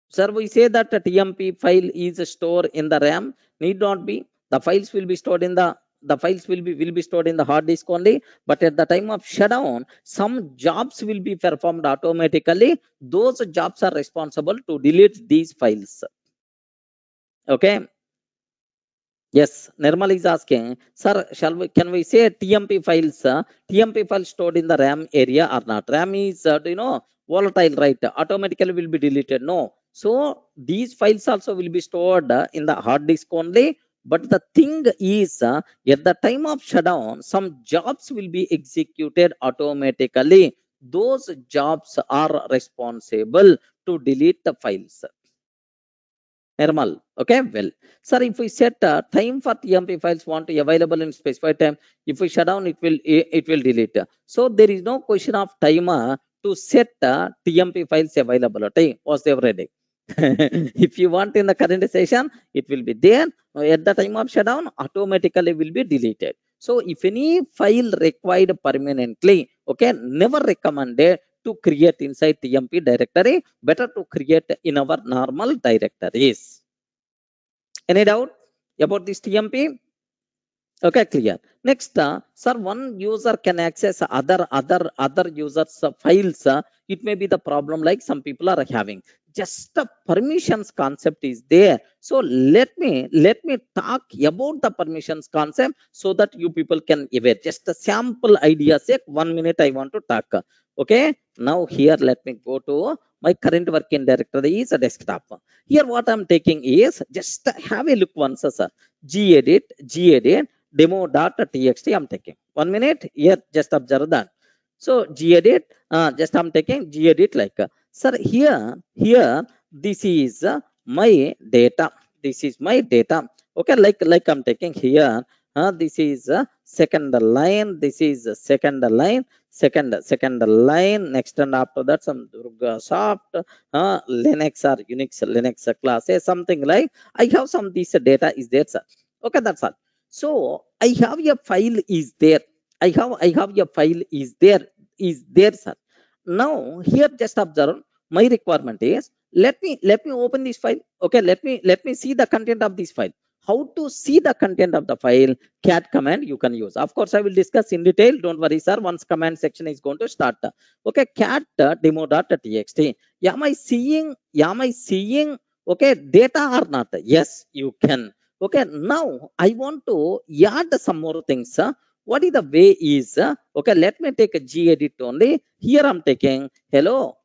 Sir, we say that a TMP file is stored in the RAM. Need not be. The files will be stored in the the files will be stored in the hard disk only, but at the time of shutdown, some jobs will be performed automatically. Those jobs are responsible to delete these files. Okay. Yes, Nirmal is asking, sir, can we say TMP files, TMP files stored in the RAM area or not? RAM is, volatile, right? Automatically will be deleted. No. So these files also will be stored in the hard disk only. But the thing is, at the time of shutdown, some jobs will be executed automatically. Those jobs are responsible to delete the files. Normal. Okay, well, sir, if we set time for TMP files want to available in specified time, if we shut down, it will delete. So there is no question of timer to set TMP files availability was there ready. If you want in the current session, it will be there. At the time of shutdown, automatically will be deleted. So if any file required permanently, okay, never recommended to create inside TMP directory, better to create in our normal directories. Any doubt about this TMP? Okay, clear. Next, sir, one user can access other users files. It may be the problem like some people are having. Just the permissions concept is there. So let me talk about the permissions concept so that you people can aware. Just a sample idea sake, 1 minute I want to talk. Okay. Now here let me go to my current working directory is a desktop. Here what I'm taking is just have a look once, sir. gedit demo.txt I'm taking. 1 minute here, just observe that. So gedit, just I'm taking gedit like, sir, here, this is my data. This is my data. Okay, like I'm taking here, this is second line. This is second line. Second line. Next and after that some Durga soft, Linux or Unix Linux classes, something like. I have some this data is there, sir. Okay, that's all. So I have a file is there. I have a file is there, sir. Now here just observe my requirement is let me open this file. Okay, let me see the content of this file. How to see the content of the file? Cat command you can use. Of course, I will discuss in detail. Don't worry, sir. Once command section is going to start. Okay, cat demo.txt. Am I seeing? Okay, data or not? Yes, you can. Okay, now I want to add some more things. What is the way is, okay, let me take a gedit only. Here I'm taking hello.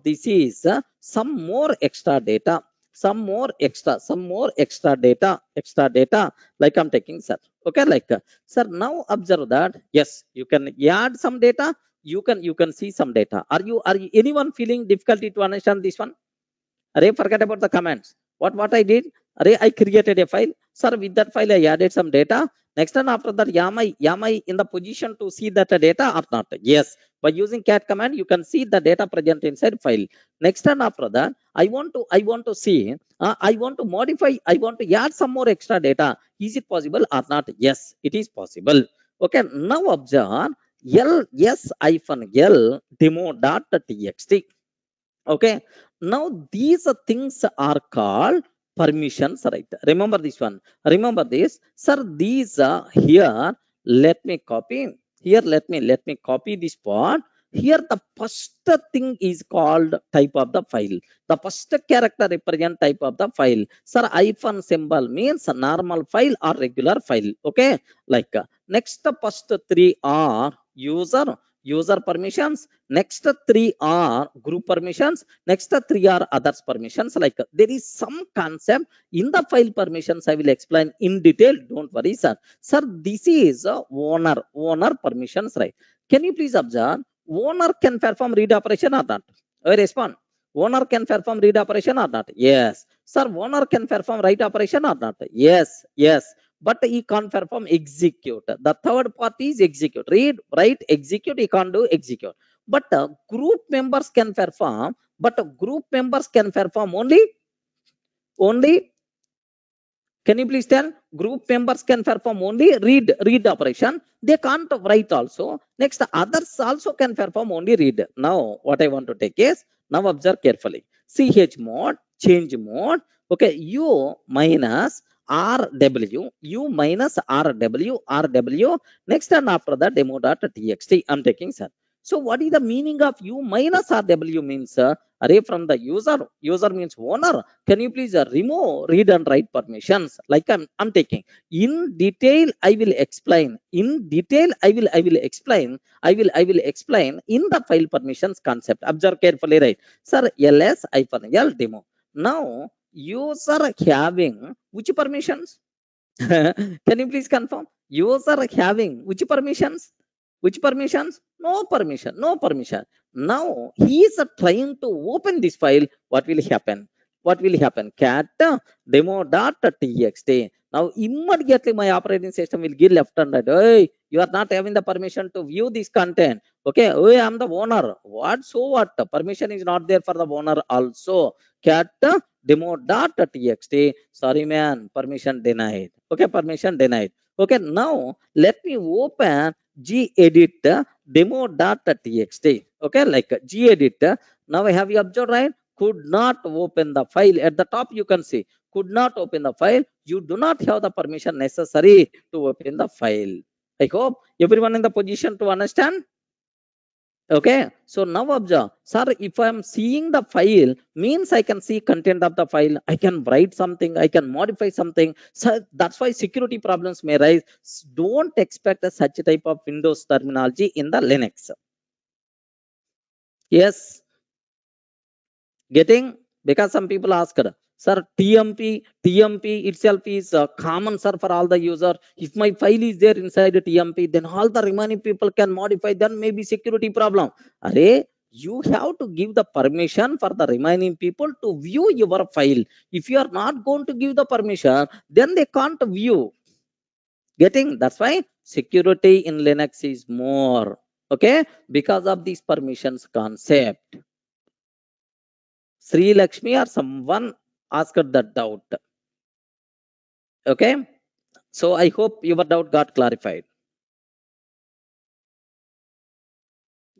This is some more extra data. Some more extra data. Like I'm taking, sir. Okay, like, sir, now observe that. Yes, you can add some data. You can see some data. Are you anyone feeling difficulty to understand this one? Array, forget about the comments. What I did? Array, I created a file. Sir, with that file, I added some data. Next and after that, am I in the position to see that data or not? Yes. By using cat command, you can see the data present inside file. Next and after that, I want to see, I want to modify, I want to add some more extra data. Is it possible or not? Yes, it is possible. Okay, now observe ls-l demo.txt. Okay, now these things are called permissions, right? Remember this one. Remember this, sir. These here. Let me copy here. Let me copy this part. Here the first thing is called type of the file. The first character represent type of the file. Sir, hyphen symbol means normal file or regular file. Okay, like, next first three are user permissions. Next three are group permissions. Next three are others permissions. Like, there is some concept in the file permissions. I will explain in detail. Don't worry, sir. Sir, this is owner permissions, right? Can you please observe? Owner can perform read operation or not? I respond. Owner can perform read operation or not? Yes. Sir, owner can perform write operation or not? Yes. But he can't perform execute. The third part is execute. Read, write, execute. He can't do execute. But group members can perform. Only. Can you please tell? Group members can perform only read operation. They can't write also. Next, others also can perform only read. Now, what I want to take is, now observe carefully. CH mode, change mode. Okay, U minus rw, u minus rw, next and after that demo.txt I'm taking, sir. So what is the meaning of u minus rw means, array from the user means owner. Can you please remove read and write permissions, like I'm taking in detail. I will explain in detail. I will explain in the file permissions concept. Observe carefully, right, sir? ls -l demo. Now user having which permissions? Can you please confirm? User having which permissions? Which permissions? No permission, no permission. Now he is trying to open this file. What will happen? What will happen? Cat demo.txt. Now immediately my operating system will give left and right. Hey, you are not having the permission to view this content. Okay, oh, I am the owner. What? So what? Permission is not there for the owner also. Cat demo.txt. Sorry man, permission denied. Okay, permission denied. Okay, now let me open gedit demo.txt. Okay, like gedit. Now I have you observed, right? Could not open the file. At the top you can see could not open the file. You do not have the permission necessary to open the file. I hope everyone in the position to understand. Okay, so now observe, sir, if I am seeing the file, means I can see content of the file, I can write something, I can modify something. So that's why security problems may rise. Don't expect such type of Windows terminology in the Linux. Yes, getting, because some people asked, sir, tmp itself is common, sir, for all the user. If my file is there inside tmp, then all the remaining people can modify, then maybe security problem. Array, you have to give the permission for the remaining people to view your file. If you are not going to give the permission, then they can't view. Getting? That's why security in Linux is more. Okay, because of these permissions concept. Sri Lakshmi or someone asked that doubt. Okay, so I hope your doubt got clarified.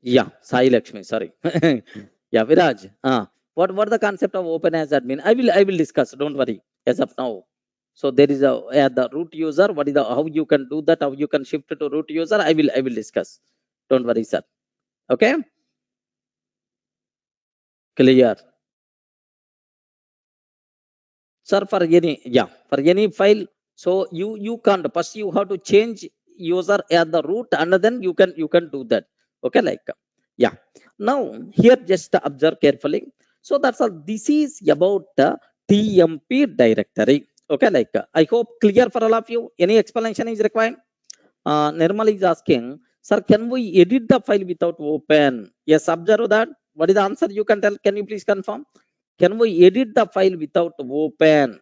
Yeah, Sai Lakshmi, sorry. Yeah, Viraj. What the concept of open as admin? I will discuss. Don't worry. As of now, so there is a the root user. What is the how you can do that? How you can shift to root user? I will discuss. Don't worry, sir. Okay, clear. Sir, for any file, so you can't first, you have to change user at the root, and then you can do that. Okay, like, yeah. Now here just observe carefully. So that's all. This is about the tmp directory. Okay, like, I hope clear for all of you. Any explanation is required? Nirmal is asking, sir, can we edit the file without open? Yes, observe that. What is the answer? You can tell. Can you please confirm? Can we edit the file without open?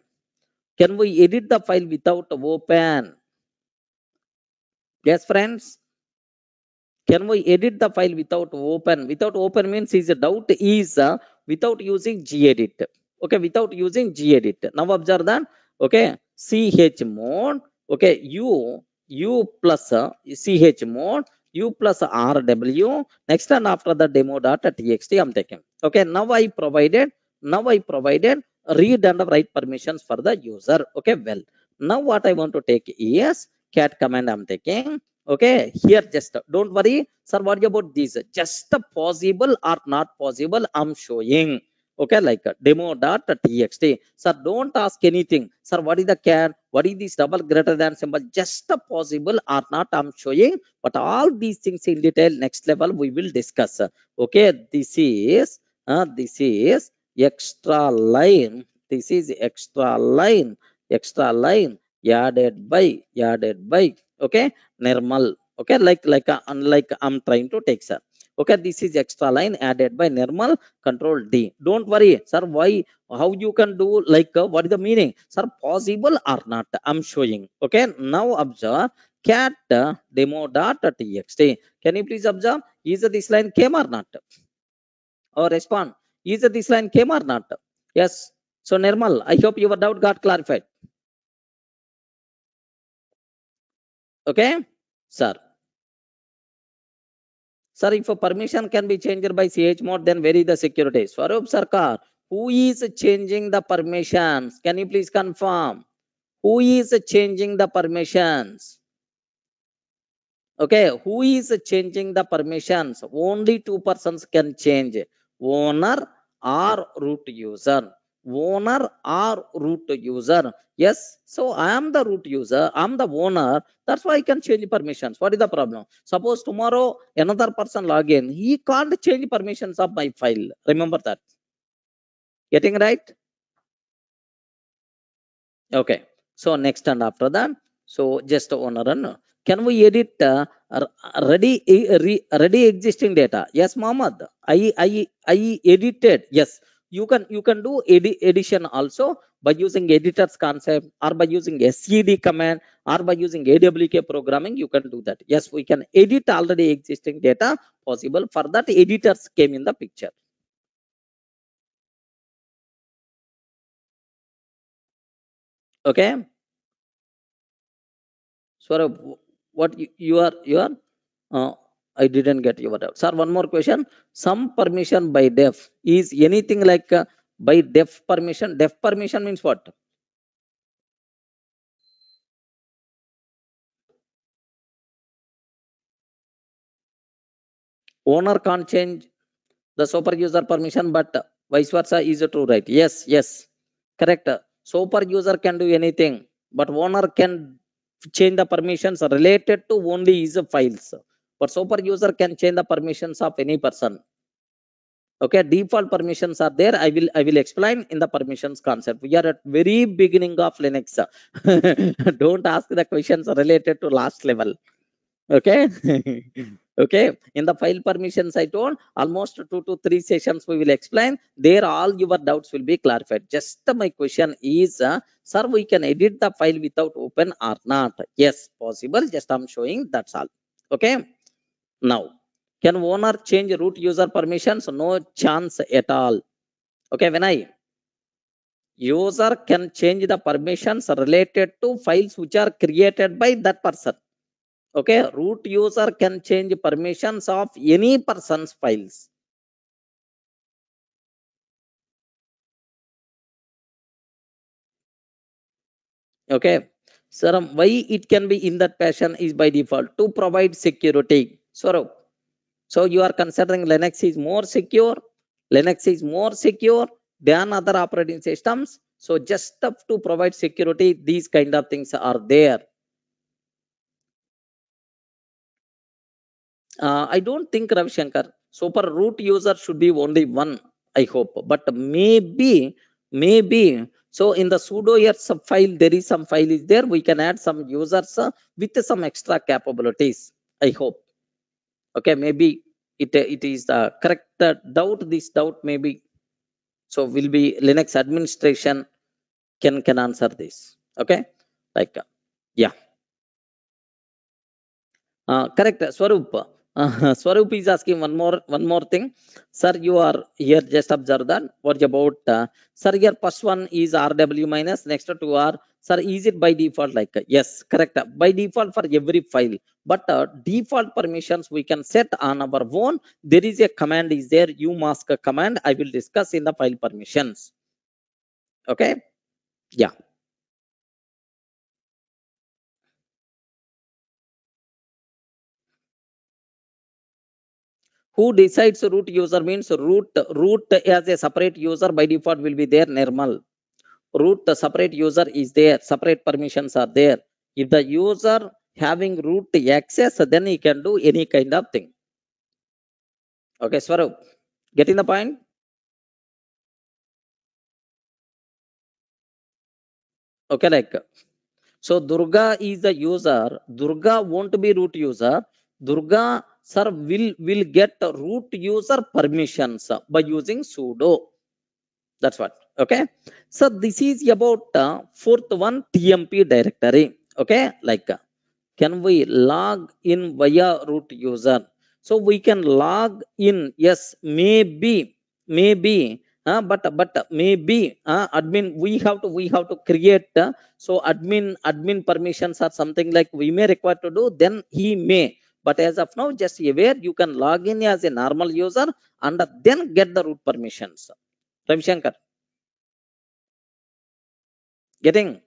Can we edit the file without open? Yes, friends. Can we edit the file without open? Without open means is a doubt is without using gedit. Okay, without using gedit. Now observe that. Okay, chmod. Okay, u plus chmod u plus rw. Next and after the demo.txt I'm taking. Okay, now I provided read and write permissions for the user. Okay, well, now what I want to take is cat command I'm taking. Okay, here just don't worry, sir, what about this? Just possible or not possible I'm showing. Okay, like demo.txt. Sir, don't ask anything. Sir, what is the cat? What is this double greater than symbol? Just possible or not I'm showing. But all these things in detail next level we will discuss. Okay, this is extra line. This is extra line added by okay, Nirmal. Okay, like unlike I'm trying to take, sir. Okay, this is extra line added by Nirmal. Control D. Don't worry, sir. Why? How you can do, like, what is the meaning? Sir, possible or not I'm showing. Okay, now observe cat demo.txt. Can you please observe? Is this line came or not? Or respond. Is this line came or not? Yes. So Nirmal, I hope your doubt got clarified. Okay, sir. Sir, if a permission can be changed by chmod, then where is the security? Swarup Sarkar, who is changing the permissions? Can you please confirm? Who is changing the permissions? Okay, who is changing the permissions? Only two persons can change, owner or root user. Owner or root user. Yes, so I am the root user, I am the owner. That's why I can change permissions. What is the problem? Suppose tomorrow another person log in, he can't change permissions of my file. Remember that. Getting right? Okay. So next and after that, so just owner and can we edit ready existing data? Yes, Mohammed. I edited. Yes, you can do edition also by using editors concept or by using SED command or by using AWK programming. You can do that. Yes, we can edit already existing data possible. For that, editors came in the picture. Okay. Swarab, what you are? I didn't get your doubt. Sir, one more question. Some permission by def is anything like by def permission. Def permission means what? Owner can't change the super user permission, but vice versa is true, right? Yes, yes, correct. Super user can do anything, but owner can change the permissions related to only his files. But super user can change the permissions of any person. Okay, default permissions are there. I will explain in the permissions concept. We are at very beginning of Linux. Don't ask the questions related to last level. Okay. Okay, in the file permissions I told almost 2 to 3 sessions we will explain there. All your doubts will be clarified. Just my question is, sir, we can edit the file without open or not? Yes, possible. Just I'm showing, that's all. Okay. Now, can owner change root user permissions? No chance at all. Okay, when I user can change the permissions related to files which are created by that person. Okay, root user can change permissions of any person's files. Okay, sir, why it can be in that fashion is by default to provide security. So you are considering Linux is more secure. Linux is more secure than other operating systems. So just to provide security, these kind of things are there. I don't think, Ravi Shankar, super root user should be only one, I hope. But maybe. So in the sudo sub file, there is some file is there. We can add some users with some extra capabilities, I hope. Okay, maybe it is the correct doubt. This doubt maybe. So will be Linux administration can answer this. Okay, like yeah. Correct, Swarup. Swarup is asking one more thing. Sir, you are here. Just observe that. What about sir? Your first one is RW minus. Next two are sir. Is it by default? Like yes, correct. By default for every file. But default permissions we can set on our own. There is a command is there. You mask a command. I will discuss in the file permissions. Okay. Yeah. Who decides root user means root as a separate user by default will be there, normal. Root separate user is there, separate permissions are there. If the user having root access, then he can do any kind of thing. Okay, Swarup, getting the point? Okay, like so Durga is the user. Durga won't be root user. Durga sir will get root user permissions by using sudo. That's what. Okay. So this is about fourth one, TMP directory. Okay. Like can we log in via root user? So we can log in. Yes, maybe. But maybe admin we have to create. So admin permissions or something like we may require to do. Then he may. But as of now, just aware you can log in as a normal user and then get the root permissions. Ravi Shankar, getting?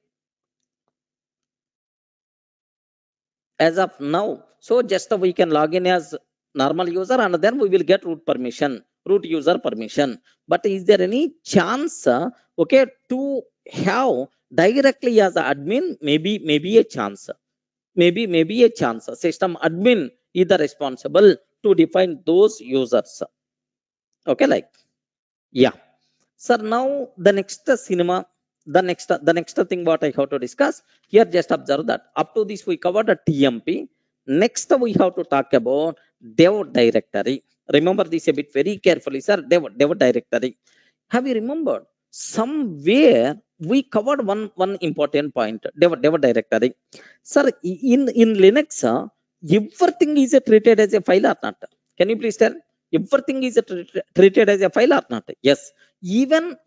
as of now. So just we can log in as normal user and then we will get root permission, root user permission. But is there any chance okay to have directly as a admin? Maybe a chance, maybe a chance system admin is the responsible to define those users. Okay, like, yeah. Sir, now the next cinema, the next thing what I have to discuss here, just observe that up to this we covered a TMP. Next we have to talk about dev directory. Remember this a bit very carefully, sir. Dev directory. Have you remembered somewhere we covered one important point, dev directory. Sir, in Linux, everything is treated as a file or not? Can you please tell? Everything is treated as a file or not? Yes. Even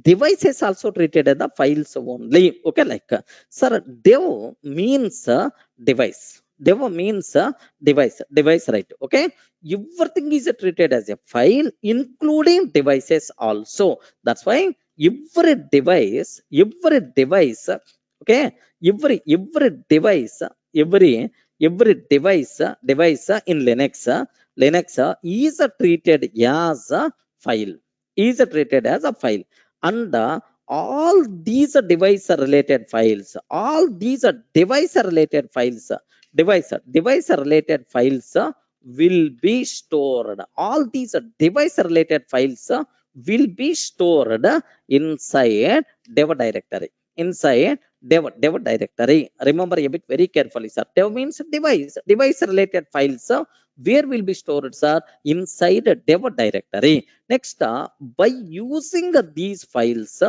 devices also treated as the files only. Okay, like, sir, dev means device. Dev means device, right? Okay, everything is treated as a file, including devices also. That's why every device, okay, every device, every device in Linux is treated as a file, is treated as a file. And all these device related files, all these device related files, device related files will be stored. All these device related files will be stored inside dev directory, inside dev directory. Remember a bit very carefully, sir. Dev means device related files where will be stored, sir? Inside dev directory. Next, by using these files,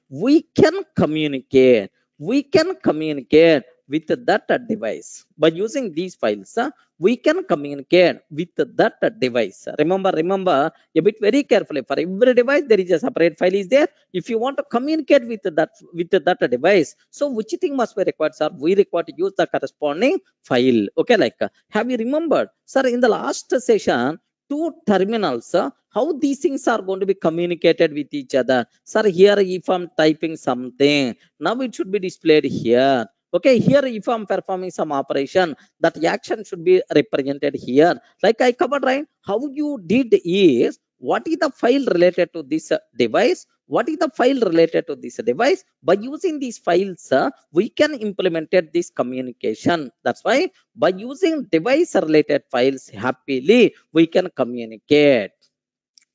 we can communicate. We can communicate with that device. By using these files, we can communicate with that device. Remember a bit very carefully. For every device, there is a separate file is there. If you want to communicate with that device, so which thing must be required, sir? We require to use the corresponding file. Okay, like, have you remembered, sir, in the last session, two terminals, how these things are going to be communicated with each other? Sir, here if I'm typing something, now it should be displayed here. Okay, here if I'm performing some operation, that action should be represented here. Like I covered, right? How you did is, what is the file related to this device? What is the file related to this device? By using these files, we can implement this communication. That's why by using device related files happily, we can communicate.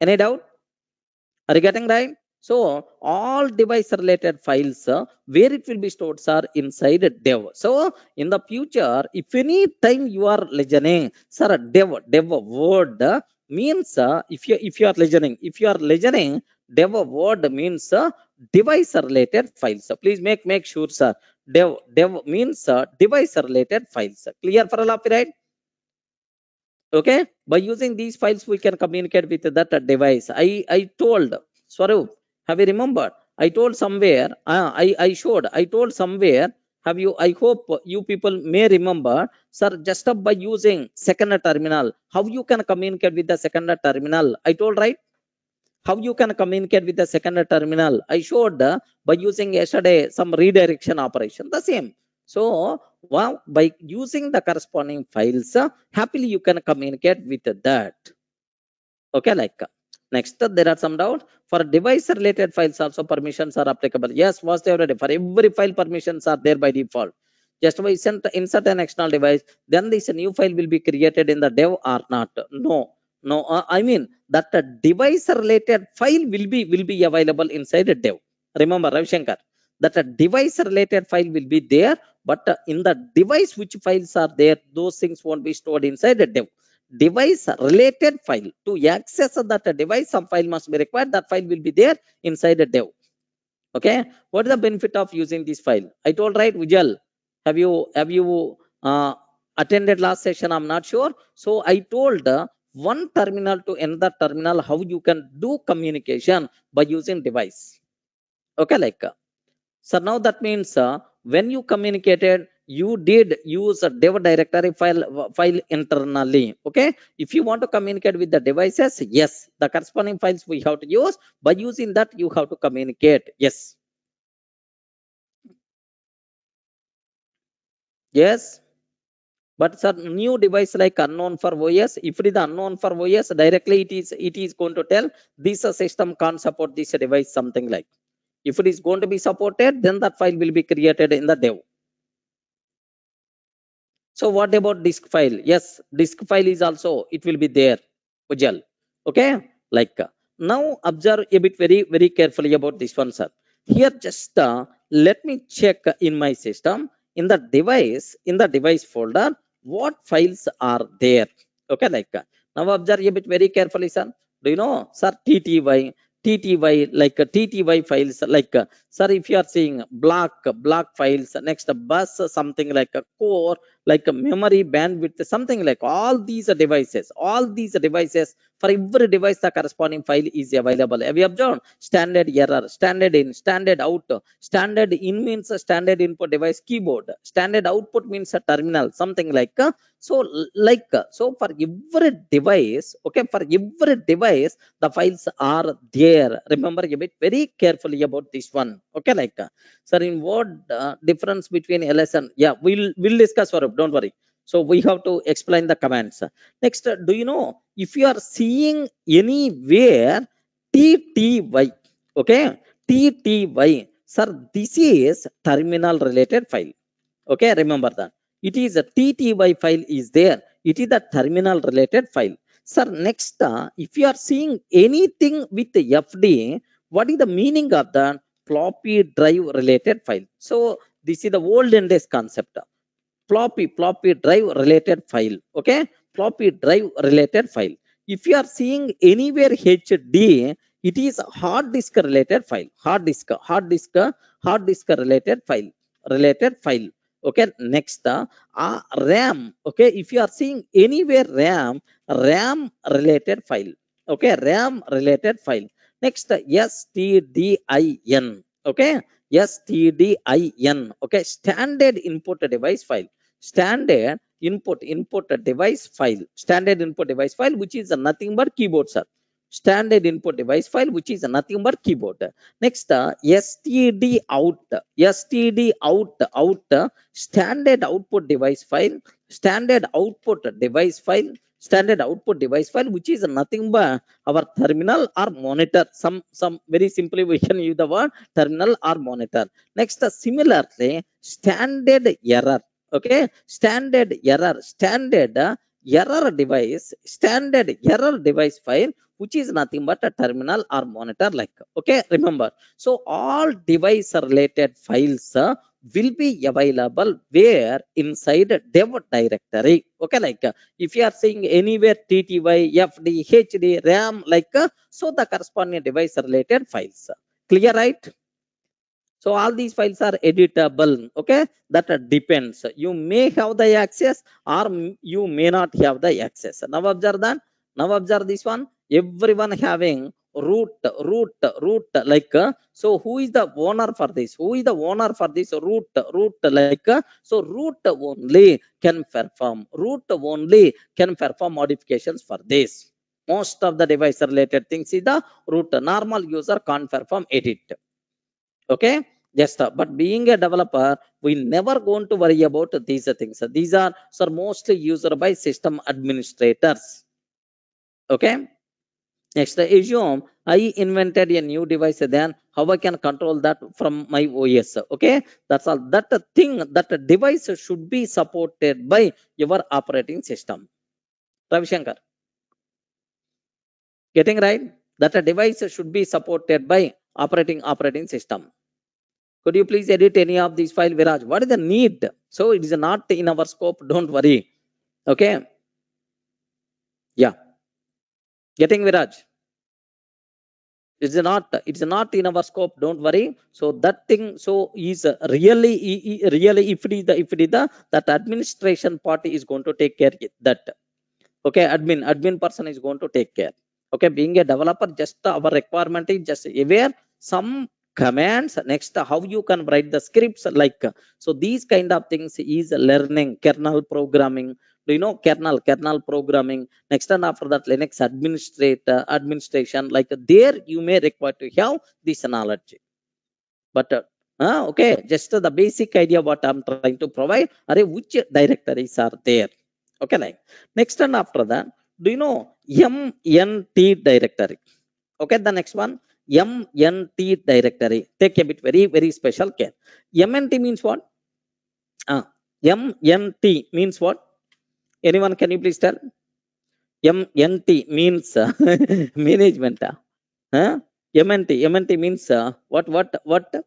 Any doubt? Are you getting right? So all device related files, where it will be stored, are inside dev. So in the future, if any time you are listening, sir, dev word means, if you are listening, dev word means device related files. So please make sure, sir. Dev means device related files. Clear for all of you, right? Okay, by using these files we can communicate with that device. I told Swarup, have you remembered? I told somewhere, I told somewhere. Have you? I hope you people may remember, sir. Just by using second terminal, how you can communicate with the second terminal? I told, right? How you can communicate with the second terminal? I showed by using yesterday some redirection operation, the same. So wow, by using the corresponding files, happily you can communicate with that. Okay, like, next, there are some doubt. For device related files also permissions are applicable. Yes, was there already? For every file, permissions are there by default. Just by insert an external device, then this new file will be created in the dev or not? No, I mean that the device related file will be available inside a dev. Remember, Ravi Shankar, that a device related file will be there, but in the device which files are there, those things won't be stored inside a dev. Device related file, to access that device, some file must be required. That file will be there inside a dev. Okay, what is the benefit of using this file? I told, right, Vijal? Have you attended last session? I'm not sure. So I told, one terminal to another terminal, how you can do communication by using device. Okay, like, so now that means, when you communicated, you did use a dev directory file internally. Okay, if you want to communicate with the devices, yes, the corresponding files we have to use. By using that, you have to communicate. Yes. Yes. But sir, new device like unknown for OS, if it is unknown for OS, directly it is going to tell this system can't support this device, something like. If it is going to be supported, then that file will be created in the dev. So what about disk file? Yes, disk file is also, it will be there, Ujjal. Okay, like now observe a bit very carefully about this one, sir. Here just let me check in my system, in the device folder, what files are there. Okay, like now observe a bit very carefully, sir. Do you know, sir, TTY, like TTY files, like sir, if you are seeing block files, next bus, something like a core, like a memory bandwidth, something like all these devices, for every device the corresponding file is available. Have you observed? Standard error, standard in, standard out. Standard in means a standard input device keyboard, standard output means a terminal, something like so for every device, okay, for every device the files are there. Remember a bit very carefully about this one. Okay, like sir, in what difference between ls and, yeah, we'll discuss, for don't worry. So we have to explain the commands. Next, do you know, if you are seeing anywhere tty, okay, tty, sir, this is terminal related file. Okay, remember that it is a tty file is there, it is the terminal related file. Sir, next, if you are seeing anything with fd, what is the meaning of the floppy drive related file? So this is the olden days concept, floppy drive related file. Okay, floppy drive related file. If you are seeing anywhere hd, it is hard disk related file, hard disk related file. Okay, next, ram. Okay, if you are seeing anywhere ram related file. Okay, ram related file. Next, stdin. Okay, stdin. Okay, standard input device file, standard input device file, standard input device file, which is nothing but keyboard, sir. Standard input device file, which is nothing but keyboard. Next, std out, standard output device file, standard output device file, standard output device file, which is nothing but our terminal or monitor. Some very simply we can use the word terminal or monitor. Next, similarly, standard error. Okay, standard error device, standard error device file, which is nothing but a terminal or monitor, like. Okay, remember. So all device related files will be available where inside dev directory. Okay, like if you are seeing anywhere tty, fd, hd, ram, like so the corresponding device related files. Clear, right? So all these files are editable. Okay, that depends. You may have the access or you may not have the access. Now observe that. Now observe this one. Everyone having root, like so who is the owner for this? Who is the owner for this root, like so root only can perform modifications for this. Most of the device related things is the root. Normal user can't perform edit. Okay, just but being a developer, we never going to worry about these things. These are, sir, mostly used by system administrators. Okay, next, assume I invented a new device, then how I can control that from my OS. Okay, that's all. That thing, that device should be supported by your operating system. Ravi Shankar, getting right? That a device should be supported by operating system. Could you please edit any of these file, Viraj? What is the need? So it is not in our scope. Don't worry. Okay. Yeah. Getting, Viraj? It's not in our scope. Don't worry. So that thing so is really if it is the that administration party is going to take care of that. Okay, admin person is going to take care. Okay, being a developer, just our requirement is just aware some commands. Next, how you can write the scripts, like so these kind of things is learning kernel programming. Do you know kernel programming? Next, and after that Linux administration, like there you may require to have this knowledge. But Okay, just the basic idea what I'm trying to provide. Which directories are there? Okay, like next and after that, do you know MNT directory? Okay, the next one, MNT directory. Take a bit very special care. MNT means what? MNT means what? Anyone can you please tell? MNT means management. MNT means what?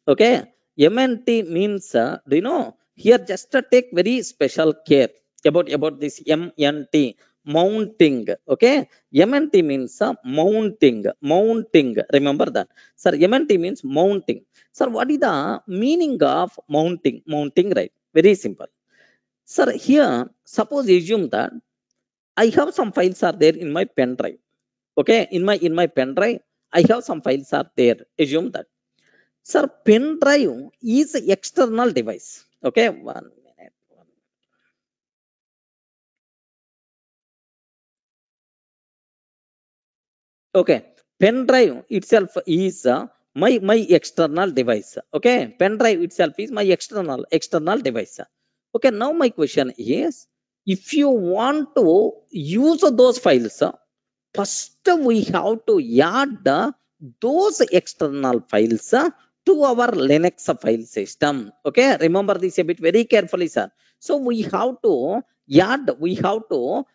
Okay, MNT means do you know here just take very special care about this MNT mounting. Okay, MNT means mounting. Remember that, sir. MNT means mounting. Sir, what is the meaning of mounting? Mounting, right? Very simple, sir. Here, suppose assume that I have some files are there in my pen drive. Okay, in my pen drive, I have some files are there. Assume that. Sir, pen drive is external device. Okay, 1 minute. Okay, pen drive itself is my external device. Okay, pen drive itself is my external device. Okay, now my question is, if you want to use those files, first we have to add those external files to our Linux file system. Okay, remember this a bit very carefully, sir. So we have to add, we have to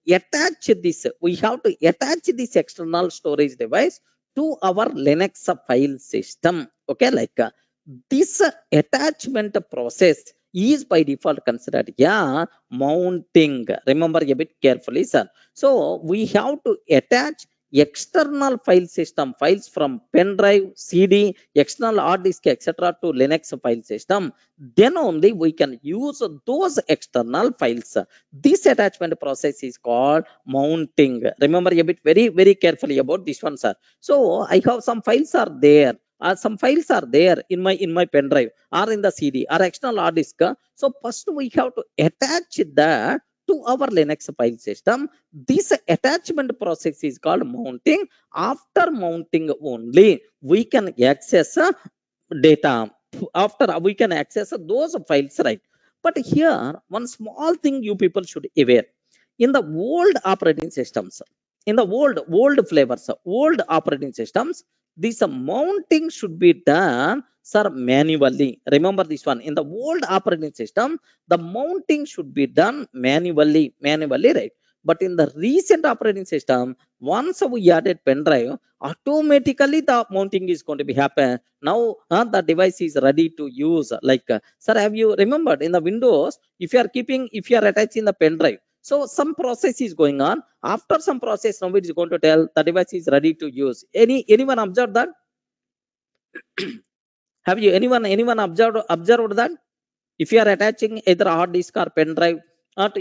attach this, we have to attach this external storage device to our Linux file system. Okay, like this attachment process is by default considered mounting. Remember a bit carefully, sir. So we have to attach external file system files from pen drive, CD, external hard disk, etc. to Linux file system. Then only we can use those external files. This attachment process is called mounting. Remember a bit very carefully about this one, sir. So I have some files are there. Some files are there in my pen drive or in the CD or external hard disk. So first we have to attach that to our Linux file system. This attachment process is called mounting. After mounting only, we can access data. After we can access those files, right? But here, one small thing you people should aware. In the old operating systems, in the old flavors, old operating systems, this mounting should be done, sir, manually. Remember this one. In the old operating system, the mounting should be done manually, right? But in the recent operating system, once we added pen drive, automatically the mounting is going to be happen. Now the device is ready to use. Like, sir, have you remembered in the Windows, if you are attaching the pen drive, so some process is going on. After some process, now it is going to tell the device is ready to use. Anyone observed that? Have you anyone observed that? If you are attaching either a hard disk or pen drive to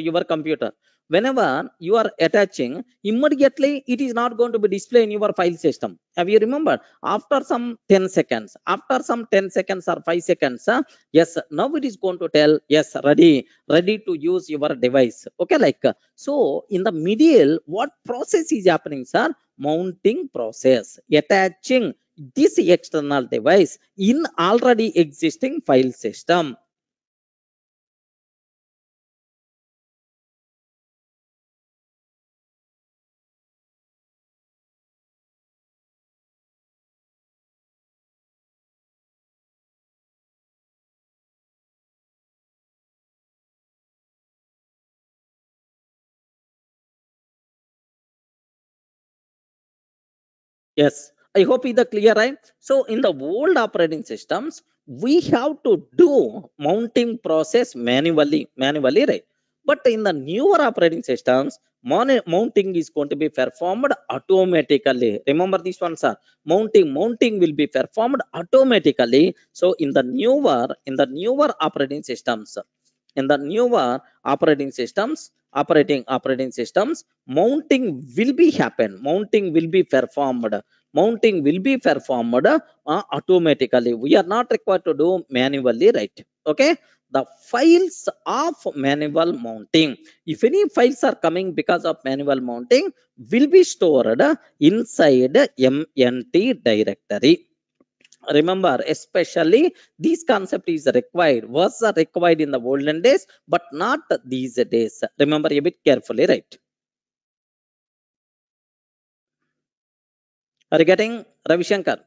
your computer, whenever you are attaching, immediately it is not going to be displayed in your file system. Have you remembered? After some 10 seconds, after some 10 seconds or 5 seconds, yes, now it is going to tell yes, ready to use your device. Okay, like so in the middle, what process is happening, sir? Mounting process, attaching this external device in already existing file system. Yes, I hope it's clear, right? So in the old operating systems, we have to do mounting process manually, right? But in the newer operating systems, mounting is going to be performed automatically. Remember this one, sir. Mounting will be performed automatically. So in the newer operating systems, operating systems, mounting will be happen. Mounting will be performed automatically. We are not required to do manually, right? Okay, the files of manual mounting, if any files are coming because of manual mounting, will be stored inside MNT directory. Remember, especially this concept is required, was required in the olden days, but not these days. Remember a bit carefully, right? Are you getting, Ravi Shankar?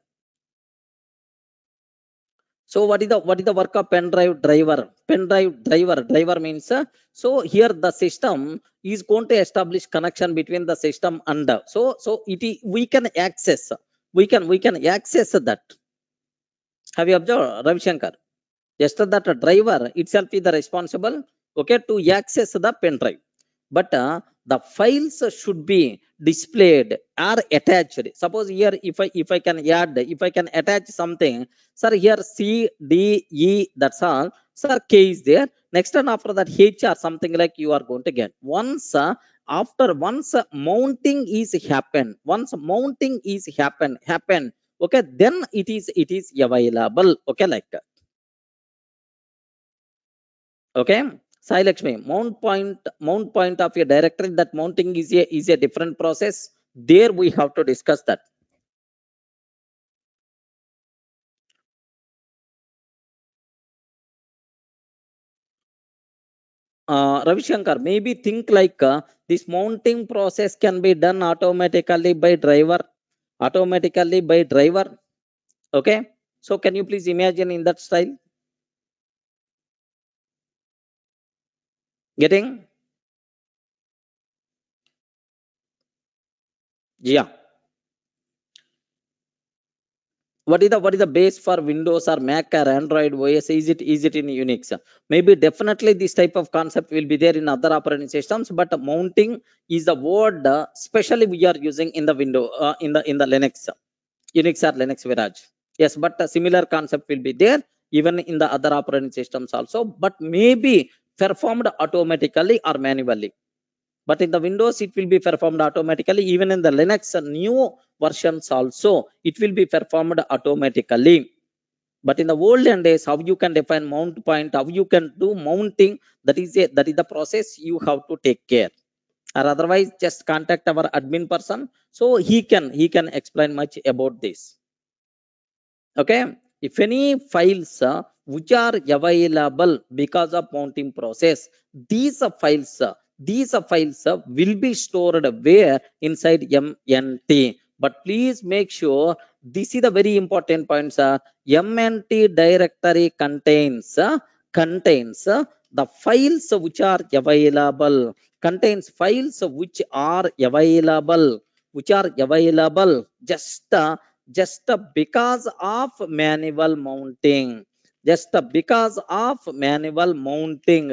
So what is the work of pen drive driver? Pen drive driver means so here the system is going to establish connection between the system and so we can access, we can access that. Have you observed, Ravi Shankar? Just that driver itself is the responsible, okay, to access the pen drive, but the files should be displayed or attached. Suppose here if I can add, if I can attach something, sir, here C D E, that's all, sir, K is there, next and after that H or something like you are going to get. Once mounting is happen, okay, then it is available, okay, like that. Okay, Sai Lakshmi, mount point of a directory, that mounting is a different process. There we have to discuss that. Ravi Shankar, maybe think like this mounting process can be done automatically by driver. Okay, so can you please imagine in that style? Getting? Yeah. What is the base for Windows or Mac or Android OS? Is it in Unix? Maybe definitely this type of concept will be there in other operating systems, but mounting is the word especially we are using in the window in the Linux, Unix or Linux, Viraj. Yes, but a similar concept will be there even in the other operating systems also, but maybe performed automatically or manually. But in the Windows it will be performed automatically. Even in the Linux new versions also it will be performed automatically. But in the olden days, how you can define mount point, how you can do mounting, that is the process you have to take care. Or otherwise just contact our admin person, so he can explain much about this. Okay, if any files which are available because of mounting process, these files will be stored where? Inside mnt. But please make sure this is the very important point, sir. Mnt directory contains the files which are available, contains files which are available just because of manual mounting.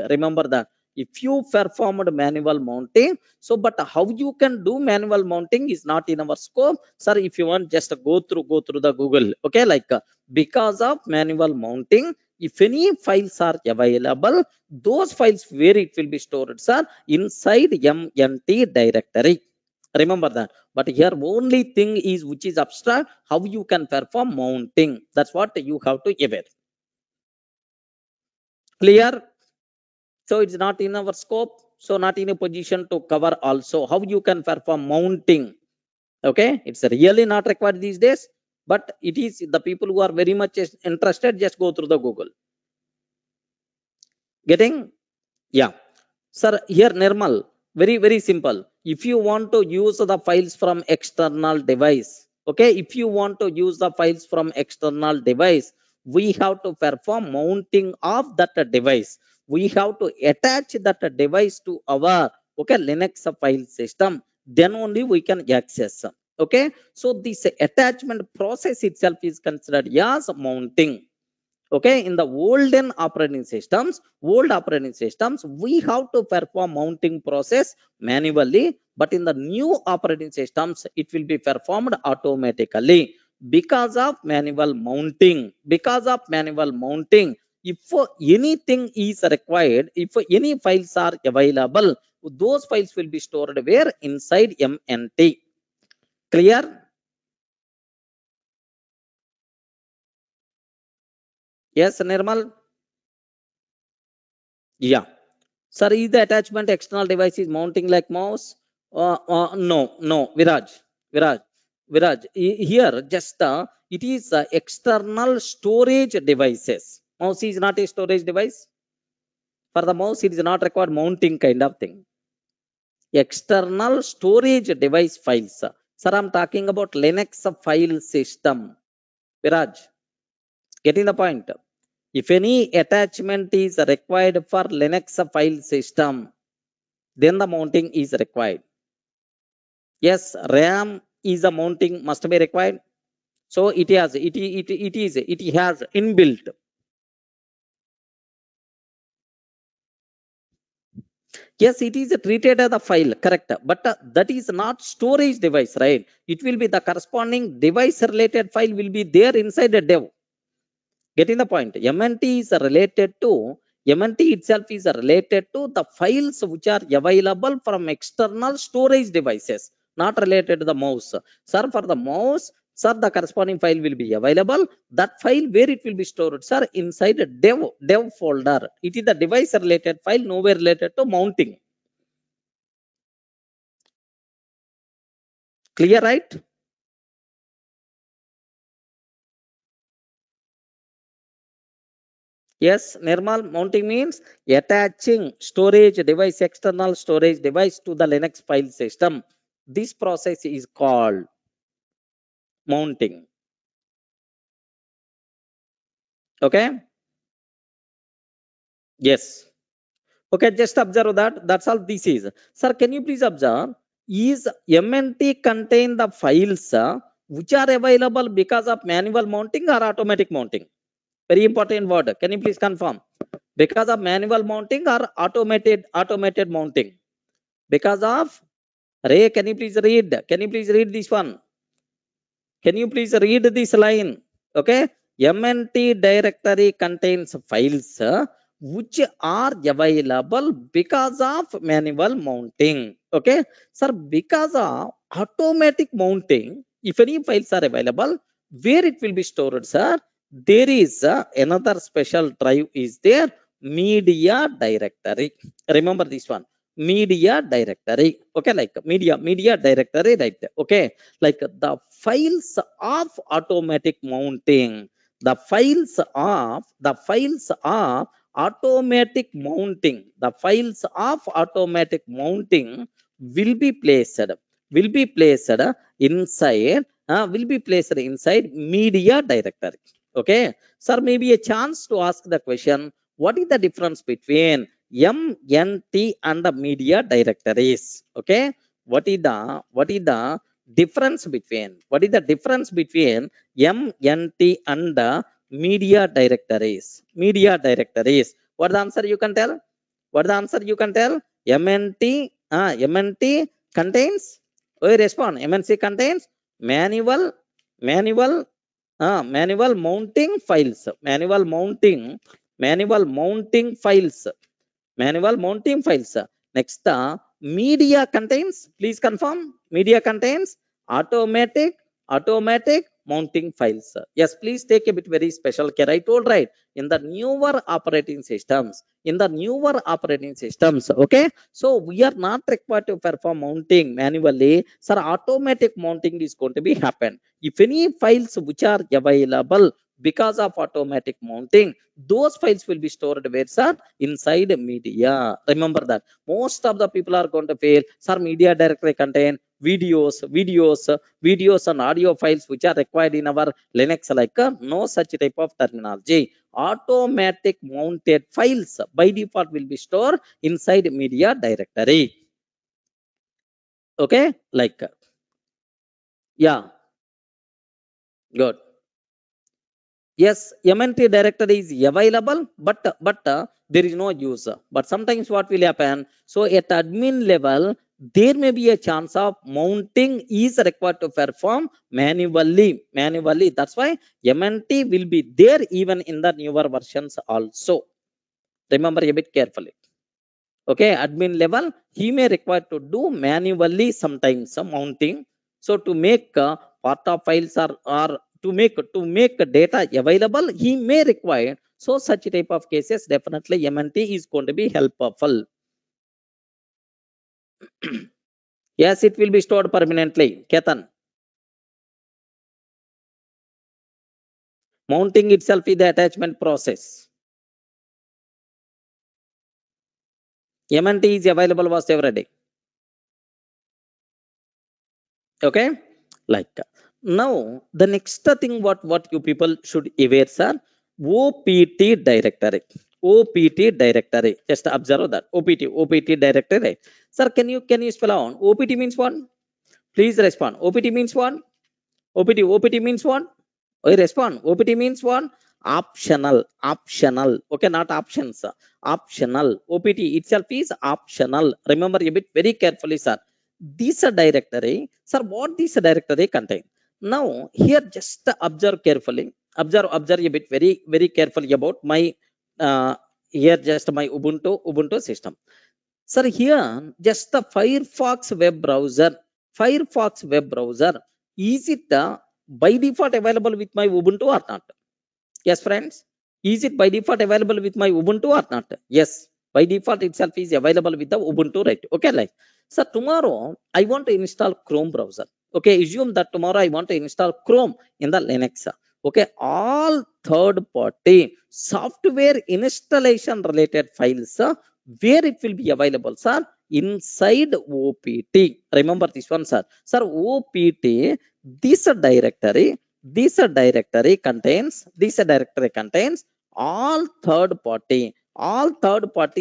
Remember that if you performed manual mounting, so but how you can do manual mounting is not in our scope, sir. If you want, just go through the Google, okay, like because of manual mounting, if any files are available, those files where it will be stored, sir, inside mnt directory. Remember that. But here only thing is which is abstract, how you can perform mounting. That's what you have to aware. Clear? So it's not in our scope, so not in a position to cover also how you can perform mounting. Okay, it's really not required these days, but it is the people who are very much interested, just go through the Google. Getting? Yeah. Sir, here Nirmal, very simple. If you want to use the files from external device, okay, if you want to use the files from external device, we have to perform mounting of that device. We have to attach that device to our, okay, Linux file system. Then only we can access. Okay, so this attachment process itself is considered as mounting. Okay, in the old operating systems, we have to perform mounting process manually, but in the new operating systems it will be performed automatically. Because of manual mounting, if anything is required, if any files are available, those files will be stored where? Inside mnt. Clear? Yes, Nirmal? Yeah. Sir, is the attachment external device is mounting like mouse? No, Viraj. Here, just It is external storage devices. Mouse is not a storage device. For the mouse, it is not required mounting kind of thing. External storage device files. Sir, I'm talking about Linux file system. Viraj, getting the point? If any attachment is required for Linux file system, then the mounting is required. Yes, RAM is a mounting must be required. So it has inbuilt. Yes, it is treated as a file, correct. But that is not storage device, right? It will be the corresponding device related file will be there inside the dev. Getting the point? MNT is related to, MNT itself is related to the files which are available from external storage devices, not related to the mouse. Sir, for the mouse, sir, the corresponding file will be available. That file where it will be stored, sir, inside a dev folder. It is the device related file, nowhere related to mounting. Clear, right? Yes, normal mounting means attaching storage device, external storage device to the Linux file system. This process is called mounting. Okay. Yes. Okay, just observe that. That's all this is. Sir, can you please observe? Is MNT contain the files which are available because of manual mounting or automatic mounting? Very important word. Can you please confirm? Because of manual mounting or automated mounting? Because of Ray, can you please read? Can you please read this one? Can you please read this line? Okay. MNT directory contains files which are available because of manual mounting. Okay. Sir, because of automatic mounting, if any files are available, where it will be stored, sir? There is another special drive is there, media directory. Remember this one, media directory. Okay, like media directory, right? Okay, like the files of automatic mounting, the files of automatic mounting, the files of automatic mounting will be placed inside media directory. Okay, sir, maybe a chance to ask the question, what is the difference between MNT and the media directories? Okay, what is the difference between MNT and the media directories? What the answer you can tell? MNT contains. Oh, respond. MNC contains manual manual mounting files. Manual mounting files. Next, media contains, please confirm, media contains automatic mounting files. Yes, please take a bit very special care. I told, right, in the newer operating systems, okay, so we are not required to perform mounting manually. Sir, automatic mounting is going to be happen. If any files which are available because of automatic mounting, those files will be stored where, sir? Inside media. Remember that. Most of the people are going to fail. Sir, media directory contain videos and audio files which are required in our Linux, like no such type of terminology. Automatic mounted files by default will be stored inside media directory. Okay, like yeah, good. Yes, MNT directory is available, but there is no use. But sometimes what will happen? So at admin level, there may be a chance of mounting is required to perform manually. That's why MNT will be there even in the newer versions also. Remember a bit carefully. Okay, admin level, he may require to do manually sometimes mounting. So to make part of files or to make data available, he may require. So such type of cases, definitely MNT is going to be helpful. Yes, it will be stored permanently. Ketan. Mounting itself is the attachment process. MNT is available was every day. Okay, like now the next thing what you people should aware, sir, OPT directory. OPT directory. Just observe that. OPT directory. Sir, can you spell out? OPT means what? Please respond. OPT means what? OPT means what? Oh, respond. OPT means what? Optional. Optional. Okay, not options. Optional. OPT itself is optional. Remember a bit very carefully, sir. This directory, sir, what this directory contain? Now, here just observe carefully. Observe a bit very carefully about my here just my Ubuntu system. Sir, here just the Firefox web browser. Firefox web browser, is it by default available with my Ubuntu or not? Yes, friends. Is it by default available with my Ubuntu or not? Yes. By default itself is available with the Ubuntu, right? Okay, like. So tomorrow I want to install Chrome browser. Okay, assume that tomorrow I want to install Chrome in the Linux. Okay, all third-party software installation related files, where it will be available, sir? Inside OPT. Remember this one, sir. Sir, OPT, this directory contains all third party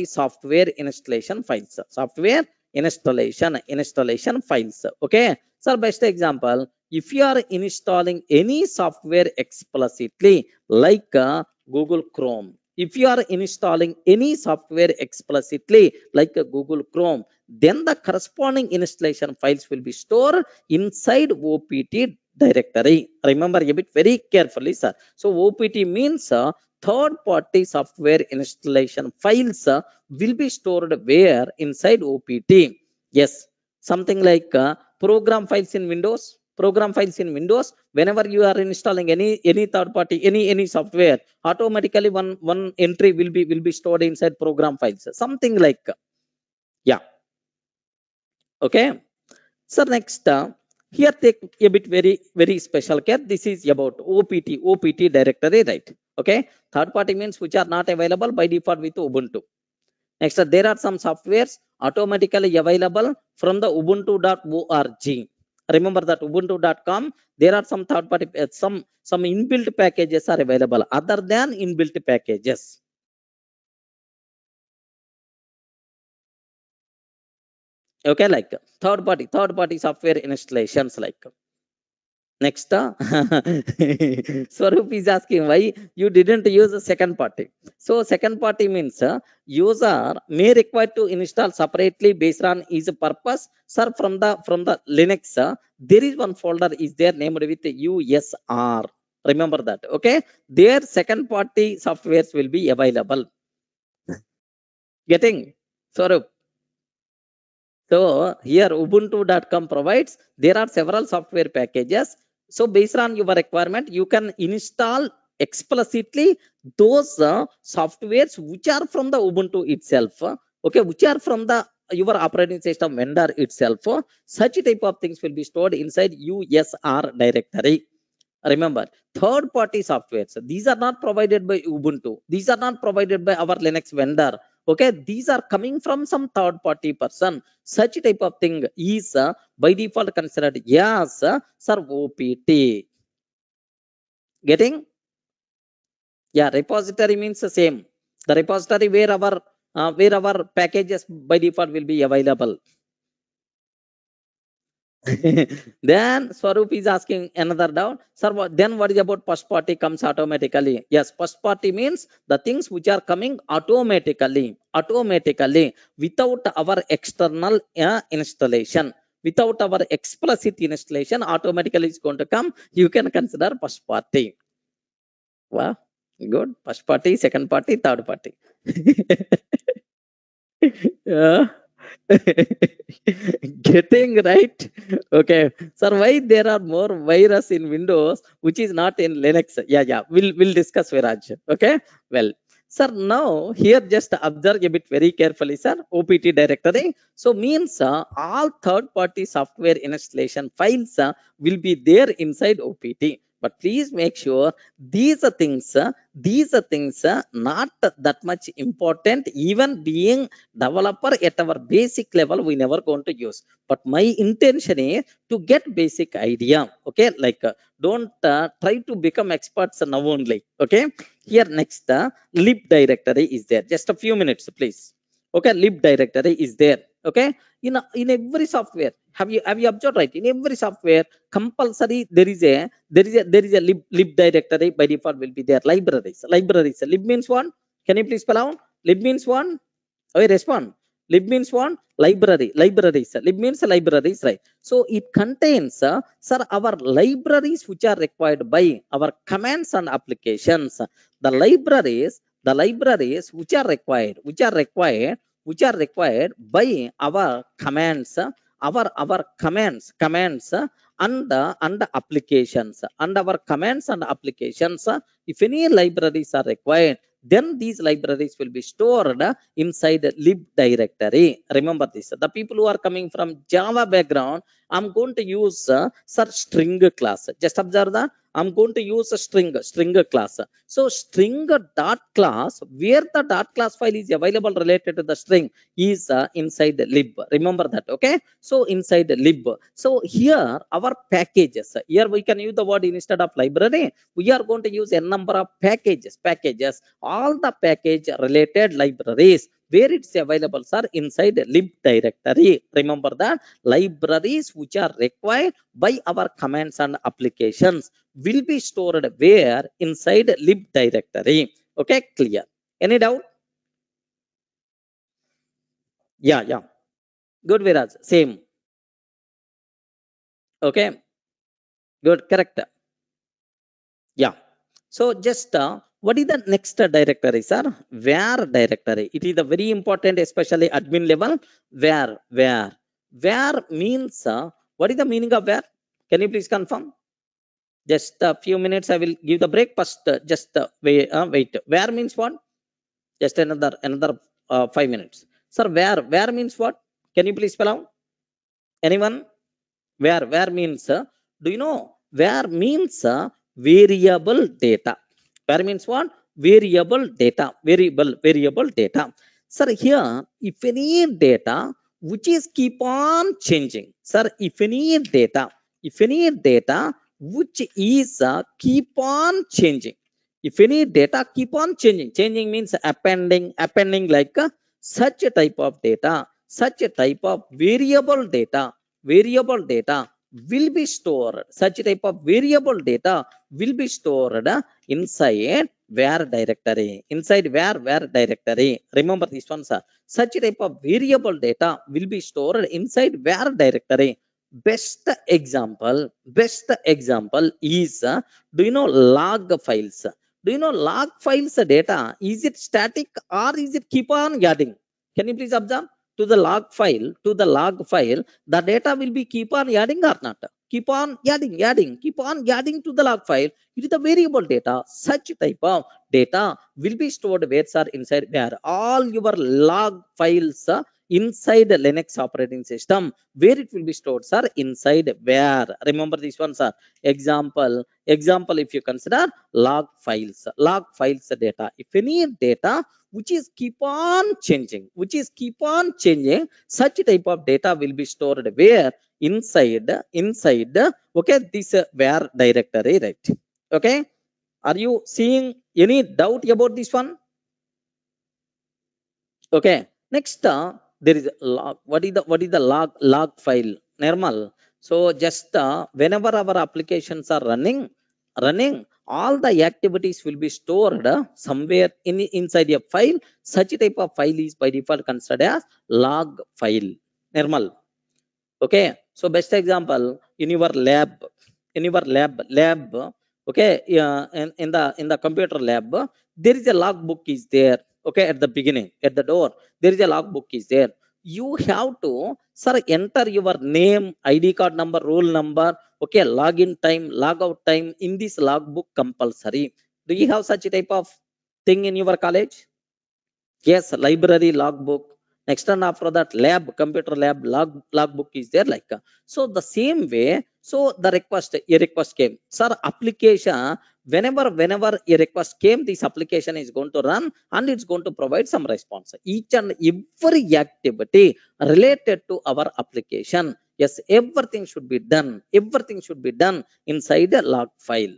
software installation files. Software installation files. Okay, sir, best example, if you are installing any software explicitly like Google Chrome, if you are installing any software explicitly like Google Chrome, then the corresponding installation files will be stored inside OPT directory. Remember a bit very carefully, sir. So OPT means third-party software installation files will be stored where? Inside OPT. Yes, something like program files in Windows. Program files in Windows. Whenever you are installing any third-party any software, automatically one entry will be stored inside program files. Something like yeah. Okay. So next, here take a bit very special care. This is about OPT directory, right? Okay. Third party means which are not available by default with Ubuntu. Next, there are some softwares automatically available from the ubuntu.org. Remember that ubuntu.com, there are some third party, some inbuilt packages are available other than inbuilt packages. Okay, like third party software installations like. Next, Swarup is asking why you didn't use a second party. So second party means user may require to install separately based on his purpose. Sir, from the Linux, there is one folder is there named with USR. Remember that. Okay, their second party softwares will be available. Getting Swarup. So here ubuntu.com provides, there are several software packages. So based on your requirement, you can install explicitly those softwares which are from the Ubuntu itself. Okay, which are from the your operating system vendor itself. Such type of things will be stored inside USR directory. Remember, third party softwares, these are not provided by Ubuntu. These are not provided by our Linux vendor. Okay, these are coming from some third party person. Such type of thing is by default considered yes, sir, OPT. Getting? Yeah, repository means the same. The repository where our packages by default will be available. Then Swarup is asking another doubt. Sir, then what is about first party comes automatically? Yes, first party means the things which are coming automatically without our external installation. Without our explicit installation, automatically it's going to come. You can consider first party. Wow, good. First party, second party, third party. Yeah. Getting right. Okay, sir, why there are more virus in Windows which is not in Linux? Yeah, we'll discuss, Viraj. Okay, well, sir, now here just observe a bit very carefully, sir. OPT directory, so means all third party software installation files will be there inside OPT. But please make sure these are things not that much important. Even being developer at our basic level, we never going to use. But my intention is to get basic idea. Okay, like don't try to become experts now only. Okay, here next lib directory is there. Just a few minutes, please. Okay, lib directory is there. Okay, in every software, have you observed, right? In every software compulsory there is a lib directory by default will be there. Libraries, lib means what? Can you please spell out? Lib means what? Okay, respond. Lib means what? Libraries, lib means libraries, right? So it contains sir, our libraries which are required by our commands and applications. The libraries which are required by our commands, commands and applications, and our commands and applications. If any libraries are required, then these libraries will be stored inside lib directory. Remember this. The people who are coming from Java background, I'm going to use sir, string class. Just observe that. I'm going to use a string class. So string dot class, where the dot class file is available related to the string, is inside the lib. Remember that. Okay, so inside the lib. So here our packages, here we can use the word instead of library. We are going to use a number of packages, all the package related libraries where it's available, sir, inside lib directory. Remember that libraries which are required by our commands and applications will be stored where? Inside lib directory. Okay, clear? Any doubt? Yeah. Good, Viraj. Same. Okay, good, correct. Yeah. So just what is the next directory, sir? Where directory. It is a very important, especially admin level. Where means what is the meaning of where? Can you please confirm? Just a few minutes. I will give the break. First, just wait. Where means what? Just another 5 minutes. Sir, where means what? Can you please spell out? Anyone? Where means do you know? Where means variable data. Where means what? Variable data. Sir, here if any data which is keep on changing, sir, if any data which is keep on changing, if any data keep on changing means appending like such a type of data, such a type of variable data will be stored. Such type of variable data will be stored inside where directory. Inside where directory. Remember this one, sir. Such type of variable data will be stored inside where directory. Best example is do you know log files? Do you know log files data? Is it static or is it keep on adding? Can you please observe? To the log file, the data will be keep on adding or not? Keep on adding to the log file. It is the variable data. Such type of data will be stored where, sir? Inside where? All your log files inside the Linux operating system, where it will be stored, sir? Inside where? Remember this one, sir. Example, if you consider log files data. If any data which is keep on changing, such type of data will be stored where? Inside okay, this where directory, right? Okay, are you seeing any doubt about this one? Okay, next there is log. What is the log file? Normal. So just whenever our applications are running, all the activities will be stored somewhere inside a file. Such type of file is by default considered as log file. Normal. Okay, so best example in your lab, okay, in the computer lab, there is a logbook is there. Okay, at the beginning, at the door, there is a logbook is there. You have to, sir, enter your name, ID card number, roll number, okay, login time, logout time in this logbook compulsory. Do you have such a type of thing in your college? Yes, library logbook. Next and after that, lab, computer lab logbook is there. Like so, the same way. So the a request came, sir, application, whenever a request came, this application is going to run and it's going to provide some response. Each and every activity related to our application, yes, everything should be done, everything should be done inside a log file.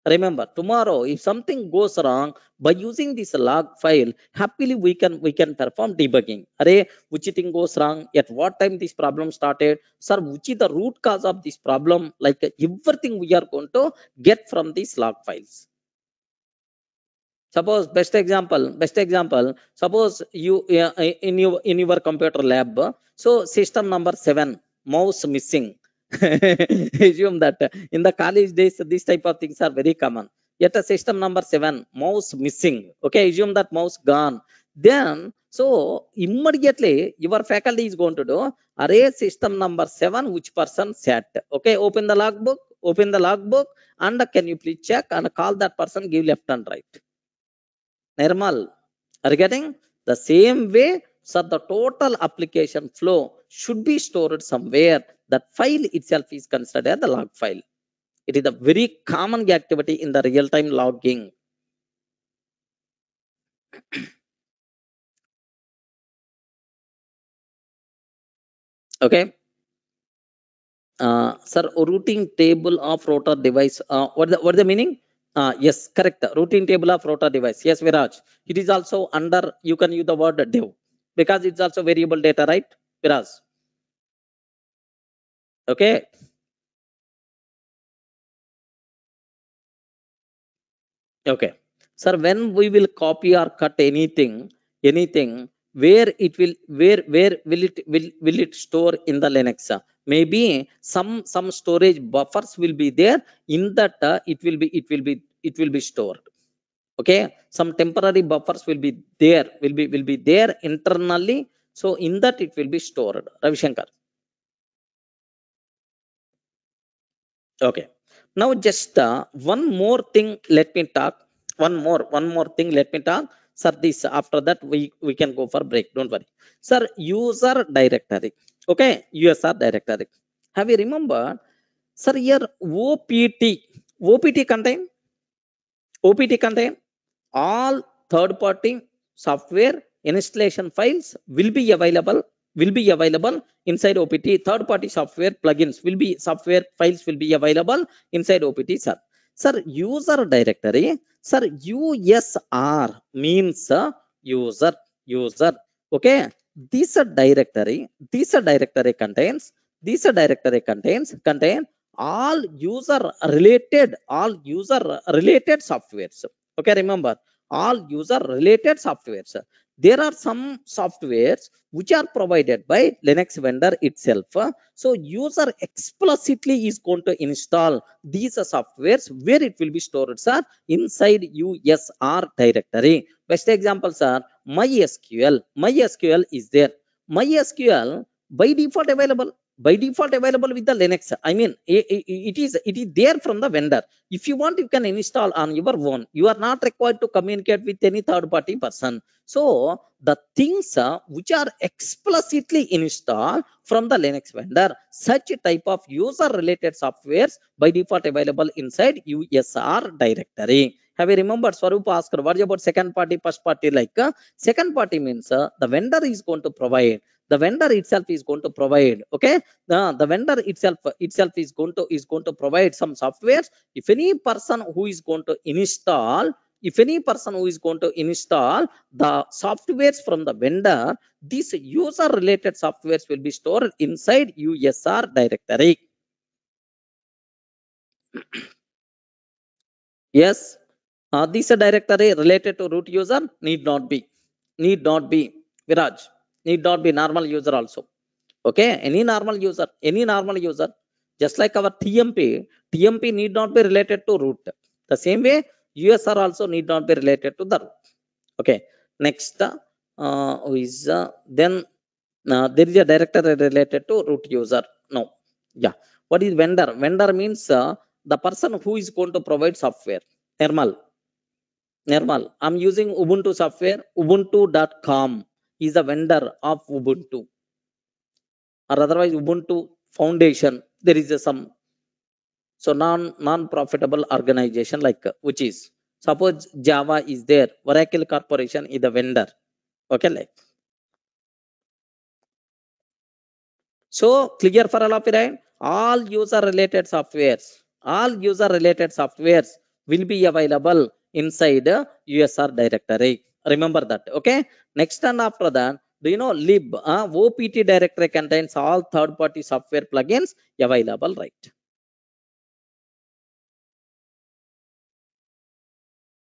Remember, tomorrow if something goes wrong, by using this log file, happily we can perform debugging. Array, which thing goes wrong, at what time this problem started, sir, which is the root cause of this problem, like everything we are going to get from these log files. Suppose best example, suppose you in your computer lab, so system number 7, mouse missing. Assume that in the college days these type of things are very common. Yet a system number 7, mouse missing, okay, assume that mouse gone. Then so immediately your faculty is going to do, array system number 7, which person sat, okay, open the logbook, and can you please check and call that person, give left and right. Normal. Are you getting? The same way, so the total application flow should be stored somewhere. That file itself is considered as the log file. It is a very common activity in the real-time logging. Okay. Sir, routing table of router device. What the meaning? Yes, correct. Routing table of router device. Yes, Viraj. It is also under, you can use the word dev, because it's also variable data, right, Viraj? Okay. Okay. Sir, when we will copy or cut anything, where will it store in the Linux? Maybe some storage buffers will be there. In that it will be stored. Okay. Some temporary buffers will be there internally. So in that it will be stored. Ravi Shankar. Okay. Now just one more thing. Let me talk. One more thing. Let me talk. Sir, this after that we can go for break. Don't worry. Sir, user directory. Okay, user directory. Have you remembered? Sir, here OPT contain all third-party software installation files will be available inside OPT. Third-party software plugins software files will be available inside OPT. Sir, user directory. Sir, USR means user. Okay, this directory contain all user related softwares. Okay, remember, all user related softwares. There are some softwares which are provided by Linux vendor itself. So user explicitly is going to install these softwares, where it will be stored, sir, inside USR directory. Best examples are MySQL is there. MySQL by default available with the Linux. I mean, it is there from the vendor. If you want, you can install on your own. You are not required to communicate with any third party person. So the things which are explicitly installed from the Linux vendor, such type of user related softwares by default available inside USR directory. Have you remembered? Swarup asked, what about second party, first party? Like second party means the vendor is going to provide. The vendor itself is going to provide. Okay, the vendor itself is going to provide some softwares. If any person who is going to install the softwares from the vendor, these user related softwares will be stored inside USR directory. Yes, this directory related to root user need not be Viraj, need not be normal user also. Okay, any normal user, just like our TMP need not be related to root. The same way USR also need not be related to the root. Okay, next then there is a directory related to root user. No. Yeah. What is vendor? Vendor means the person who is going to provide software. Normal. I'm using Ubuntu software. Ubuntu.com is the vendor of Ubuntu, or otherwise Ubuntu Foundation. There is some So non-profitable organization, like which is, suppose Java is there, Oracle Corporation is the vendor. Okay, like. So clear for all of you, right? All user related softwares will be available inside USR directory. Remember that. Okay. Next, and after that, do you know lib OPT directory contains all third party software plugins available, right?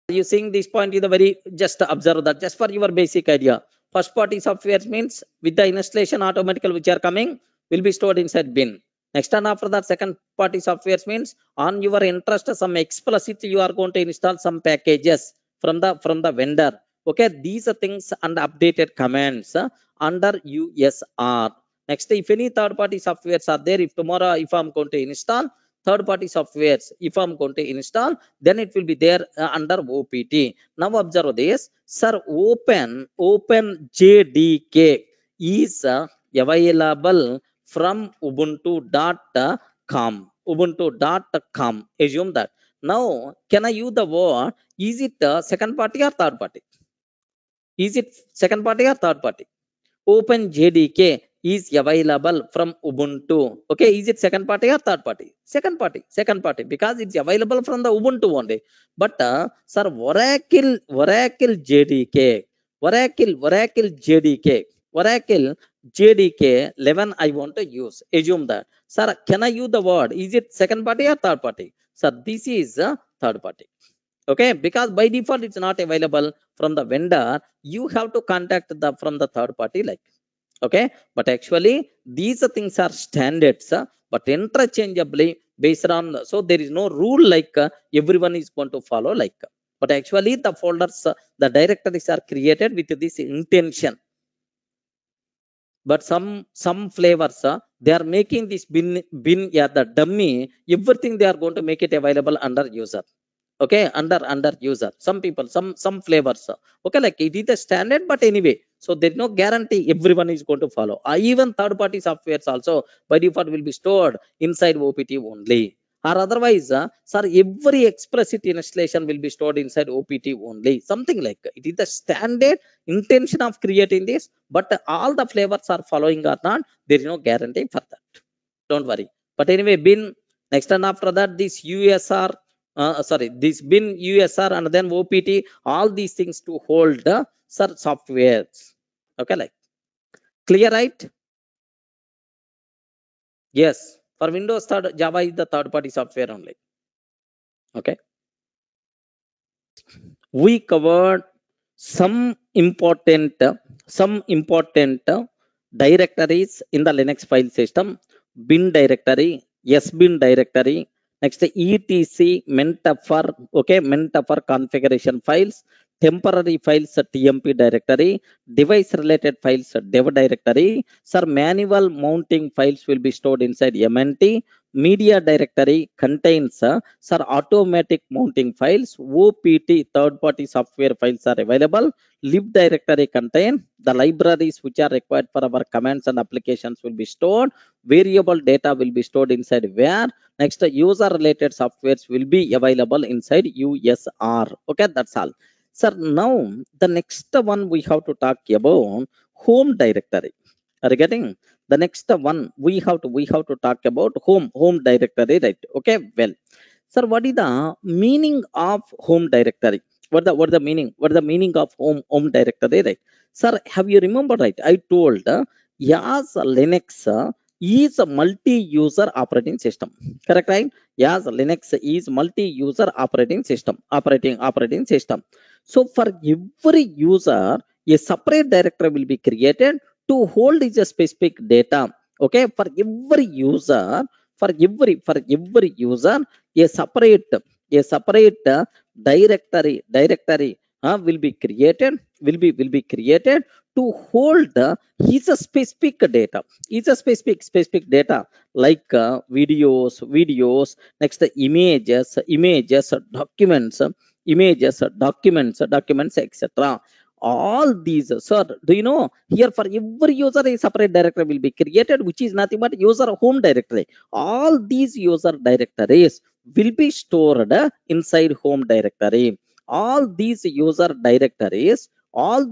You seeing this point is the very, just observe that, just for your basic idea. First party software means with the installation automatical which are coming will be stored inside bin. Next, and after that, second party software means on your interest some explicit you are going to install some packages from the vendor. Okay, these are things and updated commands under USR. Next, if any third party softwares are there, if tomorrow if I'm going to install third party softwares, if I'm going to install, then it will be there under OPT. Now observe this, sir. Open JDK is available from ubuntu.com. Ubuntu.com. Assume that. Now, can I use the word? Is it second party or third party? Is it second party or third party? Open JDK is available from Ubuntu. Okay, is it second party or third party? Second party, because it's available from the Ubuntu only. But sir, Oracle JDK, Oracle JDK 11 I want to use. Assume that, sir, can I use the word? Is it second party or third party? Sir, this is third party. Okay, because by default it's not available from the vendor. You have to contact the from the third party, like. Okay, but actually these things are standards, but interchangeably based on, so there is no rule like everyone is going to follow, like. But actually the folders, the directories are created with this intention. But some flavors, they are making this bin, yeah, the dummy, everything they are going to make it available under user. Okay, under user, some people, some flavors, okay, like it is the standard, but anyway, so there is no guarantee everyone is going to follow. Even third party softwares also by default will be stored inside OPT only, or otherwise sir, every explicit installation will be stored inside OPT only, something like it is the standard intention of creating this. But all the flavors are following or not, there is no guarantee for that. Don't worry. But anyway, bin. Next, and after that, this USR, this bin USR and then OPT, all these things to hold the softwares. Okay, like clear, right? Yes, for Windows third, Java is the third party software only. Okay, we covered some important directories in the Linux file system. Bin directory, sbin directory. Next, etc meant for configuration files, temporary files tmp directory, device related files dev directory. Sir, manual mounting files will be stored inside mnt. Media directory contains sir automatic mounting files. OPT third party software files are available. Lib directory contain the libraries which are required for our commands and applications will be stored. Variable data will be stored inside where. Next, user related softwares will be available inside USR. Okay, that's all. Sir, now the next one we have to talk about home directory. Are you getting? The next one we have to talk about home directory, right? Okay, well, sir, what is the meaning of home directory? What the meaning? What is the meaning of home directory, right? Sir, have you remember, right? I told yes, Linux is a multi-user operating system. Correct, right? Yes, Linux is multi-user operating system. So for every user, a separate directory will be created to hold is a specific data. Okay, for every user, for every user, a separate directory will be created to hold is a specific data. Is a specific data, like videos. Next, images, documents, etc. all these, sir, do you know here for every user a separate directory will be created, which is nothing but user home directory. All these user directories will be stored inside home directory. All these user directories, will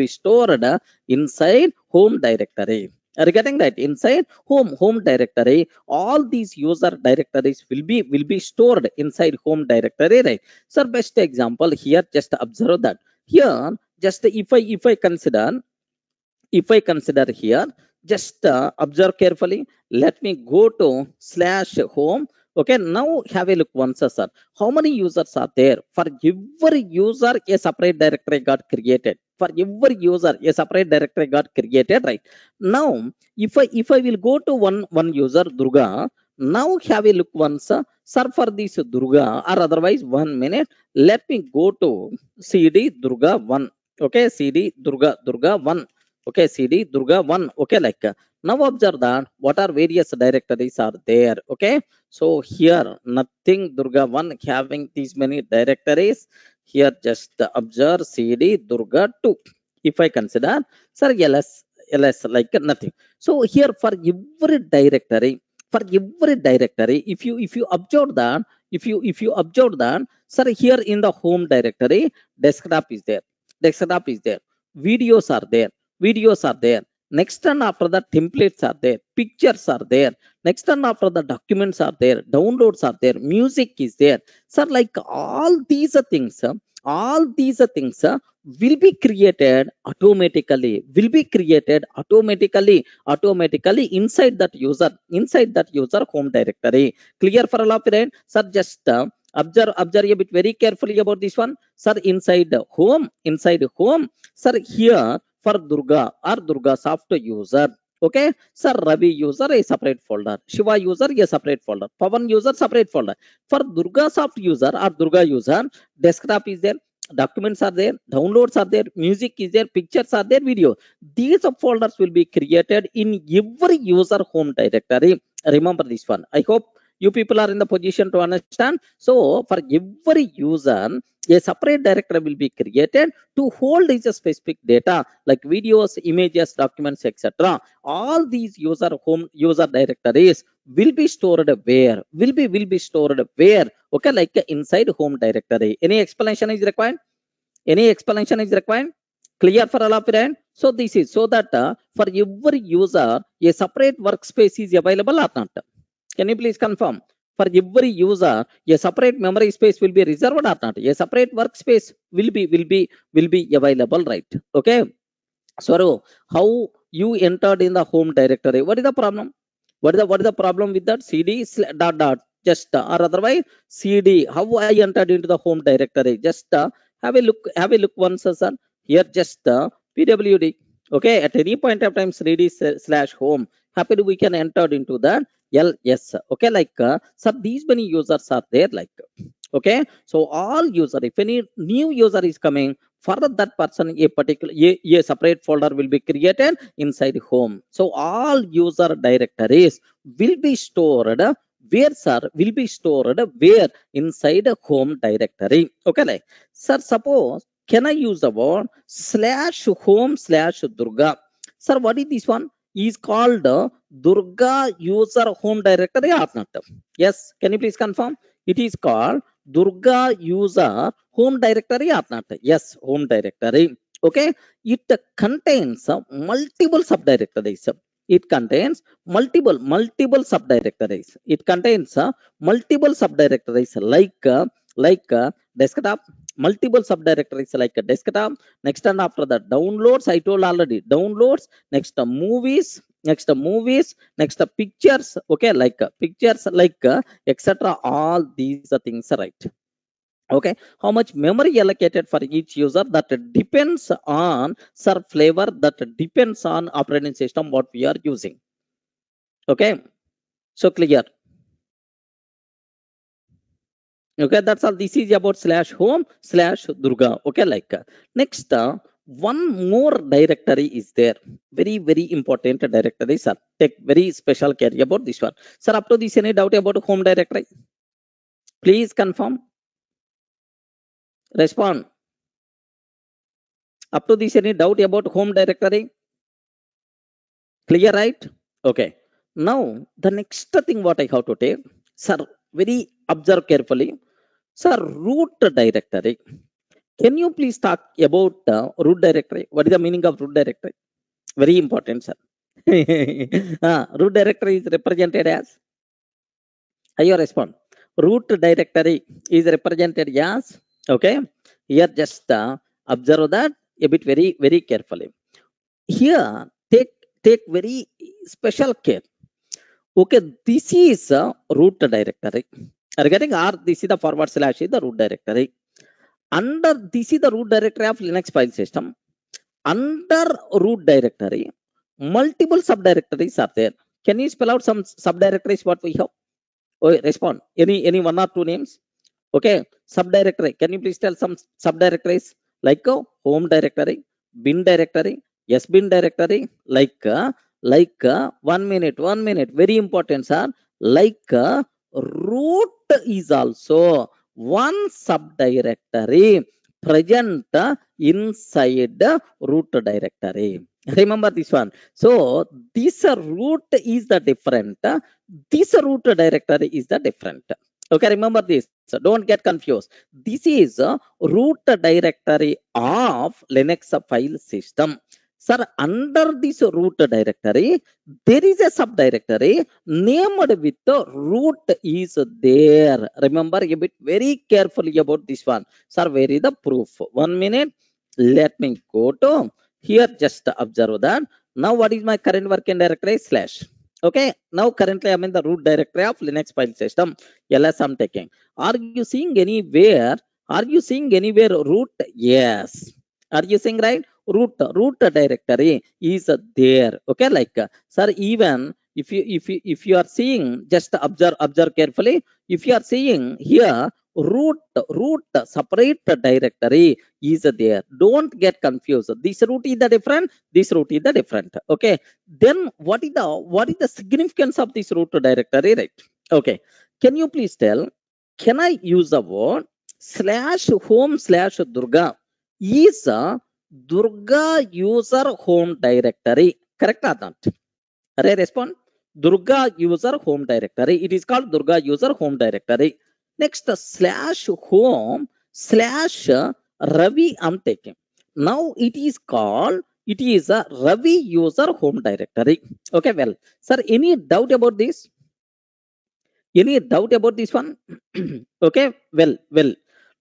be stored inside home directory. Are you getting that? Inside home directory, all these user directories will be stored inside home directory, right? Sir, best example here, just observe that here, just if I consider, here, just observe carefully. Let me go to /home. Okay, now have a look once, sir. How many users are there? For every user, a separate directory got created. For every user, a separate directory got created, right? Now, if I will go to one user, Durga. Now have a look once, sir, for this Durga, or otherwise 1 minute. Let me go to CD Durga 1. Okay, CD Durga 1. Okay, CD Durga 1. Okay, like now observe that what are various directories are there. Okay, so here nothing Durga 1 having these many directories. Here just observe CD Durga 2. If I consider, sir, ls like nothing. So here for every directory, if you observe that, if you observe that, sir, here in the home directory, desktop is there, videos are there, next and after the templates are there, pictures are there, next and after the documents are there, downloads are there, music is there. Sir, like all these things, will be created automatically, inside that user home directory. Clear for all of you, right? Sir, just observe a bit very carefully about this one. Sir, inside home, sir, here for Durga or Durga soft user. Okay, sir, Ravi user a separate folder, Shiva user a separate folder, Pavan user separate folder. For Durga soft user or Durga user, desktop is there, documents are there, downloads are there, music is there, pictures are there, video. These folders will be created in every user home directory. Remember this one. I hope you people are in the position to understand. So for every user, a separate directory will be created to hold is a specific data like videos, images, documents, etc. All these user directories will be stored where? Will be stored where? Okay, like inside home directory. Any explanation is required? Clear for all of you? So this is so that for every user, a separate workspace is available or not? Can you please confirm? For every user, a separate memory space will be reserved or not? A separate workspace will be available, right? Okay. So how you entered in the home directory? What is the problem? What is the problem with that? CD dot dot just or otherwise CD. How I entered into the home directory? Just have a look. Once, sir. Here just pwd. Okay, at any point of time, CD /home. Happily we can enter into that ls. Okay, like sir, these many users are there. Like okay, so all user, if any new user is coming, for that person a particular a separate folder will be created inside home. So all user directories will be stored where, sir? Will be stored where? Inside a home directory. Okay, like sir, suppose can I use the word /home/Durga? Sir, what is this one? Is called Durga user home directory or not? Yes, can you please confirm? It is called Durga user home directory or not? Yes, home directory. Okay, it contains multiple subdirectories. It contains multiple subdirectories. It contains multiple subdirectories like desktop, multiple subdirectories like desktop. Next and after that, downloads. I told already downloads. Next movies. Next pictures. Okay, like pictures, like etc. All these things, right? Okay, how much memory allocated for each user, that depends on, sir, flavor, that depends on operating system what we are using. Okay, so clear. Okay, that's all. This is about /home/Durga. Okay, like next one more directory is there, very important directory, sir. Take very special care about this one, sir. Up to this, any doubt about home directory? Please confirm, respond. Up to this, any doubt about home directory? Clear, right? Okay. Now, the next thing what I have to take, sir, very observe carefully. Sir, root directory. Can you please talk about root directory? What is the meaning of root directory? Very important, sir. Root directory is represented as, how you respond? Root directory is represented as, okay. Here just observe that a bit very carefully. Here, take very special care. Okay, this is a root directory. Regarding R, this is the forward slash is the root directory. Under this is the root directory of Linux file system. Under root directory, multiple subdirectories are there. Can you spell out some subdirectories what we have? Oh, respond. Any one or two names? Okay, subdirectory. Can you please tell some subdirectories like home directory, bin directory, yes bin directory, like 1 minute. Very important, sir. Like root is also one subdirectory present inside root directory. Remember this one. So this root is the different. This root directory is the different. Okay, remember this. So don't get confused. This is a root directory of Linux file system. Sir, under this root directory, there is a subdirectory named with the root is there. Remember a bit very carefully about this one. Sir, where is the proof? 1 minute. Let me go to here. Just observe that. Now, what is my current working directory? Slash. Okay. Now, currently, I'm in the root directory of Linux file system. LS I'm taking. Are you seeing anywhere? Are you seeing anywhere root? Yes. Are you seeing right? Root directory is there. Okay, like sir, even if you are seeing, just observe carefully. If you are seeing here root separate directory is there. Don't get confused. This root is the different. This root is the different. Okay. Then what is the significance of this root directory? Right. Okay. Can you please tell? Can I use the word /home/Durga is a Durga user home directory? Correct or not? Array respond. Durga user home directory. It is called Durga user home directory. Next /home/Ravi I'm taking. Now it is called. It is a Ravi user home directory. Okay, well, sir, any doubt about this? Any doubt about this one? Okay, well.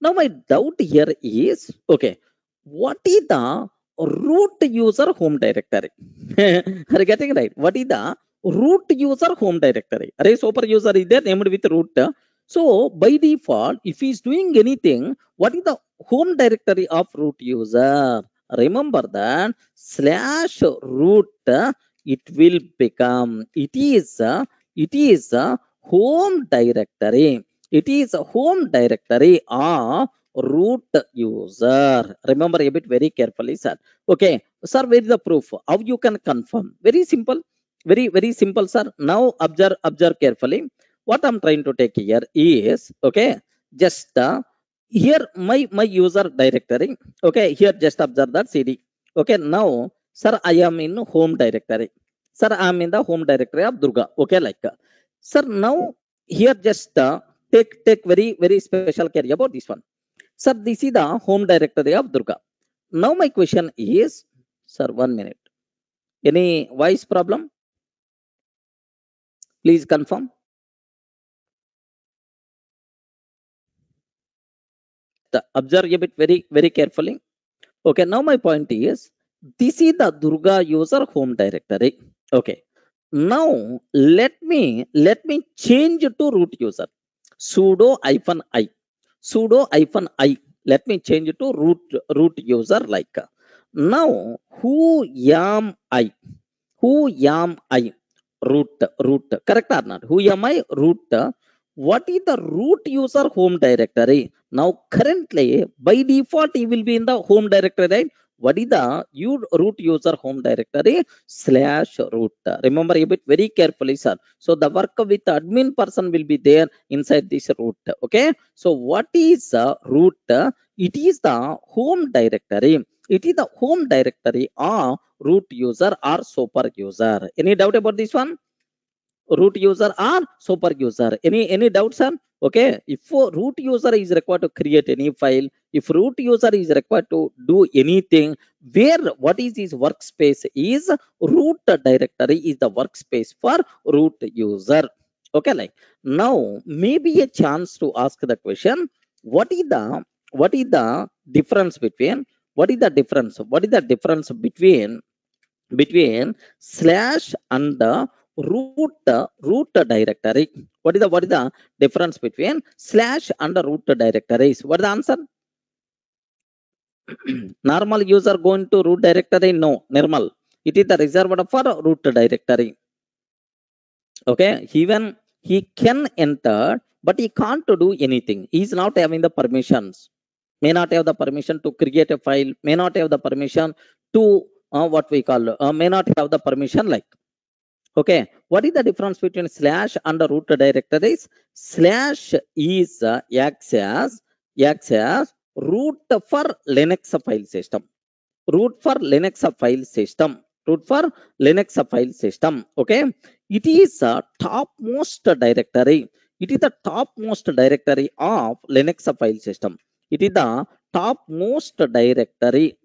Now my doubt here is, okay, what is the root user home directory? Are you getting right? What is the root user home directory? Array super user is there named with root. So by default, if he is doing anything, what is the home directory of root user? Remember that /root it will become. It is home directory. It is a home directory of root user. Remember a bit very carefully, sir. Okay, sir, where is the proof? How you can confirm? Very simple. Very simple, sir. Now observe carefully. What I'm trying to take here is, okay, just here my user directory. Okay, here just observe that CD. Okay, now, sir, I am in home directory. Sir, I am in the home directory of Durga. Okay, like sir, now here just take very special care about this one. Sir, this is the home directory of Durga. Now my question is, sir, 1 minute. Any voice problem? Please confirm. Observe a bit very carefully. Okay, now my point is, this is the Durga user home directory. Okay. Now let me change to root user. Sudo -i. Sudo -i. Let me change to root user like. Now who am I? Who am I? Root. Correct or not? Who am I? Root. What is the root user home directory? Now currently by default he will be in the home directory, right? What is the root user home directory? /root. Remember a bit very carefully, sir. So the work with the admin person will be there inside this root. Okay. So what is root? It is the home directory. It is the home directory of root user or super user. Any doubt about this one? Root user or super user? Any doubts, sir? Okay, if root user is required to create any file, if root user is required to do anything, where what is his workspace is root directory is the workspace for root user. Okay, like now maybe a chance to ask the question, what is the difference between what is the difference between slash and the root directory? What is the difference between slash and the root directories? What is the answer? Normal user going to root directory? No, normal. It is the reserved for root directory. Okay, even he can enter, but he can't do anything. He is not having the permissions. May not have the permission to create a file. May not have the permission to what we call. May not have the permission like. Okay, what is the difference between slash and the root directories? Slash is acts as root for Linux file system. Root for Linux file system. Root for Linux file system. Okay, it is a topmost directory. It is the topmost directory of Linux file system. It is the topmost directory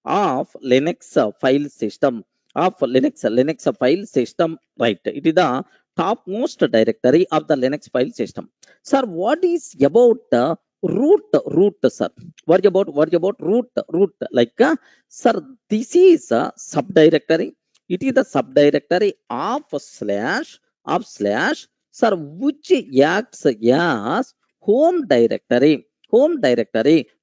of Linux file system. Of Linux file system, right? It is the topmost directory of the Linux file system. Sir, what is about the root, sir? What about root? Like, sir, this is a subdirectory. It is the subdirectory of slash, sir, which acts as home directory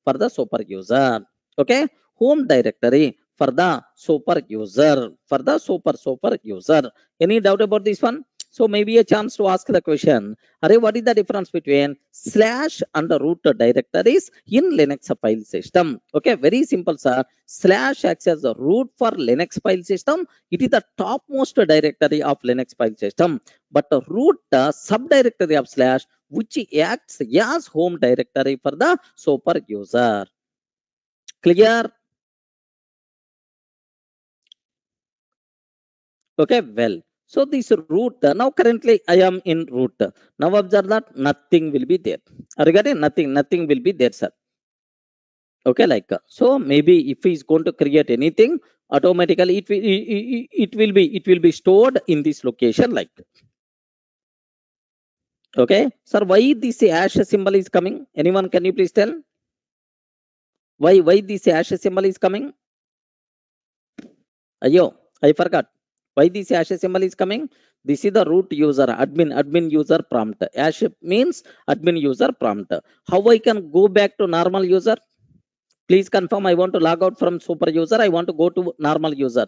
for the super user. Okay, home directory for the super user, for the super user. Any doubt about this one? So maybe a chance to ask the question, Array, what is the difference between slash and the root directories in Linux file system? Okay, very simple, sir. Slash acts as the root for Linux file system. It is the topmost directory of Linux file system. But the root subdirectory of slash, which acts as home directory for the super user. Clear? Okay, well. So this root, now currently I am in root. Now observe that nothing will be there. Regarding nothing will be there, sir. Okay, like so maybe if he is going to create anything, automatically it will be stored in this location, like. Okay, sir, why this hash symbol is coming? Anyone, can you please tell? Why this hash symbol is coming? Ayo, I forgot. Why this hash symbol is coming? This is the root user, admin user prompt. Hash means admin user prompt. How I can go back to normal user? Please confirm. I want to log out from super user. I want to go to normal user.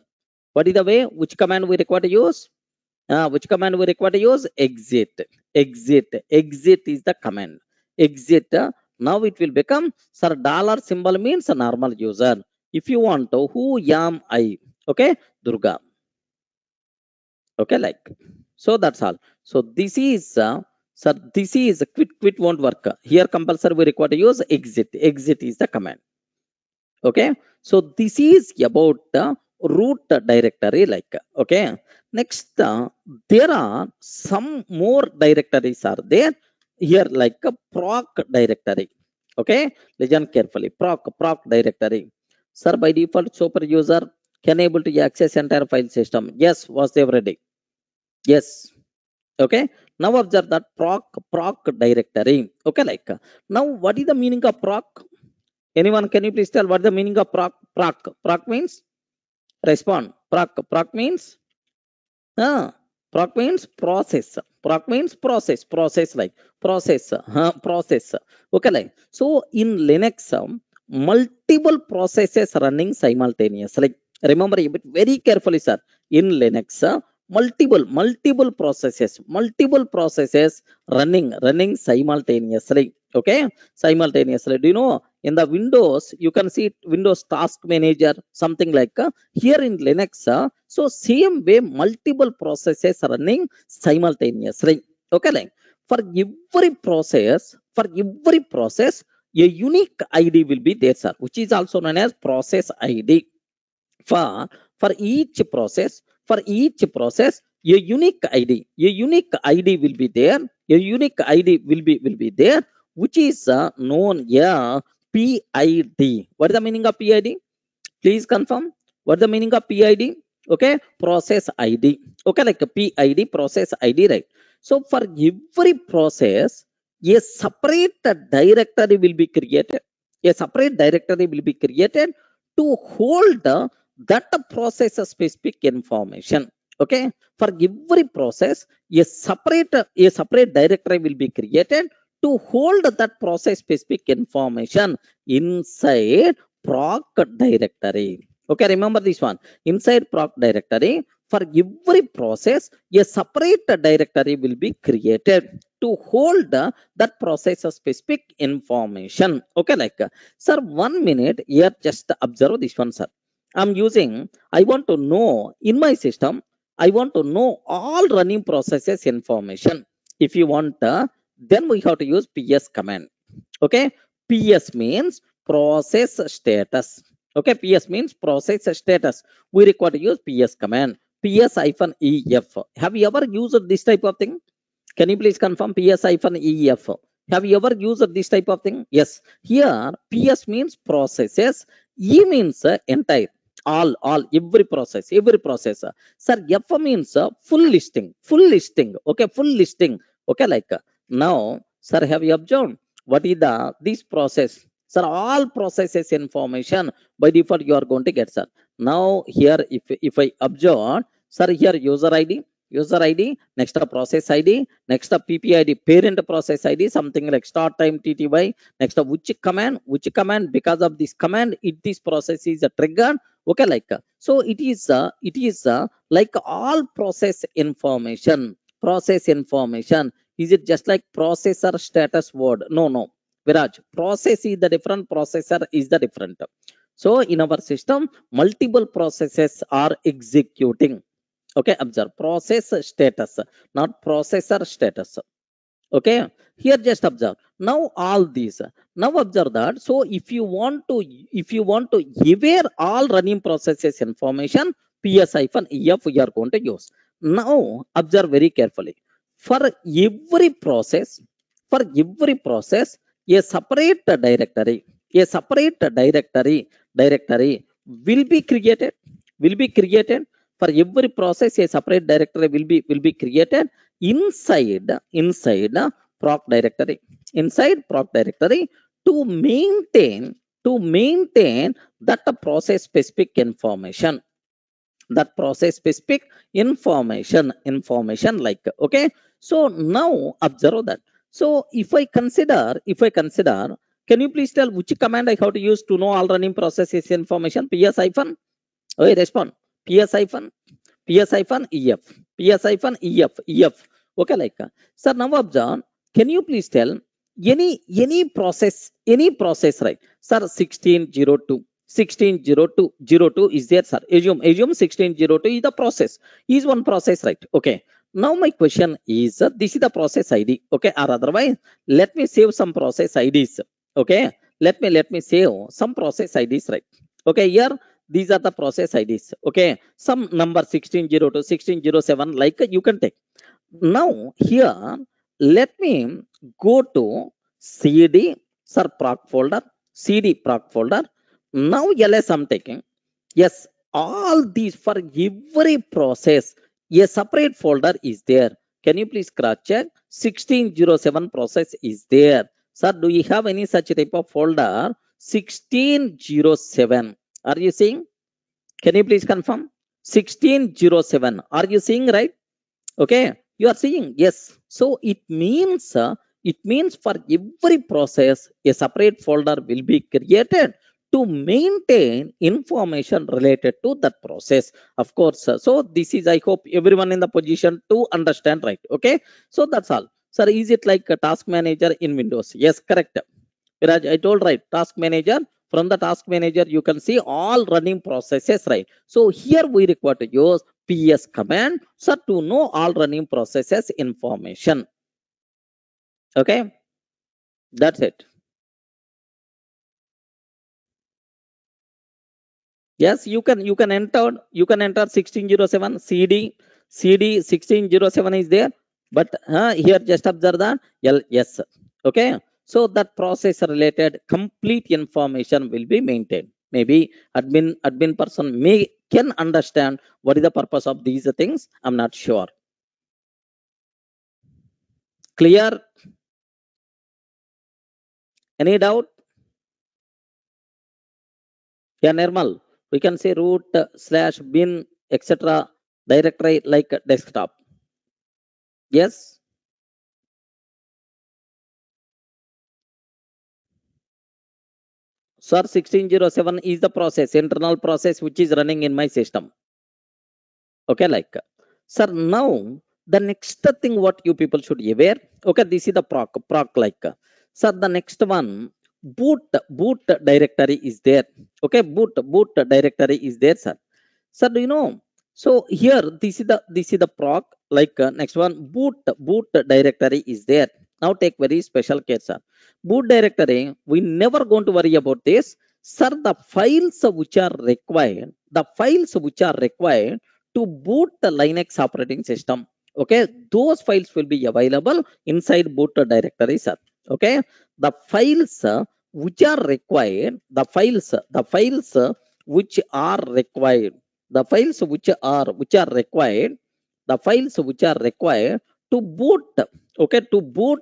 What is the way? Which command we require to use? Which command we require to use? Exit. Exit is the command. Exit. Now it will become, sir, dollar symbol means a normal user. If you want to, who am I? Okay, Durga. Okay, like so. That's all. So this is sir, this is quit won't work. Here compulsory we require to use exit. Exit is the command. Okay, so this is about the root directory, like. Okay, next there are some more directories are there here, like a proc directory. Okay, listen carefully. Proc directory. Sir, by default super user can able to access entire file system. Yes, was they ready? Yes. Okay, now observe that proc directory. Okay, like now what is the meaning of proc? Anyone, can you please tell what the meaning of proc? Proc means respond. Proc means proc means process. Proc means process, like process. Okay, like so in Linux multiple processes running simultaneously. Remember a bit very carefully, sir. In Linux multiple processes running simultaneously. Okay, simultaneously. Do you know in the Windows you can see Windows Task Manager, something like here in Linux? So same way multiple processes running simultaneously. Okay, like for every process a unique ID will be there, sir, which is also known as process ID. For each process, a unique ID will be there. A unique ID will be there, which is known as PID. What is the meaning of PID? Please confirm. What the meaning of PID? Okay, process ID. Okay, like a PID, process ID, right? So for every process, a separate directory will be created. A separate directory will be created to hold that process specific information. Okay, for every process, a separate directory will be created to hold that process specific information inside proc directory. Okay, remember this one. Inside proc directory, for every process, a separate directory will be created to hold that process specific information. Okay, like, sir, 1 minute here, just observe this one, sir. I want to know in my system, I want to know all running processes information. If you want, then we have to use PS command. Okay, PS means process status. Okay, PS means process status. We require to use PS command. PS-EF. Have you ever used this type of thing? Can you please confirm PS-EF? Have you ever used this type of thing? Yes. Here, PS means processes. E means entire. All, every process. Sir, F means full listing. Okay, full listing. Okay, like, now, sir, have you observed? What is this process? Sir, all processes information by default you are going to get, sir. Now here, if I observe, sir, here user ID, next a process ID, next a PPID, parent process ID, something like start time TTY, next a which command, because of this command, this process is triggered. Okay, like, so it is like all process information. Is it just like processor status word? No. Viraj, process is the different, processor is the different. So in our system, multiple processes are executing. Okay, observe process status, not processor status. Okay, here just observe. Now all these. Now observe that. So if you want to aware all running processes information, PS-EF we are going to use. Now observe very carefully. For every process, a separate directory, will be created. For every process, a separate directory will be created inside proc directory. Inside proc directory to maintain that process specific information. That process specific information, like, okay. So now observe that. So if I consider, can you please tell which command I have to use to know all running processes information? PS hyphen. Okay, respond. PS hyphen. PS-EF. PS-EF. Okay, like, sir, now observe. Can you please tell any process, right? Sir, 1602 is there, sir. Assume 1602 is the process. Is one process, right? Okay. Now my question is, this is the process ID. Okay, or otherwise, let me save some process IDs. Okay, let me save some process IDs, right? Okay, here these are the process IDs. Okay, some number 1602, 1607, like you can take. Now here, let me go to CD, sir, proc folder, CD proc folder. Now LS I'm taking. Yes, all these, for every process, a separate folder is there. Can you please cross check? 1607 process is there. Sir, do you have any such type of folder? 1607. Are you seeing? Can you please confirm? 1607. Are you seeing, right? Okay, you are seeing. Yes. So it means for every process, a separate folder will be created to maintain information related to that process. Of course. So this is, I hope everyone in the position to understand, right? Okay. So that's all. Sir, is it like a task manager in Windows? Yes, correct. Viraj, I told, right, task manager. From the task manager, you can see all running processes, right? So here we require to use PS command, so to know all running processes information. Okay, that's it. Yes, you can enter 1607 CD 1607 is there, but here just observe that yes. Okay, so that process related complete information will be maintained. Maybe admin person can understand what is the purpose of these things. I'm not sure. Clear? Any doubt? Yeah, normal. We can say root / bin etc. directory like desktop. Yes. Sir, 1607 is the process, internal process which is running in my system. Okay, like, sir, now the next thing what you people should be aware. Okay, this is the proc like, sir, the next one, boot directory is there. Okay, boot directory is there, sir. Sir, do you know? So here, this is the proc like, next one, boot directory is there. Now take very special care, sir. Boot directory, we never going to worry about this, sir. The files which are required, to boot the Linux operating system. Okay, those files will be available inside boot directory, sir. Okay, the files which are required, the files which are required, the files which are required, the files which are required to boot. Okay, to boot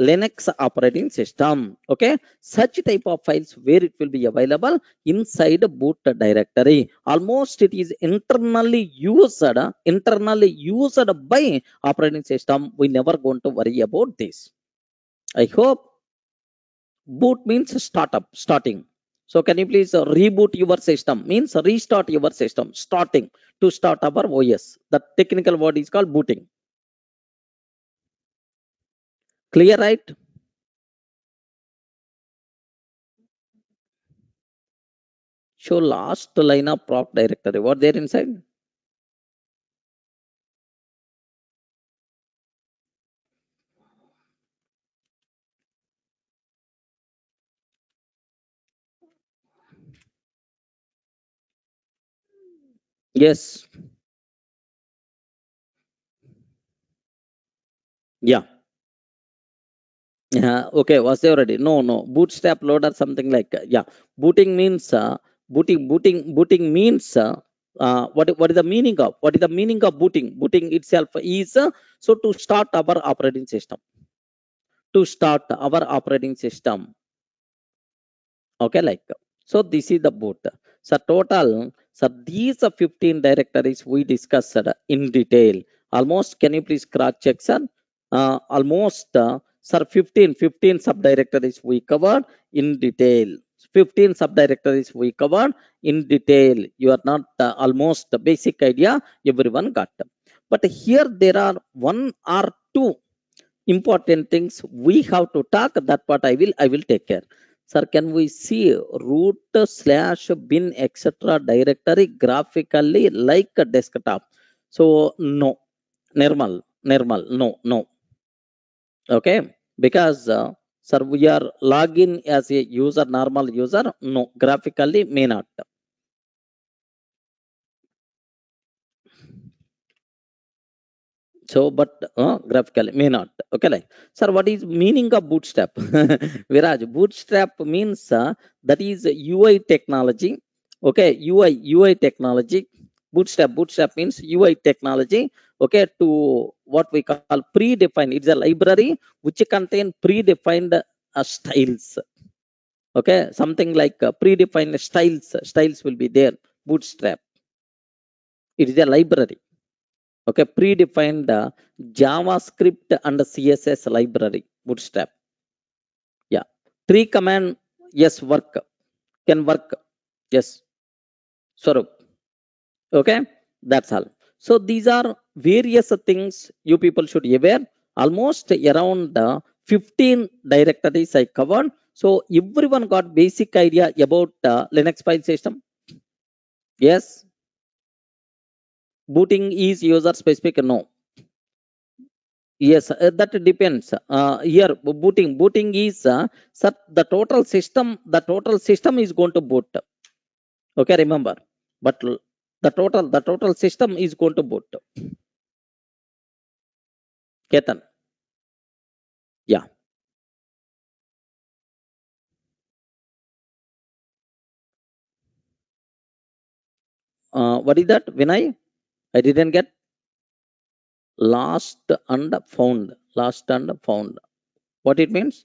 Linux operating system. Okay, such type of files where it will be available inside boot directory. Almost it is internally used by operating system. We never going to worry about this. I hope. Boot means starting. So can you please reboot your system? Means restart your system. Starting, to start our OS. The technical word is called booting. Clear, right? Show last line of proc directory. What there inside? Yes. Yeah. Okay, was there already? No. Bootstrap loader, something like, yeah. Booting means booting means what is the meaning of? What is the meaning of booting? Booting itself is so to start our operating system. To start our operating system. Okay, like, so this is the boot. So total, so these are 15 directories we discussed in detail. Almost, can you please cross check, sir? Almost, sir, 15 subdirectories we covered in detail. 15 subdirectories we covered in detail. You are not almost the basic idea everyone got. But here there are one or two important things we have to talk. That part I will take care. Sir, can we see root / bin etc. directory graphically like a desktop? So no, normal, no. Okay, because sir, we are login as a user, normal user. No, graphically may not. So, but graphically may not. Okay, like, sir, what is meaning of bootstrap? Viraj, bootstrap means that is UI technology. Okay, UI technology. Bootstrap means UI technology. Okay, to what we call predefined. It's a library which contain predefined styles. Okay, something like predefined styles. Styles will be there. Bootstrap. It is a library. Okay, predefined JavaScript and CSS library, Bootstrap. Yeah, tree command, yes, can work. Yes, Swarup. Okay, that's all. So these are various things you people should be aware. Almost around 15 directories I covered. So everyone got basic idea about Linux file system. Yes, booting is user specific. No. Yes, that depends. Here, booting is the total system. The total system is going to boot. Okay, remember. but the total system is going to boot. Ketan. Yeah. What is that, Vinay? I didn't get. Lost and found. Lost and found. What it means?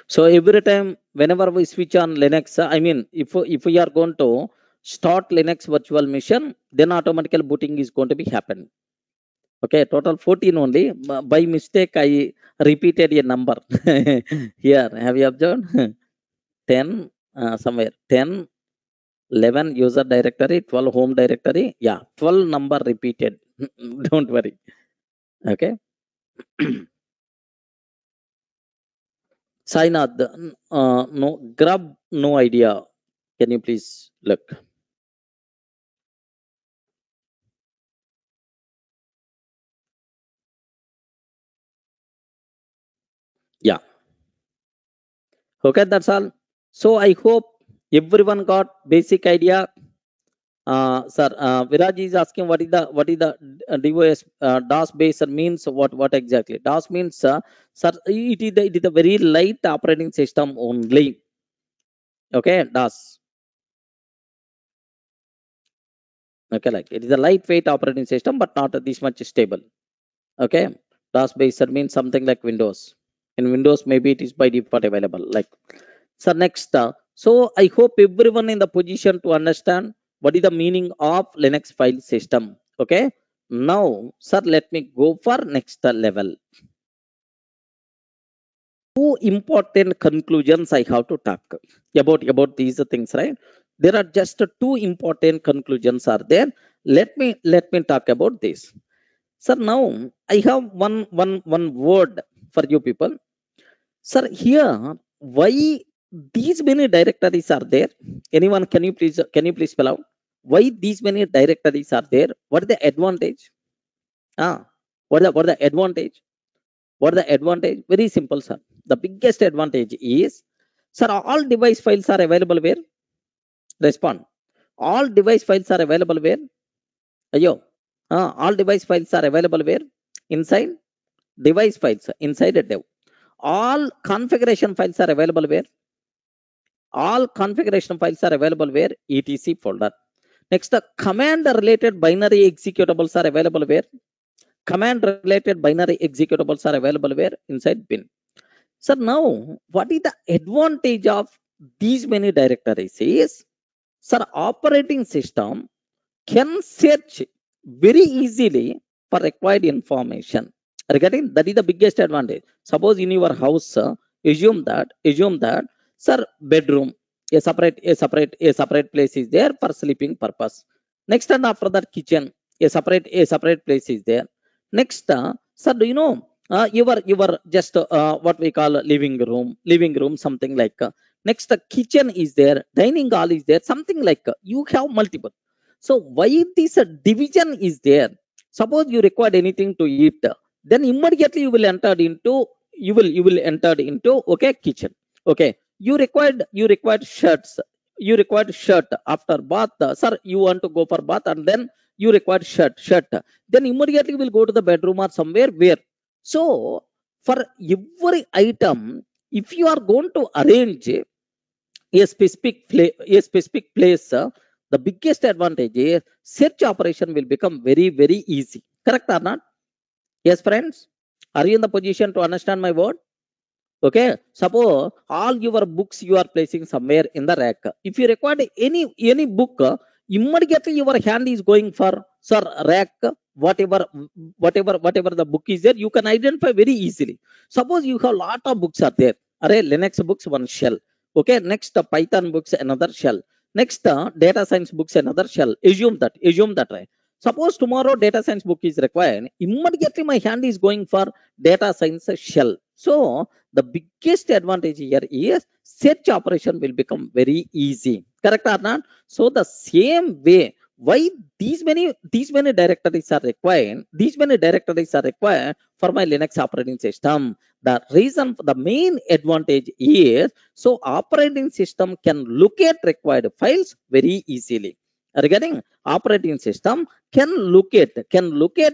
So every time, whenever we switch on Linux, I mean, if we are going to start Linux virtual machine, then automatically booting is going to be happen. Okay, total 14 only. By mistake, I repeated a number. Here, have you observed? 10, somewhere 10, 11 user directory, 12 home directory. Yeah, 12 number repeated. Don't worry. Okay. Sainath, no, grab no idea. Can you please look? Yeah. Okay, that's all. So I hope everyone got basic idea. Sir, Viraj is asking what is the DOS DOS based means, what exactly? DOS means, sir, it is a very light operating system only. Okay, DOS. Okay, like it is a lightweight operating system, but not this much stable. Okay, DOS based means something like Windows. In Windows, maybe it is by default available. Like, so next, so I hope everyone in the position to understand what is the meaning of Linux file system. Okay, now, sir, let me go for next level. Two important conclusions I have to talk about these things, right? There are just two important conclusions are there. Let me talk about this. Sir, now I have one word for you people. Sir, here, why these many directories are there? Anyone, can you please spell out why these many directories are there? What is the advantage? What the advantage? What the advantage? Very simple, sir. The biggest advantage is, sir, all device files are available where? Respond. All device files are available where? Ayo. All device files are available where? Inside device files, inside a dev. All configuration files are available where? All configuration files are available where? etc folder. Next, the command related binary executables are available where? Command related binary executables are available where? Inside bin. So now, what is the advantage of these many directories is, sir, operating system can search very easily for required information. Regarding that is the biggest advantage. Suppose in your house, assume that, sir, bedroom, a separate place is there for sleeping purpose. Next, and after that, kitchen, a separate place is there. Next, sir, do you know your just what we call living room, something like. Next, the kitchen is there, dining hall is there, something like. You have multiple. So why this division is there? Suppose you required anything to eat, then immediately you will enter into okay, kitchen. Okay, you required shirts. You required shirt after bath. Sir, you want to go for bath and then you required shirt. Then immediately will go to the bedroom or somewhere where. So for every item, if you are going to arrange a specific place, the biggest advantage is search operation will become very very easy. Correct or not? Yes, friends, are you in the position to understand my word? Okay, suppose all your books you are placing somewhere in the rack. If you require any book, immediately your hand is going for, sir, rack, whatever the book is there, you can identify very easily. Suppose you have lot of books are there. Array, Linux books, one shell. Okay, next, Python books, another shell. Next, data science books, another shell. Assume that, right? Suppose tomorrow data science book is required, immediately my hand is going for data science shell. So the biggest advantage here is search operation will become very easy. Correct or not? So the same way, why these many directories are required, these many directories are required for my Linux operating system. The reason, the main advantage is, so operating system can locate required files very easily. Regarding operating system can locate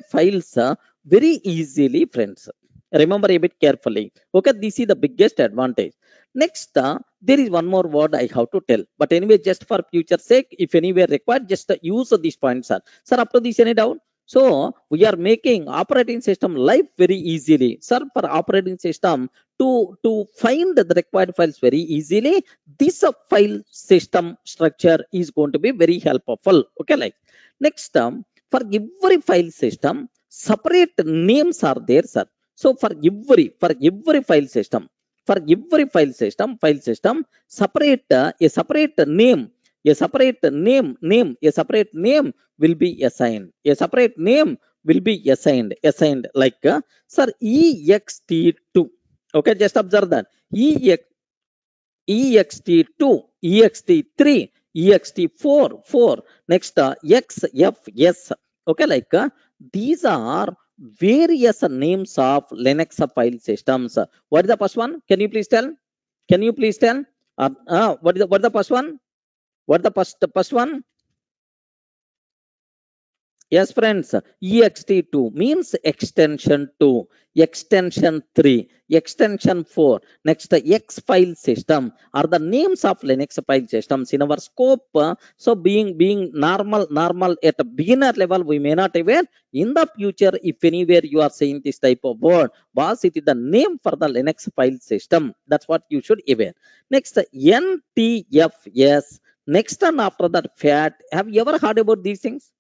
files very easily, friends. Remember a bit carefully. Okay, this is the biggest advantage. Next, there is one more word I have to tell. But anyway, just for future sake, if anywhere required, just use these points, sir. Sir, up to this, any doubt? So we are making operating system life very easily, sir. For operating system to find the required files very easily, this file system structure is going to be very helpful. Okay, like next, for every file system, separate names are there, sir. So for every file system separate a separate name will be assigned like, sir, ext2. Okay, just observe that ext2, ext3, ext4, 4. Next, xfs. Okay, like, these are various names of Linux file systems. What is the first one? Can you please tell? Can you please tell? What is the first one? What the first one? Yes, friends, ext2 means extension 2, extension 3, extension 4. Next, X file system are the names of Linux file systems in our scope. So being normal at a beginner level, we may not aware. In the future, if anywhere you are saying this type of word, boss, it is the name for the Linux file system. That's what you should aware. Next, NTFS. Next, and after that, FAT. Have you ever heard about these things?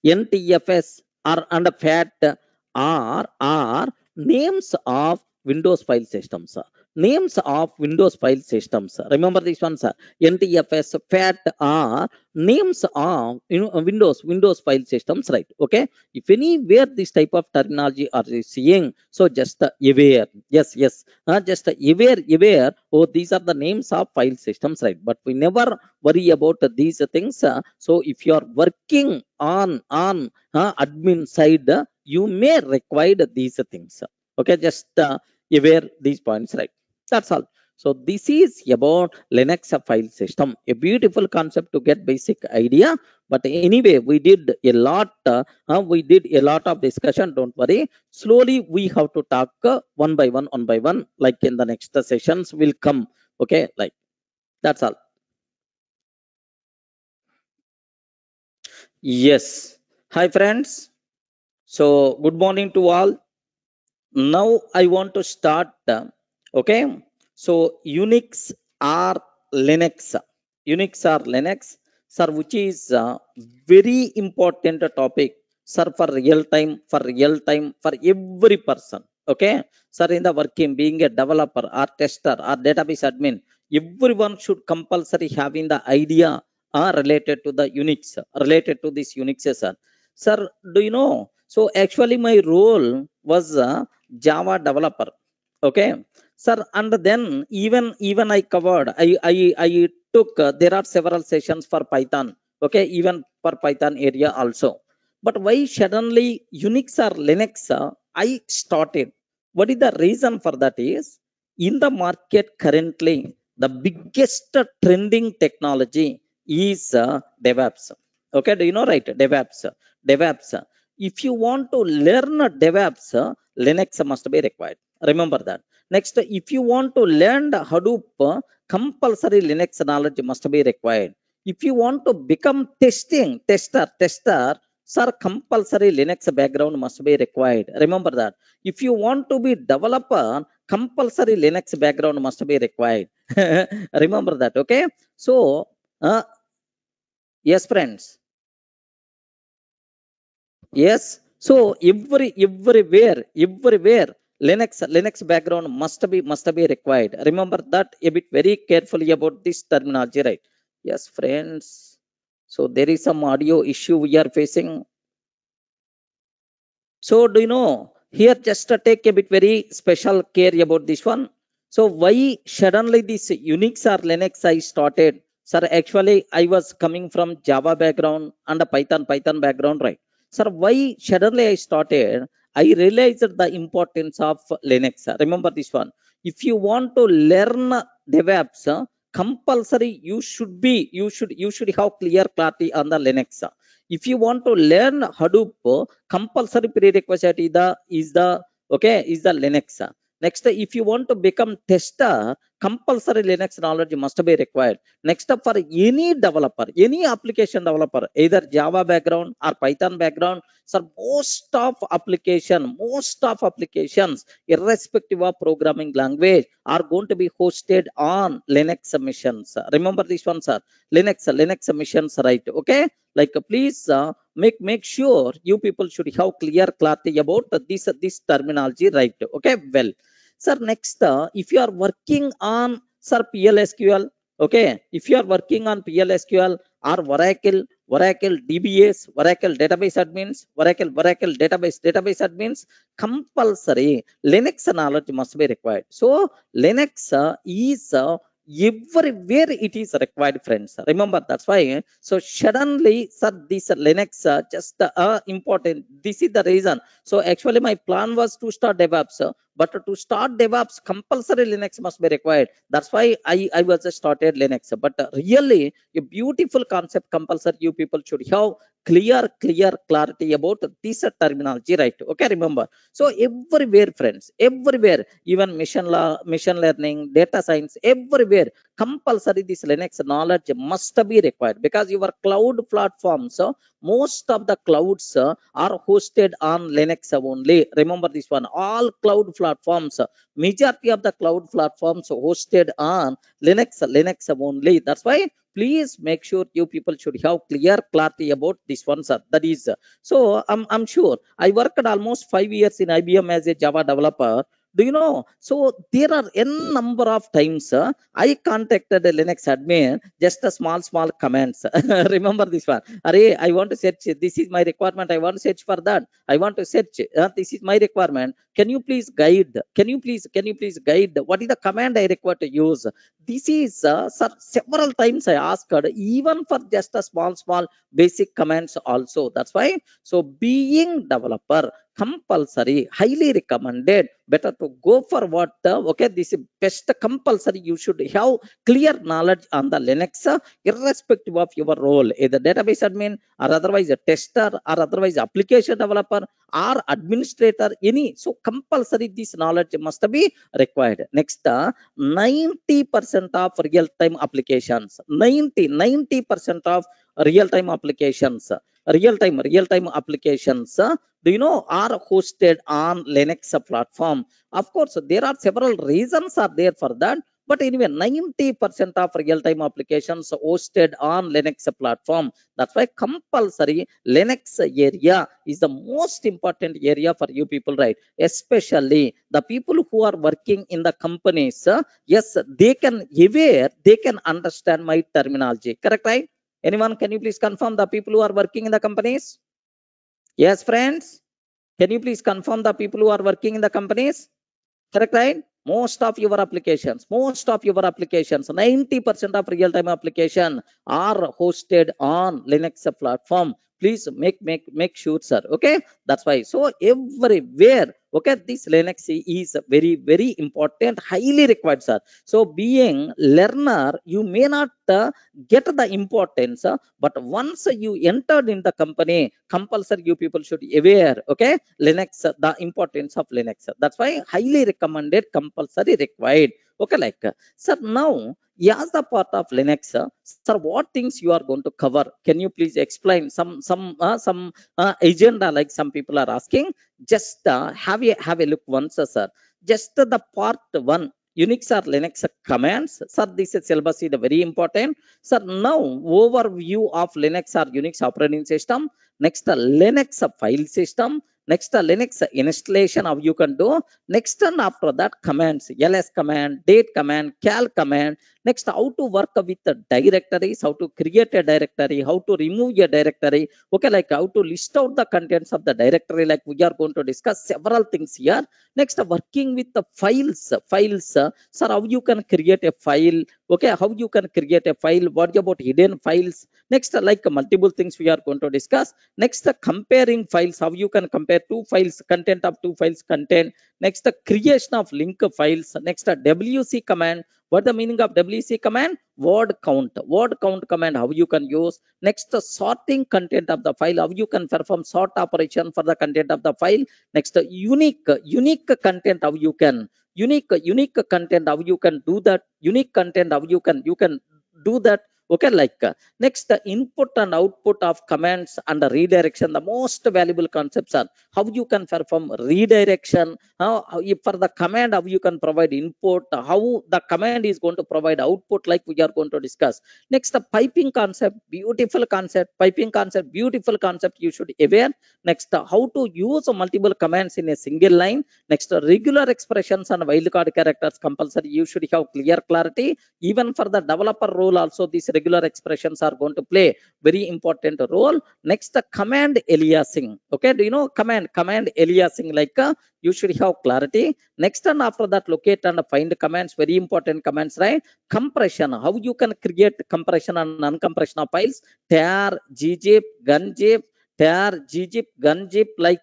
NTFS or and FAT are names of Windows file systems. Names of Windows file systems. Remember this one, sir. NTFS, FAT are names of Windows file systems, right? Okay. If anywhere this type of terminology are you seeing, so just aware. Yes. Just aware. Oh, these are the names of file systems, right? But we never worry about these things. So if you are working on admin side, you may require these things. Okay, just aware these points, right? That's all. So this is about Linux file system, a beautiful concept to get basic idea. But anyway, we did a lot of discussion. Don't worry, slowly we have to talk one by one, like in the next sessions will come. Okay, like that's all. Yes. Hi, friends. So, good morning to all. Now, I want to start. Okay. So, Unix or Linux. Unix or Linux, sir, which is very important topic, sir, for real time, for every person. Okay. Sir, in the working, being a developer or tester or database admin, everyone should compulsory having the idea related to the Unix, related to this Unix, sir. Sir, do you know? So actually, my role was Java developer. Okay, sir, and then even I covered. I took. There are several sessions for Python. Okay, even for Python area also. But why suddenly Unix or Linux? I started. What is the reason for that? Is in the market currently the biggest trending technology is DevOps. Okay, do you know, right? DevOps. If you want to learn DevOps, Linux must be required. Remember that. Next, if you want to learn Hadoop, compulsory Linux knowledge must be required. If you want to become tester, sir, compulsory Linux background must be required. Remember that. If you want to be developer, compulsory Linux background must be required. Remember that. Okay. So, yes, friends. Yes. So everywhere Linux background must be required. Remember that a bit very carefully about this terminology, right? Yes, friends. So there is some audio issue we are facing. So do you know here just take a bit very special care about this one. So why suddenly this Unix or Linux I started? Sir, actually, I was coming from Java background and a Python background, right? Sir, why suddenly I started? I realized the importance of Linux. Remember this one. If you want to learn DevOps, compulsory you should have clear clarity on the Linux. If you want to learn Hadoop, compulsory prerequisite is the Linux. Next, if you want to become tester, compulsory Linux knowledge must be required. Next up, for any developer, any application developer, either Java background or Python background, sir, most of applications, irrespective of programming language, are going to be hosted on Linux machines. Remember this one, sir. Linux machines, right? Okay. Like, please make sure you people should have clear clarity about this terminology, right? Okay. Well, sir, next, if you are working on, sir, PLSQL, okay, if you are working on PLSQL or Oracle DBS, Oracle database admins, Oracle database admins, compulsory Linux knowledge must be required. So Linux is everywhere it is required, friends. Remember, that's why. So suddenly, sir, this Linux just important. This is the reason. So actually, my plan was to start DevOps, but to start DevOps, compulsory Linux must be required. That's why I was started Linux. But really, a beautiful concept, compulsory. You people should have clear clarity about this terminology, right? Okay, remember. So everywhere, friends, everywhere, even machine learning, data science, everywhere, compulsory this Linux knowledge must be required, because your cloud platforms, most of the clouds are hosted on Linux only. Remember this one. All cloud platforms, majority of the cloud platforms hosted on Linux only. That's why please make sure you people should have clear clarity about this one, sir. That is, so I'm sure I worked almost 5 years in IBM as a Java developer. Do you know? So there are n number of times I contacted a Linux admin, just a small comments. Remember this one. Array, I want to search. This is my requirement. I want to search for that. I want to search. This is my requirement. Can you please guide? Can you please guide? What is the command I require to use? This is, sir, several times I asked, even for just a small basic commands also. That's why. So being developer, compulsory, highly recommended, better to go for what, okay, this is best compulsory. You should have clear knowledge on the Linux, irrespective of your role, either database admin or otherwise a tester or otherwise application developer or administrator, any. So compulsory this knowledge must be required. Next, 90% of real-time applications, 90% of real-time applications, real-time applications, do you know, are hosted on Linux platform. Of course, there are several reasons are there for that. But anyway, 90% of real-time applications hosted on Linux platform. That's why compulsory Linux area is the most important area for you people, right? Especially the people who are working in the companies. Yes, they can aware, they can understand my terminology. Correct, right? Anyone, can you please confirm the people who are working in the companies? Yes, friends. Can you please confirm the people who are working in the companies? Correct, right? Most of your applications, 90% of real-time application are hosted on Linux platform. Please make sure, sir. Okay, that's why. So everywhere, okay, this Linux is very important, highly required, sir. So being learner, you may not get the importance, but once you entered in the company, compulsory you people should aware, okay, Linux, the importance of Linux. That's why highly recommended, compulsory required. Okay, like, sir, now, as the part of Linux, sir, what things you are going to cover? Can you please explain some agenda, like some people are asking? Just have a look once, sir. Just the part one, Unix or Linux commands. Sir, this is syllabus is very important. Sir, now overview of Linux or Unix operating system. Next, Linux file system. Next, Linux installation of you can do. Next, and after that, commands, ls command, date command, cal command. Next, how to work with the directories, how to create a directory, how to remove a directory. Okay, like how to list out the contents of the directory, like we are going to discuss several things here. Next, working with the files. Sir, how you can create a file? Okay, how you can create a file? What about hidden files? Next, like multiple things we are going to discuss. Next, comparing files. How you can compare two files, content of two files, content. Next, the creation of link files. Next, WC command. What the meaning of WC command? Word count. Word count command. How you can use. Next, sorting content of the file. How you can perform sort operation for the content of the file. Next, unique content. How you can unique content. How you can do that. Unique content. How you can do that. Okay, like next, the input and output of commands and the redirection. The most valuable concepts are how you can perform redirection. If for the command, how you can provide input, how the command is going to provide output, like we are going to discuss. Next, the piping concept, beautiful concept. Piping concept, beautiful concept. You should aware. Next, how to use multiple commands in a single line. Next, regular expressions and wildcard characters compulsory. You should have clear clarity. Even for the developer role, also these regular expressions are going to play very important role. Next, the command aliasing. Okay, do you know command aliasing? Like you should have clarity. Next, and after that, locate and find commands. Very important commands, right? Compression. How you can create compression and uncompression of files? Tar, gzip, gunzip. Tar, gzip, gunzip, like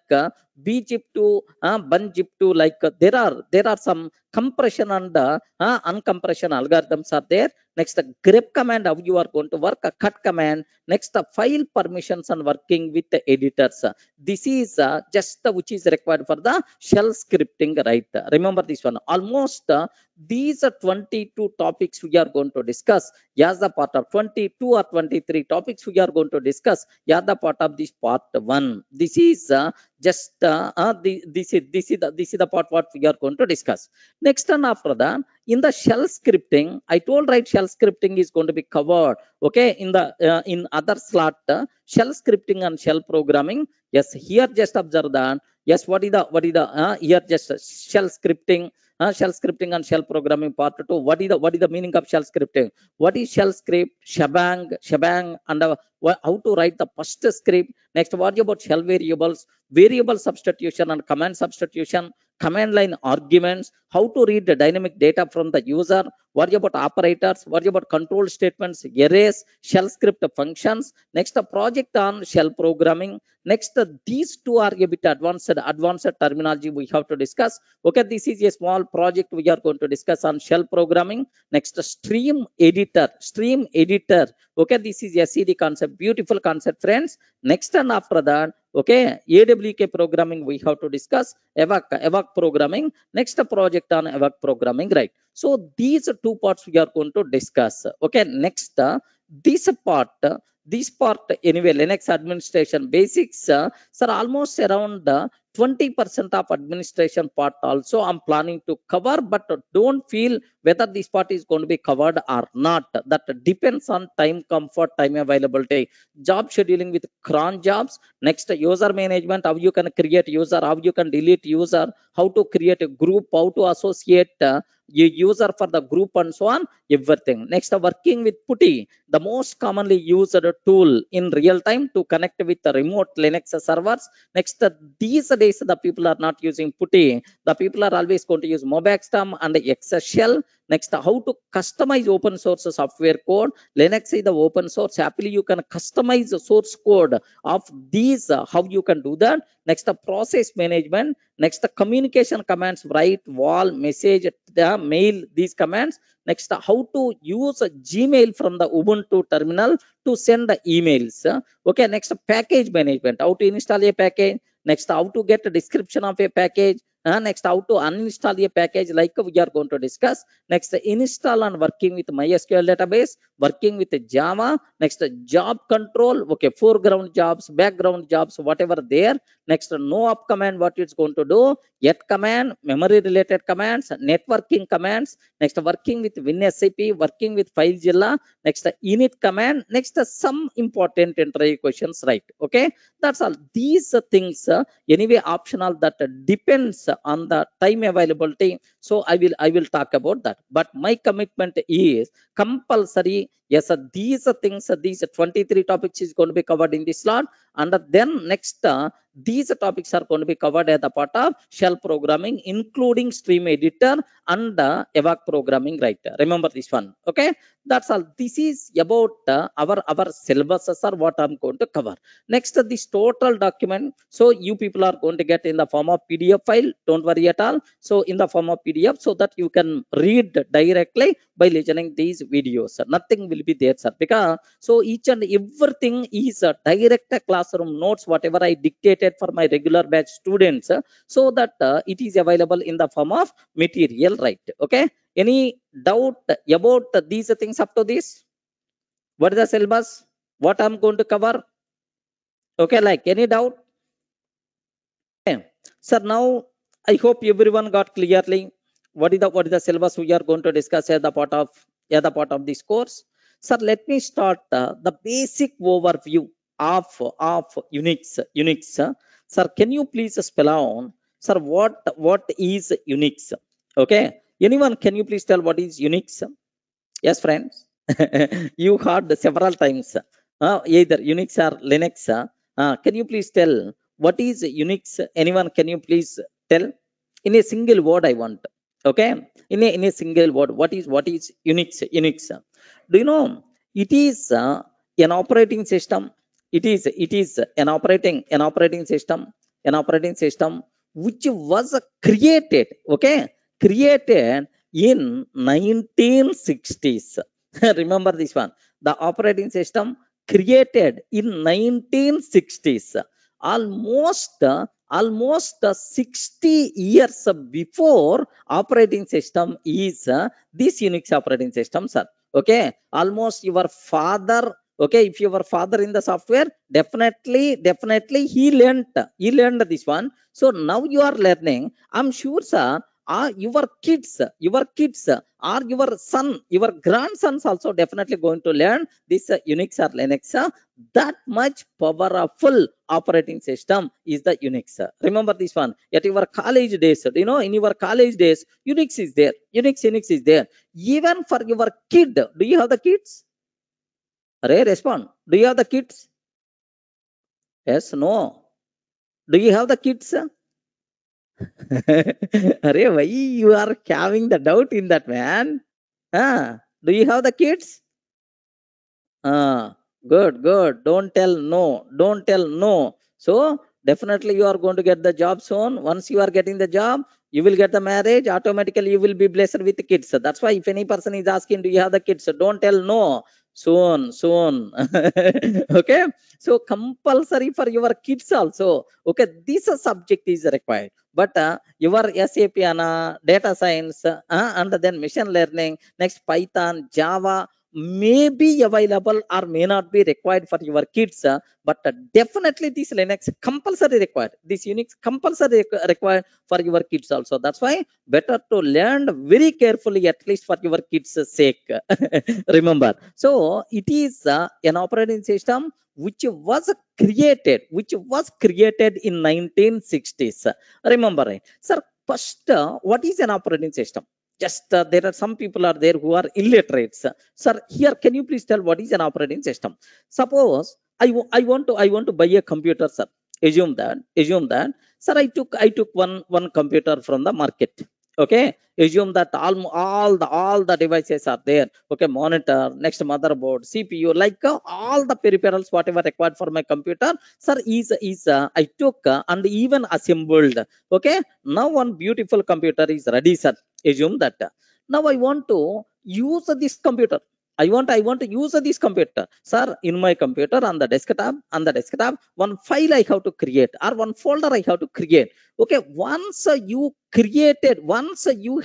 bzip to bunzip to, like there are some compression and uncompression algorithms are there. Next, the grep command, how you are going to work. A cut command. Next, the file permissions and working with the editors. This is just which is required for the shell scripting, right? Remember this one. Almost these are 22 topics we are going to discuss. As the part of 22 or 23 topics we are going to discuss. As the part of this part 1. This is just this is the part what we are going to discuss. Next, and after that, in the shell scripting, I told, right, shell scripting is going to be covered. Okay, in the in other slot, shell scripting and shell programming. Yes, here just observe that. Yes, what is the here just shell scripting. Shell scripting and shell programming part 2. What is the meaning of shell scripting? What is shell script? Shebang, and how to write the first script. Next, what about shell variables? Variable substitution and command substitution. Command line arguments, how to read the dynamic data from the user. What about operators? What about control statements, arrays, shell script functions. Next, a project on shell programming. Next, these two are a bit advanced terminology we have to discuss. Okay, this is a small project we are going to discuss on shell programming. Next, stream editor. Okay, this is a SED concept, beautiful concept, friends. Next, and after that, okay, AWK programming we have to discuss. AWK programming. Next, project on AWK programming, right? So these two parts we are going to discuss. Okay, next, this part anyway, Linux administration basics, sir, almost around 20% of administration part also I'm planning to cover, but don't feel whether this part is going to be covered or not. That depends on time comfort, time availability. Job scheduling with cron jobs. Next, user management, how you can create user, how you can delete user, how to create a group, how to associate a user for the group, and so on, everything. Next, working with PuTTY, the most commonly used tool in real time to connect with the remote Linux servers. Next, these days the people are not using PuTTY. The people are always going to use Mobaxterm and XShell. Next, how to customize open source software code. Linux is the open source. Happily, you can customize the source code of these. How you can do that? Next, process management. Next, communication commands, write, wall, message, mail, these commands. Next, how to use Gmail from the Ubuntu terminal to send the emails. Okay, next, package management, how to install a package. Next, how to get a description of a package. Next, how to uninstall a package, like we are going to discuss. Next, install and working with MySQL database, working with Java. Next, job control. Okay, foreground jobs, background jobs, whatever there. Next, no up command, what it's going to do. Yet command, memory related commands, networking commands. Next, working with WinSCP, working with FileZilla. Next, init command. Next, some important interview questions, right? Okay, that's all. These things anyway optional, that depends on the time availability, so I will talk about that. But my commitment is compulsory. Yes, these things, these 23 topics is going to be covered in this slot, and then next these topics are going to be covered as a part of shell programming, including stream editor and AWK programming, right? Remember this one, okay? That's all. This is about our syllabuses are what I'm going to cover. Next, this total document. So you people are going to get in the form of PDF file. Don't worry at all. So in the form of PDF, so that you can read directly by listening these videos. Nothing will be there, sir. Because so each and everything is a direct classroom notes, whatever I dictated for my regular batch students, so that it is available in the form of material, right? Okay. Any doubt about these things up to this? What is the syllabus? What I'm going to cover? Okay, like any doubt? Okay. Sir, now I hope everyone got clearly what is the syllabus we are going to discuss as the part of this course. Sir, let me start the basic overview of Unix. Sir, can you please spell out, sir, what is Unix? Okay. Anyone, can you please tell what is Unix? Yes, friends. You heard several times. Either Unix or Linux. Can you please tell what is Unix? Anyone, can you please tell in a single word? I want. Okay, in a single word, what is Unix? Unix. Do you know it is an operating system? It is an operating system which was created. Okay, created in 1960s. Remember this one. The operating system created in 1960s. Almost 60 years before operating system is this Unix operating system, sir. Okay, almost your father. Okay, if your father in the software, definitely he learned this one. So now you are learning. I'm sure, sir, your kids or your son, your grandsons also definitely going to learn this Unix or Linux. That much powerful operating system is the Unix. Remember this one. At your college days, you know, in your college days, Unix is there. Unix is there. Even for your kid, do you have the kids? Array, respond. Do you have the kids? Yes, no. Do you have the kids? Array, why you are having the doubt in that, man? Do you have the kids? Good. Don't tell no. So definitely you are going to get the job soon. Once you are getting the job, you will get the marriage. Automatically you will be blessed with the kids. So that's why if any person is asking, do you have the kids? So don't tell no. Soon. Okay. So compulsory for your kids also. Okay. This subject is required. But your SAP data science and then machine learning, next Python, Java, may be available or may not be required for your kids, but definitely this Linux compulsory required, this Unix compulsory required for your kids also. That's why better to learn very carefully, at least for your kids' sake. Remember, so it is an operating system which was created in 1960s. Remember, right? Sir, first, what is an operating system? Just there are some people are there who are illiterates. Sir, here can you please tell what is an operating system? Suppose I want to buy a computer, sir. Assume that, sir, I took one computer from the market. Okay, assume that all the devices are there. Okay, monitor, next motherboard, CPU, like all the peripherals whatever required for my computer, sir, is I took and even assembled. Okay, now one beautiful computer is ready, sir. Assume that now I want to use this computer. I want to use this computer, sir. In my computer on the desktop, one file I have to create or one folder I have to create. Okay, once you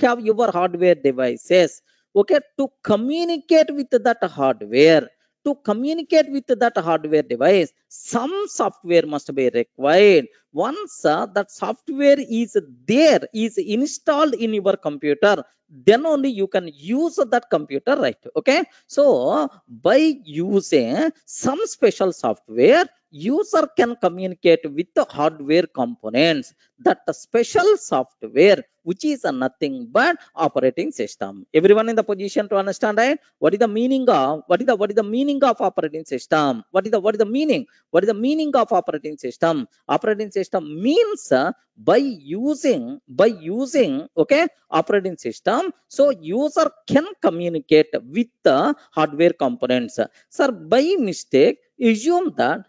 have your hardware devices, okay, to communicate with that hardware, to communicate with that hardware device, some software must be required. Once that software is there, is installed in your computer, then only you can use that computer, right? Okay, so by using some special software, user can communicate with the hardware components. That special software, which is nothing but operating system. Everyone in the position to understand, right? What is the meaning of what is the meaning of operating system? What is the meaning? What is the meaning of operating system? Operating system means by using okay operating system, so user can communicate with the hardware components. Sir, by mistake, assume that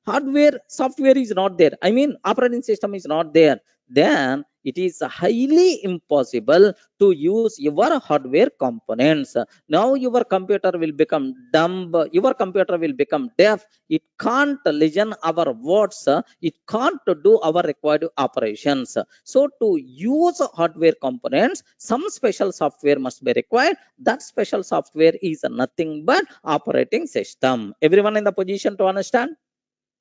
hardware software is not there, I mean operating system is not there, then it is highly impossible to use your hardware components. Now your computer will become dumb, your computer will become deaf, it can't listen our words, it can't do our required operations. So to use hardware components, some special software must be required. That special software is nothing but operating system. Everyone in the position to understand?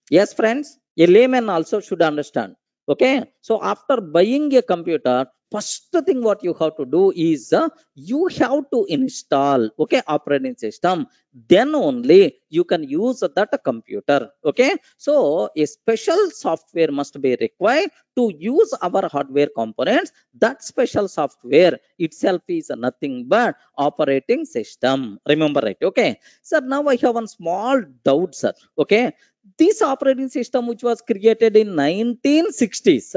Yes, friends, a layman also should understand. Okay, so after buying a computer, first thing what you have to do is you have to install okay operating system. Then only you can use that computer. Okay, so a special software must be required to use our hardware components. That special software itself is nothing but operating system. Remember, right? Okay, sir. Now I have one small doubt, sir. Okay, this operating system which was created in 1960s,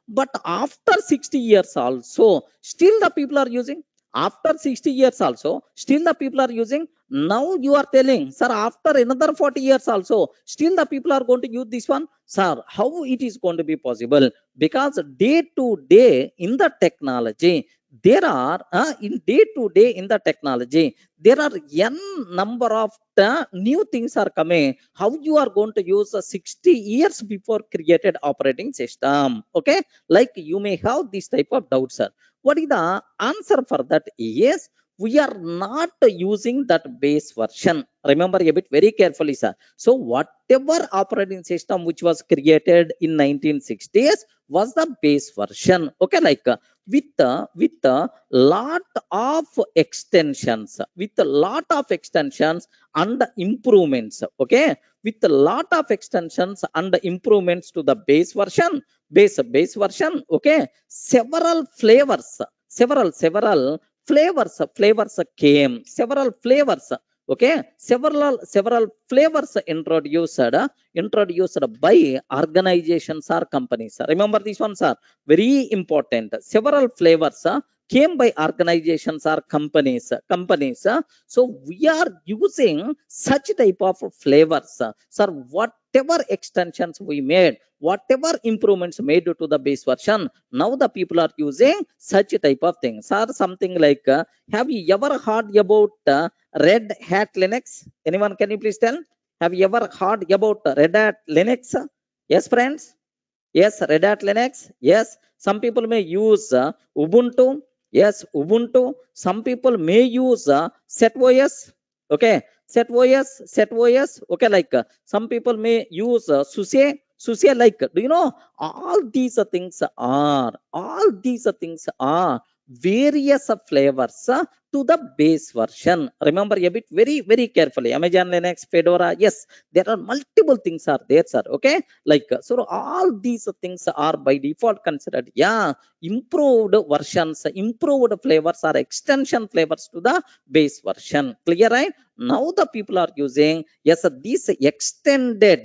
but after 60 years also still the people are using. After 60 years also still the people are using. Now you are telling, sir, after another 40 years also still the people are going to use this one. Sir, how it is going to be possible? Because day to day in the technology, there are in day to day in the technology, there are n number of new things are coming. How you are going to use a 60 years before created operating system? Okay, like you may have this type of doubt, sir. What is the answer for that? Yes, we are not using that base version. Remember a bit very carefully, sir. So whatever operating system which was created in 1960s was the base version. Okay, like with a lot of extensions, with a lot of extensions and improvements. Okay, with a lot of extensions and improvements to the base version, base version. Okay, several flavors, several flavors came, several flavors. Okay, several flavors introduced by organizations or companies. Remember these ones are very important. Several flavors came by organizations or companies. So we are using such type of flavors. Sir, whatever extensions we made, whatever improvements made to the base version, now the people are using such type of things. Or something like have you ever heard about Red Hat Linux? Anyone, can you please tell? Have you ever heard about Red Hat Linux? Yes, friends. Yes, Red Hat Linux. Yes, some people may use Ubuntu. Yes, Ubuntu. Some people may use SetOS. Okay, SetOS. Okay, like some people may use SUSE. Like, do you know all these things are various flavors to the base version. Remember a bit very very carefully. Amazon Linux, Fedora. Yes, there are multiple things are there, sir. Okay, like so all these things are by default considered, yeah, improved versions, improved flavors or extension flavors to the base version. Clear, right? Now the people are using, yes, this extended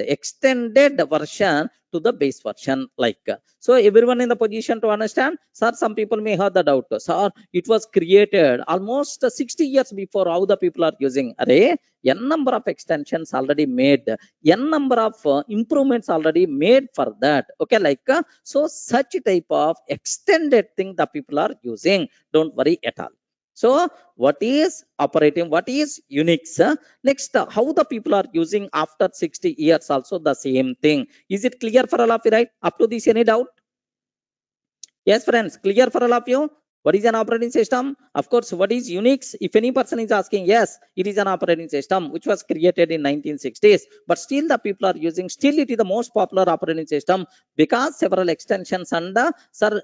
version to the base version. Like so everyone in the position to understand? Sir, some people may have the doubt, sir, it was created almost 60 years before. How the people are using? Array, n number of extensions already made, n number of improvements already made for that. Okay, like so such type of extended thing the people are using. Don't worry at all. So what is operating, what is Unix? Next, how the people are using after 60 years also the same thing. Is it clear for all of you, right? Up to this, any doubt? Yes, friends, clear for all of you? What is an operating system? Of course, what is Unix? If any person is asking, yes, it is an operating system which was created in 1960s, but still the people are using, still it is the most popular operating system because several extensions and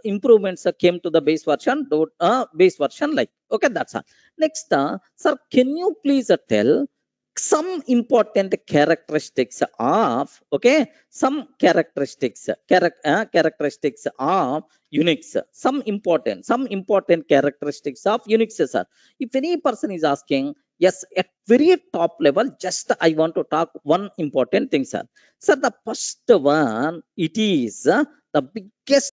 improvements came to the base version like, okay, that's all. Next, sir, can you please tell some important characteristics of, okay, some characteristics of Unix, some important characteristics of Unix, sir. If any person is asking, yes, at very top level, just I want to talk one important thing, sir. Sir, the first one, it is the biggest